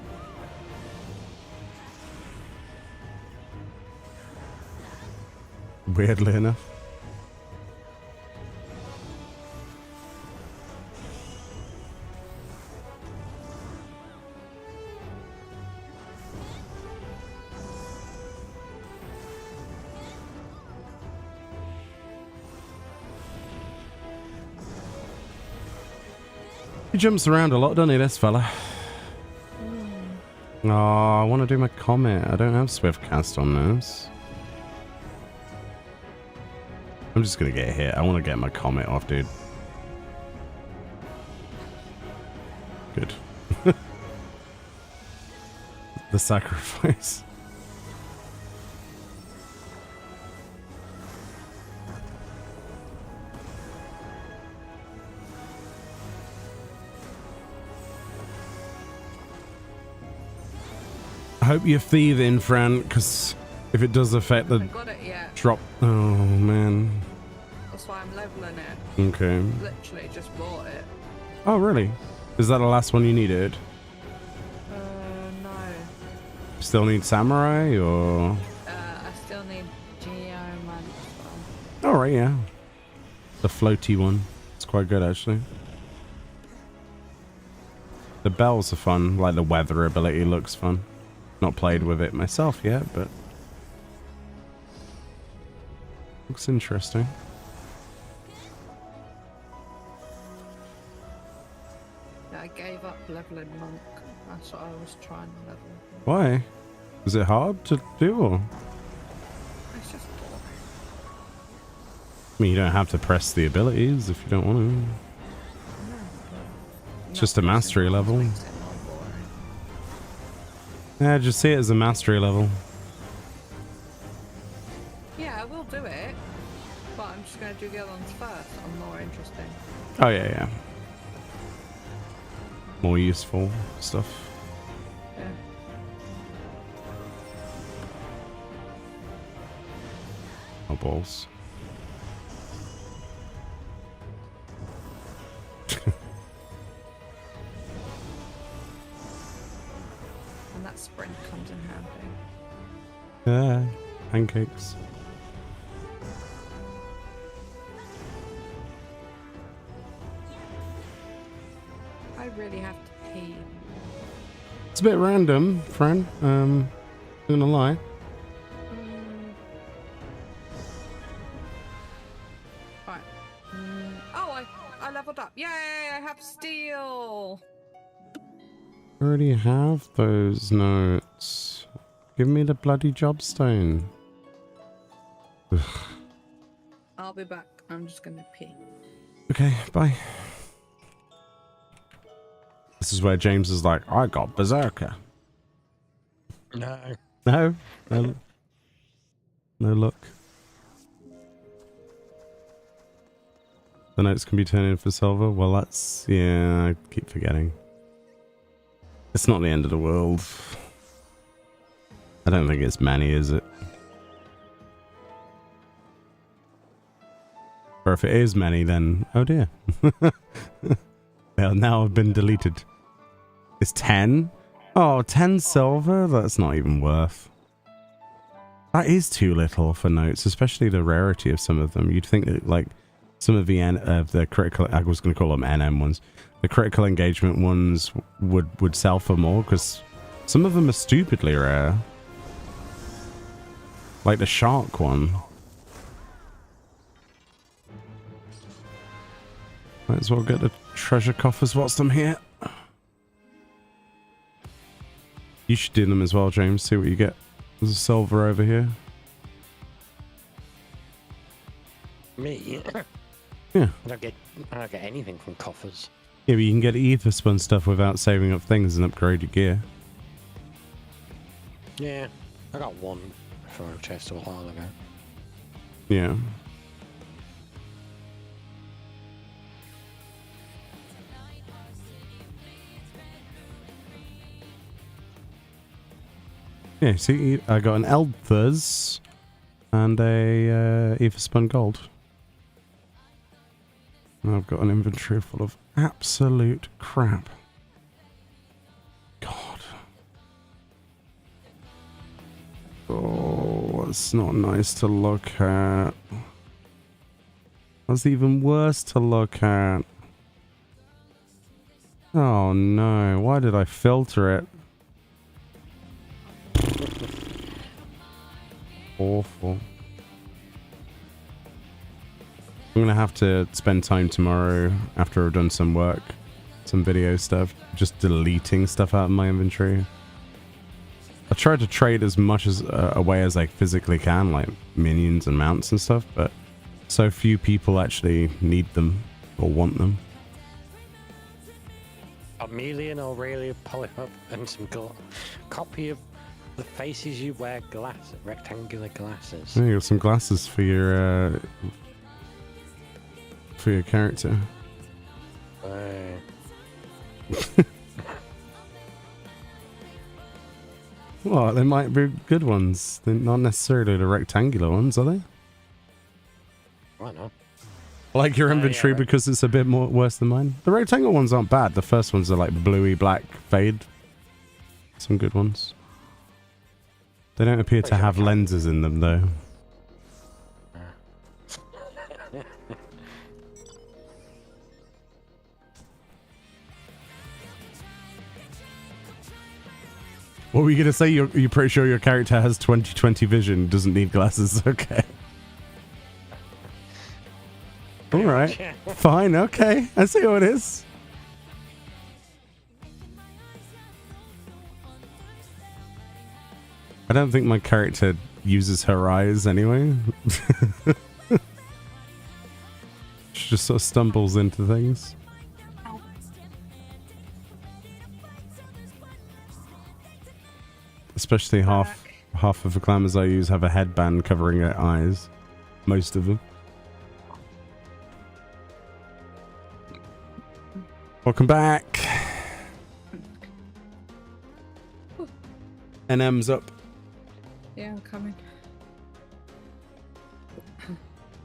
Weirdly enough. He jumps around a lot, doesn't he, this fella? Oh, I want to do my comet. I don't have Swift Cast on this. I'm just going to get hit. I want to get my comet off, dude. Good. The sacrifice. I hope you're thieving, Fran, because if it does affect the I haven't got it yet. drop... Oh, man. That's why I'm leveling it. Okay. Literally just bought it. Oh, really? Is that the last one you needed? No. Still need Samurai, or... I still need Geomancer. Oh, right, yeah. The floaty one. It's quite good, actually. The bells are fun. Like, the weather ability looks fun. Not played with it myself yet, but... looks interesting. Yeah, I gave up leveling monk. That's what I was trying to level. Why? Is it hard to do, or...? It's just boring. I mean, you don't have to press the abilities if you don't want to. It's just a mastery level. Yeah, just see it as a mastery level. Yeah, I will do it. But I'm just going to do the other ones first. I'm more interesting. Oh, yeah, yeah. More useful stuff. Yeah. Oh, balls. And that sprint comes in handy. Yeah, pancakes. I really have to pee. It's a bit random, Fran. Not gonna lie. Right. Oh, I leveled up. Yay, I have steel. I already have those notes. Give me the bloody jobstone. Ugh. I'll be back. I'm just gonna pee. Okay, bye. This is where James is like, I got Berserker. No. No? No, no luck. The notes can be turned in for silver. Well, that's... yeah, I keep forgetting. It's not the end of the world. I don't think it's many, is it? Or if it is many, then... oh dear. They'll now have been deleted. It's 10? Oh, 10 silver? That's not even worth. That is too little for notes, especially the rarity of some of them. You'd think that, like, some of the critical... I was going to call them NM ones. The critical engagement ones would sell for more, because some of them are stupidly rare. Like the shark one. Might as well get the treasure coffers whilst I'm here. You should do them as well, James. See what you get. There's a silver over here. Me? Yeah. I don't get anything from coffers. Yeah, but you can get ether spun stuff without saving up things and upgrade your gear. Yeah, I got one for a chest a while ago. Yeah. Yeah, see, I got an Eldthers and a ether spun gold. And I've got an inventory full of absolute crap. God. Oh, it's not nice to look at. That's even worse to look at. Oh no, why did I filter it? Awful. I'm gonna have to spend time tomorrow after I've done some work, some video stuff, just deleting stuff out of my inventory. I try to trade as much as away as I physically can, like minions and mounts and stuff, but so few people actually need them or want them. Amelia and Aurelia Polyhub and some copy of the faces you wear glasses, rectangular glasses. Yeah, you got some glasses for your character. Well, they might be good ones. They're not necessarily the rectangular ones, are they? Why not? Like your inventory yeah, because it's a bit more worse than mine. The rectangle ones aren't bad. The first ones are like bluey black fade. Some good ones. They don't appear to have lenses in them though. What were you going to say? You're pretty sure your character has 20/20 vision, doesn't need glasses. Okay. Alright. Fine, okay. I see how it is. I don't think my character uses her eyes anyway. She just sort of stumbles into things. Especially half of the glamours I use have a headband covering their eyes. Most of them. Welcome back. NM's up. Yeah, I'm coming.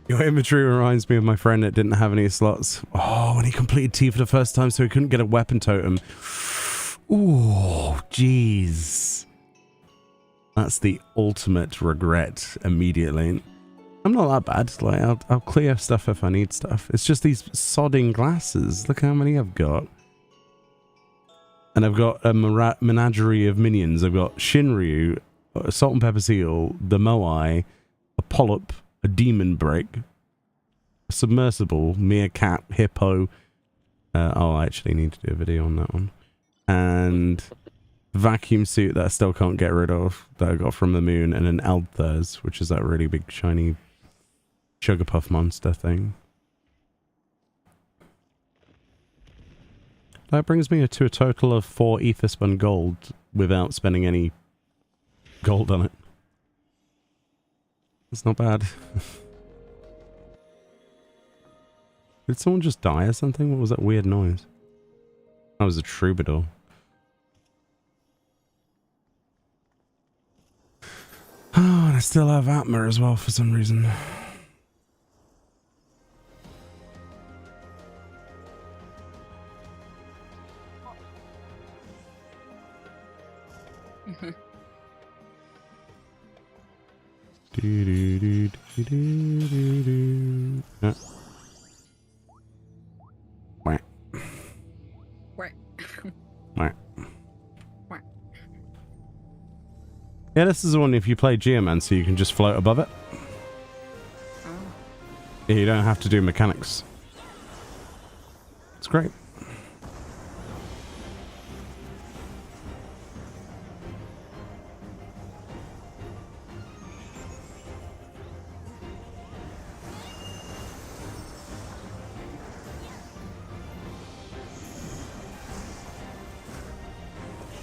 Your inventory reminds me of my friend that didn't have any slots. Oh, when he completed T for the first time, so he couldn't get a weapon totem. Ooh, jeez. That's the ultimate regret immediately. I'm not that bad. Like I'll clear stuff if I need stuff. It's just these sodding glasses. Look how many I've got. And I've got a menagerie of minions. I've got Shinryu, a salt and pepper seal, the Moai, a polyp, a demon break, a submersible, meerkat, hippo. I actually need to do a video on that one. And vacuum suit that I still can't get rid of that I got from the moon, and an Eldthers, which is that really big shiny Sugar Puff Monster thing. That brings me to a total of 4 Etherspun gold without spending any gold on it. It's not bad. Did someone just die or something? What was that weird noise? That was a troubadour. Oh, and I still have Atma as well for some reason. Whack. Whack. Whack. Whack. Yeah, this is the one if you play Geomancer, you can just float above it. Oh. Yeah, you don't have to do mechanics. It's great.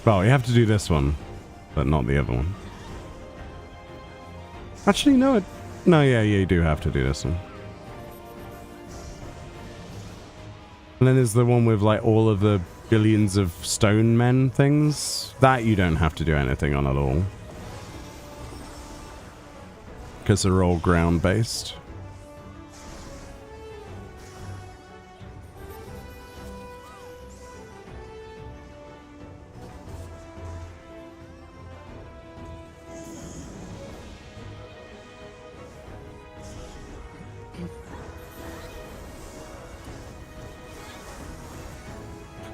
Well, you have to do this one, but not the other one. Actually, no, yeah, you do have to do this one. And then there's the one with like all of the billions of stone men things. That you don't have to do anything on at all. Because they're all ground based.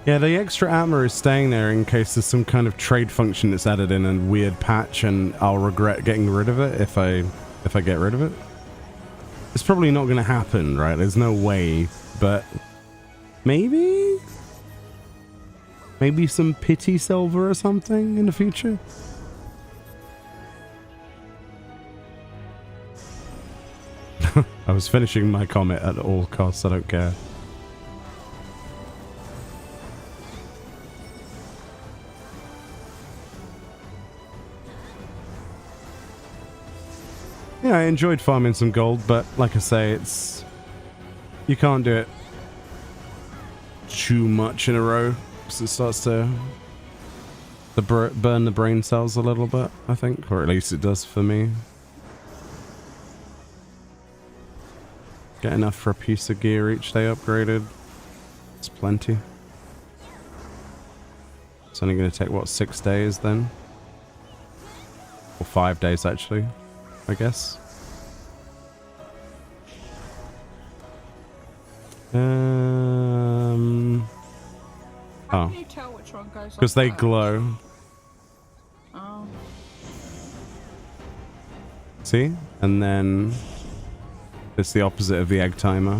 Yeah, the extra armor is staying there in case there's some kind of trade function that's added in a weird patch, and I'll regret getting rid of it if I get rid of it. It's probably not going to happen, right? There's no way, but maybe? Maybe some pity silver or something in the future? I was finishing my comment at all costs, I don't care. Yeah, I enjoyed farming some gold, but like I say, it's... You can't do it too much in a row, because it starts to burn the brain cells a little bit, I think. Or at least it does for me. Get enough for a piece of gear each day upgraded. It's plenty. It's only going to take, what, 6 days then? Or 5 days, actually. I guess. How Oh. can you tell which one goes Because on they first? glow. Oh. See? And then it's the opposite of the egg timer.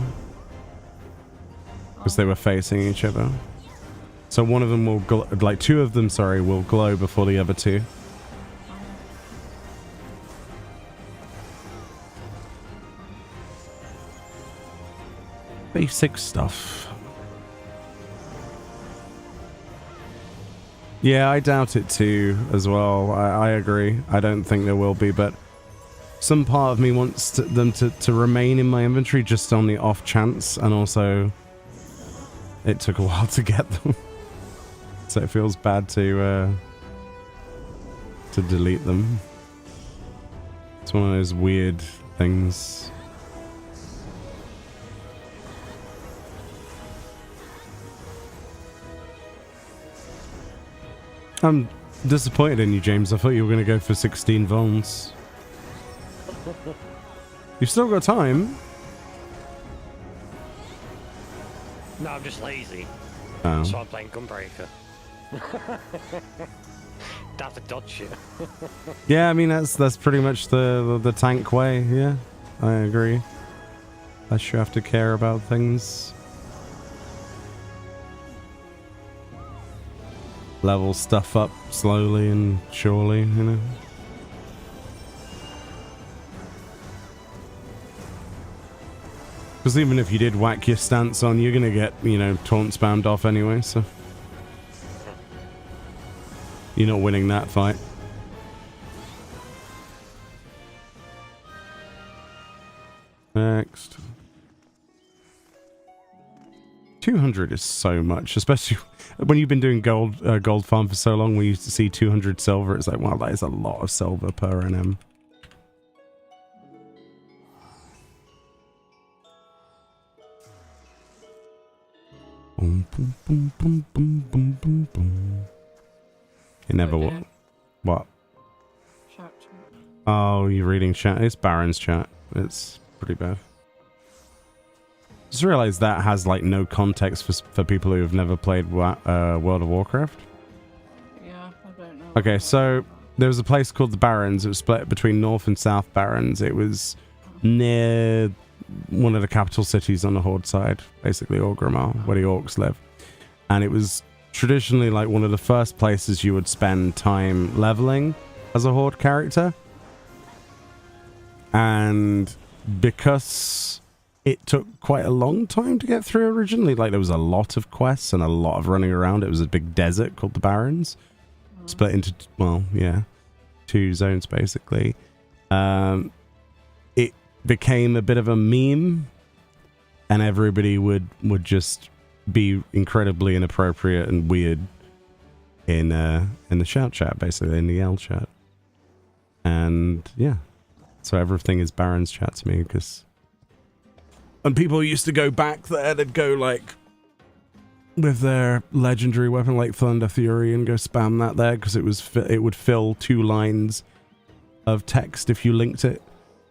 Because they were facing each other. So one of them will glow, like 2 of them, sorry, will glow before the other 2. Basic stuff. Yeah, I doubt it too, as well. I agree. I don't think there will be, but some part of me wants them to remain in my inventory just on the off chance, and also it took a while to get them. So it feels bad to delete them. It's one of those weird things. I'm disappointed in you, James. I thought you were going to go for 16 vulns. You've still got time. No, I'm just lazy. Oh. So I'm playing Gunbreaker. That's a dodge shit. Yeah, I mean that's pretty much the tank way. Yeah, I agree. I sure have to care about things. Level stuff up slowly and surely, you know. Because even if you did whack your stance on, you're going to get, you know, taunt spammed off anyway, so. You're not winning that fight. Next. 200 is so much, especially when you've been doing gold farm for so long. We used to see 200 silver. It's like, wow, that is a lot of silver per NM. Boom, boom, boom, boom, boom, boom, boom, boom. You never what? What? Shout, shout. Oh, you're reading chat. It's Baron's chat. It's pretty bad. Just realized that has like no context for people who have never played World of Warcraft. Yeah, I don't know. Okay, so there was a place called the Barrens. It was split between North and South Barrens. It was near one of the capital cities on the Horde side, basically Orgrimmar, where the orcs live. And it was traditionally like one of the first places you would spend time leveling as a Horde character. And because it took quite a long time to get through originally, like there was a lot of quests and a lot of running around. It was a big desert called the Barrens, split into, well, yeah, 2 zones basically. It became a bit of a meme, and everybody would just be incredibly inappropriate and weird in the shout chat, basically in the L chat. And yeah, so everything is Baron's chat to me, because when people used to go back there, they'd go like with their legendary weapon like Thunder Fury and go spam that there, because it would fill 2 lines of text if you linked it,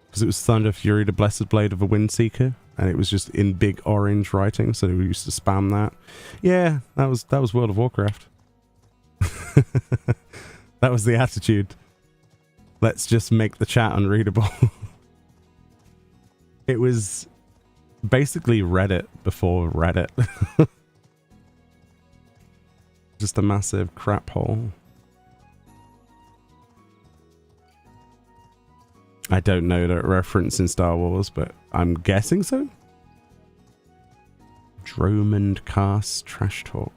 because it was Thunder Fury, the Blessed Blade of a Windseeker, and it was just in big orange writing, so we used to spam that. Yeah, that was World of Warcraft. That was the attitude. Let's just make the chat unreadable. It was basically Reddit before Reddit. Just a massive crap hole. I don't know that reference in Star Wars, but I'm guessing so. Dromond Cast Trash Talk.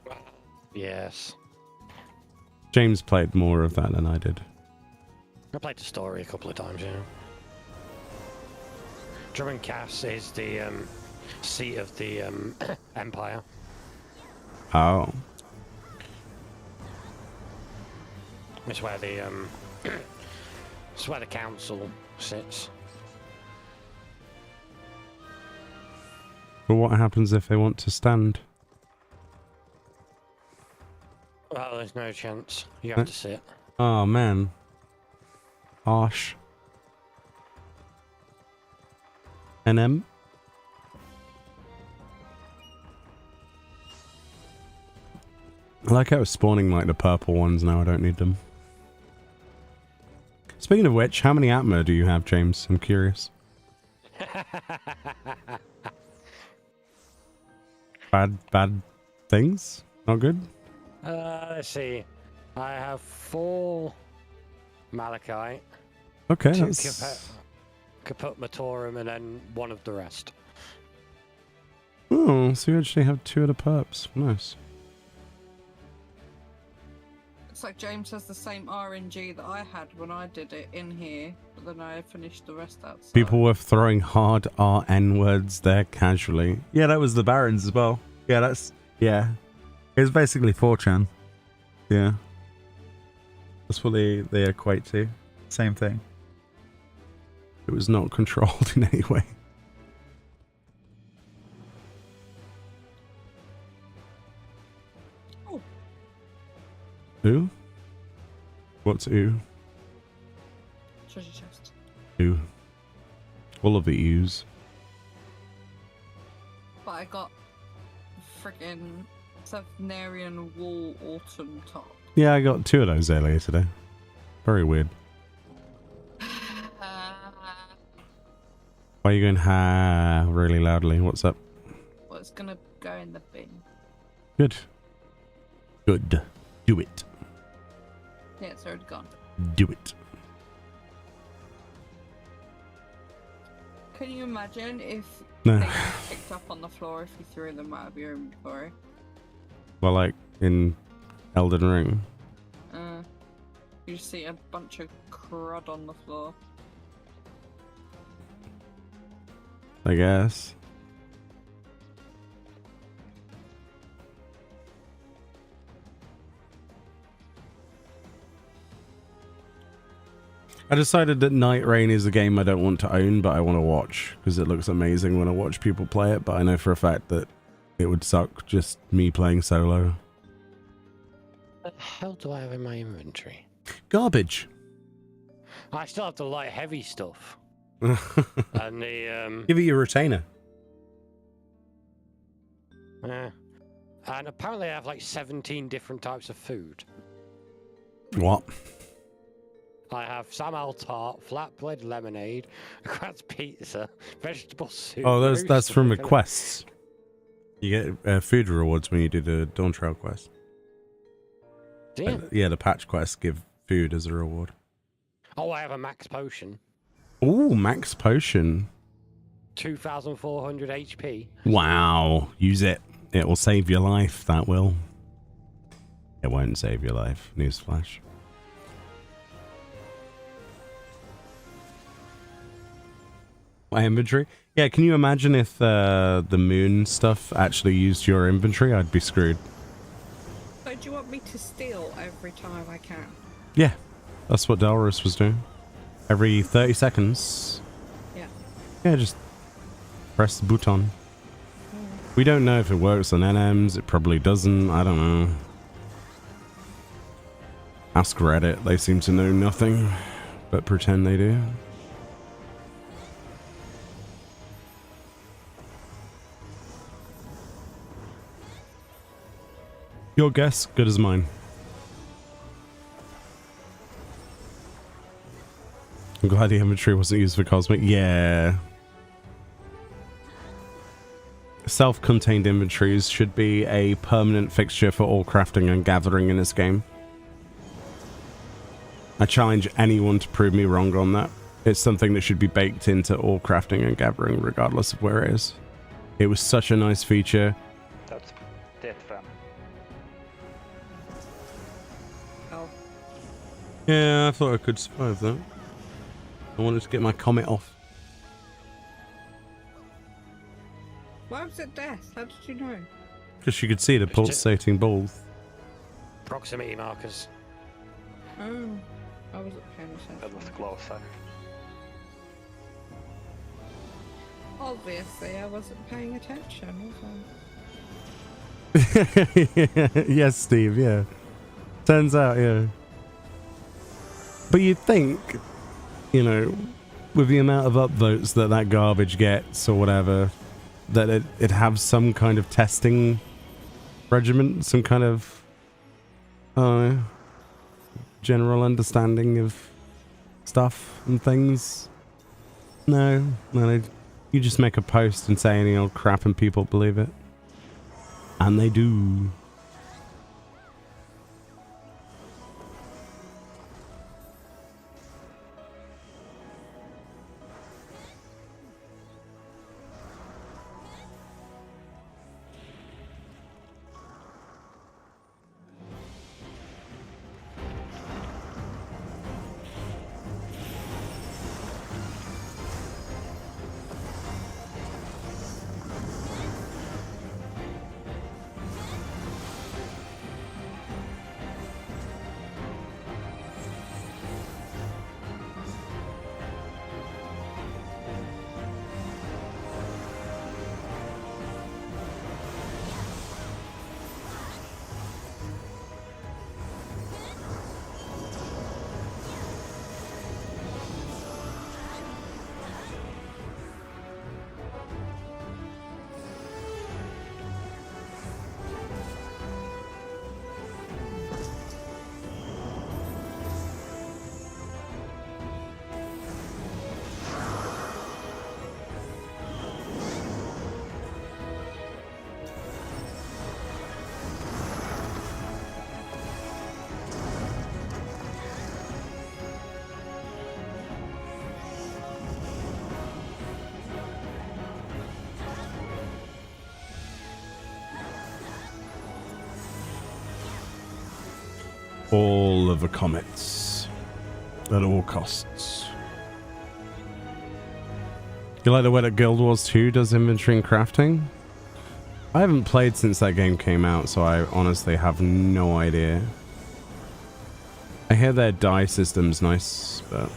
Yes. James played more of that than I did. I played the story a couple of times, yeah. Drummond Cass is the seat of the Empire. Oh. It's where the it's where the council sits. But what happens if they want to stand? Well, there's no chance. You have to sit. Oh man. Harsh. NM. I like how it's spawning like the purple ones now. I don't need them. Speaking of which, how many Atma do you have, James? I'm curious. Bad things? Not good? Let's see. I have 4 Malachite. Okay, 2 that's... Kaput Matorum, and then 1 of the rest. Oh, so you actually have 2 of the perps. Nice. It's like James has the same RNG that I had when I did it in here, but then I finished the rest outside. People were throwing hard RN words there casually. Yeah, that was the Barons as well. Yeah, that's... Yeah. It was basically 4chan. Yeah. That's what they equate to. Same thing. It was not controlled in any way. Oh. Ooh? What's ooh? Treasure chest. Ooh. All of the oohs. But I got freaking Sevnarian Wall Autumn top. Yeah, I got 2 of those earlier today. Very weird. Why are you going ha really loudly? What's up? Well, it's gonna go in the bin. Good. Good. Do it. Yeah, it's already gone. Do it. Can you imagine if No. they picked up on the floor if you threw them out of your inventory? Well, like in Elden Ring. You just see a bunch of crud on the floor. I guess. I decided that Night Rain is a game I don't want to own, but I want to watch, because it looks amazing when I watch people play it, but I know for a fact that it would suck just me playing solo. What the hell do I have in my inventory? Garbage. I still have the light heavy stuff. And the Give it your retainer. and apparently I have like 17 different types of food. What? I have Sam Al tart, flatbread lemonade, Kratz pizza, vegetable soup. Oh, that's roast from the chicken. quests. You get food rewards when you do the Dawn Trail quest. Damn. Yeah, the patch quests give food as a reward. Oh, I have a max potion. Ooh, max potion. 2,400 HP. Wow. Use it. It will save your life, that will. It won't save your life. Newsflash. My inventory? Yeah, can you imagine if the moon stuff actually used your inventory? I'd be screwed. So do you want me to steal every time I can? Yeah, that's what Dalrus was doing. Every 30 seconds. Yeah. Yeah, just press the button. We don't know if it works on NMs. It probably doesn't. I don't know. Ask Reddit. They seem to know nothing, but pretend they do. Your guess, good as mine. I'm glad the inventory wasn't used for cosmic. Yeah. Self-contained inventories should be a permanent fixture for all crafting and gathering in this game. I challenge anyone to prove me wrong on that. It's something that should be baked into all crafting and gathering regardless of where it is. It was such a nice feature. That's dead, fam. Oh. Yeah, I thought I could survive that. I wanted to get my comet off. Why was it death? How did you know? Because you could see the pulsating balls. Proximity markers. Oh, I wasn't paying attention. That was closer. Obviously, I wasn't paying attention, was I? Yes, Steve, yeah. Turns out, yeah. But you'd think, you know, with the amount of upvotes that garbage gets or whatever, that it'd have some kind of testing regimen, some kind of, I don't know, general understanding of stuff and things. No, you just make a post and say any old crap and people believe it. And they do. all of the comets at all costs. You like the way that Guild Wars 2 does inventory and crafting? I haven't played since that game came out, so I honestly have no idea. I hear their die system's nice, but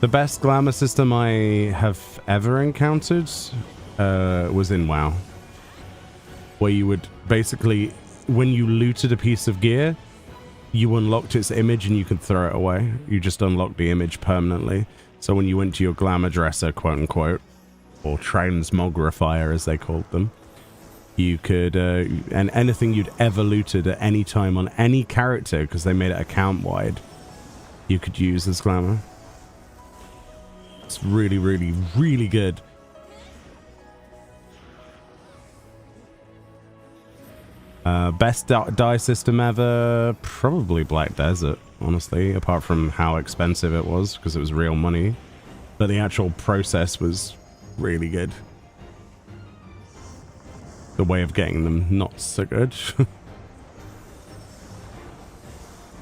the best glamour system I have ever encountered was in WoW, where you would basically, when you looted a piece of gear, you unlocked its image and you could throw it away. You just unlocked the image permanently. So when you went to your glamour dresser, quote unquote, or transmogrifier as they called them, you could, and anything you'd ever looted at any time on any character, because they made it account wide, you could use as glamour. It's really, really, really good. Best die system ever? Probably Black Desert, honestly, apart from how expensive it was, because it was real money. But the actual process was really good. The way of getting them, not so good.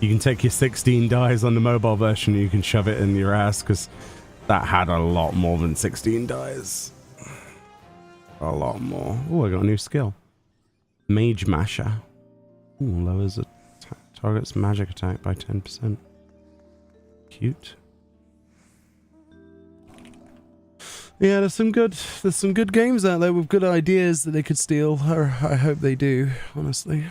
You can take your 16 dies on the mobile version and you can shove it in your ass, because that had a lot more than 16 dies. A lot more. Oh, I got a new skill. Mage Masher. Ooh, lowers a target's magic attack by 10%. Cute. Yeah, there's some good games out there with good ideas that they could steal. Or I hope they do, honestly.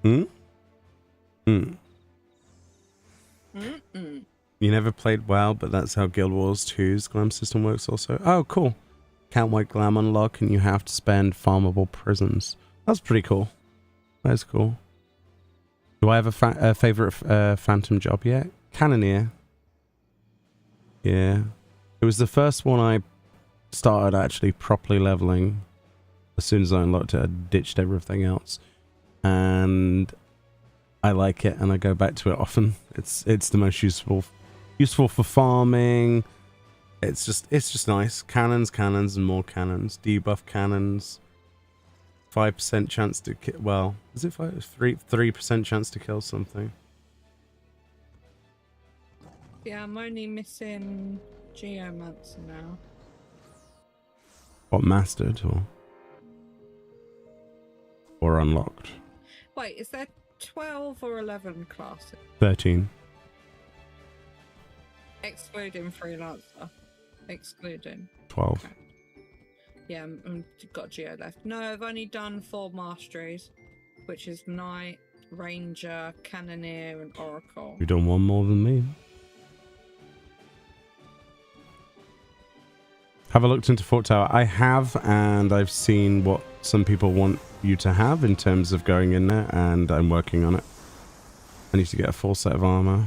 Hmm? You never played WoW, but that's how Guild Wars 2's glam system works also. Oh, cool. Count white glam unlock and you have to spend farmable prisms. That's pretty cool. That's cool. Do I have a favorite phantom job yet? Cannoneer. Yeah. It was the first one I started actually properly leveling. As soon as I unlocked it, I ditched everything else. And I like it and I go back to it often. It's the most useful for farming. It's just nice. Cannons, and more cannons. Debuff cannons. 5% chance to kill. Well, is it 3% chance to kill something? Yeah, I'm only missing Geomancer now. What, mastered or unlocked? Wait, is there 12 or 11 classes? 13. Excluding freelancer. Excluding. 12. Okay. Yeah, I've got Geo left. No, I've only done 4 masteries, which is Knight, Ranger, Cannoneer, and Oracle. You've done one more than me. Have I looked into Fort Tower? I have, and I've seen what some people want you to have in terms of going in there, and I'm working on it. I need to get a full set of armor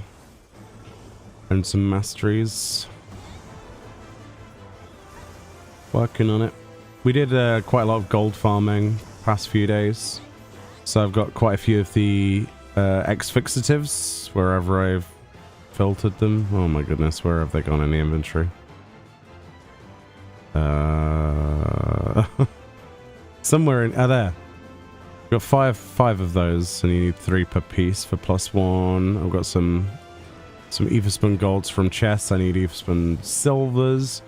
and some masteries. Working on it. We did quite a lot of gold farming past few days, so I've got quite a few of the FFXIVs wherever I've filtered them. Oh my goodness, where have they gone in the inventory? Somewhere in there. Got five of those, and you need 3 per piece for +1. I've got some Everspun golds from chests. I need Everspun silvers,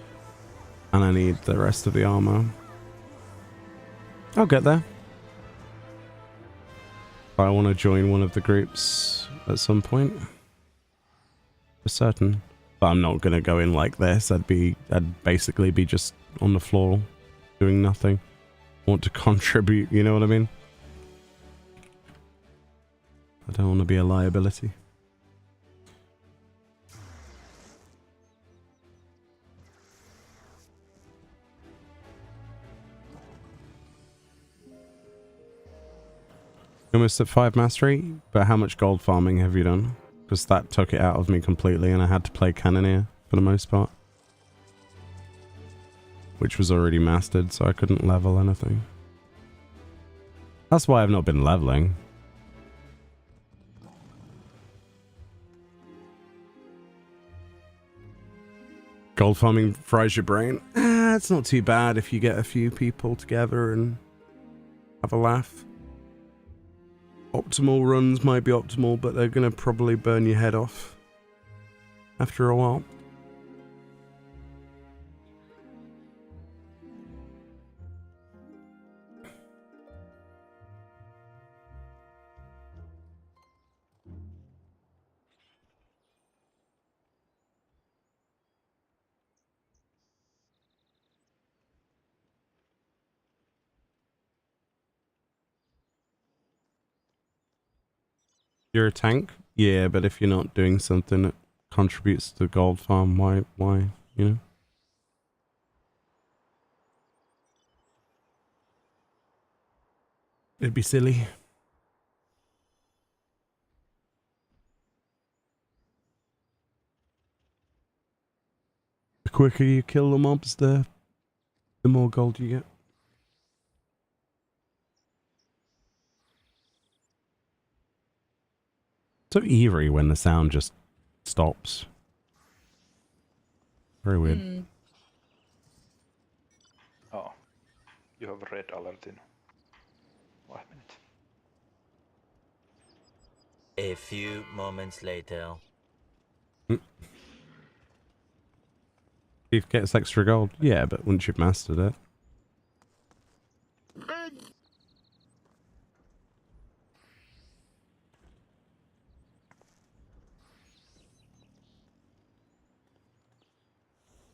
and I need the rest of the armor. I'll get there. I want to join one of the groups at some point, for certain. But I'm not gonna go in like this. I'd basically be just on the floor, doing nothing. Want to contribute, you know what I mean? I don't want to be a liability. Almost at 5 mastery, but how much gold farming have you done? Because that took it out of me completely, and I had to play Cannoneer for the most part. Which was already mastered, so I couldn't level anything. That's why I've not been leveling. Gold farming fries your brain. It's not too bad if you get a few people together and have a laugh. Optimal runs might be optimal, but they're going to probably burn your head off after a while. You're a tank? Yeah, but if you're not doing something that contributes to the gold farm, why, you know? It'd be silly. The quicker you kill the mobs, the more gold you get. So eerie when the sound just stops. Very weird. Oh, you have red alert in 1 minute. A few moments later. Thief gets extra gold. Yeah, but once you've mastered it.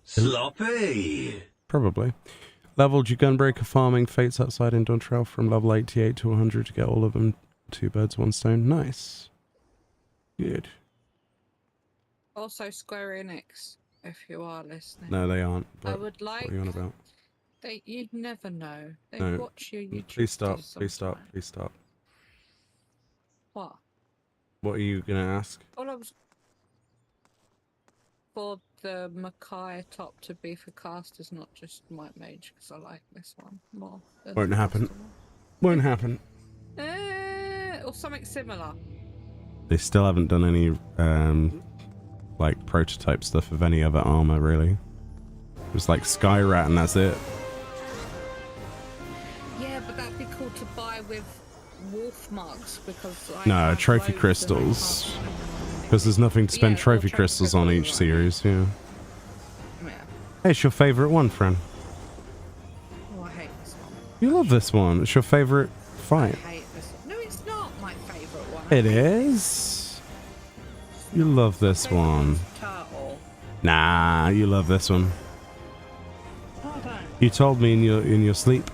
Sloppy! Probably. Leveled your gunbreaker farming fates outside in Dawntrail from level 88 to 100 to get all of them. 2 birds, 1 stone. Nice. Good. Also, Square Enix, if you are listening. No, they aren't. I would like. What are you on about? You'd never know. They No. watch your YouTube. Please stop. stuff Please stop. sometime. Please stop. What? What are you going to ask? All I was for the Makai top to be for casters, not just Might Mage, because I like this one more. Than Won't the happen. caster one. Won't happen. Or something similar. They still haven't done any, like, prototype stuff of any other armor, really. It was like Skyrat and that's it. Yeah, but that'd be cool to buy with wolf marks, because I No, have trophy loads and I crystals. can't- Because there's nothing to spend Yeah, trophy or crystals on each crystals, series, yeah. Yeah. Hey, it's your favourite one, friend. Oh, I hate this one. You love this one. It's your favourite fight. I hate this one. No, it's not my favourite one. It is. You love this one. Turtle. Nah, you love this one. Oh, I don't. You told me in your sleep.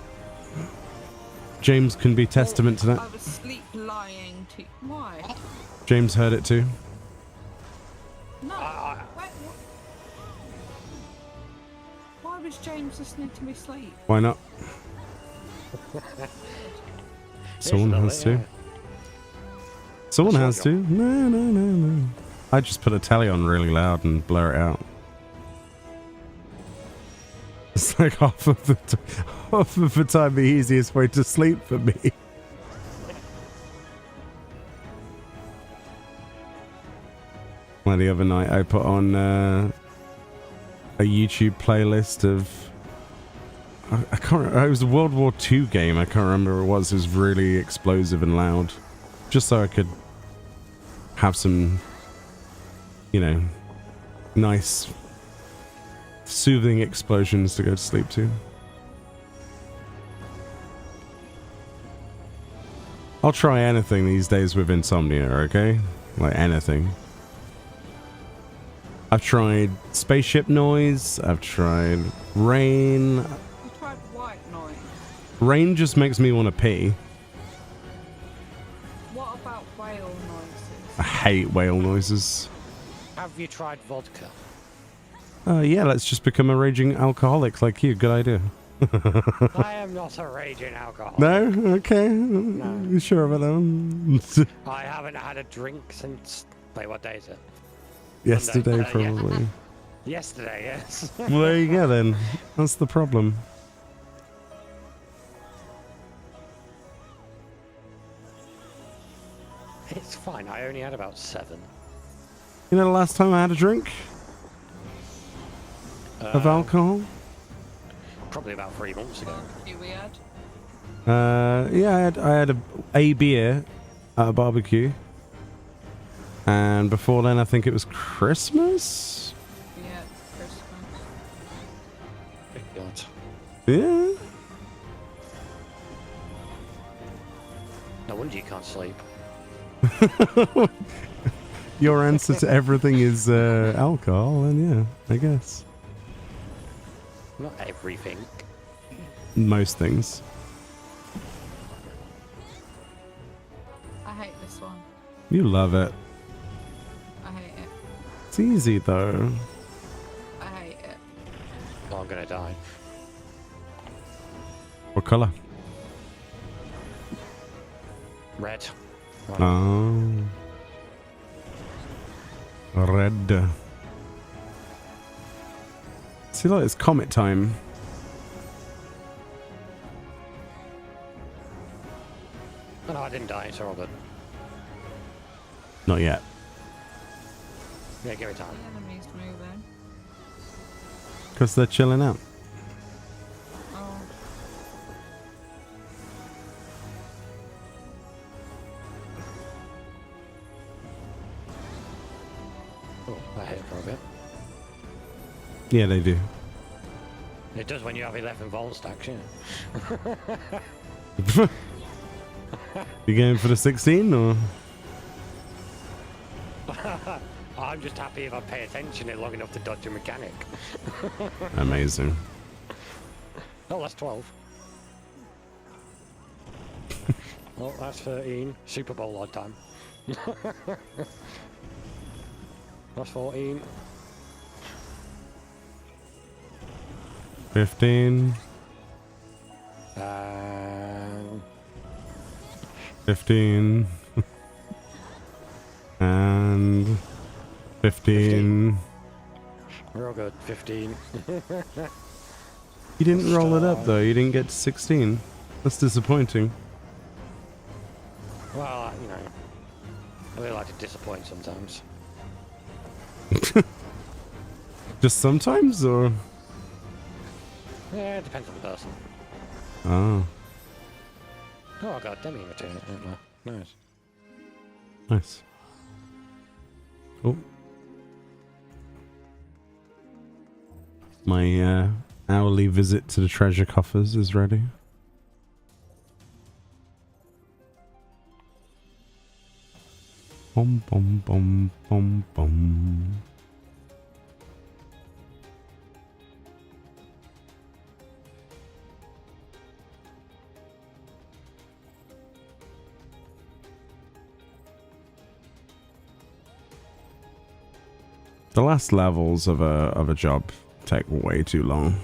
James can be testament to I that. was sleep lying to. Why? James heard it too. No. Why was James listening to me sleep? Why not? Someone has to. Someone has to. No. I just put a telly on really loud and blur it out. It's like half of the time the easiest way to sleep for me. Well, the other night I put on a YouTube playlist of I can't remember, it was a World War II game. I can't remember what it was. It was really explosive and loud, just so I could have some, you know, nice soothing explosions to go to sleep to. I'll try anything these days with insomnia, okay? Like anything. I've tried spaceship noise, I've tried rain. You tried white noise. Rain just makes me want to pee. What about whale noises? I hate whale noises. Have you tried vodka? Yeah, let's just become a raging alcoholic like you. Good idea. I am not a raging alcoholic. No? Okay. No. You sure about that one? I haven't had a drink since. Wait, what day is it? Yesterday, Monday. Yeah. probably. Yesterday, yes. Well, there you go then. That's the problem. It's fine. I only had about 7. You know the last time I had a drink? of alcohol. Probably about 3 months ago. We had. Yeah, I had a beer at a barbecue. And before then, I think it was Christmas? Yeah, Christmas. God. Yeah. No wonder you can't sleep. Your answer to everything is alcohol, and yeah, I guess. Not everything. Most things. I hate this one. You love it. I hate it. It's easy, though. I hate it. Oh, I'm gonna die. What colour? Red. Oh. Red. See, like, it's comet time. Oh, no, I didn't die. It's all good. Not yet. Yeah, give it time. The enemy's moving. Because they're chilling out. Oh. Oh, I hit it for a bit. Yeah, they do. It does when you have 11 volt stacks, yeah. You going for the 16 or? I'm just happy if I pay attention long enough to dodge a mechanic. Amazing. Oh, that's 12. Oh, that's 13. Super Bowl odd time. That's 14. 15. 15. And 15. We're all good. 15. You didn't roll it up though. You didn't get to 16. That's disappointing. Well, you know, I really like to disappoint sometimes. Just sometimes, or? Yeah, it depends on the person. Oh, Oh god, demi material. Nice. nice. Oh. My hourly visit to the treasure coffers is ready. Bum bum bum bum bum. The last levels of a job take way too long.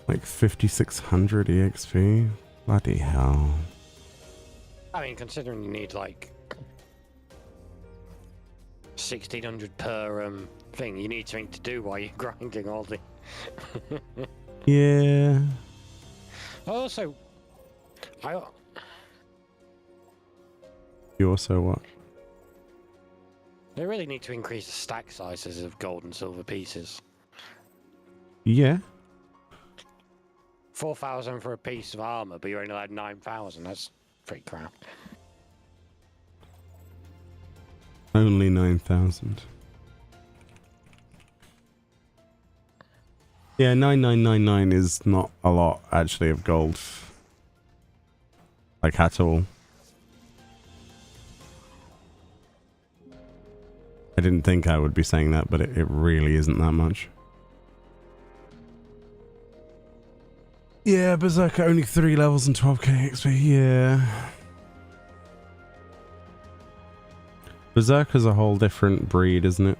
Like 5600 EXP? Bloody hell. I mean, considering you need like 1600 per thing, you need something to do while you're grinding all the. Yeah. Also, You also what? they really need to increase the stack sizes of gold and silver pieces. Yeah. 4,000 for a piece of armor, but you're only allowed 9,000. That's pretty crap. Only 9,000. Yeah, 9999 is not a lot actually of gold. Like at all. I didn't think I would be saying that, but it really isn't that much. Yeah, Berserker only 3 levels and 12k XP, yeah. Berserker's a whole different breed, isn't it?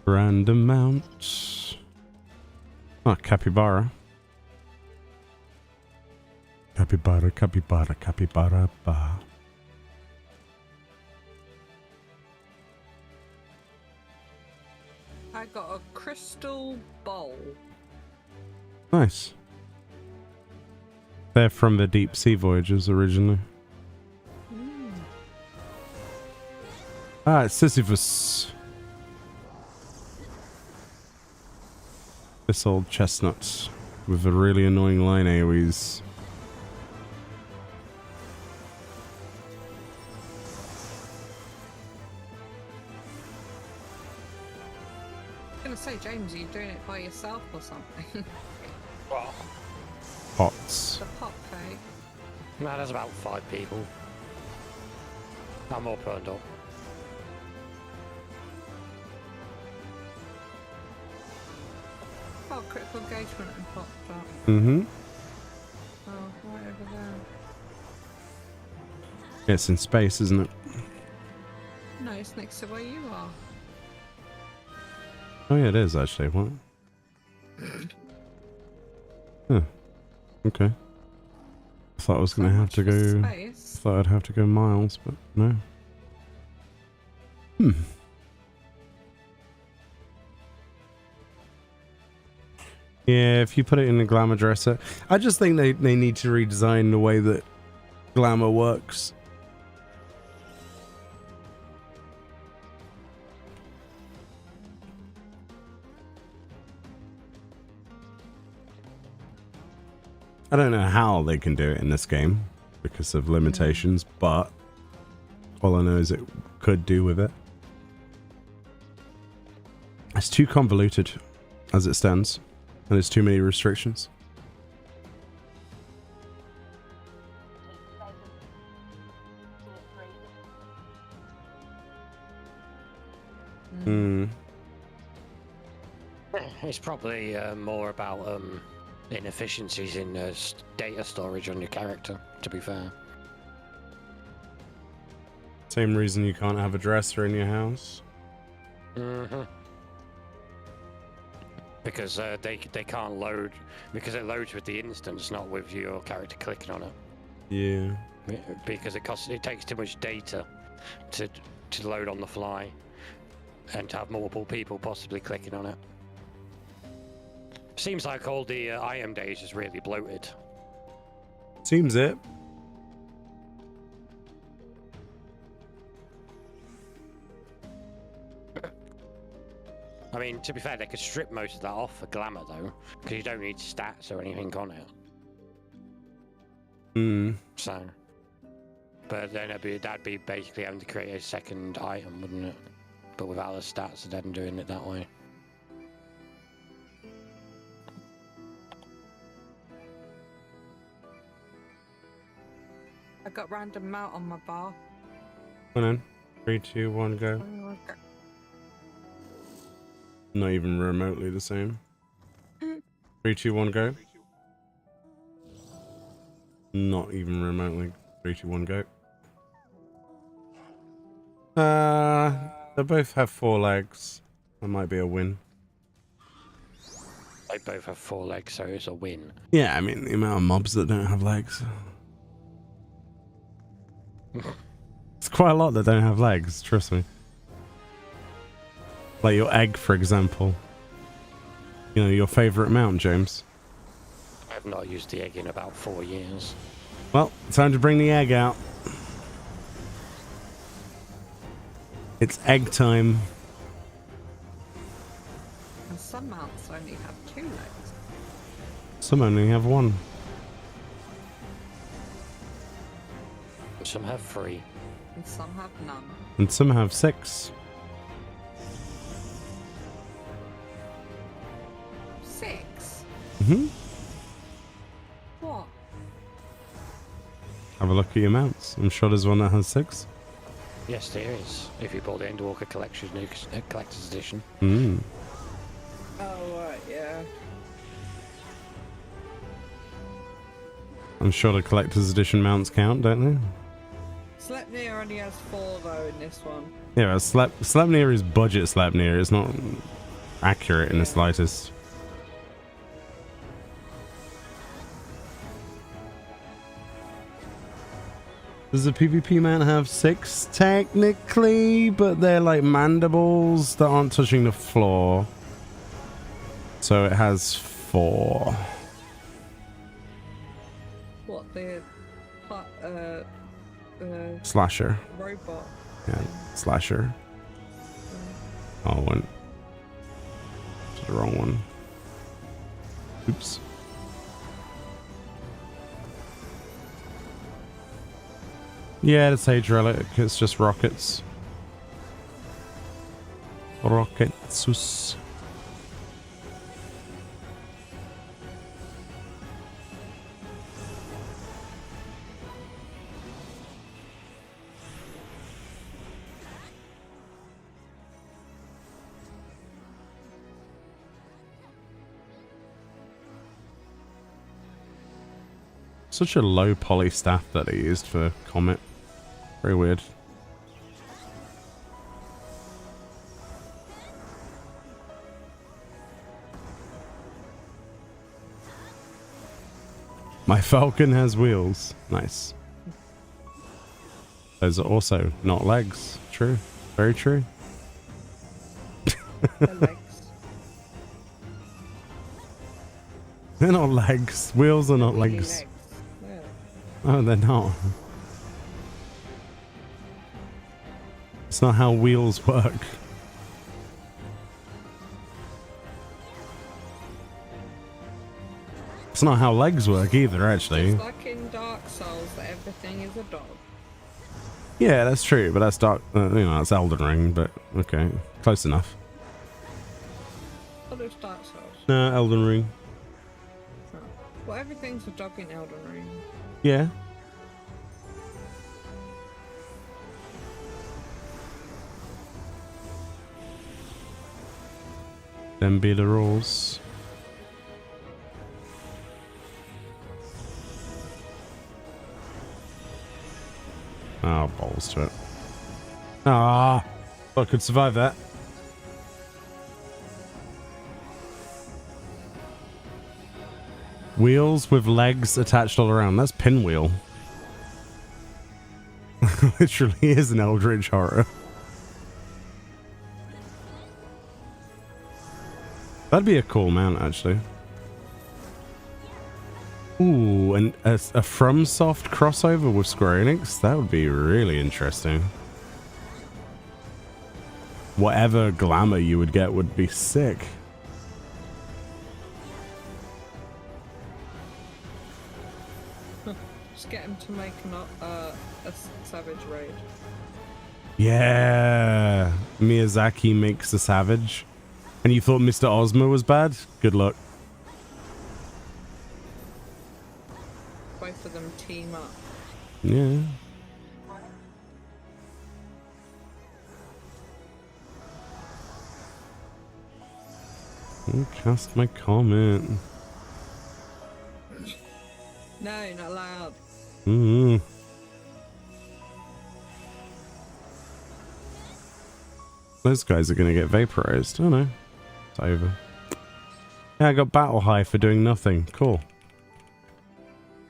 Random mounts. Ah, capybara. Capybara, capybara, capybara, ba. I got a crystal bowl. Nice. They're from the deep sea voyages originally. Ah, it's Sisyphus. This old chestnut with a really annoying line AoEs. I was gonna say, James, are you doing it by yourself or something? Well, Pots. The pot fate. no, there's about 5 people. I'm all burned up. Oh, critical engagement and popped up. Mm-hmm. Oh, right over there. It's in space, isn't it? No, it's next to where you are. Oh yeah, it is actually. What? Huh. Okay. I thought I was gonna have to go. Space. Thought I'd have to go miles, but no. Yeah, if you put it in a glamour dresser, I just think they need to redesign the way that glamour works. I don't know how they can do it in this game because of limitations, but all I know is it could do with it. It's too convoluted as it stands, and there's too many restrictions. It's probably more about inefficiencies in data storage on your character, to be fair. Same reason you can't have a dresser in your house. Mm-hmm. Because they can't load, because it loads with the instance, not with your character clicking on it. Yeah. Because it takes too much data to load on the fly, and to have multiple people possibly clicking on it. Seems like all the IM days is really bloated. Seems it. I mean, to be fair, they could strip most of that off for glamour, though, because you don't need stats or anything on it. So, but then that'd be basically having to create a second item, wouldn't it? But without the stats, then doing it that way. I got random mount on my bar. Come on. 3, 2, 1, go. Not even remotely the same. 3, 2, 1, go. Not even remotely. 3, 2, 1, go. They both have 4 legs. That might be a win. They both have 4 legs, so it's a win. Yeah, I mean, the amount of mobs that don't have legs. It's quite a lot that don't have legs, trust me. Like your egg, for example. You know, your favourite mount, James. I've not used the egg in about 4 years. Well, time to bring the egg out. It's egg time. And some mounts only have 2 legs. Some only have 1. Some have 3. And some have none. And some have 6. 6? Mm-hmm. What? Have a look at your mounts. I'm sure there's one that has 6. Yes, there is. If you bought the Endwalker Collector's Edition. Mm. Oh, right, yeah. I'm sure the collector's edition mounts count, don't they? Sleipnir only has 4 though in this one. Yeah, Sleipnir is budget Sleipnir. It's not accurate in the slightest. Does the PvP man have 6 technically, but they're like mandibles that aren't touching the floor. So it has 4. What the Slasher. robot? Yeah, slasher. Oh, I went to the wrong one. Oops. Yeah, the Sage Relic, it's just rockets. Rocketsus. Such a low poly staff that they used for Comet. Very weird. My Falcon has wheels. Nice. Those are also not legs. True. Very true. The legs. They're not legs. Wheels are not Really legs. Yeah. Oh, they're not. It's not how wheels work. It's not how legs work either, actually. It's like in Dark Souls that everything is a dog. Yeah, that's true, but that's dark. That's Elden Ring, but okay, close enough. What is Dark Souls? No, Elden Ring. Oh. Well, everything's a dog in Elden Ring. Yeah. Them be the rules. Oh, balls to it. Ah, I could survive that. Wheels with legs attached all around. That's Pinwheel. Literally is an Eldritch horror. That'd be a cool mount, actually. Ooh, and a FromSoft crossover with Square Enix? That would be really interesting. Whatever glamour you would get would be sick. Just get him to make a Savage raid. Yeah. Miyazaki makes a Savage. And you thought Mr. Ozma was bad? Good luck. Both of them team up. Yeah. I'll cast my comment. No, not allowed. Mm-hmm. Those guys are going to get vaporized. Oh no. It's over. Yeah, I got Battle High for doing nothing. Cool.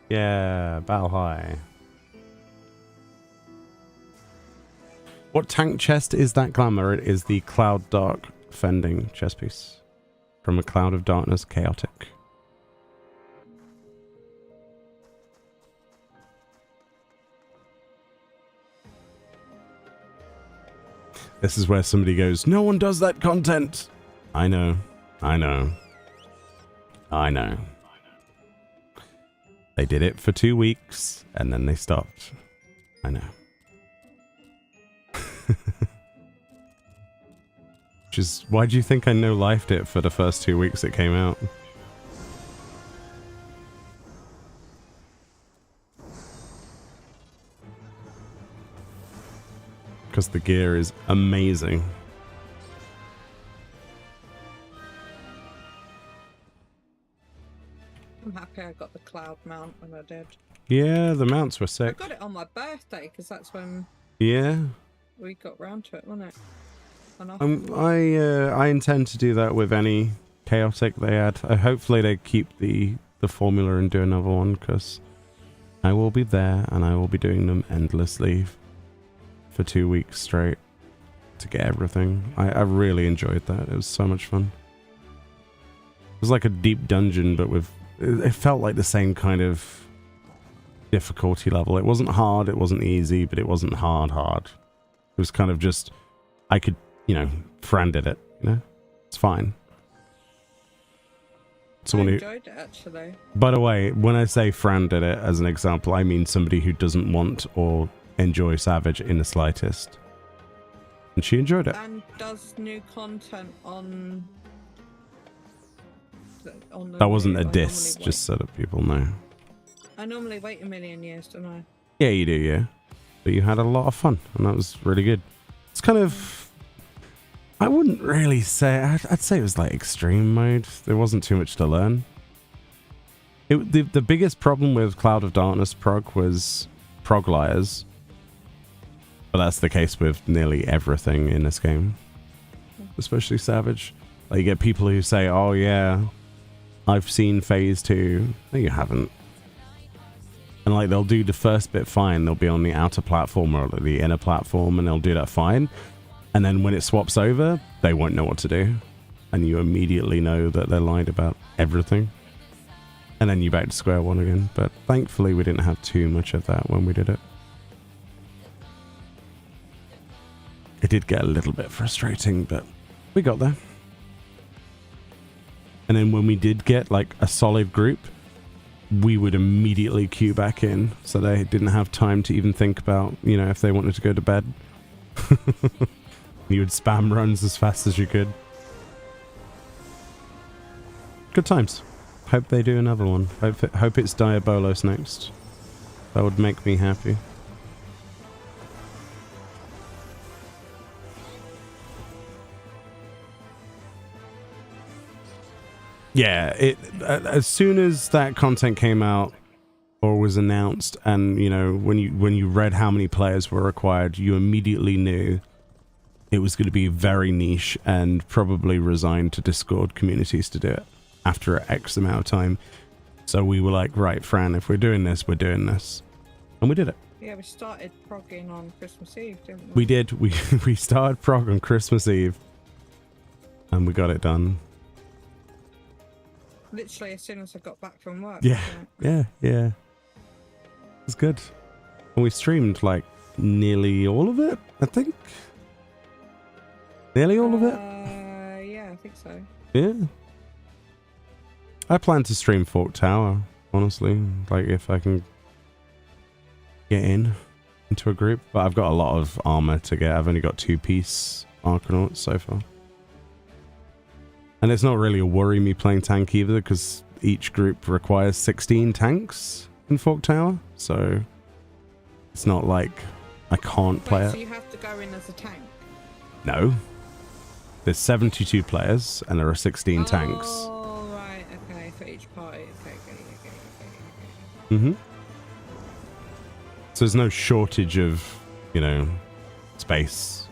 Yeah, Battle High. What tank chest is that glamour? It is the Cloud Dark Fending chest piece. From a Cloud of Darkness Chaotic. This is where somebody goes, no one does that content. I know. I know. I know. They did it for 2 weeks and then they stopped. I know. Which is, why do you think I no-lifed it for the first 2 weeks it came out? Because the gear is amazing. I'm happy I got the cloud mount when I did. Yeah, the mounts were I sick. got it on my birthday because that's when Yeah. we got round to it, wasn't it? I intend to do that with any chaotic they add. Hopefully they keep the formula and do another one, because I will be there, and I will be doing them endlessly for 2 weeks straight to get everything. I really enjoyed that. It was so much fun. It was like a deep dungeon, but with... It felt like the same kind of difficulty level. It wasn't hard, it wasn't easy, but it wasn't hard. It was kind of just... I could, you know, Fran did it, you know? It's fine. Someone I who... enjoyed it, actually. By the way, when I say Fran did it as an example, I mean somebody who doesn't want or enjoy Savage in the slightest. And she enjoyed it. And does new content on the That wasn't a new- I diss, normally just so that people know. I normally wait a million years, don't I? Yeah, you do, yeah. But you had a lot of fun, and that was really good. It's kind of... I wouldn't really say... I'd say it was like extreme mode. There wasn't too much to learn. The biggest problem with Cloud of Darkness prog was prog liars. But that's the case with nearly everything in this game. Especially Savage. Like, you get people who say, oh yeah, I've seen Phase 2. No, you haven't. And like, they'll do the first bit fine. They'll be on the outer platform or the inner platform, and they'll do that fine. And then when it swaps over, they won't know what to do. And you immediately know that they're lied about everything. And then you're back to square one again. But thankfully, we didn't have too much of that when we did it. It did get a little bit frustrating, but we got there. And then when we did get like a solid group, we would immediately queue back in. So they didn't have time to even think about, you know, if they wanted to go to bed. You would spam runs as fast as you could. Good times. Hope they do another one. Hope it's Diabolos next. That would make me happy. Yeah, as soon as that content came out or was announced, and you know, when you read how many players were required, you immediately knew it was going to be very niche and probably resigned to Discord communities to do it after X amount of time. So we were like, right, Fran, if we're doing this, we're doing this. And we did it. Yeah, we started progging on Christmas Eve, didn't we? We did. We started prog on Christmas Eve. And we got it done. Literally as soon as I got back from work. Yeah. Yeah. It was good. And we streamed like nearly all of it, I think. Nearly all of it? Yeah, I think so. Yeah. I plan to stream Fork Tower, honestly. Like, if I can get into a group. But I've got a lot of armor to get. I've only got 2-piece Arcanauts so far. And it's not really a worry me playing tank either, because each group requires 16 tanks in Fork Tower. So it's not like I can't play it. So you have to go in as a tank? No. There's 72 players, and there are 16 tanks. Oh, right, okay, for each party. Okay. Mm-hmm. So there's no shortage of, you know, space.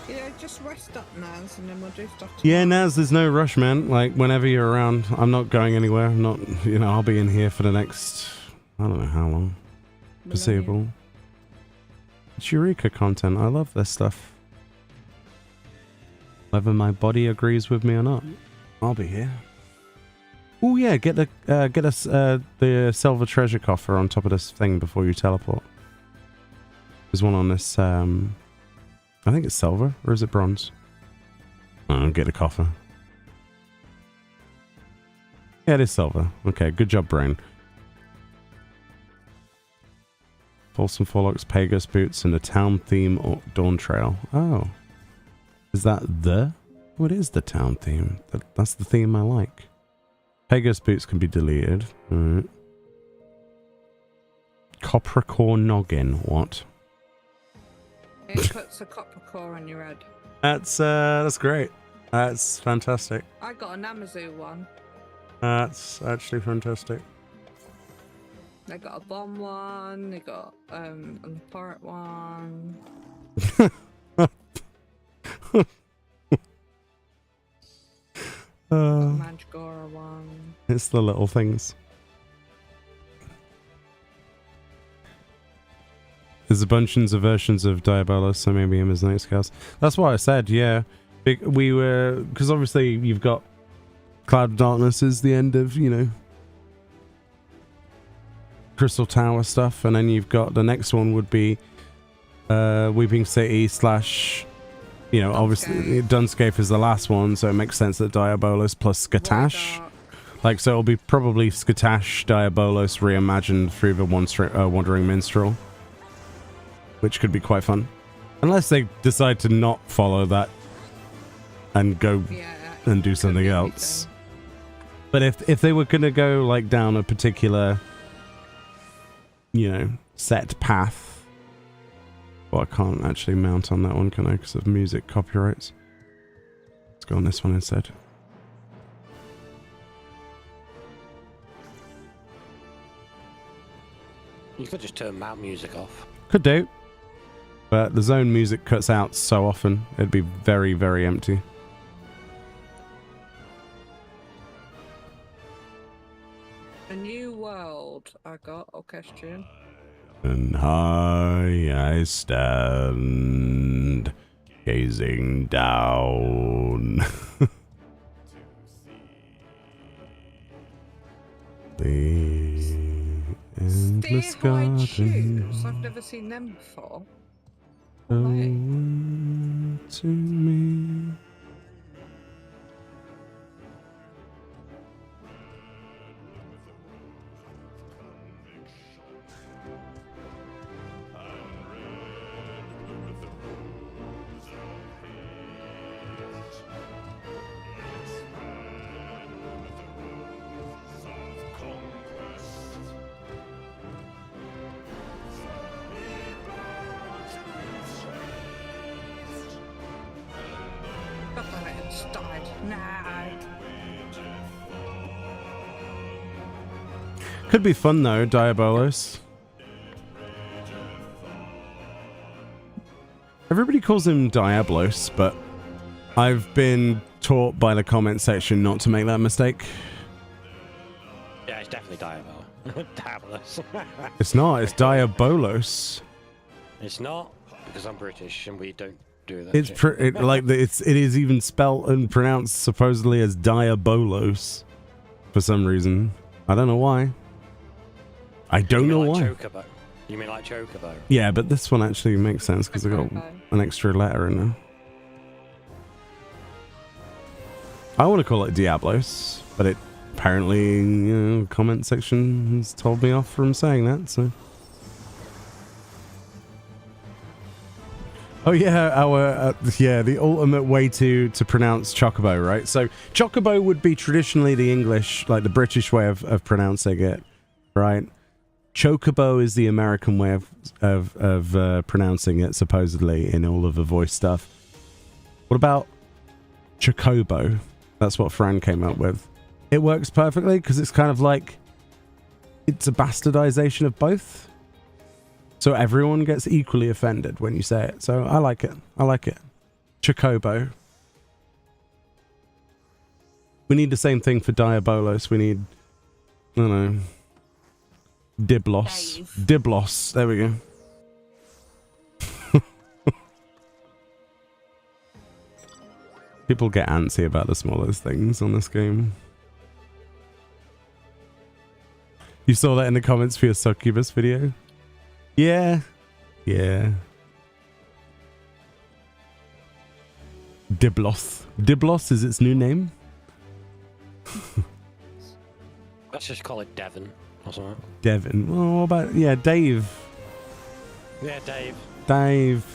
Yeah, just rest up, Naz, and then we'll do stuff tomorrow. Yeah, Naz, there's no rush, man. Like, whenever you're around, I'm not going anywhere. I'm not, you know, I'll be in here for the next, I don't know how long. Foreseeable. It's Eureka content. I love this stuff. Whether my body agrees with me or not, I'll be here. Oh yeah, get us the silver treasure coffer on top of this thing before you teleport. There's one on this. I think it's silver, or is it bronze? Oh, get a coffer. Yeah, it is silver. Okay, good job, brain. Folsom Forlocks, Pegasus boots, and the town theme Dawn Trail. Oh. Is that the? Oh, it is the town theme. That's the theme I like. Pegasus boots can be deleted. Alright. Copper core noggin. What? It puts a copper core on your head. That's great. That's fantastic. I got an Amazu one. That's actually fantastic. They got a bomb one. They got a pirate one. Mandragora one. It's the little things. There's a bunches of versions of Diabolos, so maybe him as Night Scales. That's what I said, yeah. We were... Because obviously you've got Cloud of Darkness is the end of, you know, Crystal Tower stuff, and then you've got the next one would be Weeping City / you know, obviously Dunscape is the last one, so it makes sense that Diabolos plus Skatash. Like, so it'll be probably Skatash, Diabolos reimagined through the Wandering Minstrel, which could be quite fun. Unless they decide to not follow that and go and do something else. But if they were going to go like down a particular, you know, set path. Well, I can't actually mount on that one, can I? Because of music copyrights. Let's go on this one instead. You could just turn mount music off. Could do. But the zone music cuts out so often, it'd be very, very empty. A new world I got, orchestrion. And high I stand, gazing down. The endless garden. Shoes. I've never seen them before. To me. Could be fun though, Diabolos. Everybody calls him Diablos, but I've been taught by the comment section not to make that mistake. Yeah, it's definitely Diabolos. It's not, it's Diabolos. It's not, because I'm British and we don't do that. It's it is even spelt and pronounced supposedly as Diabolos for some reason. I don't know why. I don't know why. Chocobo. You mean like Chocobo? Yeah, but this one actually makes sense because I got an extra letter in there. I want to call it Diablos, but it apparently, you know, comment section has told me off from saying that, so. Oh yeah, the ultimate way to pronounce Chocobo, right? So Chocobo would be traditionally the English, like the British way of pronouncing it, right? Chocobo is the American way of pronouncing it, supposedly, in all of the voice stuff. What about Chocobo? That's what Fran came up with. It works perfectly because it's kind of like, it's a bastardization of both. So everyone gets equally offended when you say it. So I like it. I like it. Chocobo. We need the same thing for Diabolos. We need, I don't know, Diblos. Diblos. There we go. People get antsy about the smallest things on this game. You saw that in the comments for your Succubus video? Yeah. Yeah. Diblos. Diblos is its new name? Let's just call it Devon or something. Devon. Well, what about, yeah, Dave. Yeah, Dave. Dave.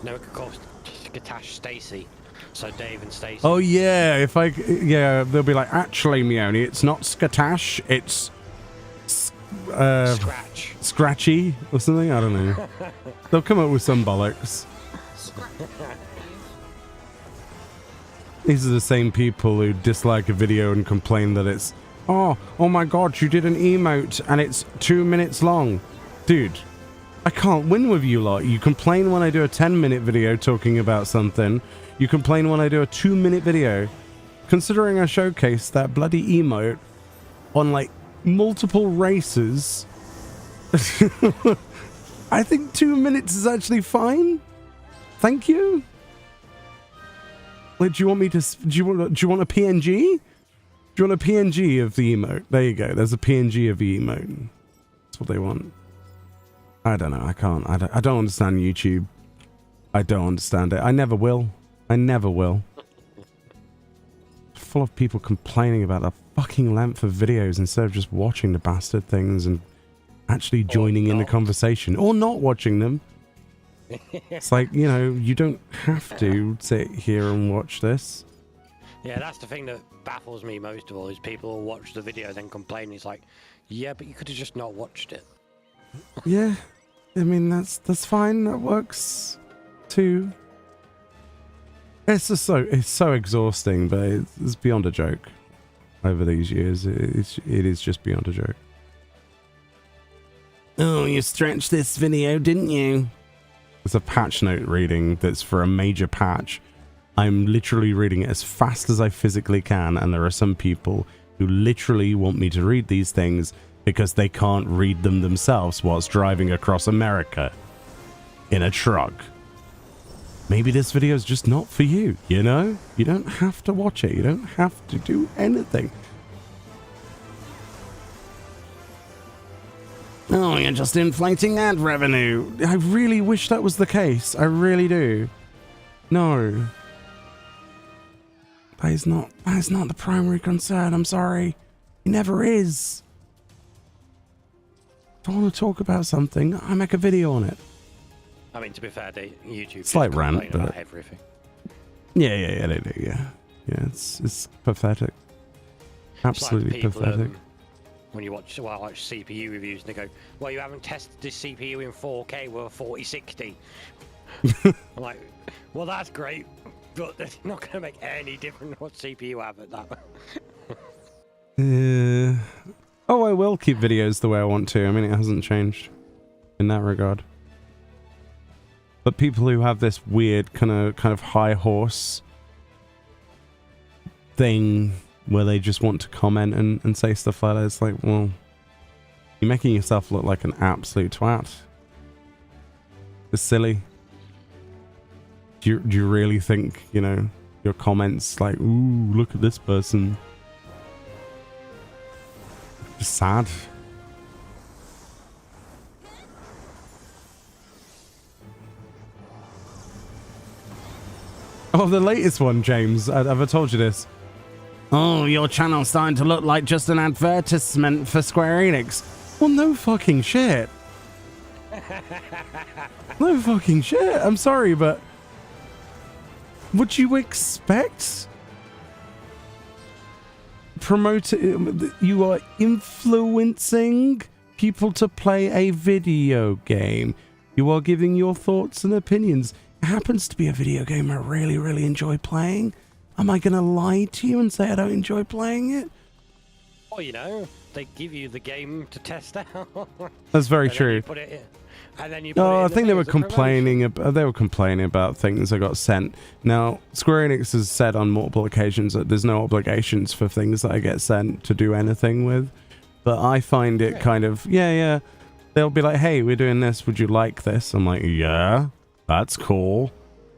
No, we could call Skatash Stacy. So Dave and Stacy. Oh yeah, if I, yeah, they'll be like, actually, Meoni, it's not Skatash, it's Scratch. Scratchy or something. I don't know. They'll come up with some bollocks. These are the same people who dislike a video and complain that it's, oh my god, you did an emote and it's 2 minutes long. Dude, I can't win with you lot. You complain when I do a 10-minute video talking about something. You complain when I do a 2-minute video. Considering I showcased that bloody emote on like multiple races, I think 2 minutes is actually fine. Thank you. Like, do you want me to? Do you want a PNG? Do you want a PNG of the emote? There you go. There's a PNG of the emote. That's what they want. I don't know. I can't. I don't understand YouTube. I don't understand it. I never will. I never will. Full of people complaining about the fucking length of videos instead of just watching the bastard things and actually joining in the conversation or not watching them. It's like, you know, you don't have to sit here and watch this. Yeah, that's the thing that baffles me most of all is people will watch the video then complain. It's like, yeah, but you could have just not watched it. Yeah, I mean that's fine. That works too. It's just so exhausting, but it's beyond a joke. Over these years, it is just beyond a joke. Oh, you stretched this video, didn't you? There's a patch note reading that's for a major patch. I'm literally reading it as fast as I physically can, and there are some people who literally want me to read these things because they can't read them themselves whilst driving across America in a truck. Maybe this video is just not for you, you know? You don't have to watch it. You don't have to do anything. Oh, you're just inflating ad revenue. I really wish that was the case. I really do. No. That is not the primary concern. I'm sorry. It never is. If I want to talk about something, I make a video on it. I mean, to be fair, YouTube slight rant, but about everything. Yeah, they do. Yeah, it's pathetic. Absolutely It's like people, pathetic. When you watch CPU reviews, and they go, "Well, you haven't tested this CPU in 4K with a 4060." I'm like, "Well, that's great, but it's not going to make any difference what CPU you have at that." Oh, I will keep videos the way I want to. I mean, it hasn't changed in that regard. But people who have this weird kind of high horse thing where they just want to comment and say stuff like that, it's like, well, you're making yourself look like an absolute twat. It's silly. Do you really think, you know, your comments like, ooh, look at this person? It's sad. Oh, the latest one, James. Have I told you this? Oh, your channel's starting to look like just an advertisement for Square Enix. Well, no fucking shit. No fucking shit. I'm sorry, but would you expect you are influencing people to play a video game. You are giving your thoughts and opinions. It happens to be a video game I really, really enjoy playing. Am I going to lie to you and say I don't enjoy playing it? Well, you know, they give you the game to test out. That's very true. I think they were complaining about things that got sent. Now, Square Enix has said on multiple occasions that there's no obligations for things that I get sent to do anything with. But I find it kind of, yeah. They'll be like, hey, we're doing this. Would you like this? I'm like, yeah, that's cool.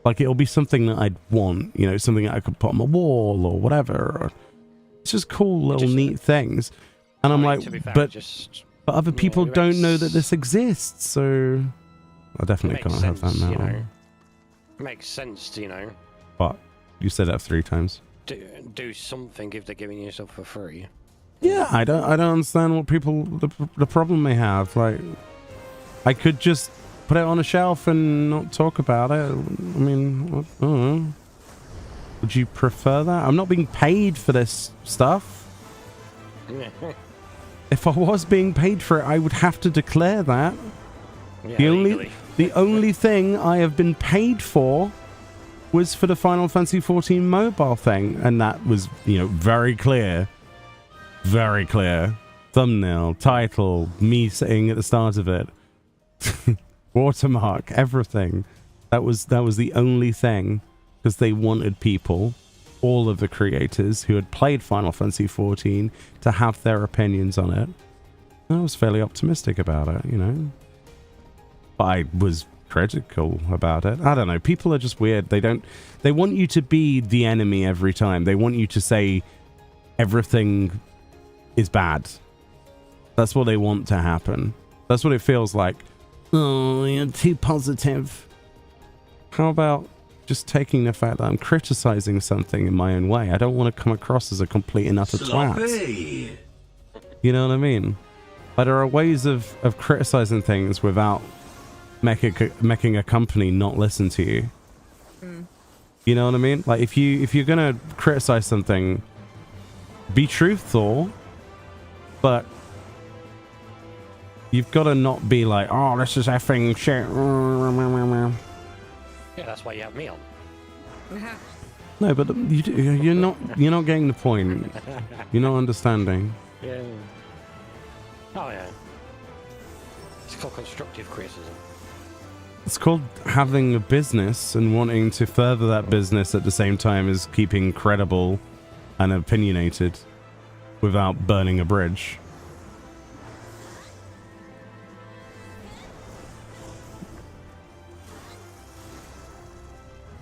Like, it'll be something that I'd want, you know, something that I could put on my wall or whatever. Or it's just cool little neat things. And I'm like, but other people don't know that this exists, so I definitely can't have that now. You know, it makes sense to, you know. But you said that 3 times. Do something if they're giving you stuff for free. Yeah, I don't understand what people the problem they have. Like, I could just put it on a shelf and not talk about it. I mean, I don't know. Would you prefer that? I'm not being paid for this stuff. If I was being paid for it, I would have to declare that. Yeah, the only thing I have been paid for was for the Final Fantasy XIV mobile thing, and that was, you know, very clear. Very clear. Thumbnail, title, me sitting at the start of it. watermark, everything. That was the only thing, because they wanted people, all of the creators who had played Final Fantasy XIV, to have their opinions on it. I was fairly optimistic about it, you know. But I was critical about it. I don't know. People are just weird. They want you to be the enemy every time. They want you to say everything is bad. That's what they want to happen. That's what it feels like. Oh, you're too positive. How about just taking the fact that I'm criticizing something in my own way? I don't want to come across as a complete and utter twat. You know what I mean? But there are ways of criticizing things without making a company not listen to you. You know what I mean? Like, if you're gonna criticize something, be truthful, but you've got to not be like, oh, this is effing shit. Yeah, that's why you have me on. No, but you're not getting the point. You're not understanding. Yeah. Oh yeah. It's called constructive criticism. It's called having a business and wanting to further that business at the same time as keeping credible and opinionated without burning a bridge.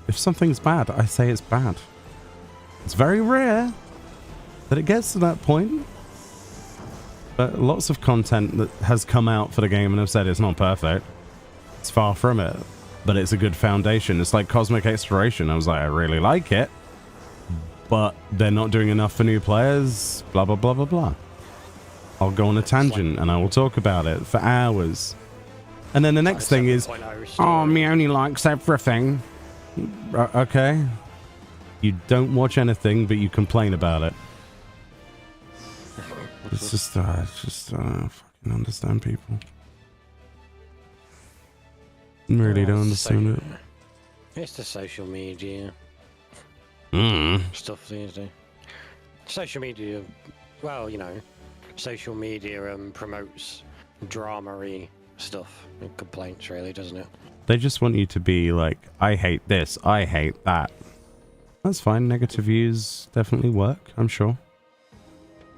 If something's bad, I say it's bad. It's very rare that it gets to that point. But lots of content that has come out for the game and I've said it's not perfect. It's far from it. But it's a good foundation. It's like Cosmic Exploration. I was like, I really like it. But they're not doing enough for new players. Blah, blah, blah, blah, blah. I'll go on a tangent and I will talk about it for hours. And then the next thing is, oh, Meoni likes everything. Okay. You don't watch anything, but you complain about it. It's just, I don't fucking understand people. Really don't understand it. It's the social media stuff these days. Social media, well, you know, social media promotes drama-y stuff and complaints, really, doesn't it? They just want you to be like, I hate this, I hate that. That's fine. Negative views definitely work, I'm sure.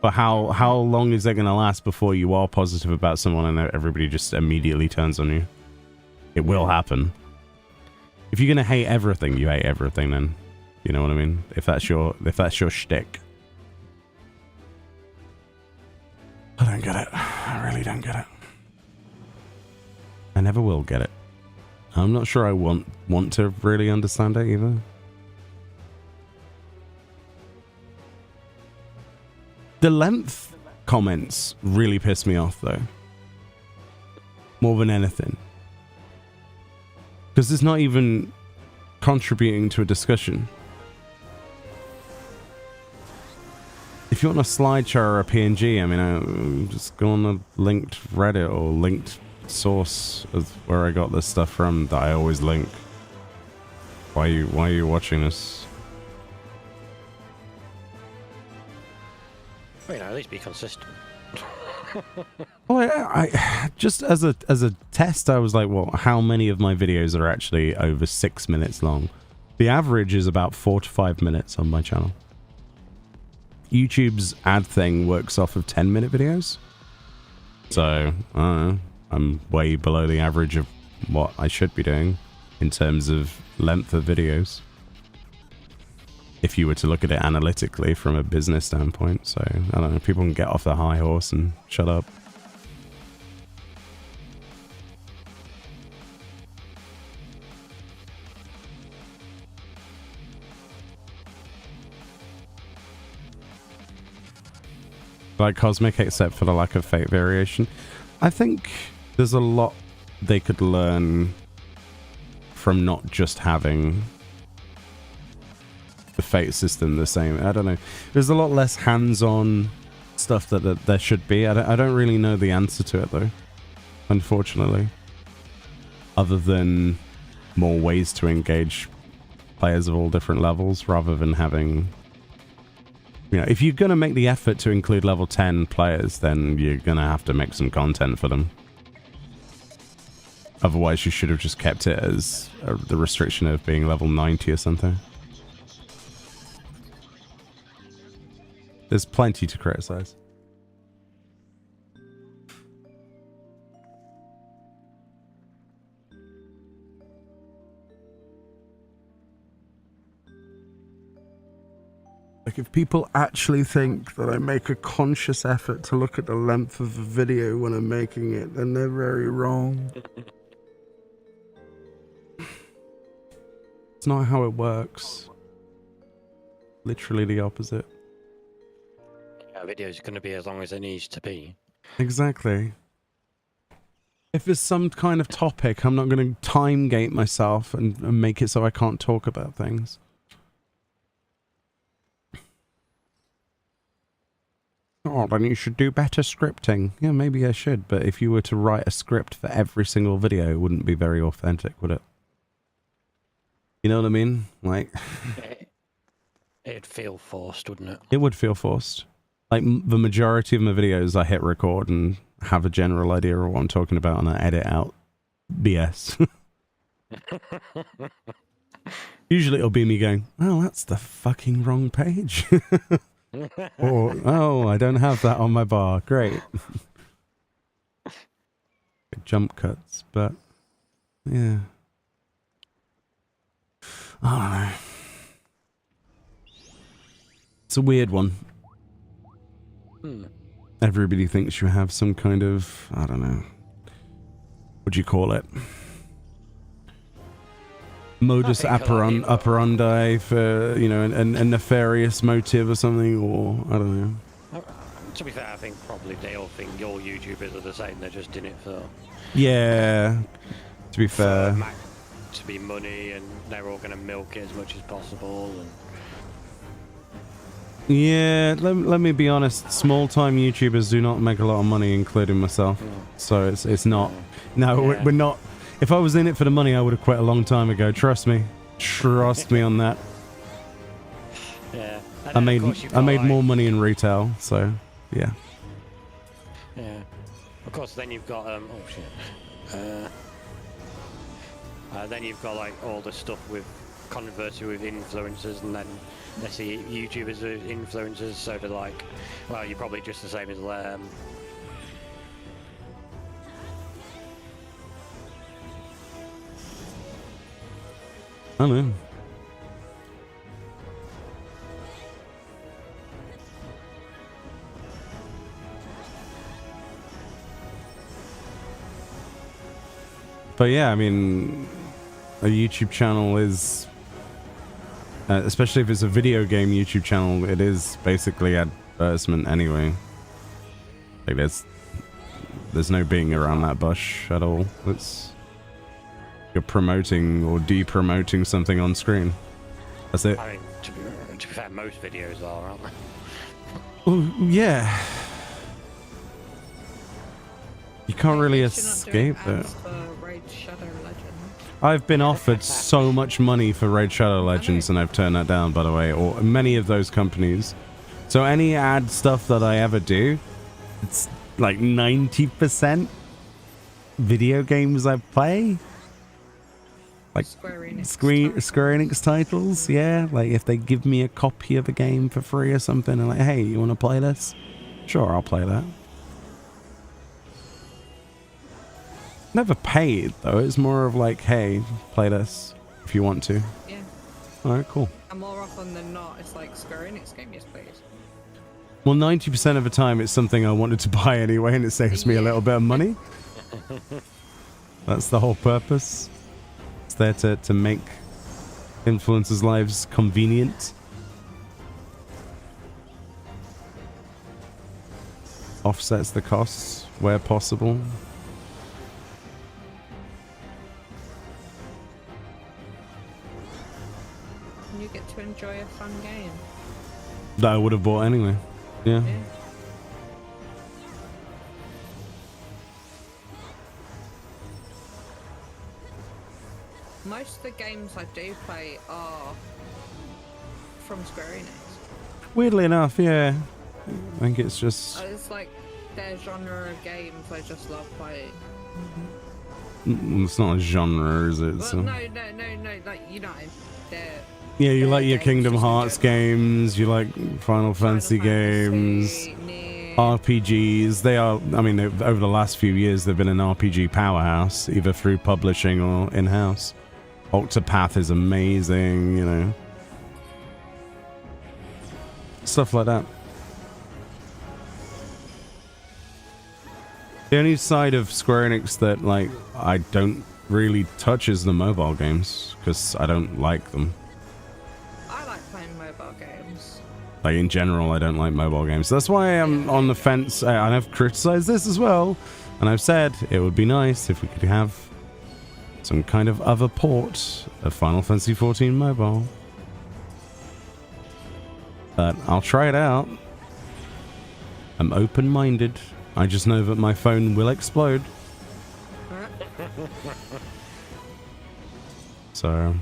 But how long is that going to last before you are positive about someone and everybody just immediately turns on you? It will happen. If you're going to hate everything, you hate everything then. You know what I mean? If that's your shtick. I don't get it. I really don't get it. I never will get it. I'm not sure I want to really understand it either. The length comments really piss me off though. More than anything. Because it's not even contributing to a discussion. If you want a slideshow or a PNG, I mean, just go on the linked Reddit or linked source of where I got this stuff from that I always link. Why are you watching this? Well, you know, at least be consistent. Well, I just as a test, I was like, well, how many of my videos are actually over 6 minutes long? The average is about 4 to 5 minutes on my channel. YouTube's ad thing works off of 10-minute videos. So, I don't know. I'm way below the average of what I should be doing in terms of length of videos. If you were to look at it analytically from a business standpoint. So, I don't know, people can get off their high horse and shut up. Like Cosmic, except for the lack of fate variation. I think there's a lot they could learn from not just having the fate system the same. I don't know. There's a lot less hands-on stuff that there should be. I don't really know the answer to it though, unfortunately. Other than more ways to engage players of all different levels rather than having... You know, if you're going to make the effort to include level 10 players, then you're going to have to make some content for them. Otherwise, you should have just kept it as the restriction of being level 90 or something. There's plenty to criticize. Like, if people actually think that I make a conscious effort to look at the length of the video when I'm making it, then they're very wrong. It's not how it works. Literally the opposite. Yeah, video's going to be as long as it needs to be. Exactly. If there's some kind of topic, I'm not going to time gate myself and make it so I can't talk about things. Oh, then you should do better scripting. Yeah, maybe I should, but if you were to write a script for every single video, it wouldn't be very authentic, would it? You know what I mean? Like... It'd feel forced, wouldn't it? It would feel forced. Like, the majority of my videos, I hit record and have a general idea of what I'm talking about, and I edit out BS. Usually it'll be me going, oh, that's the fucking wrong page. Or, oh, I don't have that on my bar. Great. Jump cuts, but yeah. I don't know. It's a weird one. Everybody thinks you have some kind of, I don't know, what do you call it? Modus operandi for, you know, a nefarious motive or something, or I don't know. To be fair, I think probably they all think your YouTubers are the same. They're just in it for... Yeah, to be fair. To be money, and they're all going to milk it as much as possible. And... Yeah, let me be honest. Small-time YouTubers do not make a lot of money, including myself. So it's not... No, we're not... If I was in it for the money, I would have quit a long time ago. Trust me. Trust me on that. Yeah. I made more money in retail, so yeah. Yeah. Of course, then you've got oh shit. Then you've got like all the stuff with controversy with influencers, and then they see YouTubers as influencers, so they're like, well, you're probably just the same as them. I don't know. But yeah, I mean, a YouTube channel is, especially if it's a video game YouTube channel, it is basically advertisement anyway. Like there's no beating around that bush at all. You're promoting or de-promoting something on screen. That's it. I mean, to be fair, most videos are, aren't they? Oh, yeah. You can't really escape it. I've been offered so much money for Raid Shadow Legends and I've turned that down, by the way, or many of those companies. So any ad stuff that I ever do, it's like 90% video games I play. Like Square Enix titles, yeah. Like if they give me a copy of a game for free or something, and like, hey, you want to play this? Sure, I'll play that. Never paid though. It's more of like, hey, play this if you want to. Yeah. All right, cool. And more often than not, it's like Square Enix game, yes, please. Well, 90% of the time, it's something I wanted to buy anyway, and it saves me a little bit of money. That's the whole purpose. There to make influencers' lives convenient. Offsets the costs where possible. And you get to enjoy a fun game. That I would have bought anyway. Yeah. Most of the games I do play are from Square Enix. Weirdly enough, yeah. I think it's just... It's like their genre of games I just love playing. It's not a genre, is it? Well, So. no, like, you know, they're... Yeah, you like your games Kingdom just in Hearts general. games, you like Final Fantasy games, Nier. RPGs. They are, I mean, over the last few years, they've been an RPG powerhouse, either through publishing or in-house. Octopath is amazing, you know. Stuff like that. The only side of Square Enix that, like, I don't really touch is the mobile games, because I don't like them. I like playing mobile games. Like, in general, I don't like mobile games. That's why I'm on the fence, and I've criticized this as well, and I've said it would be nice if we could have some kind of other port of Final Fantasy XIV Mobile. But I'll try it out. I'm open-minded. I just know that my phone will explode. So...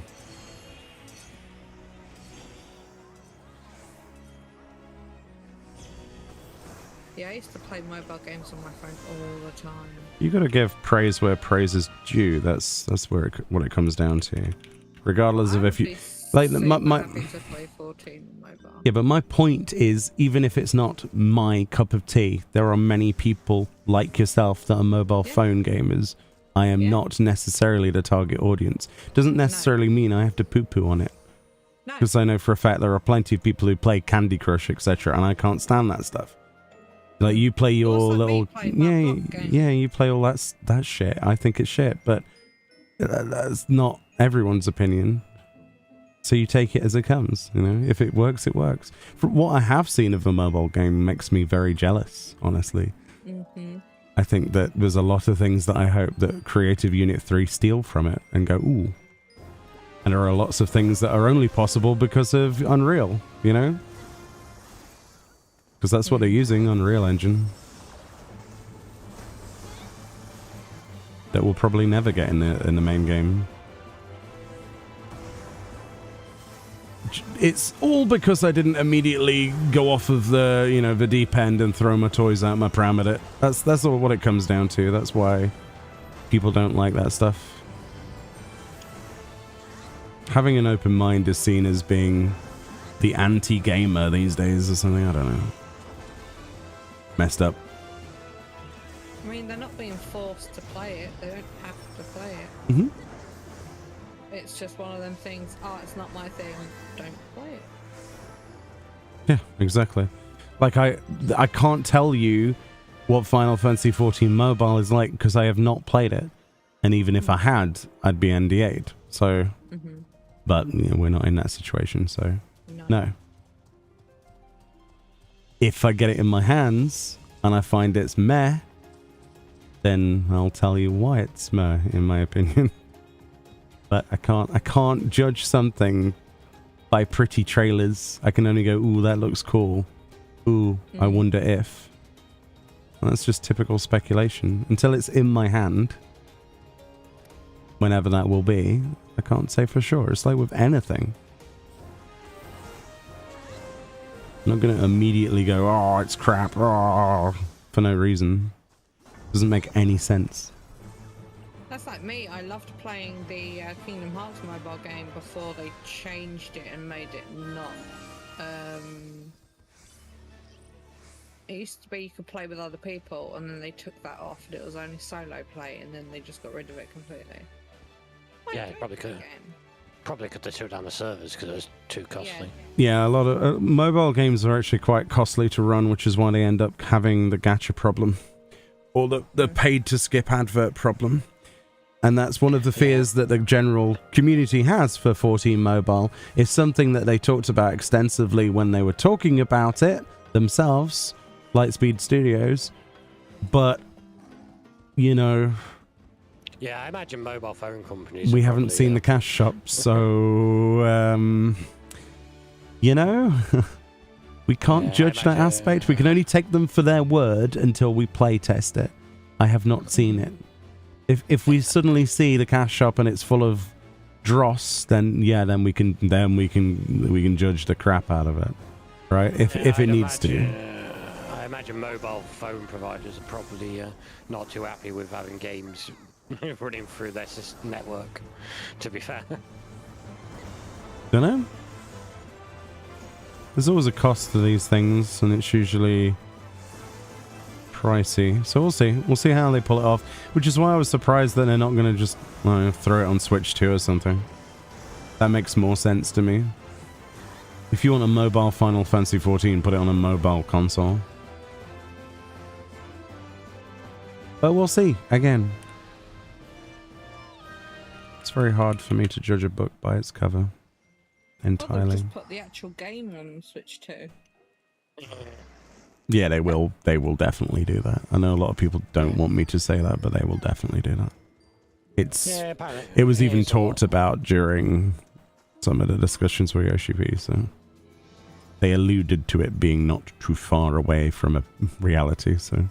Yeah, I used to play mobile games on my phone all the time. You gotta give praise where praise is due. That's where what it comes down to. Regardless of if you... Like, my happy to play 14 on mobile. Yeah, but my point is, even if it's not my cup of tea, there are many people like yourself that are mobile phone gamers. I am not necessarily the target audience. Doesn't necessarily mean I have to poo-poo on it. Because I know for a fact there are plenty of people who play Candy Crush, etc., and I can't stand that stuff. Like, you play your little... Yeah, you play all that shit. I think it's shit, but that's not everyone's opinion. So you take it as it comes, you know? If it works, it works. From what I have seen of a mobile game makes me very jealous, honestly. Mm-hmm. I think that there's a lot of things that I hope that Creative Unit 3 steal from it and go, ooh. And there are lots of things that are only possible because of Unreal, you know? Because that's what they're using, Unreal Engine. That we'll probably never get in the main game. It's all because I didn't immediately go off of the, you know, the deep end and throw my toys out my pram at it. That's all what it comes down to. That's why people don't like that stuff. Having an open mind is seen as being the anti-gamer these days or something. I don't know. Messed up. I mean, they're not being forced to play it. They don't have to play it. Mm-hmm. It's just one of them things. Oh, it's not my thing. Don't play it. Yeah, exactly. Like, I can't tell you what Final Fantasy XIV Mobile is like because I have not played it. And even if I had, I'd be NDA'd. So, but you know, we're not in that situation, so no. If I get it in my hands and I find it's meh, then I'll tell you why it's meh, in my opinion. But I can't judge something by pretty trailers. I can only go, ooh, that looks cool. Ooh, I wonder if. And that's just typical speculation. Until it's in my hand, whenever that will be, I can't say for sure. It's like with anything. I'm not going to immediately go, oh, it's crap, oh, for no reason. Doesn't make any sense. That's like me. I loved playing the Kingdom Hearts mobile game before they changed it and made it not. It used to be you could play with other people, and then they took that off, and it was only solo play, and then they just got rid of it completely. Yeah, probably could. Probably could they took down the servers because it was too costly. Yeah, a lot of mobile games are actually quite costly to run, which is why they end up having the gacha problem, or the paid to skip advert problem. And that's one of the fears that the general community has for 14 Mobile. It's something that they talked about extensively when they were talking about it themselves, Lightspeed Studios. But, you know... Yeah, I imagine mobile phone companies... We haven't seen the cash shop, so... you know... we can't judge that aspect. We can only take them for their word until we play test it. I have not seen it. If we suddenly see the cash shop and it's full of dross, then yeah, then we can judge the crap out of it, right? If it needs to. I imagine mobile phone providers are probably not too happy with having games running through their network, to be fair. Don't know. There's always a cost to these things, and it's usually pricey. So we'll see. We'll see how they pull it off. Which is why I was surprised that they're not going to just throw it on Switch 2 or something. That makes more sense to me. If you want a mobile Final Fantasy XIV, put it on a mobile console. But we'll see. Again, it's very hard for me to judge a book by its cover entirely. Just put the actual game on Switch 2. Yeah, they will. They will definitely do that. I know a lot of people don't want me to say that, but they will definitely do that. It was even talked about during some of the discussions with Yoshi P, so they alluded to it being not too far away from a reality, so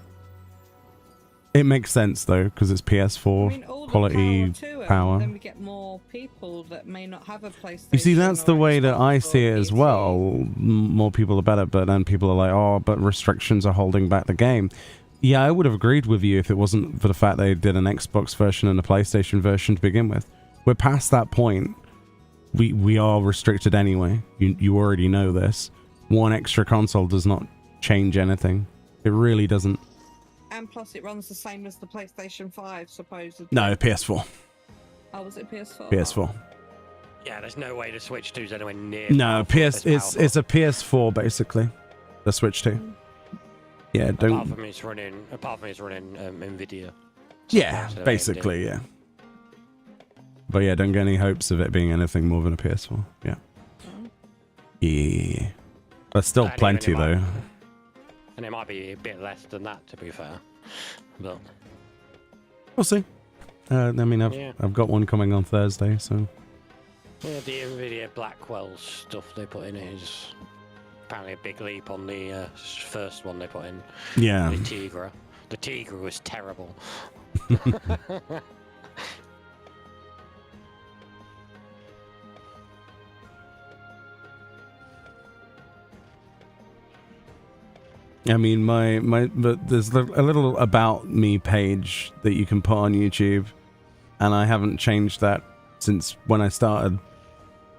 it makes sense though, because it's PS4 quality power. Then we get more people that may not have a PlayStation. You see, that's the way that I see it as well. More people are better, but then people are like, oh, but restrictions are holding back the game. Yeah, I would have agreed with you if it wasn't for the fact they did an Xbox version and a PlayStation version to begin with. We're past that point. We are restricted anyway. You already know this. One extra console does not change anything. It really doesn't. And plus it runs the same as the PlayStation 5, supposedly. No, PS4. Oh, was it PS4? PS4. Yeah, there's no way the Switch 2's anywhere near. No, it's a PS4 basically. The Switch 2. Yeah, don't. Apart from it's running Nvidia. Yeah, basically, yeah. But yeah, don't get any hopes of it being anything more than a PS4. Yeah. Yeah. There's still plenty though. And it might be a bit less than that, to be fair. But we'll see. I mean, I've got one coming on Thursday, so. Yeah, the Nvidia Blackwell stuff they put in is apparently a big leap on the first one they put in. Yeah. The Tigra. The Tigra was terrible. I mean, but there's a little about me page that you can put on YouTube, and I haven't changed that since when I started.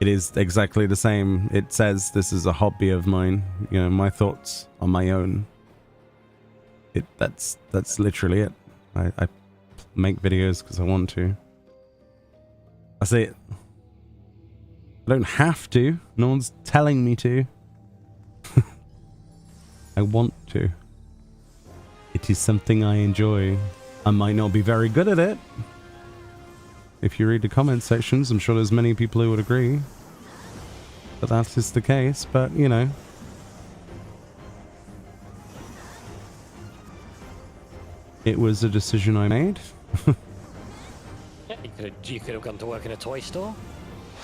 It is exactly the same. It says this is a hobby of mine. You know, my thoughts on my own. That's literally it. I make videos because I want to. I say it. I don't have to. No one's telling me to. I want to. It is something I enjoy. I might not be very good at it. If you read the comment sections, I'm sure there's many people who would agree that that is the case, but you know. It was a decision I made. Yeah, you could have gone to work in a toy store.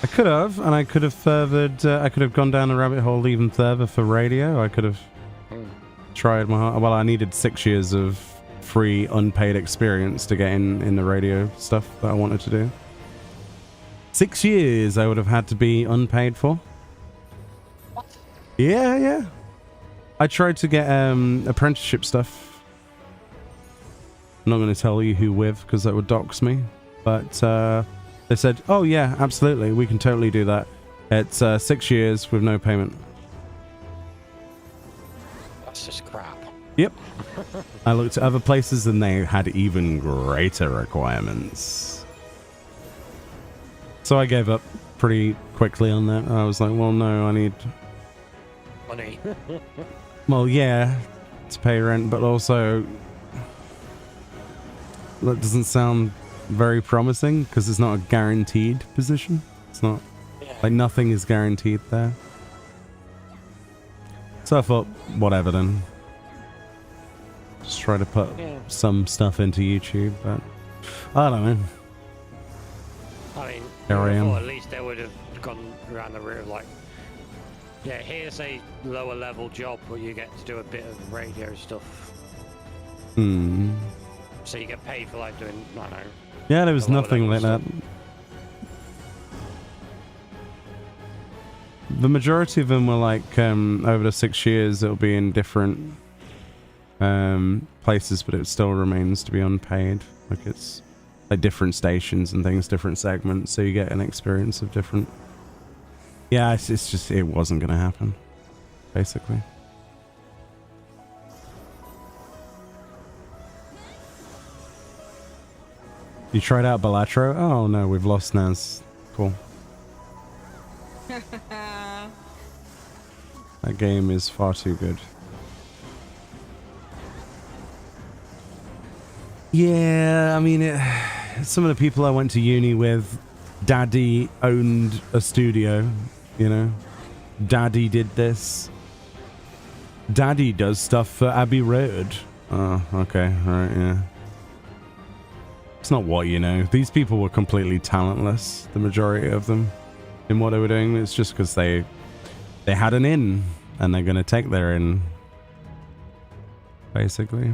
I could have, and I could have furthered, I could have gone down the rabbit hole even further for radio. I could have tried my heart. Well, I needed 6 years of free unpaid experience to get in the radio stuff that I wanted to do. 6 years I would have had to be unpaid for. Yeah. I tried to get apprenticeship stuff. I'm not going to tell you who with because that would dox me. But they said, oh yeah, absolutely, we can totally do that. It's 6 years with no payment. That's just crap. Yep. I looked at other places and they had even greater requirements. So I gave up pretty quickly on that. I was like, well, no, I need money. Well, yeah, to pay rent, but also that doesn't sound very promising because it's not a guaranteed position. It's not like nothing is guaranteed there. So I thought, whatever then. Just try to put some stuff into YouTube, but I don't know. I mean, Here I am. at least they would have gone around the route of like, yeah, here's a lower level job where you get to do a bit of radio stuff. So you get paid for like doing, I don't know. Yeah, there was nothing like that. The majority of them were like, over the 6 years, it'll be in different places, but it still remains to be unpaid. Like it's like different stations and things, different segments, so you get an experience of different. Yeah, it's just it wasn't going to happen, basically. You tried out Balatro? Oh no, we've lost Naz. Cool. That game is far too good. Yeah, I mean, some of the people I went to uni with, Daddy owned a studio, you know. Daddy did this. Daddy does stuff for Abbey Road. Oh, okay, alright, yeah. It's not what you know. These people were completely talentless, the majority of them, in what they were doing. It's just because they had an in, and they're going to take their in, basically.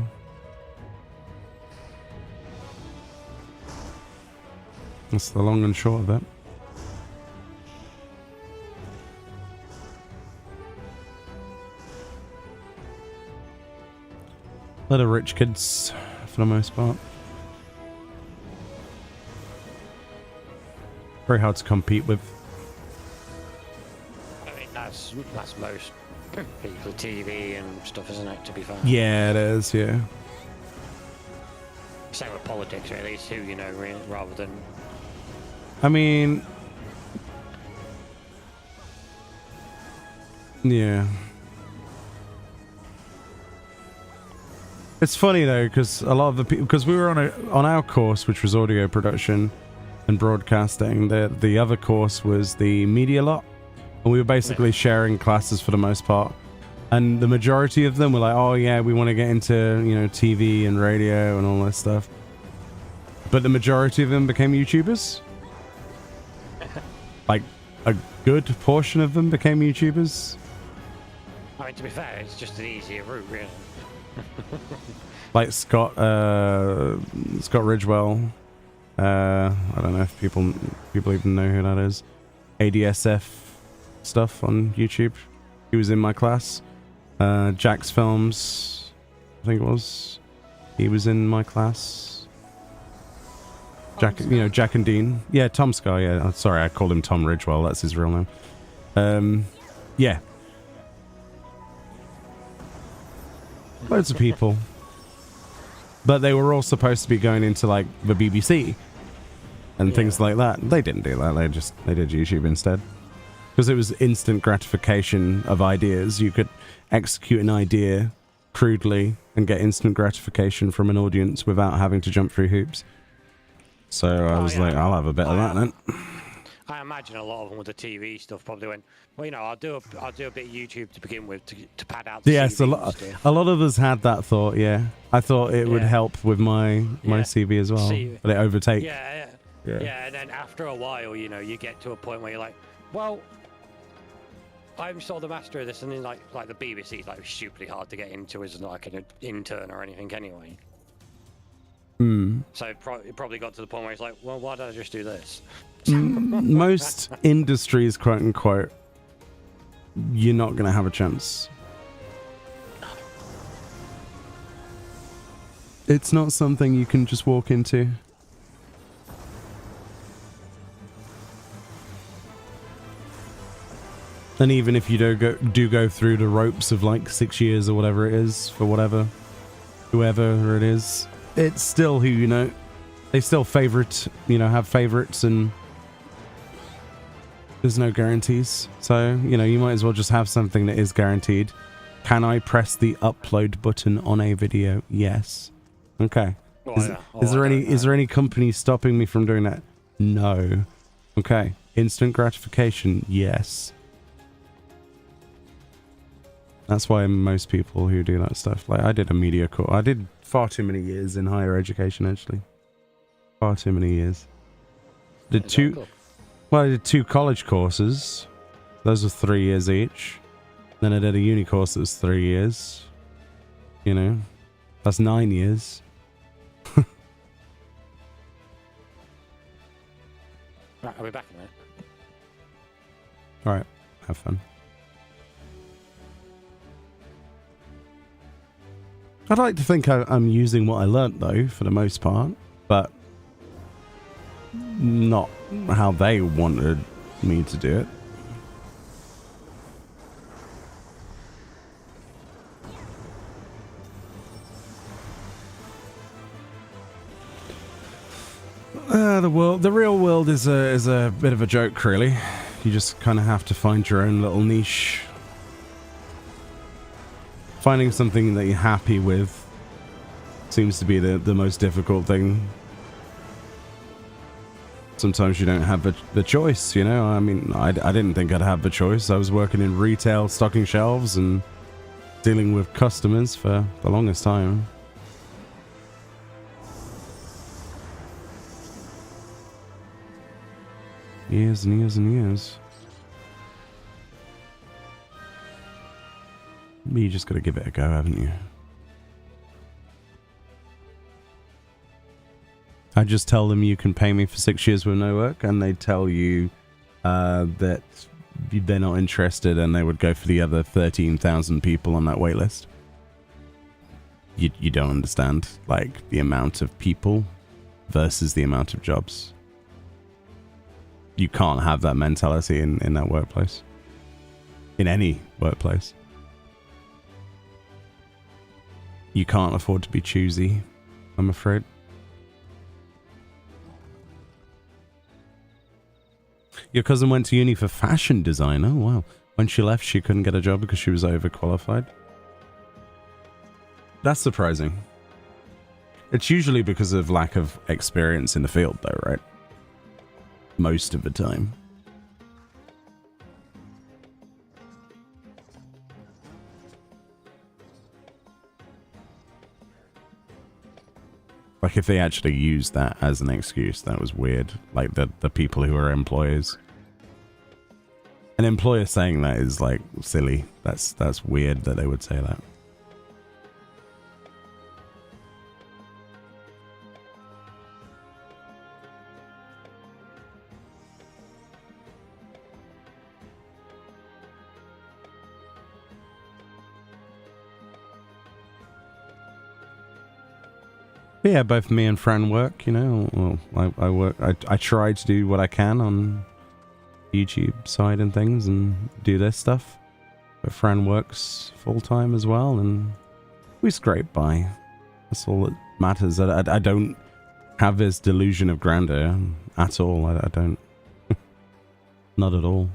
That's the long and short of it. A lot of rich kids, for the most part. Very hard to compete with. I mean, that's most people, TV and stuff, isn't it, to be fair? Yeah, it is, yeah. Same with politics, really. It's who you know, really, rather than... I mean... Yeah. It's funny, though, because a lot of the people... Because we were on our course, which was audio production and broadcasting. The other course was the media lot. And we were basically sharing classes for the most part. And the majority of them were like, oh yeah, we want to get into, you know, TV and radio and all that stuff. But the majority of them became YouTubers. Like, a good portion of them became YouTubers. I mean, to be fair, it's just an easier route, really. Like Scott Ridgewell. I don't know if people even know who that is. ADSF stuff on YouTube. He was in my class. Jack's Films, I think it was. He was in my class. Jack, you know, Jack and Dean. Yeah, Tom Scar, yeah. Sorry, I called him Tom Ridgewell. That's his real name. Yeah. Loads of people. But they were all supposed to be going into, like, the BBC and things like that. They didn't do that. They did YouTube instead. Because it was instant gratification of ideas. You could execute an idea crudely and get instant gratification from an audience without having to jump through hoops. So I was like, I'll have a bit of that then. I imagine a lot of them with the TV stuff probably went, well, you know, I'll do a bit of YouTube to begin with to pad out the yes, CV a lot of us had that thought, yeah. I thought it would help with my CV as well, but it overtake. Yeah, and then after a while, you know, you get to a point where you're like, well, I'm sort of the master of this, and then like the BBC is like stupidly hard to get into as like an intern or anything anyway. So it probably got to the point where it's like, well, why don't I just do this? Most industries, quote unquote, you're not going to have a chance. It's not something you can just walk into. And even if you do go through the ropes of like 6 years or whatever it is for whoever it is, it's still who you know. They still have favorites, and there's no guarantees. So, you know, you might as well just have something that is guaranteed. Can I press the upload button on a video? Yes. Okay. Is there any company stopping me from doing that? No. Okay. Instant gratification? Yes. That's why most people who do that stuff, like I did a media course. I did far too many years in higher education, actually. Far too many years. I did two college courses. Those were 3 years each. Then I did a uni course that was 3 years. You know, that's 9 years. Right, I'll be back in a minute. Alright, have fun. I'd like to think I'm using what I learnt, though, for the most part. But not how they wanted me to do it. The real world is a bit of a joke, really. You just kind of have to find your own little niche. Finding something that you're happy with seems to be the most difficult thing. Sometimes you don't have the choice, you know? I mean, I didn't think I'd have the choice. I was working in retail, stocking shelves, and dealing with customers for the longest time. Years and years and years. But you just gotta give it a go, haven't you? I just tell them you can pay me for 6 years with no work, and they tell you that they're not interested, and they would go for the other 13,000 people on that wait list. You don't understand, like, the amount of people versus the amount of jobs. You can't have that mentality in that workplace. In any workplace. You can't afford to be choosy, I'm afraid. Your cousin went to uni for fashion design. Oh, wow. When she left, she couldn't get a job because she was overqualified. That's surprising. It's usually because of lack of experience in the field, though, right? Most of the time. Like, if they actually used that as an excuse, that was weird. Like, the people who are employers. An employer saying that is, like, silly. That's weird that they would say that. Yeah, both me and Fran work, you know. Well, I work. I try to do what I can on YouTube side and things, and do this stuff. But Fran works full time as well, and we scrape by. That's all that matters. I don't have this delusion of grandeur at all. I don't. Not at all.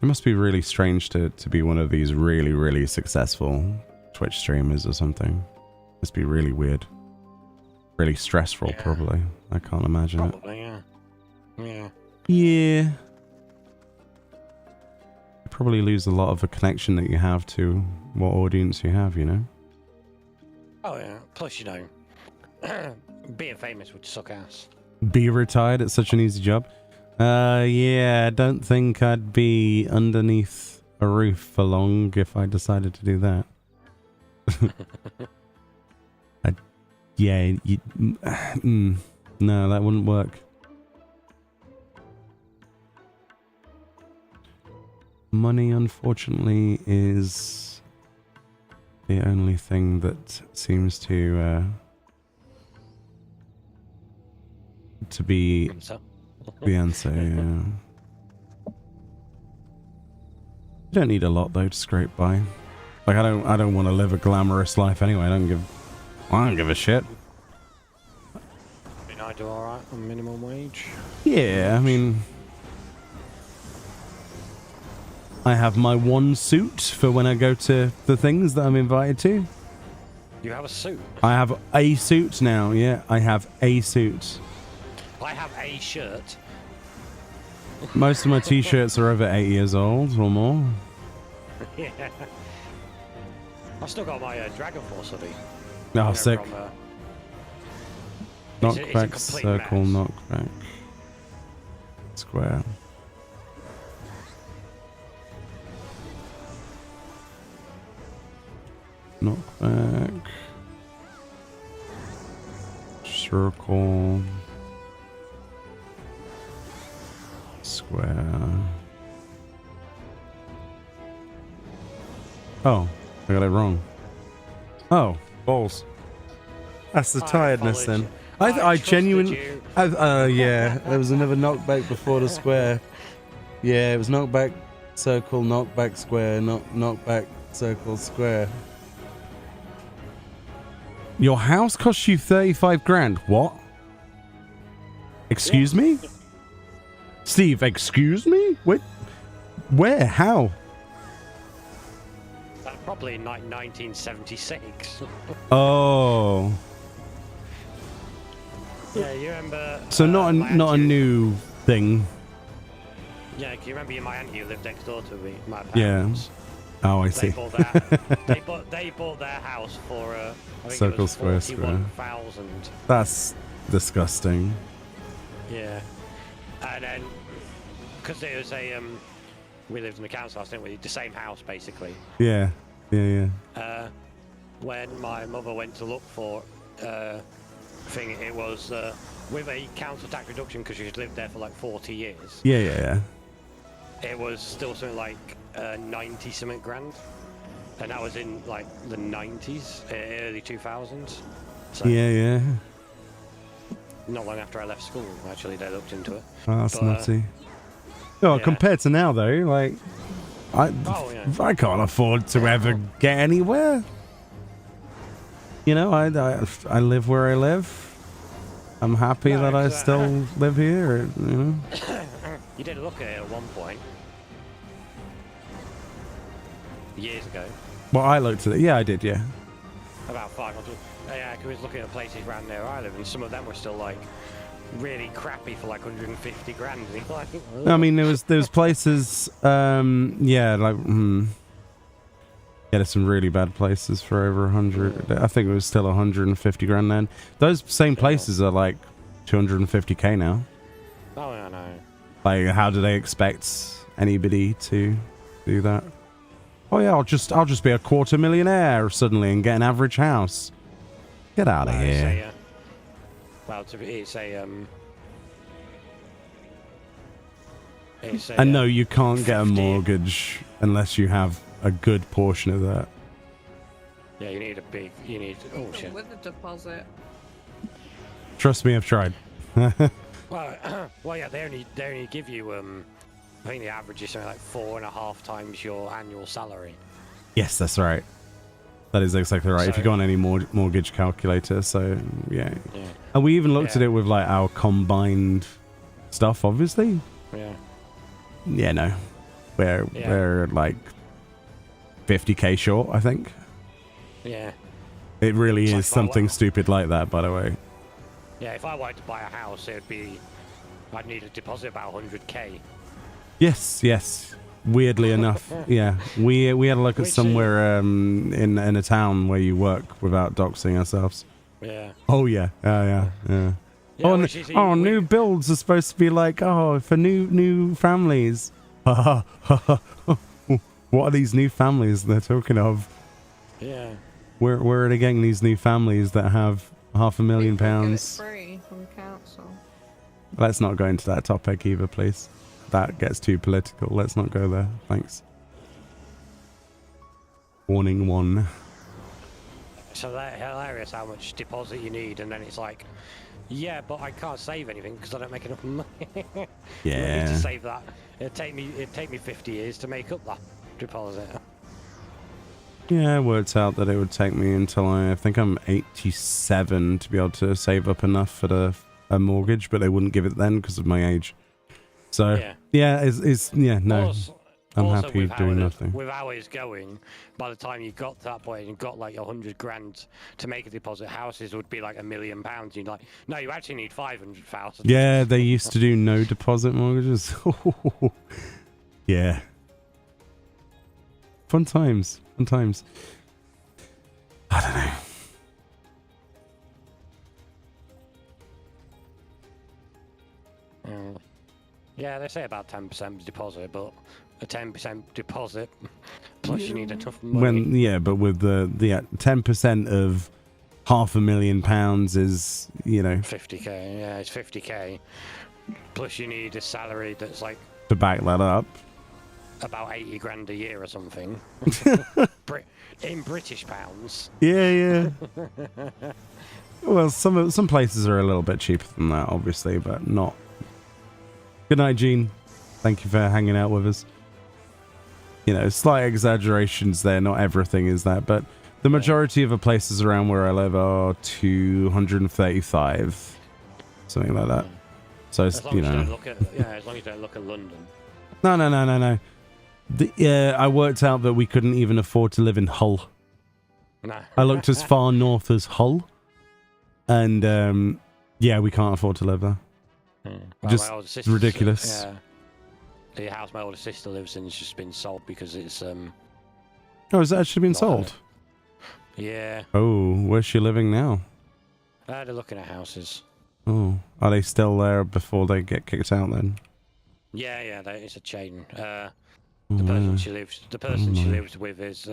It must be really strange to be one of these really, really successful Twitch streamers or something. Must be really weird. Really stressful, yeah. Probably. I can't imagine probably, it. Yeah. Yeah. You probably lose a lot of the connection that you have to what audience you have, you know? Oh, yeah. Plus, you know, being famous would suck ass. Be retired at such an easy job? Yeah, I don't think I'd be underneath a roof for long if I decided to do that. No, that wouldn't work. Money, unfortunately, is the only thing that seems to be the answer. Yeah. You don't need a lot though to scrape by. Like, I don't want to live a glamorous life anyway. I don't give a shit. I mean, I do alright on minimum wage. Yeah, I mean, I have my one suit for when I go to the things that I'm invited to. You have a suit? I have a suit now, yeah. I have a suit. I have a shirt. Most of my t-shirts are over 8 years old or more. Yeah. I've still got my Dragon Force hoodie. Oh, sick. From, knockback, circle, mess. Knockback. Square. Knockback. Circle. Square. Oh, I got it wrong. Oh, balls. That's the tiredness then. I genuinely... yeah, there was another knockback before the square. Yeah, it was knockback, circle, knockback, square, knockback, circle, square. Your house costs you 35 grand. What? Excuse me? Steve, excuse me? Wait, where? How? Probably in like 1976. Oh. Yeah, you remember... So not a new thing. Yeah, can you remember my aunt who lived next door to me? My Yeah. parents? Oh, I see. They bought their house for I think Circle, it was square, 41,000. That's disgusting. Yeah. And then, because it was a... we lived in the council house, didn't we? The same house, basically. Yeah. Yeah. When my mother went to look for thing, it was with a council tax reduction because she'd lived there for like 40 years. Yeah. It was still something like 90 something grand, and that was in like the 90s, early 2000s. So Yeah. not long after I left school, actually, they looked into it. Oh, that's nutty. Oh, yeah. Compared to now though, like I can't afford to ever get anywhere. You know, I live where I live. I'm happy that I still live here. You know. You did look at it at one point. Years ago. Well, I looked at it. Yeah, I did. Yeah. About 500. Yeah, I was looking at places around there I live, and some of them were still like really crappy for like 150 grand. Like, I mean, there was places. Yeah, like. Yeah, there's some really bad places for over 100. I think it was still 150 grand then. Those same places are like 250k now. Oh, yeah, no. Like, how do they expect anybody to do that? Oh yeah, I'll just be a quarter millionaire suddenly and get an average house. Get out of here. And no, you can't get a mortgage unless you have a good portion of that. Yeah, you need oh shit. With a deposit. Trust me, I've tried. Well, yeah, they only give you I think the average is something like 4.5 times your annual salary. Yes, that's right. That is exactly right. So, if you go on any mortgage calculator, so yeah. And we even looked at it with like our combined stuff, obviously. Yeah. Yeah, no. We're like 50k short, I think. Yeah. It really is something stupid like that, by the way. Yeah, if I wanted to buy a house, I'd need a deposit about 100k. Yes. Weirdly enough, yeah. We had a look at somewhere in a town where you work without doxing ourselves. Yeah. Oh yeah. New builds are supposed to be like for new families. What are these new families they're talking of? Yeah. Where are they getting these new families that have £500,000? Free from council. Let's not go into that topic either, please. That gets too political. Let's not go there. Thanks. Warning 1. So that's hilarious how much deposit you need, and then it's like, yeah, but I can't save anything because I don't make enough money. Yeah. I need to save that. It'd take me 50 years to make up that deposit. Yeah, it worked out that it would take me until I think I'm 87 to be able to save up enough for a mortgage, but they wouldn't give it then because of my age. So no. I'm happy doing nothing. With hours going, by the time you got to that point and got like 100 grand to make a deposit, houses would be like £1 million. You're like, no, you actually need 500,000. Yeah, they used to do no deposit mortgages. Yeah. Fun times. I don't know. Yeah, they say about 10% deposit, but a 10% deposit plus you need enough money. But with the 10% of £500,000 is 50k. Yeah, it's 50k. Plus you need a salary that's like to back that up. about 80 grand a year or something. In British pounds. Yeah. Well, some places are a little bit cheaper than that, obviously, but not. Good night, Gene. Thank you for hanging out with us. You know, slight exaggerations there. Not everything is that, but the majority of the places around where I live are 235, something like that. So it's, you know. As long as you don't look at London. No. I worked out that we couldn't even afford to live in Hull. No. I looked as far north as Hull, and yeah, we can't afford to live there. Well, just ridiculous. Yeah. The house my older sister lives in has just been sold because it's Oh, has it actually been sold? Yeah. Oh, where's she living now? They're looking at houses. Oh, are they still there before they get kicked out then? Yeah, it's a chain. The person she lives with is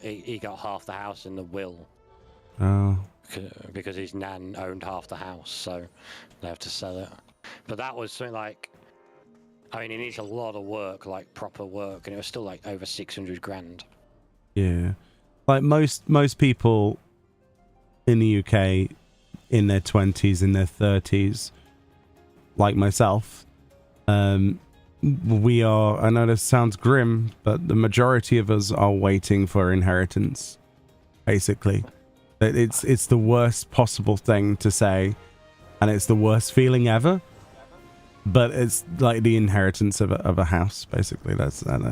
he got half the house in the will. Oh. Because his nan owned half the house, so they have to sell it. But that was something like, I mean, it needs a lot of work, like proper work, and it was still like over 600 grand. Yeah, like most people in the UK in their 20s, in their 30s, like myself, we are, I know this sounds grim, but the majority of us are waiting for inheritance, basically. It's the worst possible thing to say, and it's the worst feeling ever, but it's like the inheritance of a house, basically. That's what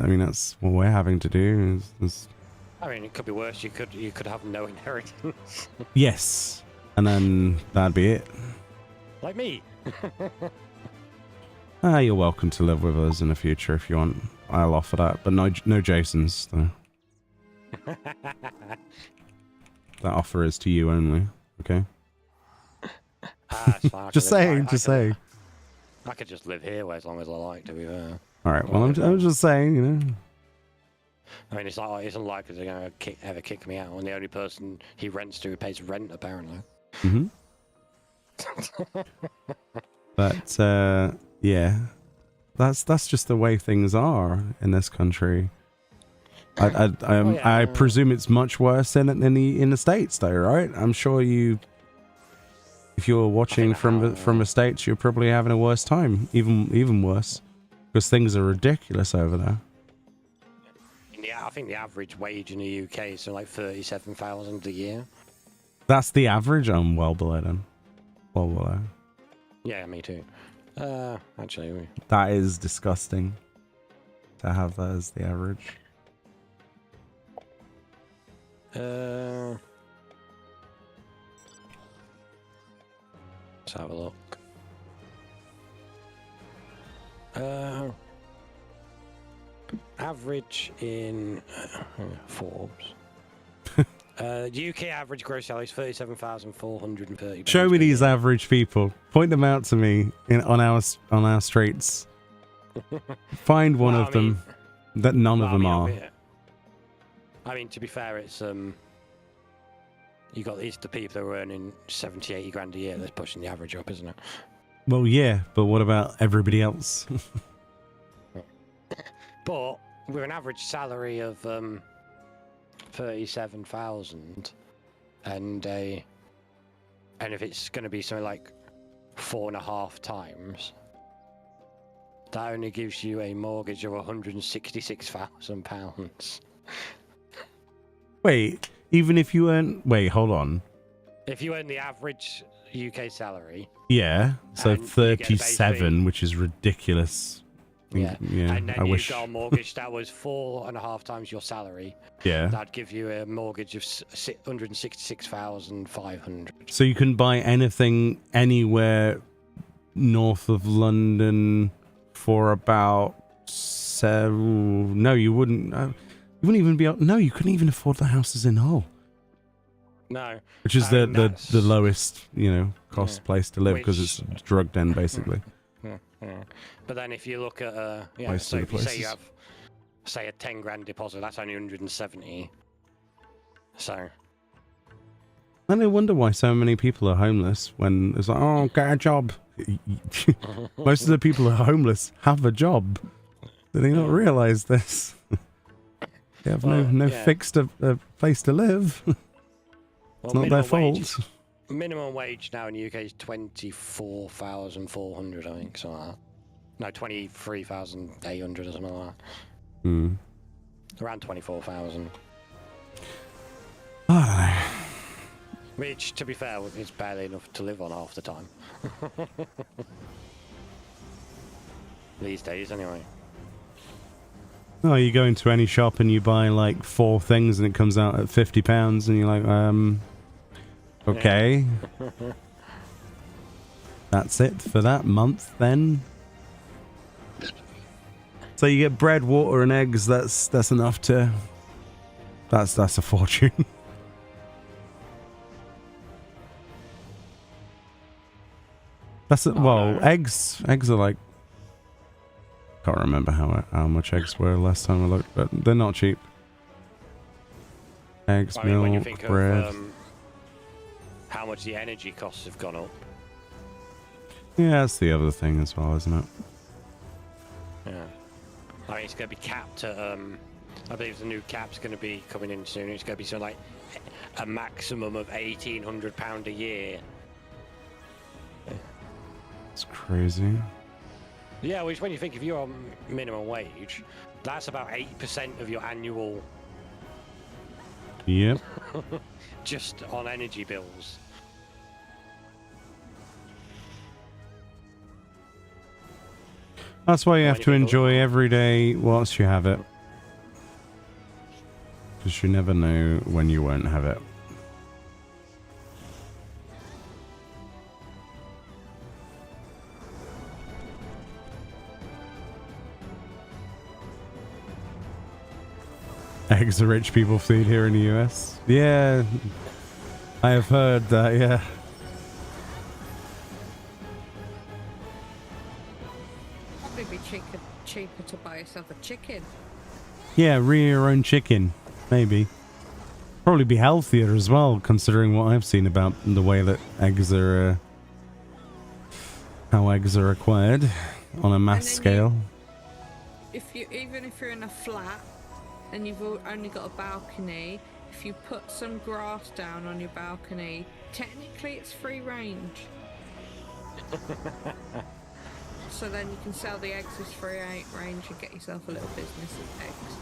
we're having to do. I mean, it could be worse. You could have no inheritance. Yes, and then that'd be it. Like me. You're welcome to live with us in the future if you want. I'll offer that, but no Jasons though. That offer is to you only, okay? Just saying. I could just live here as long as I like, to be fair. Alright, well, I'm just saying, you know. I mean, it's unlikely they're going to ever kick me out. I'm the only person he rents to who pays rent, apparently. Mm-hmm. But, yeah. That's just the way things are in this country. I presume it's much worse in the States, though, right? I'm sure if you're watching from the States, you're probably having a worse time, even worse, because things are ridiculous over there. I think the average wage in the UK is like 37,000 a year. That's the average. I'm well below them. Well below. Yeah, me too. Actually, that is disgusting to have that as the average. Let's have a look. Average in Forbes. UK average gross salary is 37,430. Show me these average people. Point them out to me on our streets. Find one of them that none of them are. I mean, to be fair, it's you got the people who are earning 70, 80 grand a year. That's pushing the average up, isn't it? Well, yeah, but what about everybody else? But with an average salary of 37,000, and if it's going to be something like 4.5 times, that only gives you a mortgage of £166,000. Wait, even if you earn... Wait, hold on. If you earn the average UK salary... Yeah, so 37, which is ridiculous. Yeah, and then you got a mortgage that was 4.5 times your salary. Yeah. That'd give you a mortgage of 166,500. So you can buy anything anywhere north of London for about... No, you wouldn't... you wouldn't even be able... No, you couldn't even afford the houses in Hull. No. Which is the lowest, cost place to live, because it's drug den, basically. But then if you look at, so if you say you have, say, a 10 grand deposit, that's only 170. So. And I wonder why so many people are homeless when it's like, oh, get a job. Most of the people who are homeless have a job. Did they not realise this? They have no fixed place to live. It's not their fault. Minimum wage now in the UK is 24,400, I think, something like that. No, 23,800 or something like that. Hmm. Around 24,000. I don't know. Which, to be fair, is barely enough to live on half the time. These days, anyway. Oh, you go into any shop and you buy like 4 things and it comes out at £50 and you're like, okay. Yeah. That's it for that month then. So you get bread, water and eggs, that's enough to... That's a fortune. Eggs are like... Can't remember how much eggs were last time I looked, but they're not cheap. Eggs, milk, when you think bread. Of, how much the energy costs have gone up. Yeah, that's the other thing as well, isn't it? Yeah. I mean, it's going to be capped at, I believe the new cap's going to be coming in soon. It's going to be something like a maximum of £1,800 a year. It's crazy. Yeah, which when you think if you're on minimum wage, that's about 8% of your annual... Yep. Just on energy bills. That's why you have to enjoy every day whilst you have it. Because you never know when you won't have it. Eggs are rich people food here in the US. Yeah, I have heard that, yeah. Probably be cheaper to buy yourself a chicken. Yeah, rear your own chicken, maybe. Probably be healthier as well, considering what I've seen about the way that eggs are, how eggs are acquired on a mass scale. Even if you're in a flat and you've only got a balcony, if you put some grass down on your balcony, technically it's free range. So then you can sell the eggs as free range and get yourself a little business of eggs.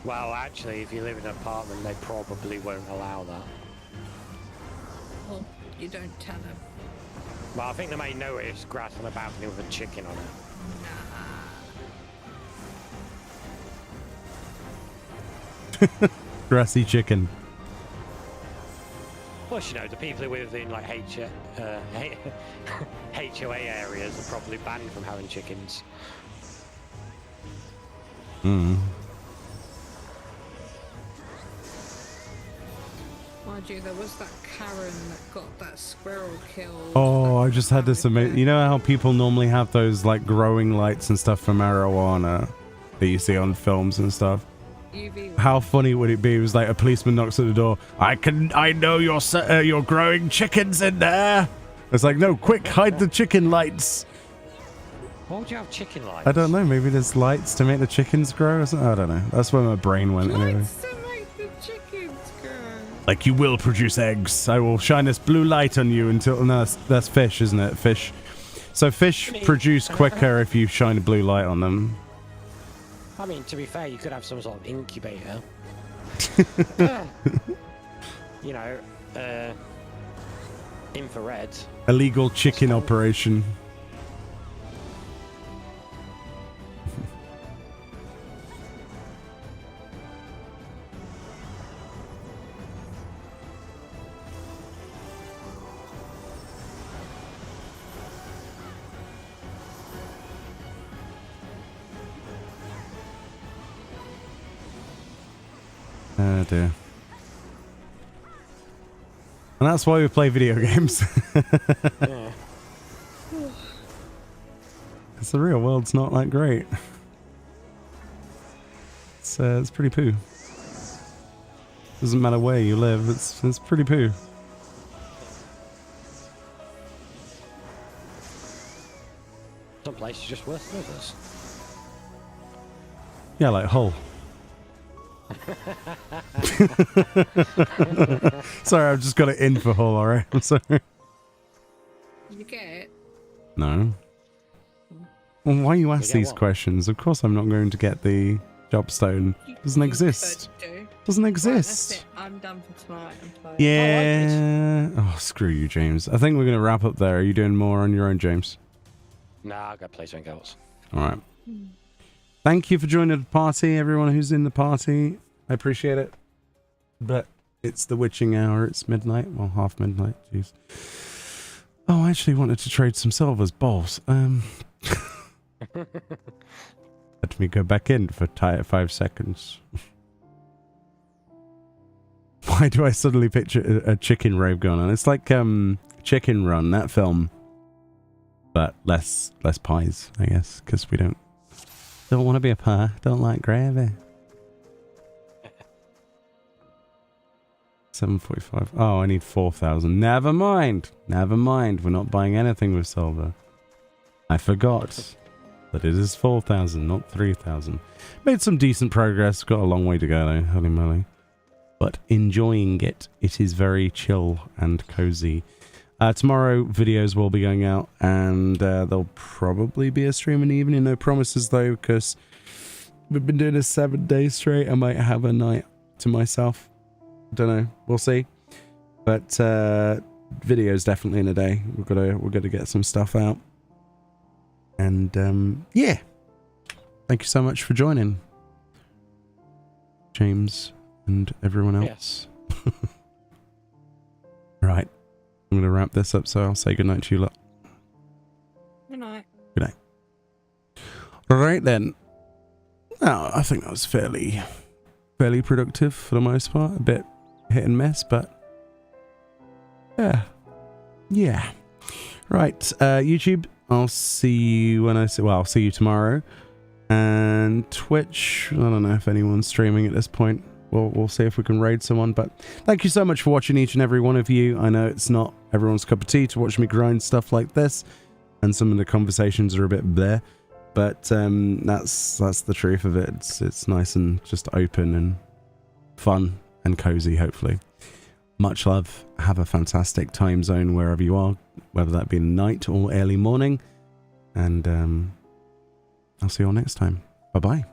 Well, actually, if you live in an apartment, they probably won't allow that. Well, you don't tell them. Well, I think they may notice grass on the balcony with a chicken on it. Grassy chicken. Plus, you know, the people who live in like HOA areas are probably banned from having chickens. Mm. Mind you, there was that Karen that got that squirrel killed. Oh, I just had this amazing... You know how people normally have those like growing lights and stuff for marijuana that you see on films and stuff? How funny would it be? It was like a policeman knocks at the door. I know you're growing chickens in there. It's like, no, quick, hide the chicken lights. Why would you have chicken lights? I don't know. Maybe there's lights to make the chickens grow or something. I don't know. That's where my brain went anyway. Lights to make the chickens grow. Like, you will produce eggs. I will shine this blue light on you until... No, that's fish, isn't it? Fish. So fish produce quicker if you shine a blue light on them. I mean, to be fair, you could have some sort of incubator. You know, infrared. Illegal chicken operation. Oh dear. And that's why we play video games. Yeah. It's the real world's not that great. It's pretty poo. Doesn't matter where you live, it's pretty poo. Some places just worth others. Yeah, like Hull. Sorry, I've just got it in for Hull, alright? I'm sorry. You get it? No. Well, why you ask get these what? questions? Of course I'm not going to get the Jobstone. Doesn't exist. Could do. Doesn't Right, that's exist. it. I'm done for tonight. I'm tired. Yeah. Oh, screw you, James. I think we're going to wrap up there. Are you doing more on your own, James? Nah, I got to play something else. All right. Thank you for joining the party, everyone who's in the party. I appreciate it. But it's the witching hour. It's midnight. Well, half midnight. Jeez. Oh, I actually wanted to trade some silvers. Balls. Let me go back in for 5 seconds. Why do I suddenly picture a chicken rave going on? It's like Chicken Run, that film, but less pies, I guess, because we don't want to be a pie. Don't like gravy. 745. Oh, I need 4,000. Never mind. Never mind. We're not buying anything with silver. I forgot that it is 4,000, not 3,000. Made some decent progress. Got a long way to go though. Holy moly. But enjoying it. It is very chill and cozy. Tomorrow videos will be going out, and there'll probably be a stream in the evening. No promises though, because we've been doing this 7 days straight. I might have a night to myself. Don't know. We'll see. But videos definitely in a day. We're gonna get some stuff out. And yeah. Thank you so much for joining, James and everyone else. Yes. Right. I'm gonna wrap this up, so I'll say goodnight to you lot. Good night. Good night. Alright then. Oh, I think that was fairly productive for the most part. A bit hit and miss, but yeah. Right, YouTube, I'll see you when I'll see you tomorrow. And Twitch, I don't know if anyone's streaming at this point. We'll see if we can raid someone, but thank you so much for watching, each and every one of you. I know it's not everyone's cup of tea to watch me grind stuff like this, and some of the conversations are a bit bleh, but that's the truth of it. It's nice and just open and fun and cozy, hopefully. Much love. Have a fantastic time zone wherever you are, whether that be night or early morning, and I'll see you all next time. Bye bye.